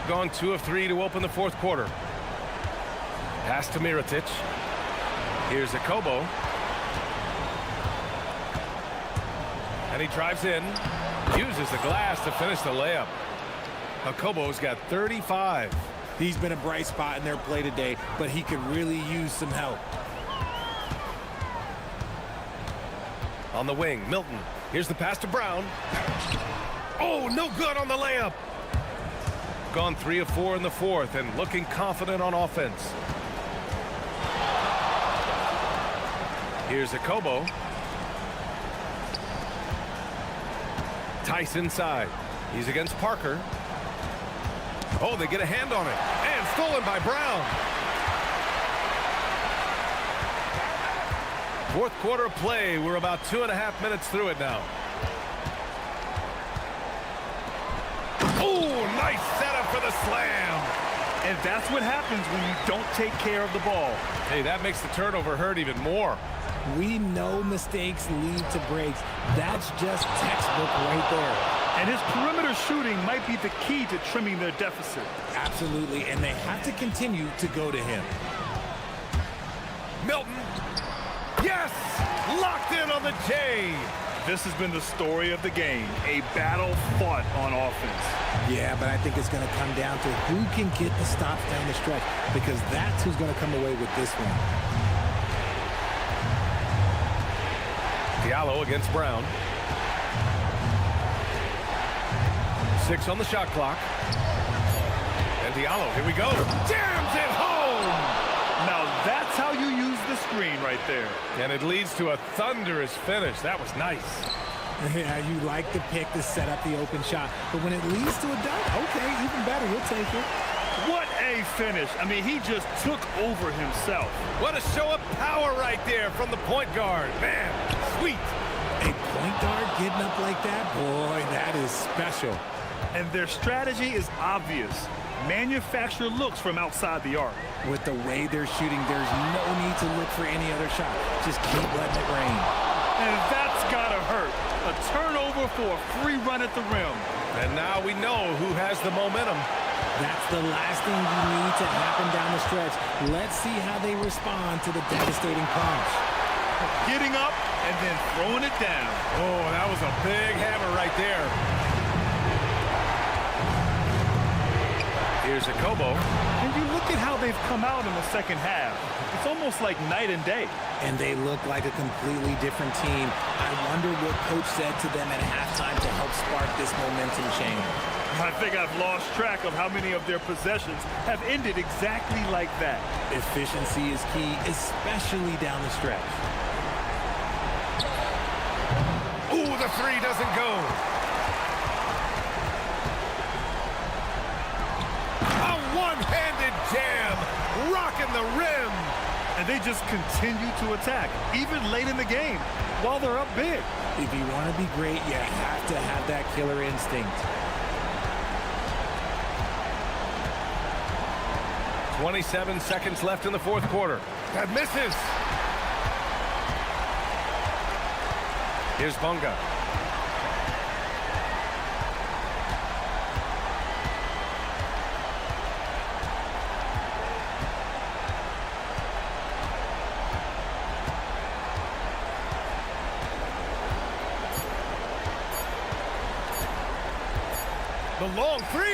Gone 2 of 3 to open the fourth quarter. Pass to Mirotic. Here's Akobo. And he drives in. Uses the glass to finish the layup. Akobo's got 35. He's been a bright spot in their play today, but he could really use some help. On the wing, Milton. Here's the pass to Brown. Oh, no good on the layup. Gone 3 of 4 in the fourth and looking confident on offense. Here's Akobo. Tice inside. He's against Parker. Oh, they get a hand on it. And stolen by Brown. Fourth quarter of play. We're about 2.5 minutes through it now. Oh, nice setup for the slam. And that's what happens when you don't take care of the ball. Hey, that makes the turnover hurt even more. We know mistakes lead to breaks. That's just textbook right there. And his perimeter shooting might be the key to trimming their deficit. Absolutely, and they have to continue to go to him. Milton. Yes! Locked in on the J. This has been the story of the game. A battle fought on offense. Yeah, but I think it's going to come down to who can get the stops down the stretch, because that's who's going to come away with this one. Diallo against Brown. 6 on the shot clock. And Diallo, here we go. Jams it home! Now that's how you use the screen right there. And it leads to a thunderous finish. That was nice. Yeah, you like the pick to set up the open shot. But when it leads to a dunk, okay, even better, we'll take it. What a finish. I mean, he just took over himself. What a show of power right there from the point guard. Man, sweet. A point guard getting up like that? Boy, that is special. And their strategy is obvious. Manufacture looks from outside the arc. With the way they're shooting, there's no need to look for any other shot. Just keep letting it rain. And that's gotta hurt. A turnover for a free run at the rim. And now we know who has the momentum. That's the last thing you need to happen down the stretch. Let's see how they respond to the devastating punch. Getting up and then throwing it down. Oh, that was a big hammer right there. Here's Akobo. And you look at how they've come out in the second half. It's almost like night and day. And they look like a completely different team. I wonder what coach said to them at halftime to help spark this momentum change. I think I've lost track of how many of their possessions have ended exactly like that. Efficiency is key, especially down the stretch. Ooh, the 3 doesn't go. A one-handed jam, rocking the rim. And they just continue to attack, even late in the game, while they're up big. If you want to be great, you have to have that killer instinct. 27 seconds left in the fourth quarter. That misses. Here's Bunga. The long three.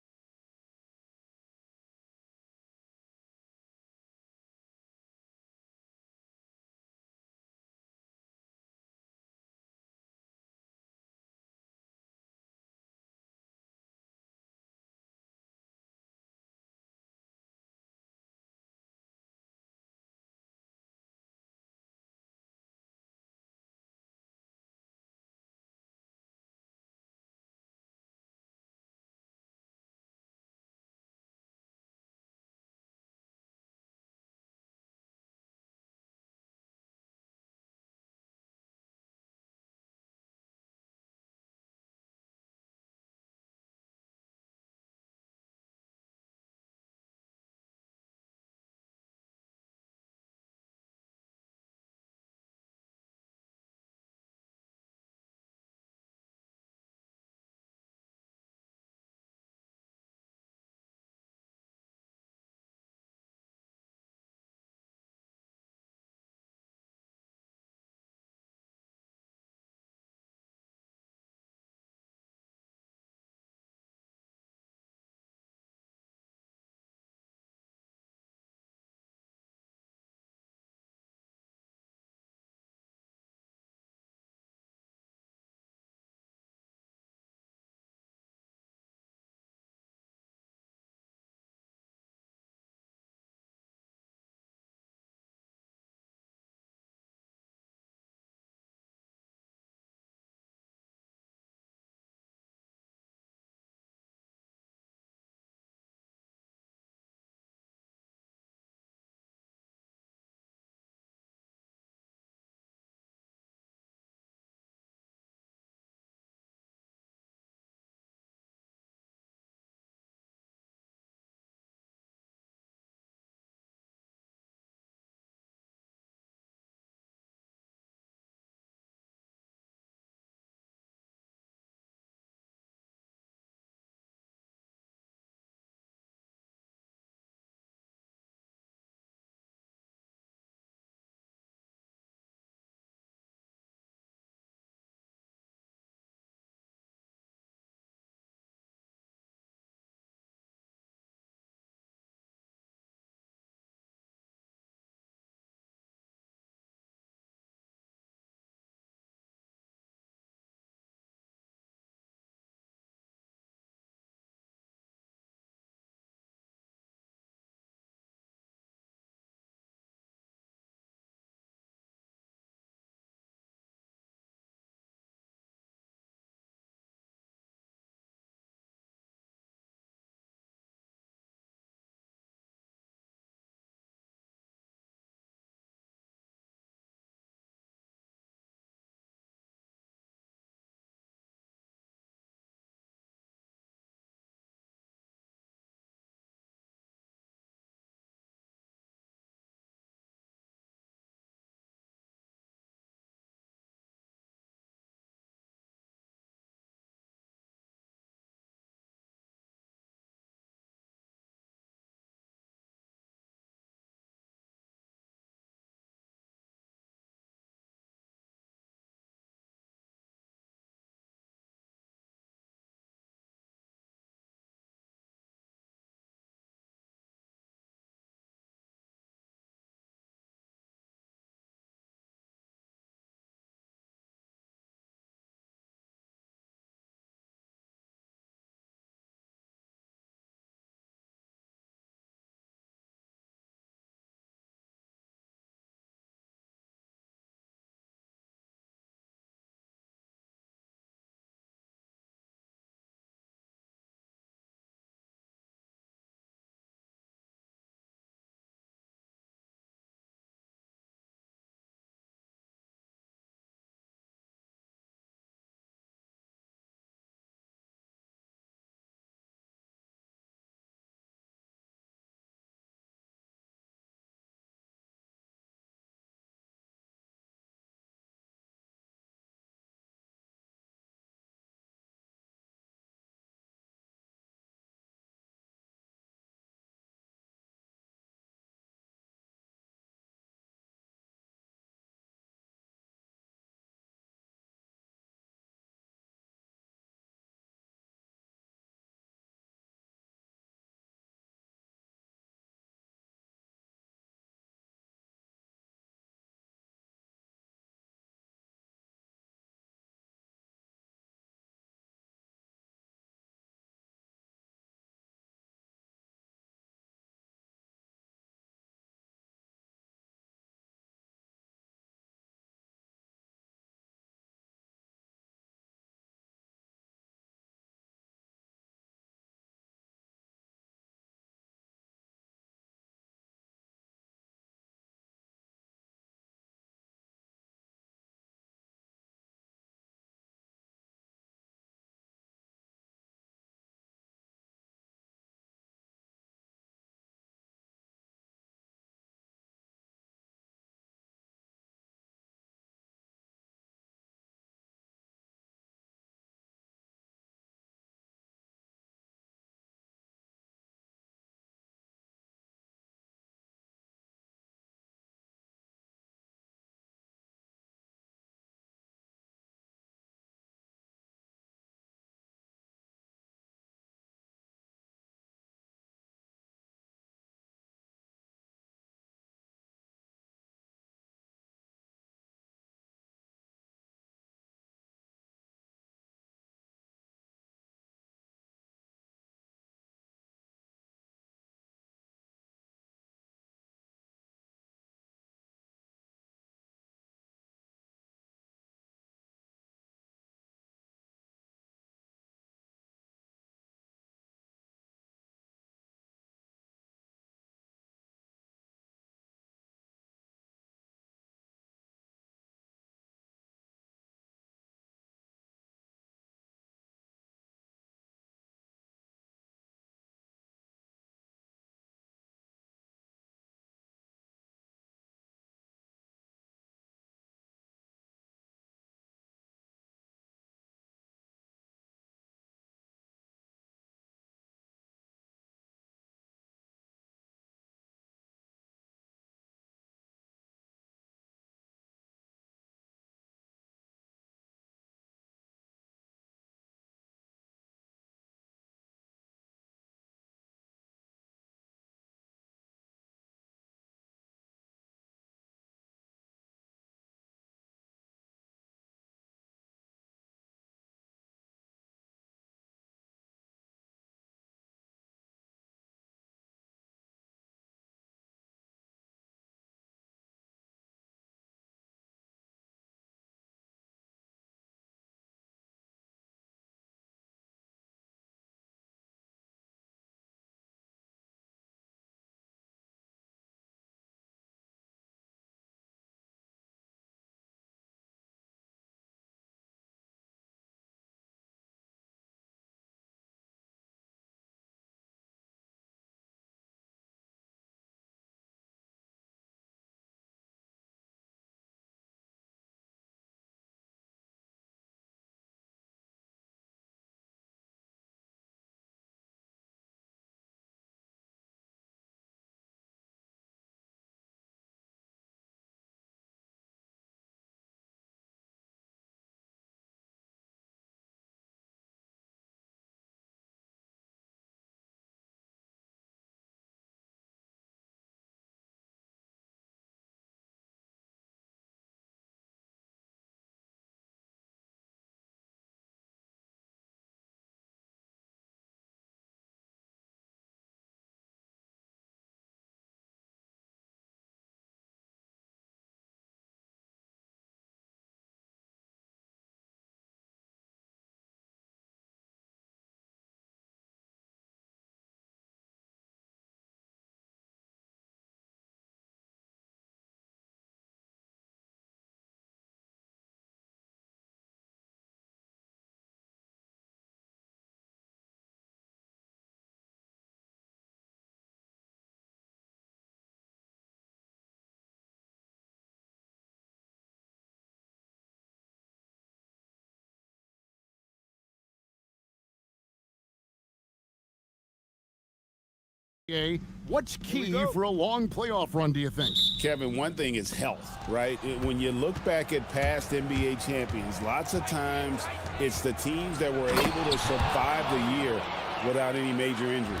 What's key for a long playoff run, do you think? Kevin, one thing is health, right? When you look back at past NBA champions, lots of times it's the teams that were able to survive the year without any major injuries.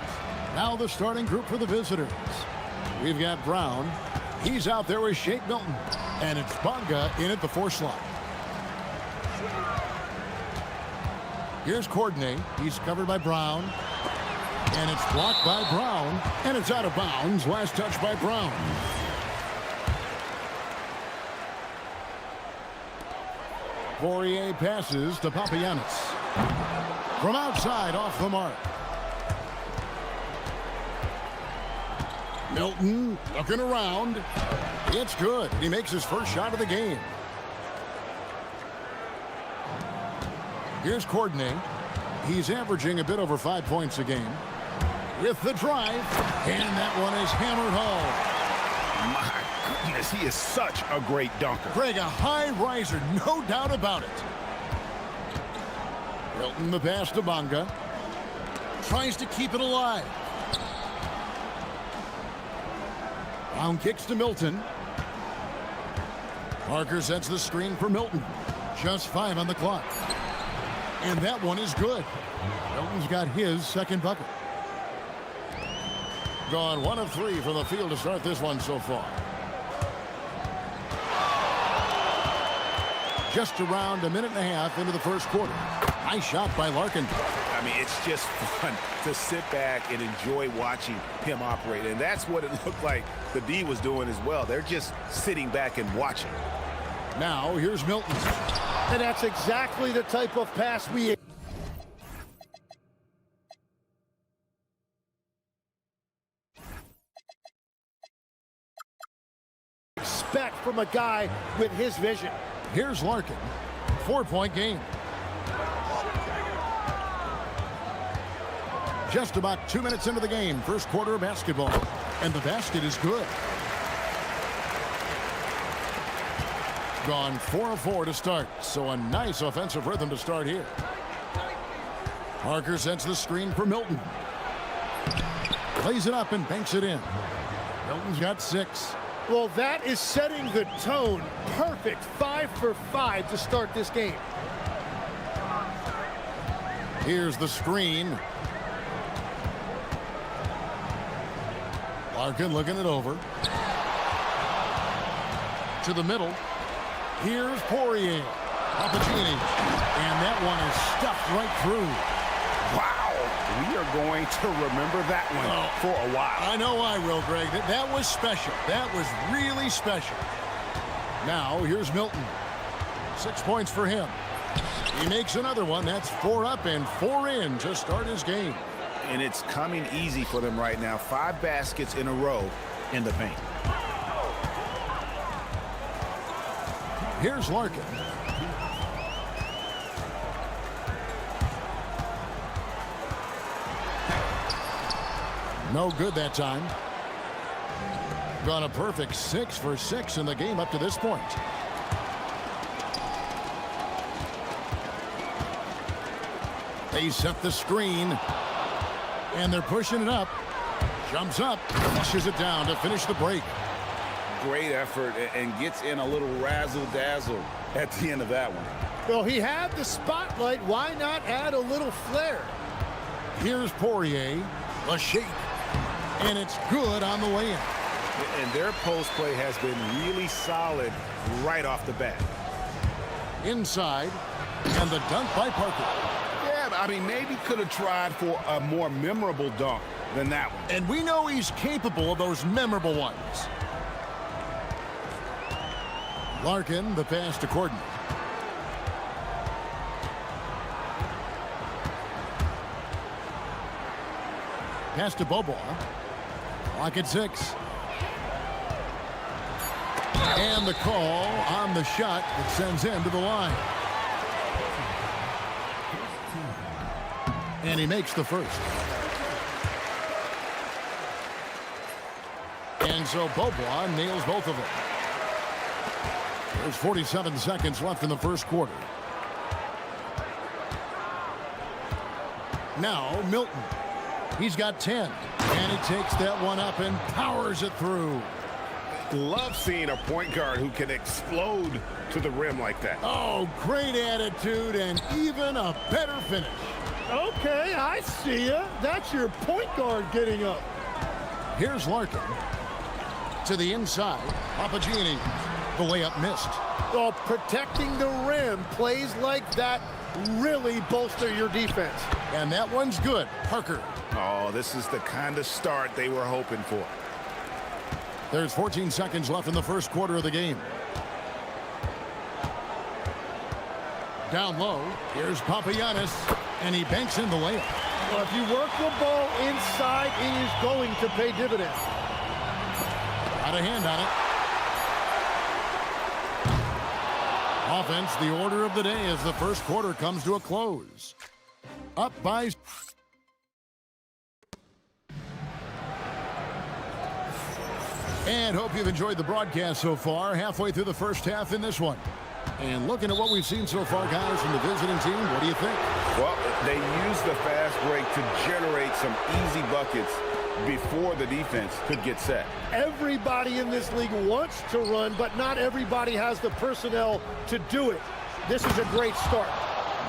Now the starting group for the visitors. We've got Brown. He's out there with Shake Milton. And it's Bonga in at the 4 slot. Here's Courtney. He's covered by Brown. And it's blocked by Brown. And it's out of bounds. Last touch by Brown. Poirier passes to Papagiannis. From outside, off the mark. Milton looking around. It's good. He makes his first shot of the game. Here's Courtney. He's averaging a bit over 5 points a game. With the drive, and that one is hammered home. My goodness, he is such a great dunker. Greg, a high riser, no doubt about it. Milton the pass to Bonga. Tries to keep it alive. Brown kicks to Milton. Parker sets the screen for Milton. Just 5 on the clock. And that one is good. Milton's got his second bucket. Gone 1 of 3 from the field to start this one so far. Just around a minute and a half into the first quarter. Nice shot by Larkin. I mean, it's just fun to sit back and enjoy watching him operate. And that's what it looked like the D was doing as well. They're just sitting back and watching. Now, here's Milton. And that's exactly the type of pass we expect from a guy with his vision. Here's Larkin. 4-point game. Just about 2 minutes into the game. First quarter of basketball. And the basket is good. Gone 4 of 4 to start. So a nice offensive rhythm to start here. Parker sets the screen for Milton. Plays it up and banks it in. Milton's got 6. Well, that is setting the tone. Perfect 5 for 5 to start this game. Here's the screen. Larkin looking it over. To the middle. Here's Poirier. Papagiannis. And that one is stuffed right through. Wow. We are going to remember that one for a while. I know I will, Greg. That was special. That was really special. Now, here's Milton. 6 points for him. He makes another one. That's 4 up and 4 in to start his game. And it's coming easy for them right now. 5 baskets in a row in the paint. Here's Larkin. No good that time. Gone a perfect 6 for 6 in the game up to this point. They set the screen. And they're pushing it up. Jumps up. Flushes it down to finish the break. Great effort and gets in a little razzle-dazzle at the end of that one. Well, he had the spotlight. Why not add a little flair? Here's Poirier. A shake. And it's good on the way in. And their post play has been really solid right off the bat. Inside. And the dunk by Parker. Yeah, I mean, maybe could have tried for a more memorable dunk than that one. And we know he's capable of those memorable ones. Larkin, the pass to Courtney. Pass to Bobois. Clock at 6. And the call on the shot that sends him to the line. And he makes the first. And so Bobois nails both of them. There's 47 seconds left in the first quarter. Now Milton. He's got 10. And he takes that one up and powers it through. Love seeing a point guard who can explode to the rim like that. Oh, great attitude and even a better finish. Okay, I see ya. That's your point guard getting up. Here's Larkin. To the inside. Papagini. The layup missed. Well, protecting the rim, plays like that really bolster your defense. And that one's good. Parker. Oh, this is the kind of start they were hoping for. There's 14 seconds left in the first quarter of the game. Down low, here's Papagiannis, and he banks in the layup. Well, if you work the ball inside, it is going to pay dividends. Got a hand on it. Offense, the order of the day as the first quarter comes to a close. Up by... And hope you've enjoyed the broadcast so far. Halfway through the first half in this one. And looking at what we've seen so far, guys, from the visiting team, what do you think? Well, they used the fast break to generate some easy buckets before the defense could get set. Everybody in this league wants to run, but not everybody has the personnel to do it. This is a great start.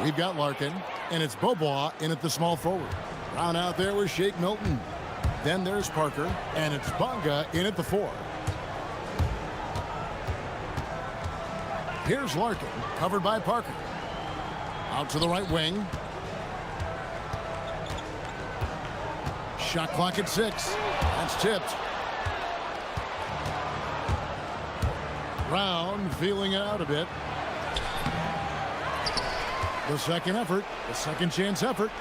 We've got Larkin, and it's Bobois in at the small forward. Round out there with Shake Milton. Then there's Parker, and it's Bonga in at the 4. Here's Larkin, covered by Parker. Out to the right wing. Shot clock at 6. That's tipped. Brown feeling it out a bit. The second effort, the second chance effort.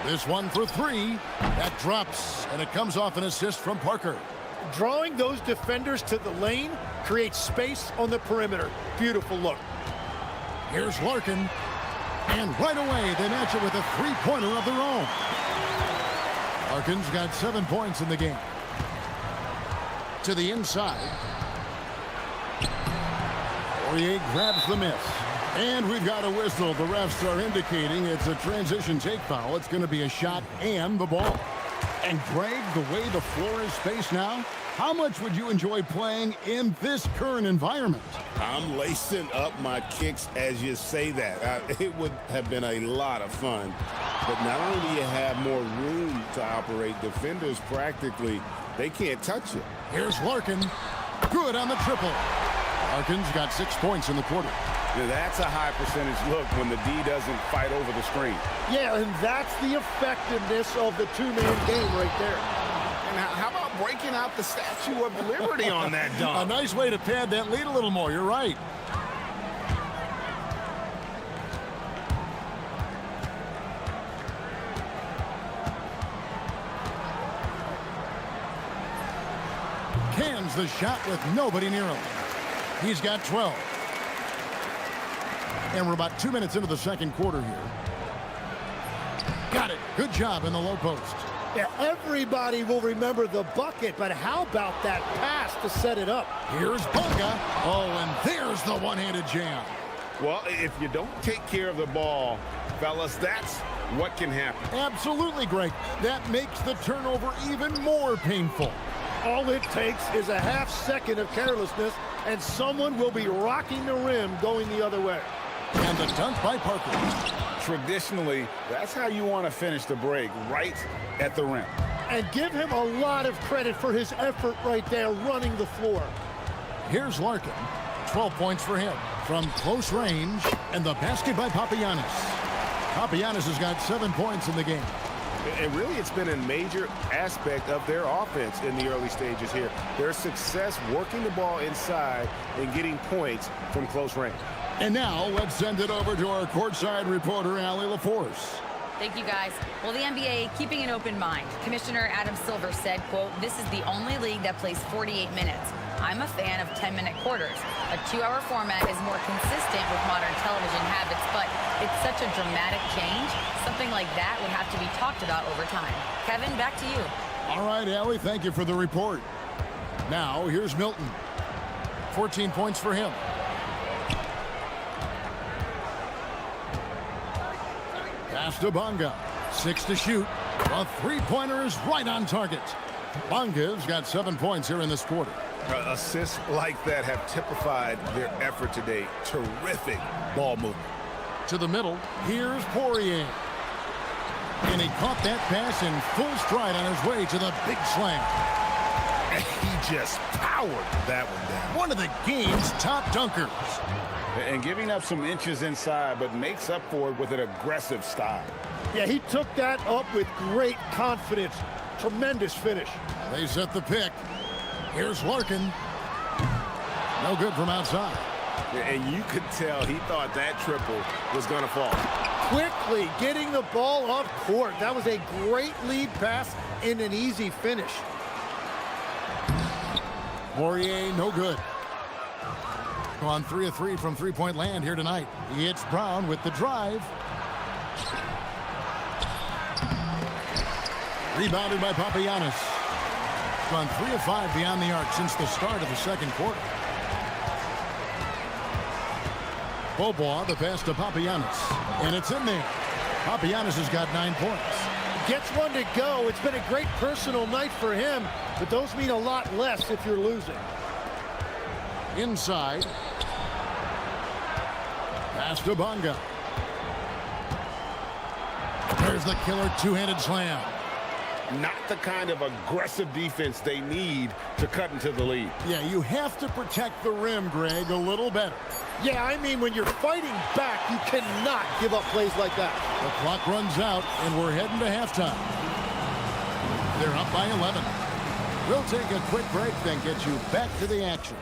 This one for 3. That drops, and it comes off an assist from Parker. Drawing those defenders to the lane creates space on the perimeter. Beautiful look. Here's Larkin. And right away, they match it with a three-pointer of their own. Larkin's got 7 points in the game. To the inside. Poirier grabs the miss. And we've got a whistle. The refs are indicating it's a transition take foul. It's going to be a shot and the ball. And Greg, the way the floor is spaced now, how much would you enjoy playing in this current environment? I'm lacing up my kicks as you say that. It would have been a lot of fun. But not only do you have more room to operate, defenders practically, they can't touch it. Here's Larkin. Good on the triple. Larkin's got 6 points in the quarter. Now that's a high percentage look when the D doesn't fight over the screen. Yeah, and that's the effectiveness of the two-man game right there. And how about breaking out the Statue of Liberty on that dunk? A nice way to pad that lead a little more. You're right. Cans the shot with nobody near him. He's got 12. And we're about 2 minutes into the second quarter here. Got it. Good job in the low post. Yeah, everybody will remember the bucket, but how about that pass to set it up? Here's Bonga. Oh, and there's the one-handed jam. Well, if you don't take care of the ball, fellas, that's what can happen. Absolutely, Greg. That makes the turnover even more painful. All it takes is a half second of carelessness, and someone will be rocking the rim going the other way. And the dunk by Parker. Traditionally, that's how you want to finish the break, right at the rim. And give him a lot of credit for his effort right there running the floor. Here's Larkin. 12 points for him from close range, and the basket by Papagiannis. Papagiannis has got 7 points in the game. And really, it's been a major aspect of their offense in the early stages here. Their success working the ball inside and getting points from close range. And now, let's send it over to our courtside reporter, Allie LaForce. Thank you, guys. Well, the NBA keeping an open mind. Commissioner Adam Silver said, quote, "This is the only league that plays 48 minutes. I'm a fan of 10-minute quarters. A 2-hour format is more consistent with modern television habits, but it's such a dramatic change. Something like that would have to be talked about over time." Kevin, back to you. All right, Allie, thank you for the report. Now, here's Milton. 14 points for him. Pass to Bonga. 6 to shoot. A three-pointer is right on target. Banga's got 7 points here in this quarter. Assists like that have typified their effort today. Terrific ball movement. To the middle, here's Poirier. And he caught that pass in full stride on his way to the big slam. He just powered that one down. One of the game's top dunkers. And giving up some inches inside, but makes up for it with an aggressive style. Yeah, he took that up with great confidence. Tremendous finish. They set the pick. Here's Larkin. No good from outside. And you could tell he thought that triple was going to fall. Quickly getting the ball up court. That was a great lead pass and an easy finish. Poirier, no good. On 3 of 3 from three-point land here tonight. He hits Brown with the drive. Rebounded by Papagiannis. Gone 3 of 5 beyond the arc since the start of the second quarter. Bobois, the pass to Papagiannis. And it's in there. Papagiannis has got 9 points. Gets one to go. It's been a great personal night for him, but those mean a lot less if you're losing. Inside. Pass to Bonga. There's the killer two-handed slam. Not the kind of aggressive defense they need to cut into the lead. Yeah, you have to protect the rim, Greg, a little better. Yeah, I mean, when you're fighting back, you cannot give up plays like that. The clock runs out, and we're heading to halftime. They're up by 11. We'll take a quick break, then get you back to the action.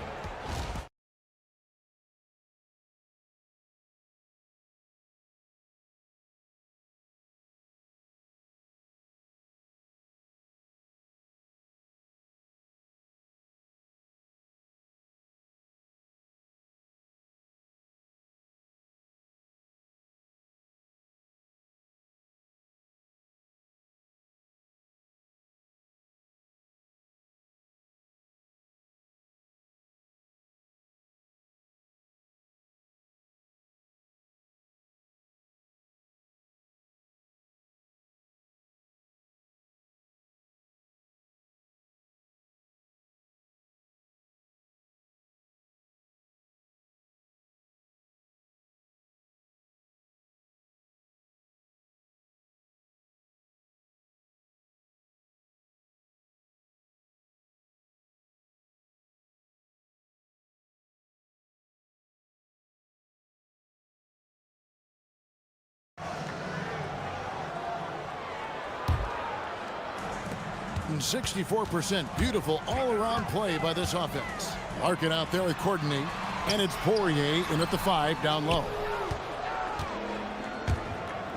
And 64% beautiful all-around play by this offense. Larkin out there with Courtney, and it's Poirier in at the 5 down low.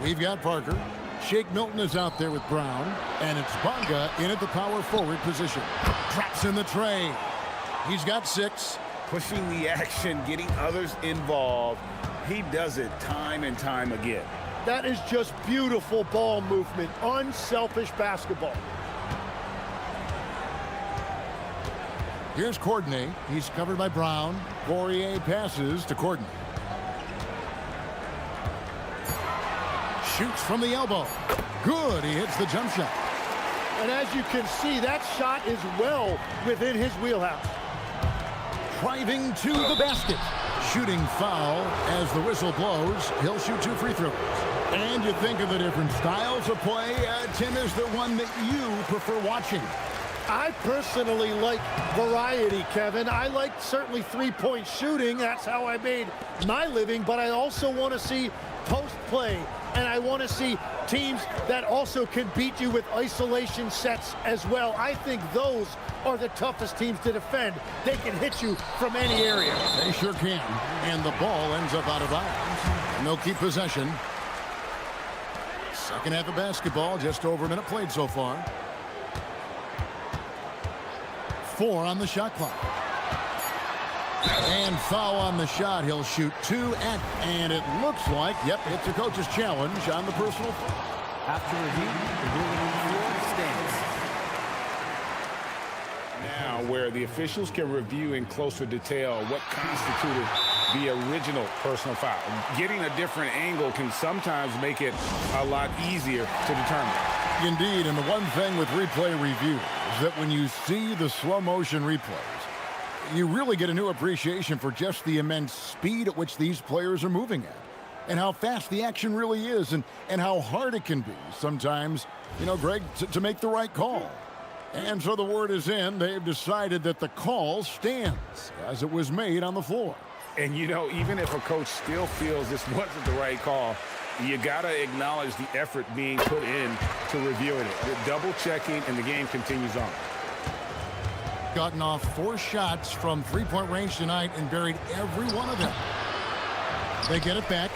We've got Parker. Shake Milton is out there with Brown, and it's Bonga in at the power forward position. Drops in the tray. He's got 6. Pushing the action, getting others involved. He does it time and time again. That is just beautiful ball movement, unselfish basketball. Here's Courtney. He's covered by Brown. Poirier passes to Courtney. Shoots from the elbow. Good. He hits the jump shot. And as you can see, that shot is well within his wheelhouse. Driving to the basket. Shooting foul as the whistle blows. He'll shoot 2 free throws. And you think of the different styles of play. Tim is the one that you prefer watching. I personally like variety, Kevin. I like certainly three-point shooting. That's how I made my living. But I also want to see post play. And I want to see teams that also can beat you with isolation sets as well. I think those are the toughest teams to defend. They can hit you from any area. They sure can. And the ball ends up out of bounds. And they'll keep possession. Second half of basketball, just over a minute played so far. 4 on the shot clock. And foul on the shot. He'll shoot 2 and it looks like, yep, it's a coach's challenge on the personal foul. After review, the ruling on the floor stands. Now, where the officials can review in closer detail what constituted the original personal foul. Getting a different angle can sometimes make it a lot easier to determine. Indeed, and the one thing with replay review is that when you see the slow motion replays, you really get a new appreciation for just the immense speed at which these players are moving at, and how fast the action really is, and how hard it can be sometimes, you know, Greg, to make the right call. And so the word is in. They've decided that the call stands as it was made on the floor. And, you know, even if a coach still feels this wasn't the right call, you got to acknowledge the effort being put in to reviewing it. The double-checking, and the game continues on. Gotten off 4 shots from three-point range tonight and buried every one of them. They get it back.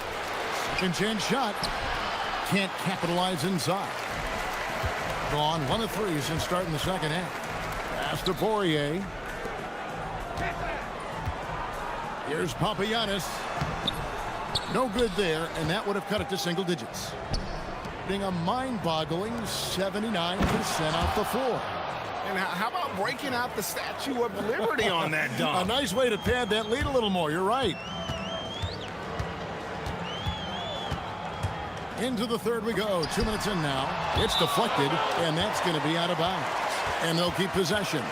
Second chance shot. Can't capitalize inside. Gone 1 of 3 since starting the second half. Pass to Poirier. Here's Papagiannis. No good there, and that would have cut it to single digits. Being a mind-boggling 79% off the floor. And how about breaking out the Statue of Liberty on that dunk? A nice way to pad that lead a little more. You're right. Into the third we go. 2 minutes in now. It's deflected, and that's going to be out of bounds. And they'll keep possession.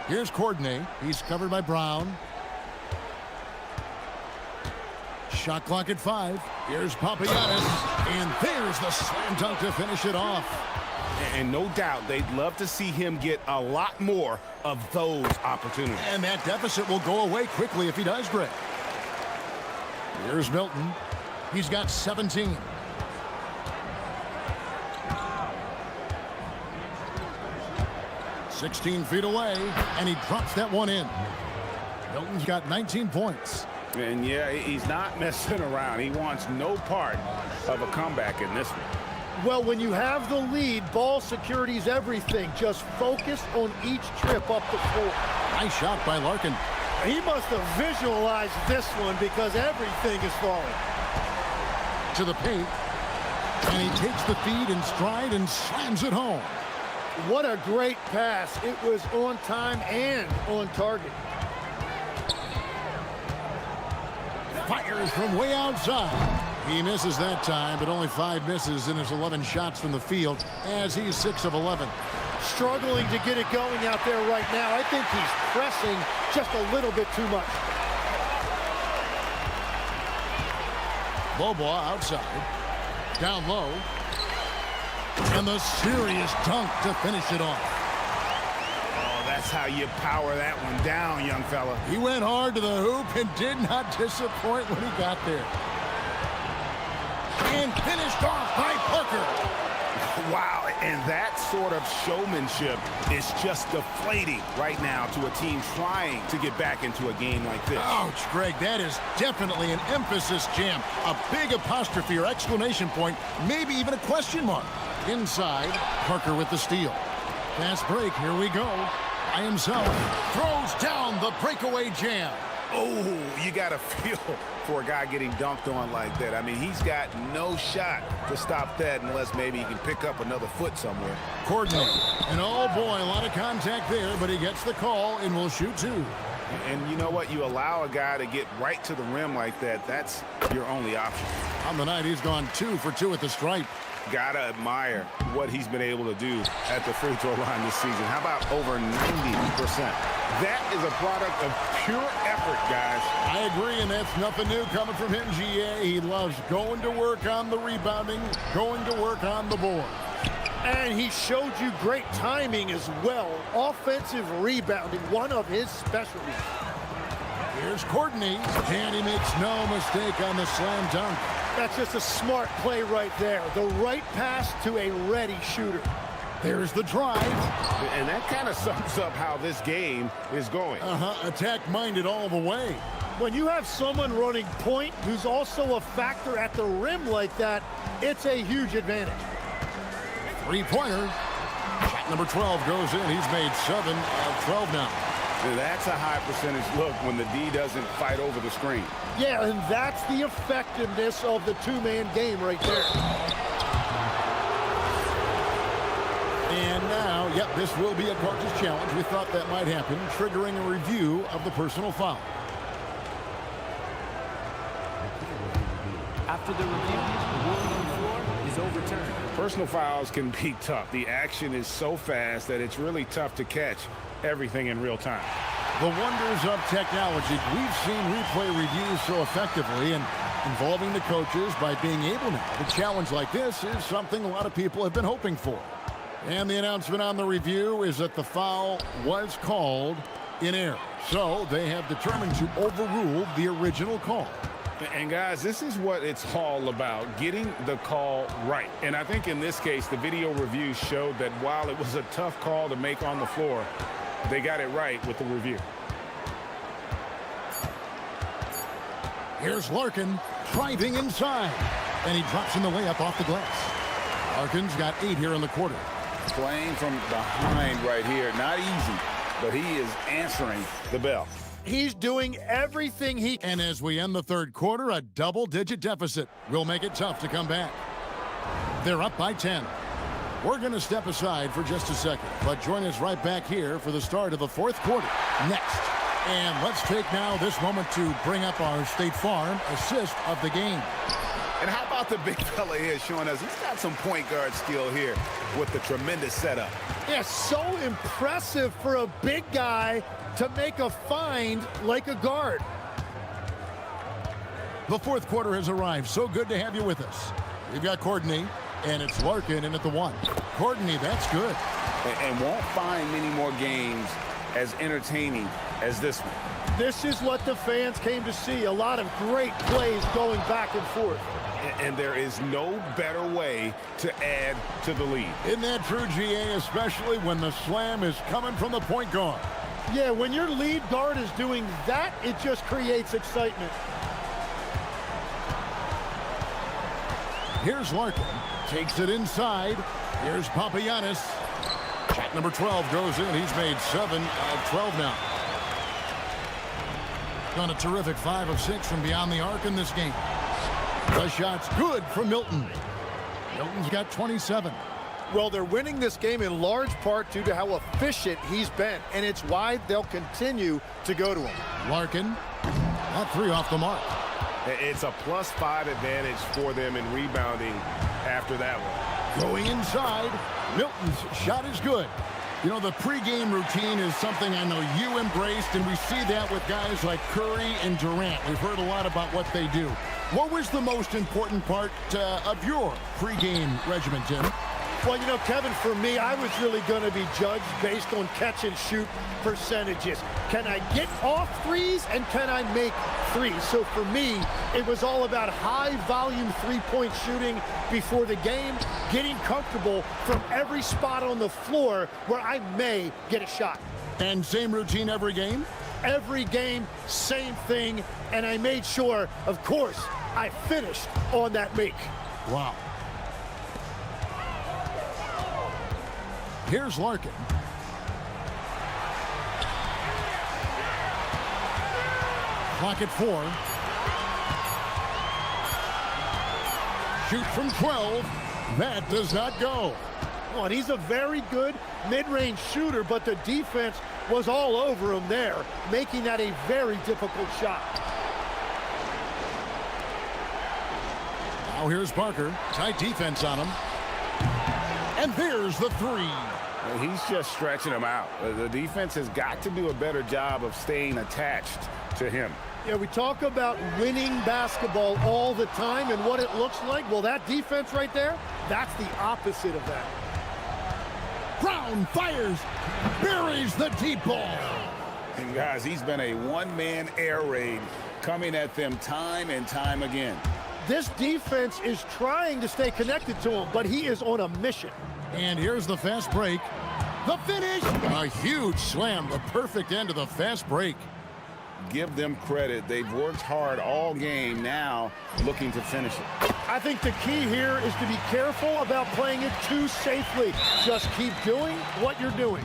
Here's Courtney. He's covered by Brown. Shot clock at 5. Here's Papagiannis. And there's the slam dunk to finish it off. And no doubt they'd love to see him get a lot more of those opportunities. And that deficit will go away quickly if he does, Greg. Here's Milton. He's got 17. "16 feet away, and he drops that one in. Milton's got 19 points. And yeah, he's not messing around. He wants no part of a comeback in this one. Well, when you have the lead, ball security is everything. Just focus on each trip up the floor. Nice shot by Larkin. He must have visualized this one because everything is falling. To the paint. And he takes the feed in stride and slams it home. What a great pass. It was on time and on target. Fires from way outside. He misses that time, but only 5 misses in his 11 shots from the field as he's 6 of 11. Struggling to get it going out there right now. I think he's pressing just a little bit too much. Bobois outside. Down low. And the serious dunk to finish it off. Oh, that's how you power that one down, young fella. He went hard to the hoop and did not disappoint when he got there. And finished off by Parker. Wow, and that sort of showmanship is just deflating right now to a team trying to get back into a game like this. Ouch, Greg, that is definitely an emphasis jam. A big apostrophe or exclamation point, maybe even a question mark. Inside, Parker with the steal. Fast break, here we go. By himself, throws down the breakaway jam. Oh, you got to feel for a guy getting dunked on like that. I mean, he's got no shot to stop that unless maybe he can pick up another foot somewhere. Courtney, and oh boy, a lot of contact there, but he gets the call and will shoot 2. And you know what? You allow a guy to get right to the rim like that, that's your only option. On the night, he's gone 2 for 2 at the stripe. Gotta admire what he's been able to do at the free throw line this season. How about over 90%? That is a product of pure effort, guys. I agree, and that's nothing new coming from him, GA. He loves going to work on the rebounding, going to work on the board. And he showed you great timing as well. Offensive rebounding, one of his specialties. Here's Courtney, and he makes no mistake on the slam dunk. That's just a smart play right there. The right pass to a ready shooter. There's the drive. And that kind of sums up how this game is going. Attack-minded all the way. When you have someone running point who's also a factor at the rim like that, it's a huge advantage. Three-pointer. Shot number 12 goes in. He's made 7 of 12 now. That's a high percentage look when the D doesn't fight over the screen. Yeah, and that's the effectiveness of the two-man game right there. And now yep, this will be a coach's challenge. We thought that might happen, triggering a review of the personal foul. After the review, the ruling on the floor is overturned. Personal fouls can be tough. The action is so fast that it's really tough to catch everything in real time. The wonders of technology. We've seen replay reviews so effectively, and involving the coaches by being able now to challenge like this is something a lot of people have been hoping for. And the announcement on the review is that the foul was called in error. So they have determined to overrule the original call. And guys, this is what it's all about, getting the call right. And I think in this case, the video review showed that while it was a tough call to make on the floor, they got it right with the review. Here's Larkin driving inside, and he drops in the layup off the glass. Larkin's got 8 here in the quarter. Playing from behind right here, not easy, but he is answering the bell. He's doing everything he can. And as we end the third quarter, a double-digit deficit will make it tough to come back. They're up by 10. We're going to step aside for just a second, but join us right back here for the start of the fourth quarter next. And let's take now this moment to bring up our State Farm assist of the game. And how about the big fella here showing us he's got some point guard skill here with the tremendous setup. Yeah, so impressive for a big guy to make a find like a guard. The fourth quarter has arrived. So good to have you with us. We've got Courtney, and it's Larkin in at the 1. Courtney, that's good. And won't find many more games as entertaining as this one. This is what the fans came to see. A lot of great plays going back and forth. And there is no better way to add to the lead. Isn't that true, GA, especially when the slam is coming from the point guard? Yeah, when your lead guard is doing that, it just creates excitement. Here's Larkin. Takes it inside. Here's Papagiannis. Shot number 12 goes in. He's made 7 of 12 now. Done a terrific 5 of 6 from beyond the arc in this game. The shot's good for Milton. Milton's got 27. Well, they're winning this game in large part due to how efficient he's been, and it's why they'll continue to go to him. Larkin, that 3 off the mark. It's a +5 advantage for them in rebounding after that one. Going inside, Milton's shot is good. You know, the pregame routine is something I know you embraced, and we see that with guys like Curry and Durant. We've heard a lot about what they do. What was the most important part of your pregame regimen, Tim? Well, you know, Kevin, for me, I was really going to be judged based on catch and shoot percentages. Can I get off threes and can I make threes? So for me, it was all about high volume three-point shooting before the game, getting comfortable from every spot on the floor where I may get a shot. And same routine every game? Every game, same thing. And I made sure, of course, I finished on that make. Wow. Here's Larkin. Clock at 4. Shoot from 12. That does not go. Oh, and he's a very good mid-range shooter, but the defense was all over him there, making that a very difficult shot. Now here's Parker. Tight defense on him. And there's the 3. He's just stretching him out. The defense has got to do a better job of staying attached to him. Yeah, we talk about winning basketball all the time and what it looks like. Well, that defense right there, that's the opposite of that. Brown fires, buries the deep ball. And guys, he's been a one-man air raid coming at them time and time again. This defense is trying to stay connected to him, but he is on a mission. And here's the fast break. The finish! A huge slam, the perfect end of the fast break. Give them credit. They've worked hard all game, now looking to finish it. I think the key here is to be careful about playing it too safely. Just keep doing what you're doing.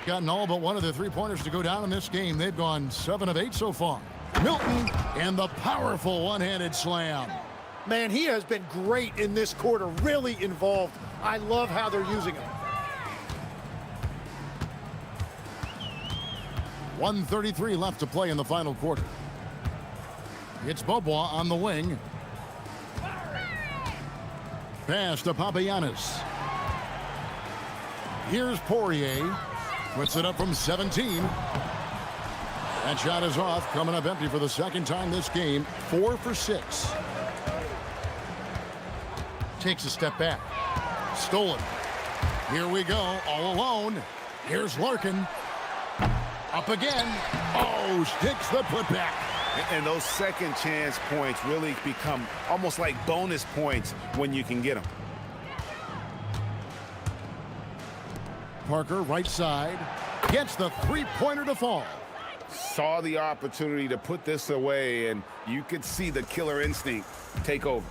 Gotten all but one of the three-pointers to go down in this game. They've gone 7 of 8 so far. Milton and the powerful one-handed slam. Man, he has been great in this quarter, really involved. I love how they're using him. 1:33 left to play in the final quarter. It's Bobois on the wing. Pass to Papagiannis. Here's Poirier. Puts it up from 17. That shot is off, coming up empty for the second time this game. 4 for 6. Takes a step back. Stolen. Here we go, all alone. Here's Larkin. Up again. Oh, hits the putback. And those second chance points really become almost like bonus points when you can get them. Parker, right side. Gets the three-pointer to fall. Saw the opportunity to put this away, and you could see the killer instinct take over.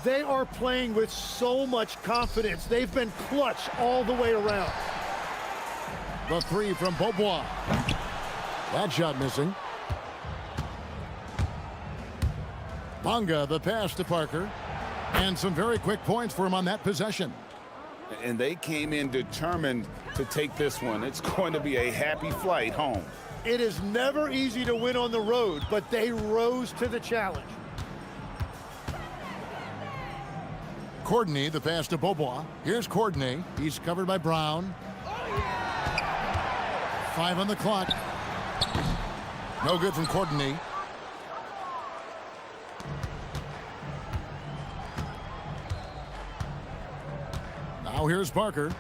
They are playing with so much confidence. They've been clutch all the way around. The three from Bobois. That shot missing. Bonga, the pass to Parker. And some very quick points for him on that possession. And they came in determined to take this one. It's going to be a happy flight home. It is never easy to win on the road, but they rose to the challenge. Courtney, the pass to Bobois. Here's Courtney. He's covered by Brown. 5 on the clock. No good from Courtney. Now here's Parker.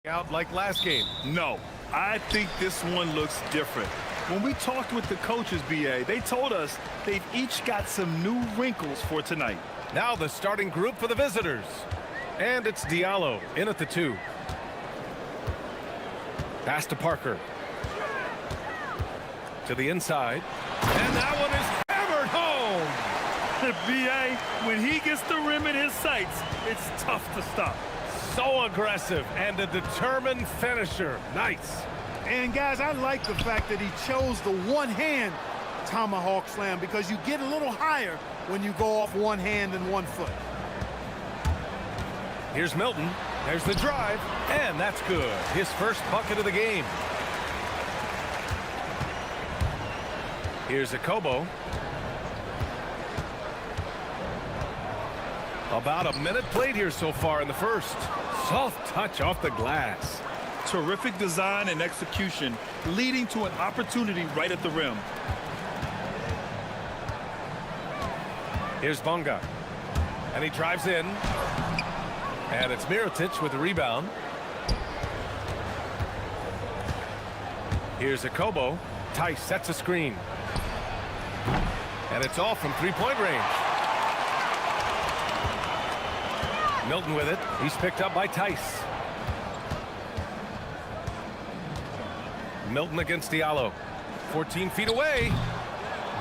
Out like last game. No, I think this one looks different. When we talked with the coaches, BA, they told us they've each got some new wrinkles for tonight. Now the starting group for the visitors. And it's Diallo in at the 2. Pass to Parker. To the inside. And that one is hammered home. BA, when he gets the rim in his sights, it's tough to stop. So aggressive and a determined finisher. Nice. And guys, I like the fact that he chose the one-hand tomahawk slam because you get a little higher when you go off one hand and one foot. Here's Milton. There's the drive, and that's good. His first bucket of the game. Here's Akobo. About a minute played here so far in the first. Soft touch off the glass. Terrific design and execution, leading to an opportunity right at the rim. Here's Bonga. And he drives in. And it's Mirotic with the rebound. Here's Akobo. Tice sets a screen. And it's all from three-point range. Milton with it. He's picked up by Tice. Milton against Diallo. 14 feet away.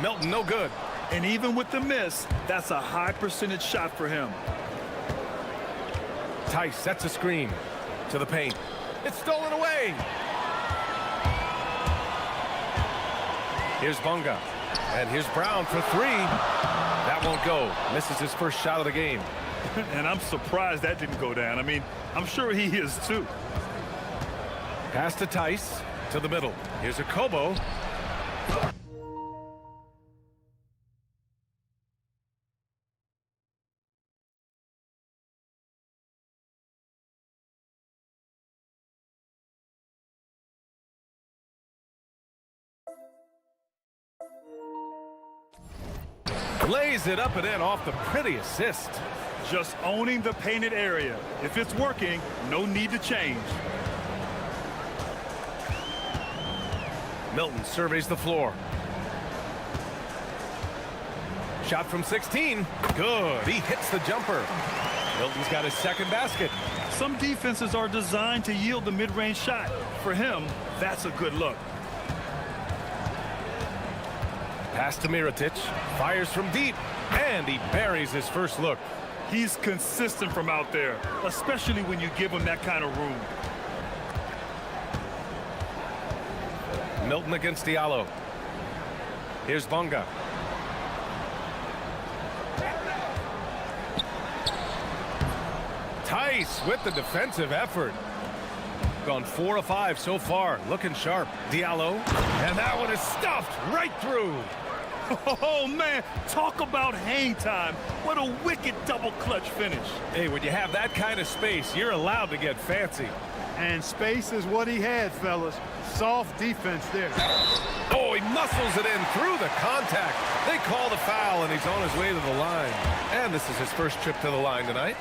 Milton no good. And even with the miss, that's a high percentage shot for him. Tice sets a screen to the paint. It's stolen away. Here's Bonga. And here's Brown for 3. That won't go. Misses his first shot of the game. And I'm surprised that didn't go down. I mean, I'm sure he is too. Pass to Tice to the middle. Here's Akobo. Lays it up and in off the pretty assist. Just owning the painted area. If it's working, no need to change. Milton surveys the floor. Shot from 16. Good. He hits the jumper. Milton's got his second basket. Some defenses are designed to yield the mid-range shot. For him, that's a good look. Pass to Mirotic. Fires from deep. And he buries his first look. He's consistent from out there, especially when you give him that kind of room. Milton against Diallo. Here's Bonga. Tice with the defensive effort. Gone 4 of 5 so far. Looking sharp. Diallo. And that one is stuffed right through. Oh, man, talk about hang time. What a wicked double clutch finish. Hey, when you have that kind of space, you're allowed to get fancy. And space is what he had, fellas. Soft defense there. Oh, he muscles it in through the contact. They call the foul, and he's on his way to the line. And this is his first trip to the line tonight.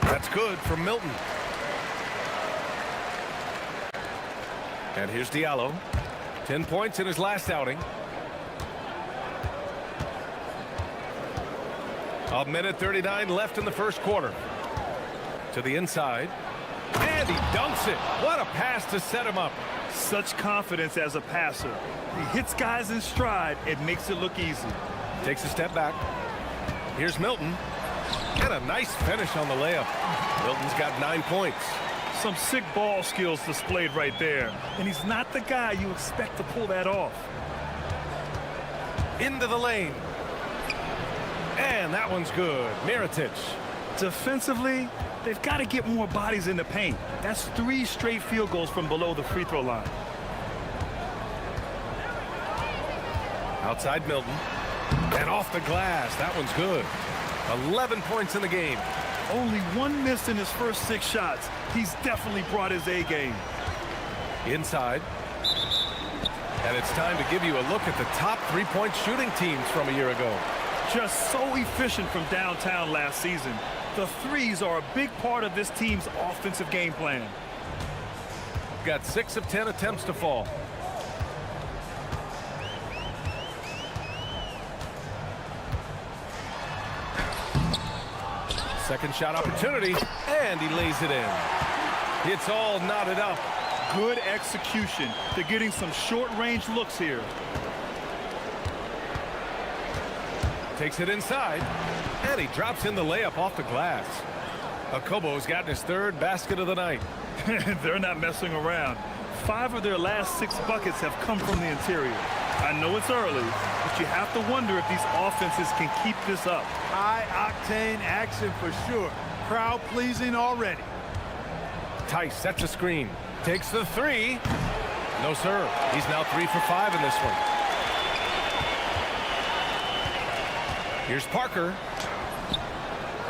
That's good from Milton. And here's Diallo. 10 points in his last outing. A minute 39 left in the first quarter. To the inside. And he dunks it. What a pass to set him up. Such confidence as a passer. He hits guys in stride. It makes it look easy. Takes a step back. Here's Milton. And a nice finish on the layup. Milton's got 9 points. Some sick ball skills displayed right there. And he's not the guy you expect to pull that off. Into the lane. And that one's good. Mirotic. Defensively, they've got to get more bodies in the paint. That's 3 straight field goals from below the free throw line. Outside Milton. And off the glass. That one's good. 11 points in the game. Only 1 miss in his first 6 shots. He's definitely brought his A game. Inside. And it's time to give you a look at the top 3-point shooting teams from a year ago. Just so efficient from downtown last season. The threes are a big part of this team's offensive game plan. got 6 of 10 attempts to fall. Second shot opportunity, and he lays it in. It's all knotted up. Good execution. They're getting some short-range looks here. Takes it inside, and he drops in the layup off the glass. Okobo's gotten his 3rd basket of the night. They're not messing around. 5 of their last 6 buckets have come from the interior. I know it's early, but you have to wonder if these offenses can keep this up. High-octane action for sure. Crowd-pleasing already. Tice sets a screen. Takes the 3. No, sir. He's now 3 for 5 in this one. Here's Parker.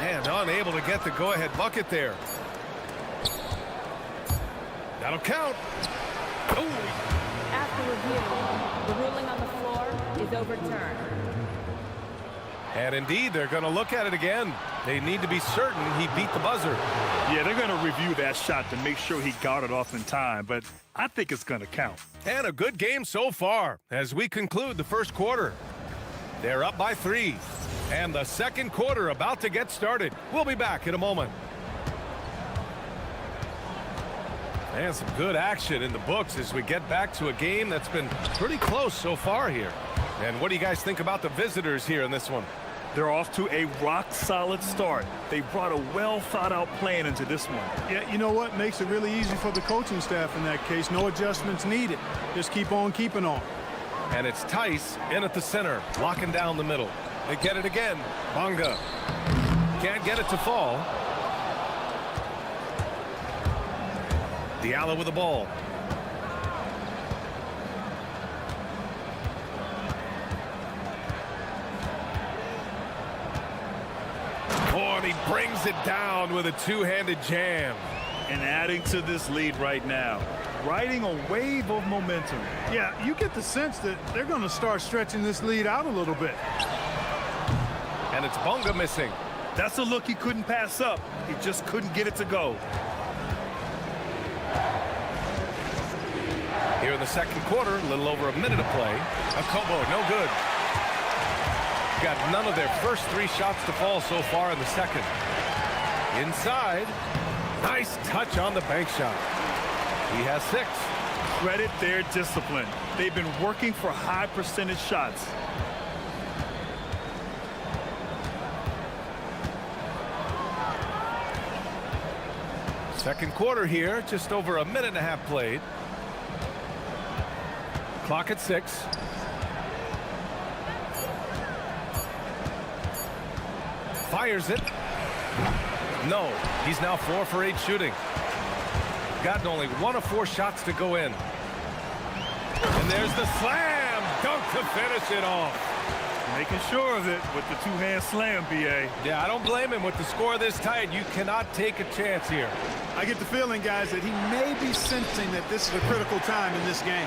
And unable to get the go-ahead bucket there. That'll count. Oh. After review, the ruling on the floor is overturned. And indeed, they're going to look at it again. They need to be certain he beat the buzzer. Yeah, they're going to review that shot to make sure he got it off in time, but I think it's going to count. And a good game so far as we conclude the first quarter. They're up by 3. And the second quarter about to get started. We'll be back in a moment. And some good action in the books as we get back to a game that's been pretty close so far here. And what do you guys think about the visitors here in this one? They're off to a rock-solid start. They brought a well-thought-out plan into this one. Yeah, you know what? Makes it really easy for the coaching staff in that case. No adjustments needed. Just keep on keeping on. And it's Tice in at the center, locking down the middle. They get it again. Bonga can't get it to fall. Diallo with the ball. Oh, and he brings it down with a two-handed jam. And adding to this lead right now. Riding a wave of momentum. Yeah, you get the sense that they're going to start stretching this lead out a little bit. And it's Bonga missing. That's a look he couldn't pass up. He just couldn't get it to go. Here in the second quarter, a little over a minute of play. Okobo, no good. Got none of their first 3 shots to fall so far in the second. Inside. Nice touch on the bank shot. He has 6. Credit their discipline. They've been working for high percentage shots. Second quarter here, just over a minute and a half played. Clock at 6. Fires it. No, he's now 4 for 8 shooting. Gotten only 1 of 4 shots to go in. And there's the slam dunk to finish it off. Making sure of it with the 2-hand slam, B.A. Yeah, I don't blame him. With the score this tight, you cannot take a chance here. I get the feeling, guys, that he may be sensing that this is a critical time in this game.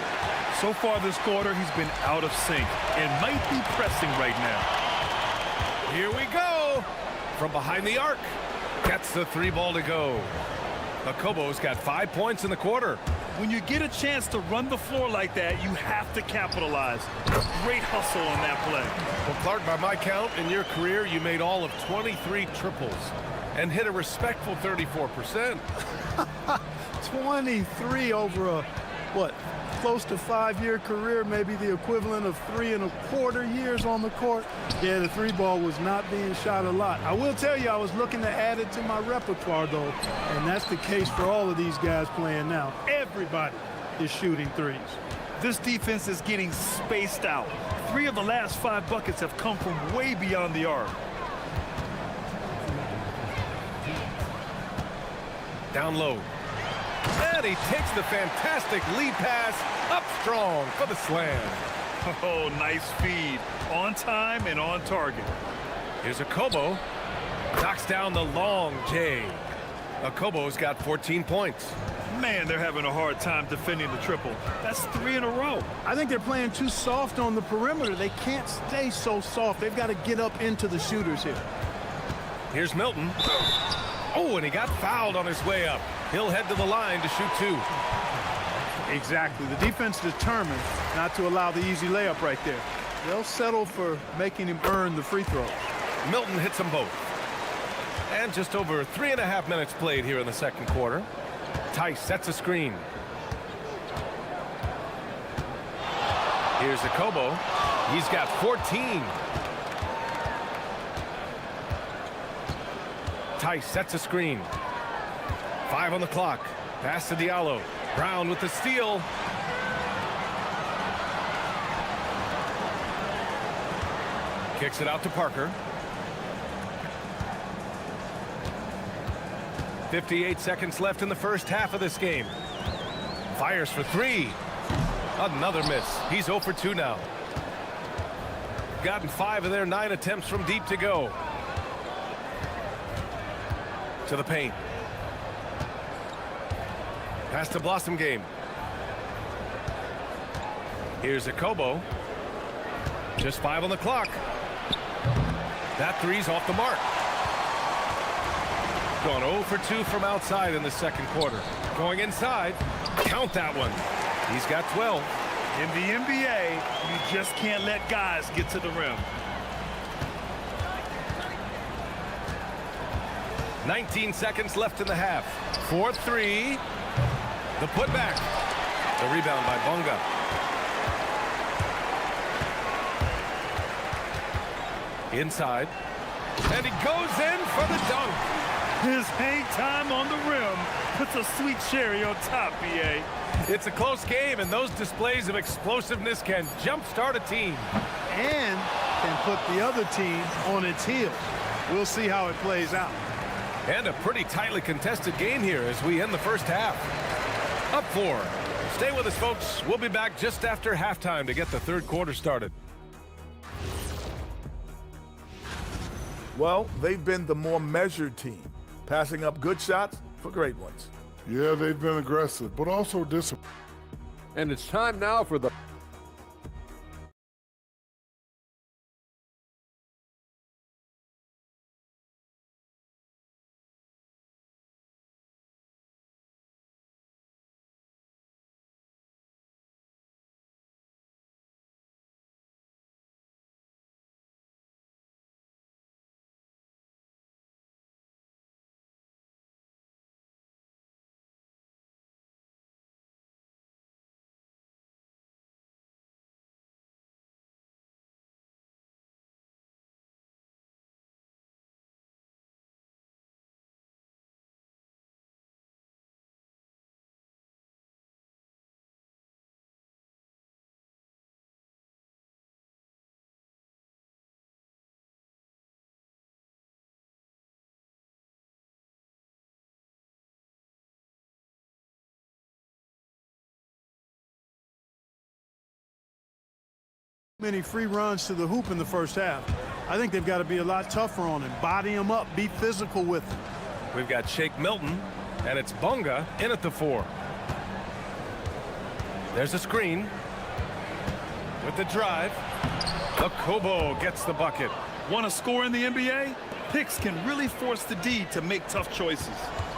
So far this quarter, he's been out of sync and might be pressing right now. Here we go. From behind the arc. Gets the 3 ball to go. Okobo's got 5 points in the quarter. When you get a chance to run the floor like that, you have to capitalize. Great hustle on that play. Well, Clark, by my count, in your career, you made all of 23 triples and hit a respectful 34%. 23 over a, what, close to 5-year career, maybe the equivalent of 3 1/4 years on the court. Yeah, the 3 ball was not being shot a lot. I will tell you, I was looking to add it to my repertoire, though, and that's the case for all of these guys playing now. Everybody is shooting 3s. This defense is getting spaced out. 3 of the last 5 buckets have come from way beyond the arc. Down low. And he takes the fantastic lead pass up strong for the slam. Oh, nice feed. On time and on target. Here's Okobo. Knocks down the long J. Okobo's got 14 points. Man, they're having a hard time defending the triple. That's 3 in a row. I think they're playing too soft on the perimeter. They can't stay so soft. They've got to get up into the shooters here. Here's Milton. Oh, and he got fouled on his way up. He'll head to the line to shoot 2. Exactly. The defense determined not to allow the easy layup right there. They'll settle for making him earn the free throws. Milton hits them both. And just over 3.5 minutes played here in the second quarter. Tice sets a screen. Here's Akobo. He's got 14. Tice sets a screen. 5 on the clock. Pass to Diallo. Brown with the steal. Kicks it out to Parker. 58 seconds left in the first half of this game. Fires for 3. Another miss. He's 0 for 2 now. Gotten 5 of their 9 attempts from deep to go. To the paint. Pass to Blossom Game. Here's Akobo. Just 5 on the clock. That 3's off the mark. Gone 0 for 2 from outside in the second quarter. Going inside. Count that one. He's got 12. In the NBA, you just can't let guys get to the rim. 19 seconds left in the half. 4-3. The putback. The rebound by Bonga. Inside. And he goes in for the dunk. His hang time on the rim puts a sweet cherry on top, BA. It's a close game, and those displays of explosiveness can jumpstart a team. And can put the other team on its heels. We'll see how it plays out. And a pretty tightly contested game here as we end the first half. Up 4. Stay with us, folks. We'll be back just after halftime to get the third quarter started. Well, they've been the more measured team, passing up good shots for great ones. Yeah, they've been aggressive, but also disciplined. And it's time now for the Many free runs to the hoop in the first half. I think they've got to be a lot tougher on him. Body him up, be physical with him. We've got Shake Milton, and it's Bonga in at the 4. There's a screen. With the drive. Akobo gets the bucket. Want to score in the NBA? Picks can really force the D to make tough choices.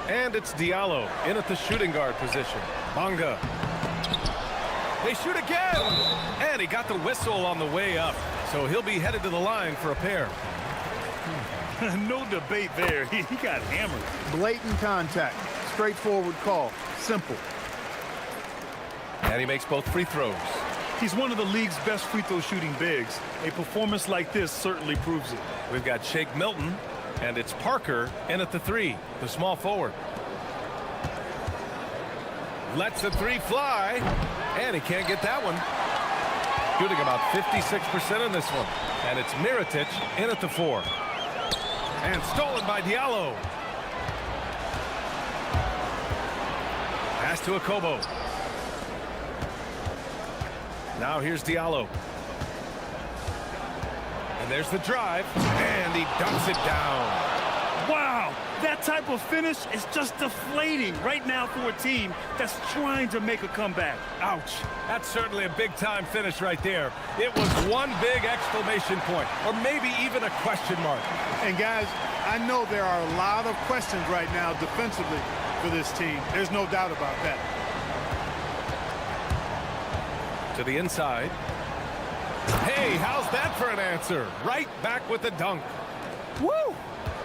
And it's Diallo in at the shooting guard position. Bonga. They shoot again! And he got the whistle on the way up. So he'll be headed to the line for a pair. No debate there. He got hammered. Blatant contact. Straightforward call. Simple. And he makes both free throws. He's one of the league's best free throw shooting bigs. A performance like this certainly proves it. We've got Shake Milton, and it's Parker in at the 3, the small forward. Lets the 3 fly, and he can't get that one. Shooting about 56% in this one. And it's Mirotic in at the 4. And stolen by Diallo. Pass to Akobo. Now here's Diallo. And there's the drive, and he dunks it down. Wow, that type of finish is just deflating right now for a team that's trying to make a comeback. Ouch. That's certainly a big-time finish right there. It was one big exclamation point, or maybe even a question mark. And guys, I know there are a lot of questions right now defensively for this team. There's no doubt about that. To the inside. Hey, how's that for an answer? Right back with the dunk. Woo!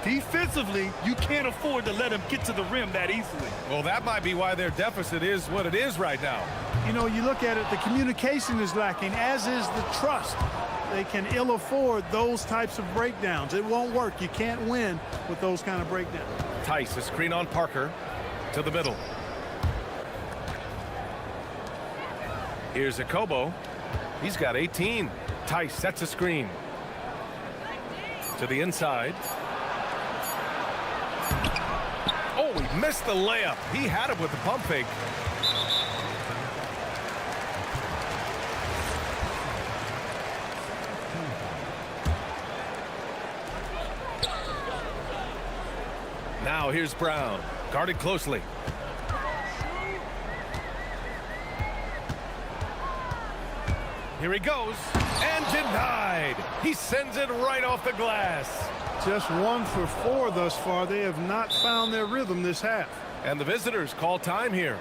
Defensively, you can't afford to let him get to the rim that easily. Well, that might be why their deficit is what it is right now. You know, you look at it, the communication is lacking, as is the trust. They can ill afford those types of breakdowns. It won't work. You can't win with those kind of breakdowns. Tice, a screen on Parker. To the middle. Here's Akobo. He's got 18. Tice sets a screen. To the inside. Oh, he missed the layup. He had it with the pump fake. Now here's Brown. Guarded closely. Here he goes. And denied. He sends it right off the glass. Just 1 for 4 thus far. They have not found their rhythm this half. And the visitors call time here.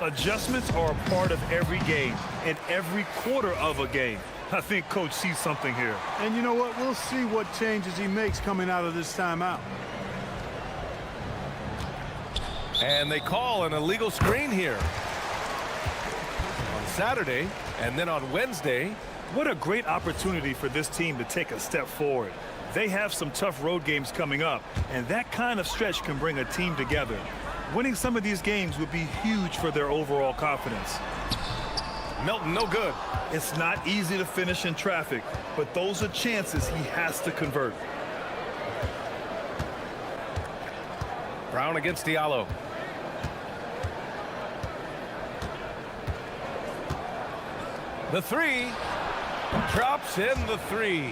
Adjustments are a part of every game and every quarter of a game. I think Coach sees something here. And you know what? We'll see what changes he makes coming out of this timeout. And they call an illegal screen here. On Saturday, and then on Wednesday. What a great opportunity for this team to take a step forward. They have some tough road games coming up, and that kind of stretch can bring a team together. Winning some of these games would be huge for their overall confidence. Milton, no good. It's not easy to finish in traffic, but those are chances he has to convert. Brown against Diallo. The three. Drops in the three.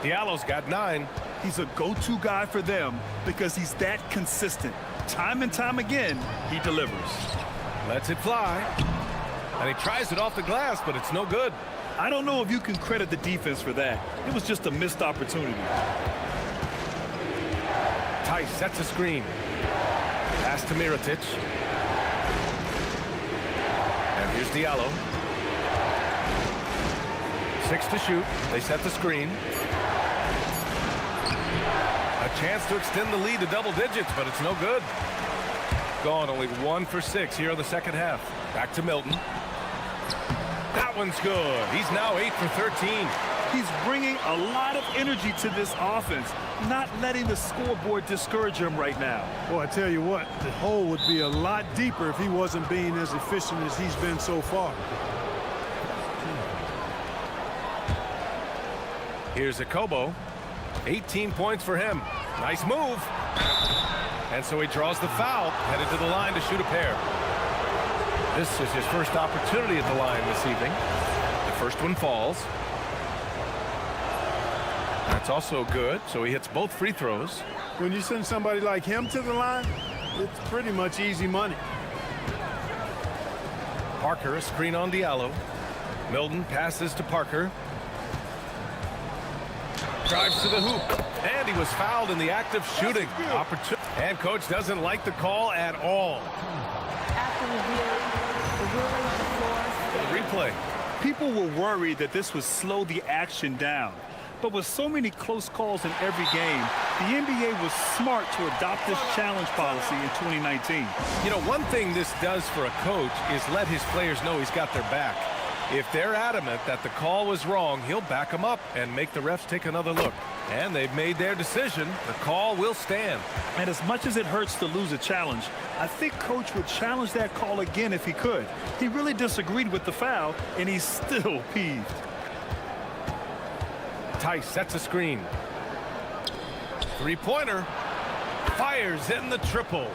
Diallo's got 9. He's a go-to guy for them because he's that consistent. Time and time again, he delivers. Lets it fly. And he tries it off the glass, but it's no good. I don't know if you can credit the defense for that. It was just a missed opportunity. Tice sets a screen. Pass to Mirotic. And here's Diallo. 6 to shoot. They set the screen. A chance to extend the lead to double digits, but it's no good. Gone only 1 for 6 here in the second half. Back to Milton. That one's good. He's now 8 for 13. He's bringing a lot of energy to this offense, not letting the scoreboard discourage him right now. Well, I tell you what, the hole would be a lot deeper if he wasn't being as efficient as he's been so far. Here's Akobo. 18 points for him. Nice move. And so he draws the foul, headed to the line to shoot a pair. This is his first opportunity at the line this evening. The first one falls. That's also good, so he hits both free throws. When you send somebody like him to the line, it's pretty much easy money. Parker, a screen on Diallo. Milton passes to Parker. Drives to the hoop. And he was fouled in the act of shooting. And coach doesn't like the call at all. After review, the ruling on the floor stands. Replay. People were worried that this would slow the action down. But with so many close calls in every game, the NBA was smart to adopt this challenge policy in 2019. You know, one thing this does for a coach is let his players know he's got their back. If they're adamant that the call was wrong, he'll back them up and make the refs take another look. And they've made their decision. The call will stand. And as much as it hurts to lose a challenge, I think Coach would challenge that call again if he could. He really disagreed with the foul, and he's still peeved. Tice sets a screen. Three-pointer. Fires in the triple.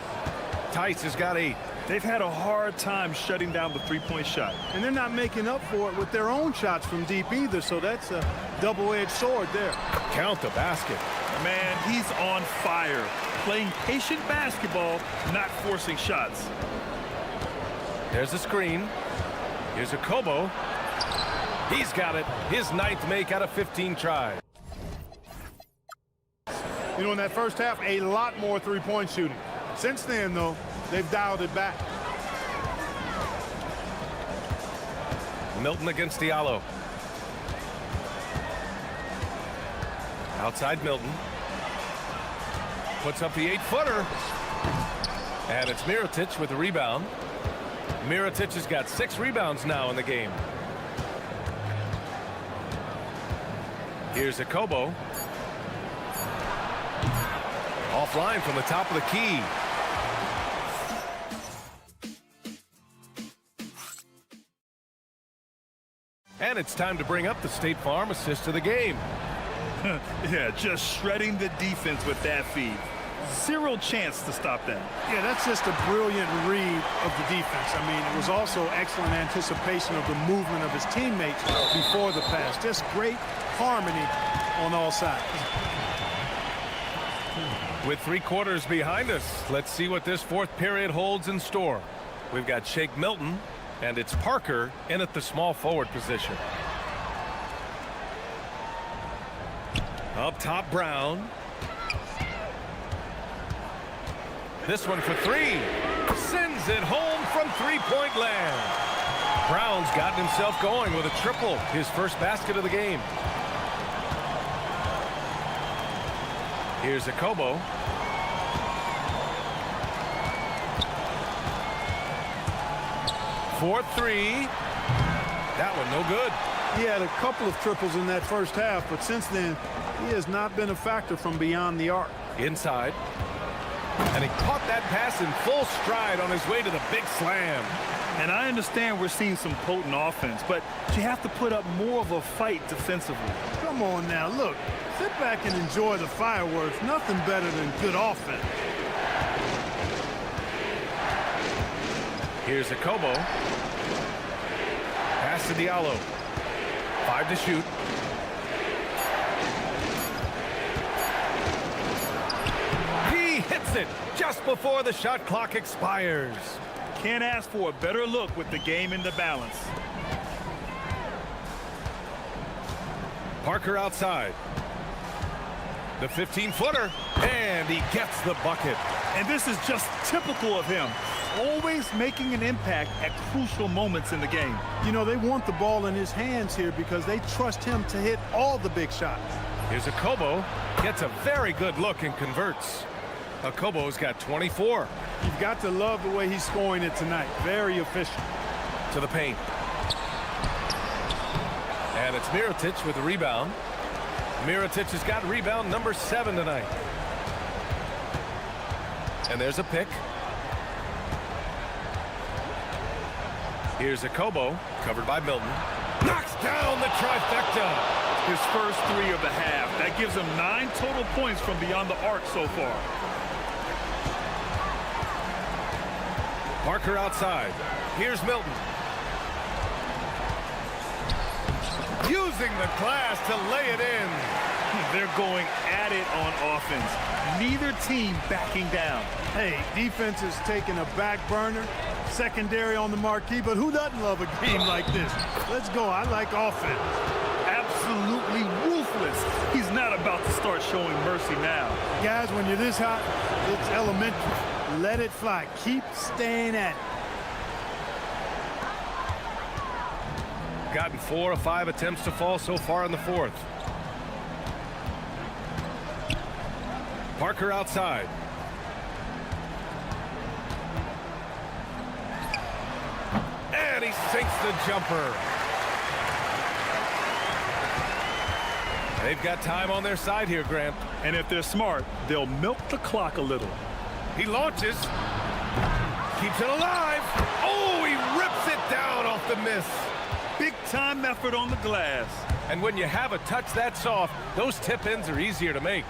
Tice has got 8. They've had a hard time shutting down the three-point shot. And they're not making up for it with their own shots from deep either, so that's a double-edged sword there. Count the basket. Man, he's on fire. Playing patient basketball, not forcing shots. There's a screen. Here's Akobo. He's got it. His 9th make out of 15 tries. You know, in that first half, a lot more three-point shooting. Since then, though, they've dialed it back. Milton against Diallo. Outside Milton. Puts up the 8-footer. And it's Mirotic with the rebound. Mirotic has got 6 rebounds now in the game. Here's Akobo. Offline from the top of the key. And it's time to bring up the State Farm assist of the game. Yeah, just shredding the defense with that feed. Zero chance to stop that. Yeah, that's just a brilliant read of the defense. I mean, it was also excellent anticipation of the movement of his teammates before the pass. Just great harmony on all sides. With 3 quarters behind us, let's see what this 4th period holds in store. We've got Shake Milton, and it's Parker in at the small forward position. Up top, Brown. This one for 3. Sends it home from 3-point land. Brown's gotten himself going with a triple, his first basket of the game. Here's Akobo. For 3. That one no good. He had a couple of triples in that first half, but since then, he has not been a factor from beyond the arc. Inside. And he caught that pass in full stride on his way to the big slam. And I understand we're seeing some potent offense, but you have to put up more of a fight defensively. Come on now, look. Sit back and enjoy the fireworks. Nothing better than good offense. Here's Akobo. Pass to Diallo. 5 to shoot. He hits it just before the shot clock expires. Can't ask for a better look with the game in the balance. Parker outside. The 15-footer, and he gets the bucket. And this is just typical of him. Always making an impact at crucial moments in the game. You know, they want the ball in his hands here because they trust him to hit all the big shots. Here's Akobo. Gets a very good look and converts. Akobo's got 24. You've got to love the way he's scoring it tonight. Very efficient. To the paint. And it's Mirotic with the rebound. Mirotic has got rebound number 7 tonight. And there's a pick. Here's Akobo, covered by Milton. Knocks down the trifecta. His first 3 of the half. That gives him 9 total points from beyond the arc so far. Parker outside. Here's Milton. Using the glass to lay it in. They're going at it on offense. Neither team backing down. Hey, defense is taking a back burner. Secondary on the marquee, but who doesn't love a game like this? Let's go. I like offense. Absolutely ruthless. He's not about to start showing mercy now. Guys, when you're this hot, it's elementary. Let it fly. Keep staying at it. Gotten 4 of 5 attempts to fall so far in the 4th. Parker outside. And he sinks the jumper. They've got time on their side here, Grant. And if they're smart, they'll milk the clock a little. He launches. Keeps it alive. Oh, he rips it down off the miss. Big time effort on the glass. And when you have a touch that soft, those tip-ins are easier to make.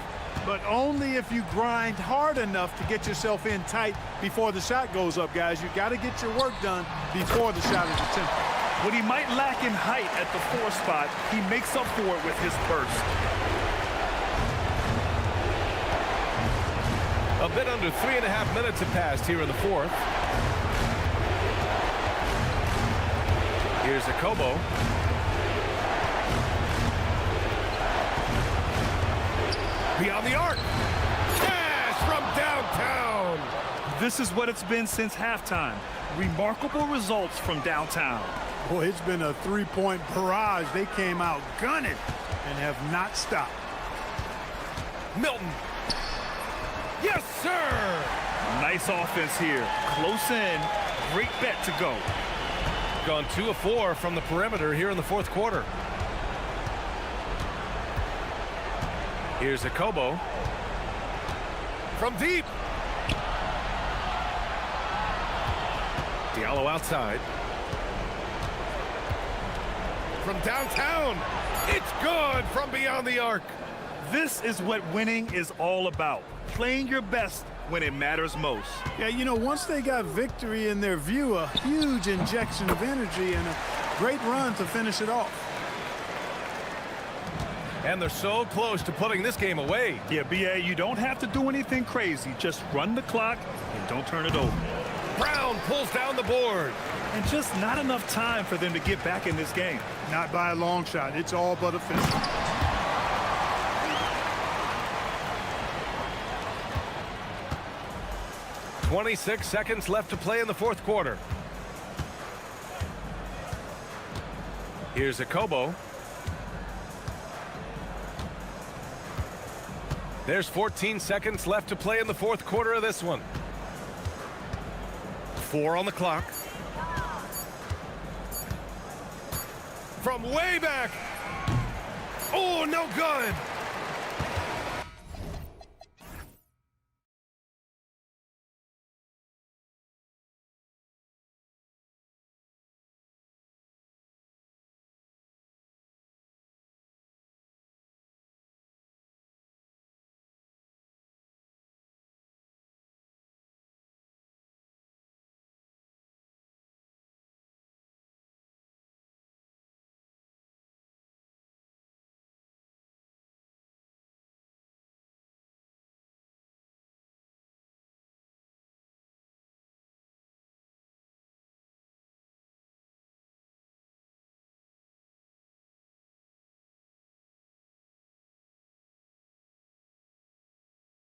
But only if you grind hard enough to get yourself in tight before the shot goes up, guys. You got to get your work done before the shot is attempted. What he might lack in height at the 4 spot, he makes up for it with his burst. A bit under 3.5 minutes have passed here in the 4th. Here's Akobo. Beyond the arc. Cash from downtown. This is what it's been since halftime. Remarkable results from downtown. Boy, it's been a three-point barrage. They came out gunning and have not stopped. Milton. Yes, sir! Nice offense here. Close in. Great bet to go. Gone 2 of 4 from the perimeter here in the fourth quarter. Here's Akobo. From deep. Diallo outside. From downtown. It's good from beyond the arc. This is what winning is all about. Playing your best when it matters most. Yeah, you know, once they got victory in their view, a huge injection of energy and a great run to finish it off. And they're so close to putting this game away. Yeah, BA, you don't have to do anything crazy. Just run the clock and don't turn it over. Brown pulls down the board. And just not enough time for them to get back in this game. Not by a long shot. It's all but official. 26 seconds left to play in the fourth quarter. Here's Akobo. There's 14 seconds left to play in the fourth quarter of this one. 4 on the clock. From way back. Oh, no good.